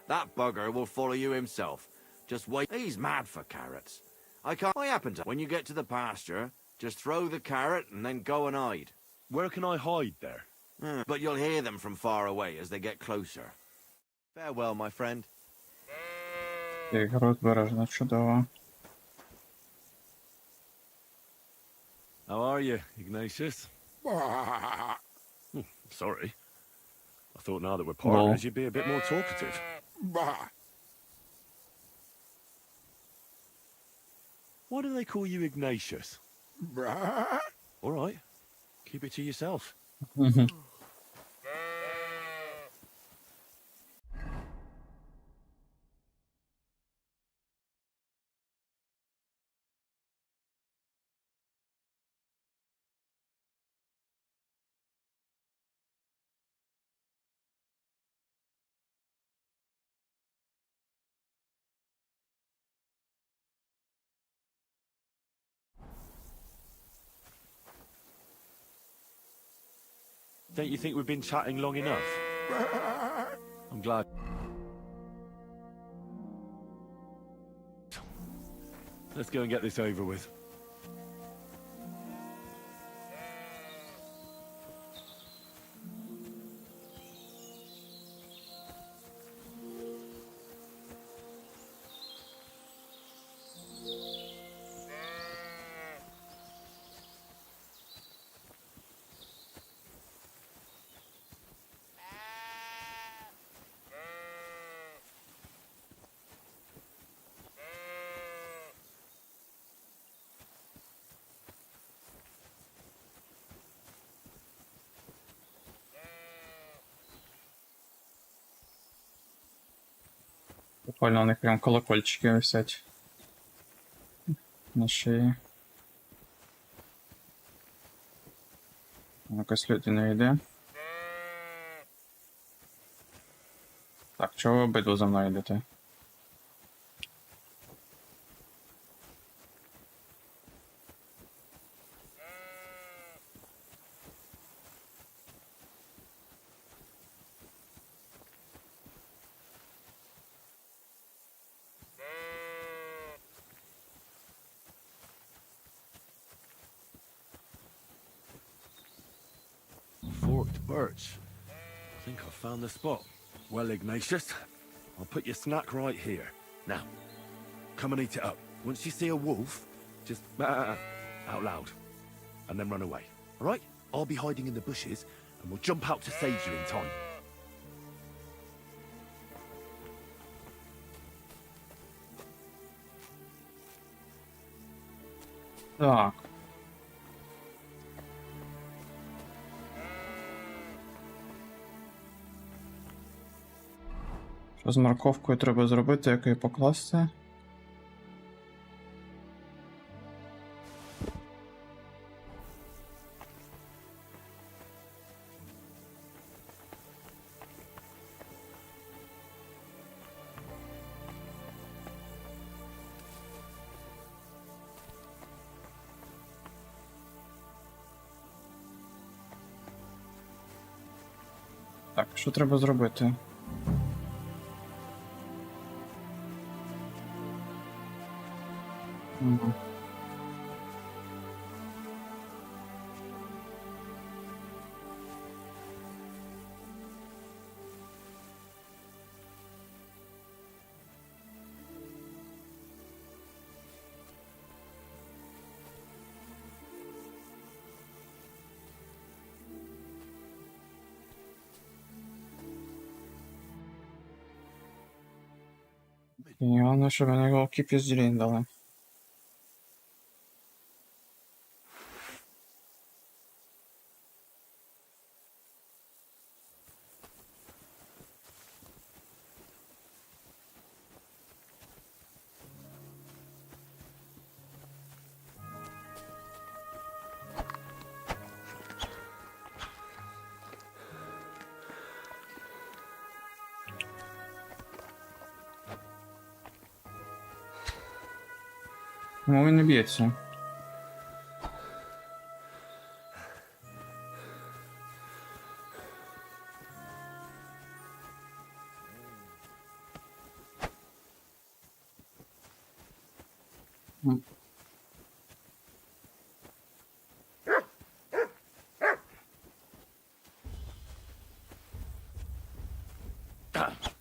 That bugger will follow you himself. Just wait. He's mad for carrots. I happen to... When you get to the pasture, just throw the carrot and then go and hide. Where can I hide there? But you'll hear them from far away as they get closer. Farewell, my friend. Гру збережено, чудово. How are you, Ignatius? Sorry. I thought now that we're partners, you'd be a bit more talkative. Why do they call you Ignatius? All right. Keep it to yourself. Don't you think we've been chatting long enough? I'm glad. Let's go and get this over with. Прикольно, у них прям колокольчики висять на шиї. Якась людина йде. Так, чого ви обидва за мною йдете? Forked birch. I think I've found the spot. Well, Ignatius, I'll put your snack right here. Now, come and eat it up. Once you see a wolf, just out loud, and then run away. All right? I'll be hiding in the bushes, and we'll jump out to save you in time. Так. Що з морковкою треба зробити, як її покласти? Так, що треба зробити? Угу. І головне, щоб вони голки пізділін дали. Чому він не б'ється? Так.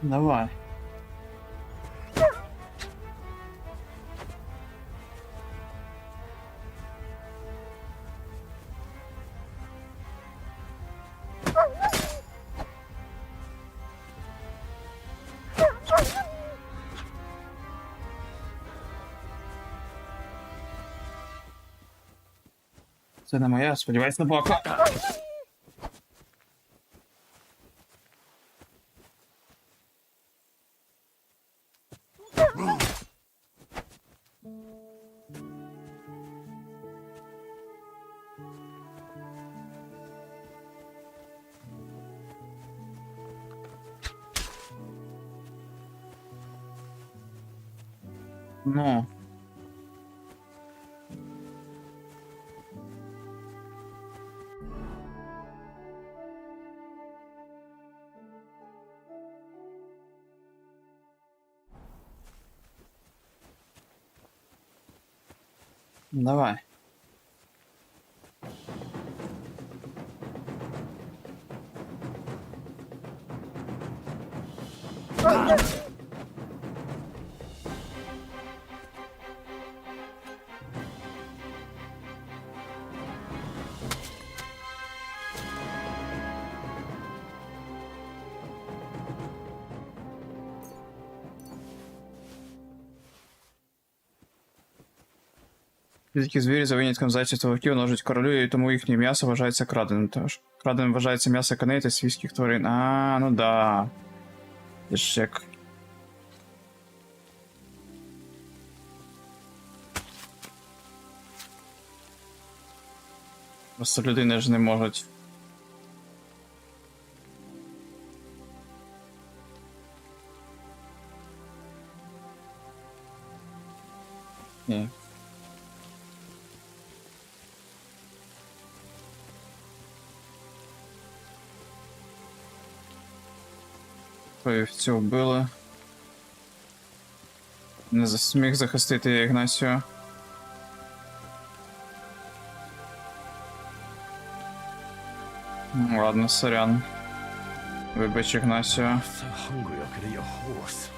Давай. Це не моя, сподіваюсь, не бока. Ну. Давай. Дикі звірі за винятком зайців та вовків ножуть королю, і тому їхнє м'ясо вважається краденим теж. Краденим вважається м'ясо коней та свійських тварин. А, ну да. Це ж як. Просто людини ж не можуть. Ні. Вівцю вбили. Не зміг захистити Ігнасіо. Ладно, сорян. Вибач, Ігнасіо. So hungry I could eat a horse.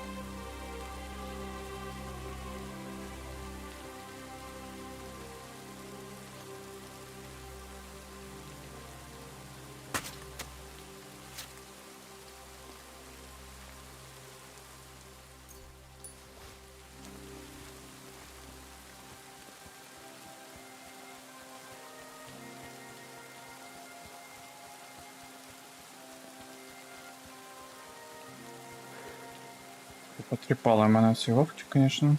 Потріпали мене ці вовки, звісно.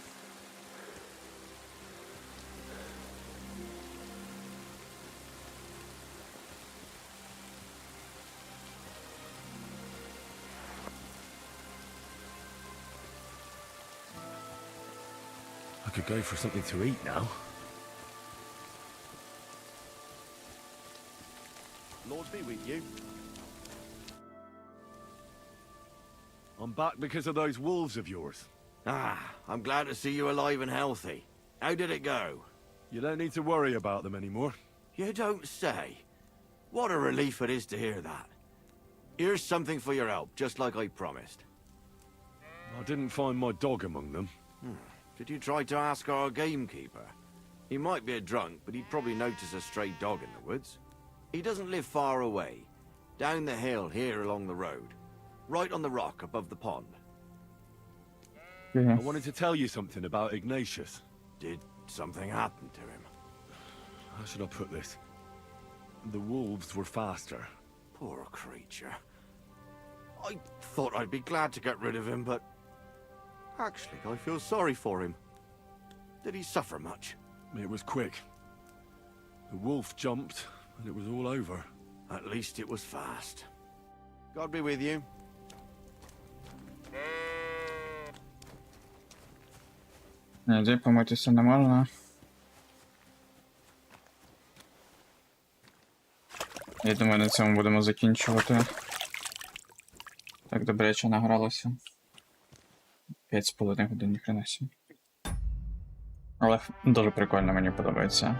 I could go for something to eat now. Lord be with you. I'm back because of those wolves of yours. Ah, I'm glad to see you alive and healthy. How did it go? You don't need to worry about them anymore. You don't say. What a relief it is to hear that. Here's something for your help, just like I promised. I didn't find my dog among them. Did you try to ask our gamekeeper? He might be a drunk, but he'd probably notice a stray dog in the woods. He doesn't live far away. Down the hill here along the road. Right on the rock above the pond. I wanted to tell you something about Ignatius. Did something happen to him? How should I put this? The wolves were faster. Poor creature. I thought I'd be glad to get rid of him, but... Actually, I feel sorry for him. Did he suffer much? It was quick. The wolf jumped, and it was all over. At least it was fast. God be with you. Ніде помитися не можна. Я думаю, на цьому будемо закінчувати. Так добряче награлося. 5,5 годин, ніхрена сі. Але дуже прикольно, мені подобається.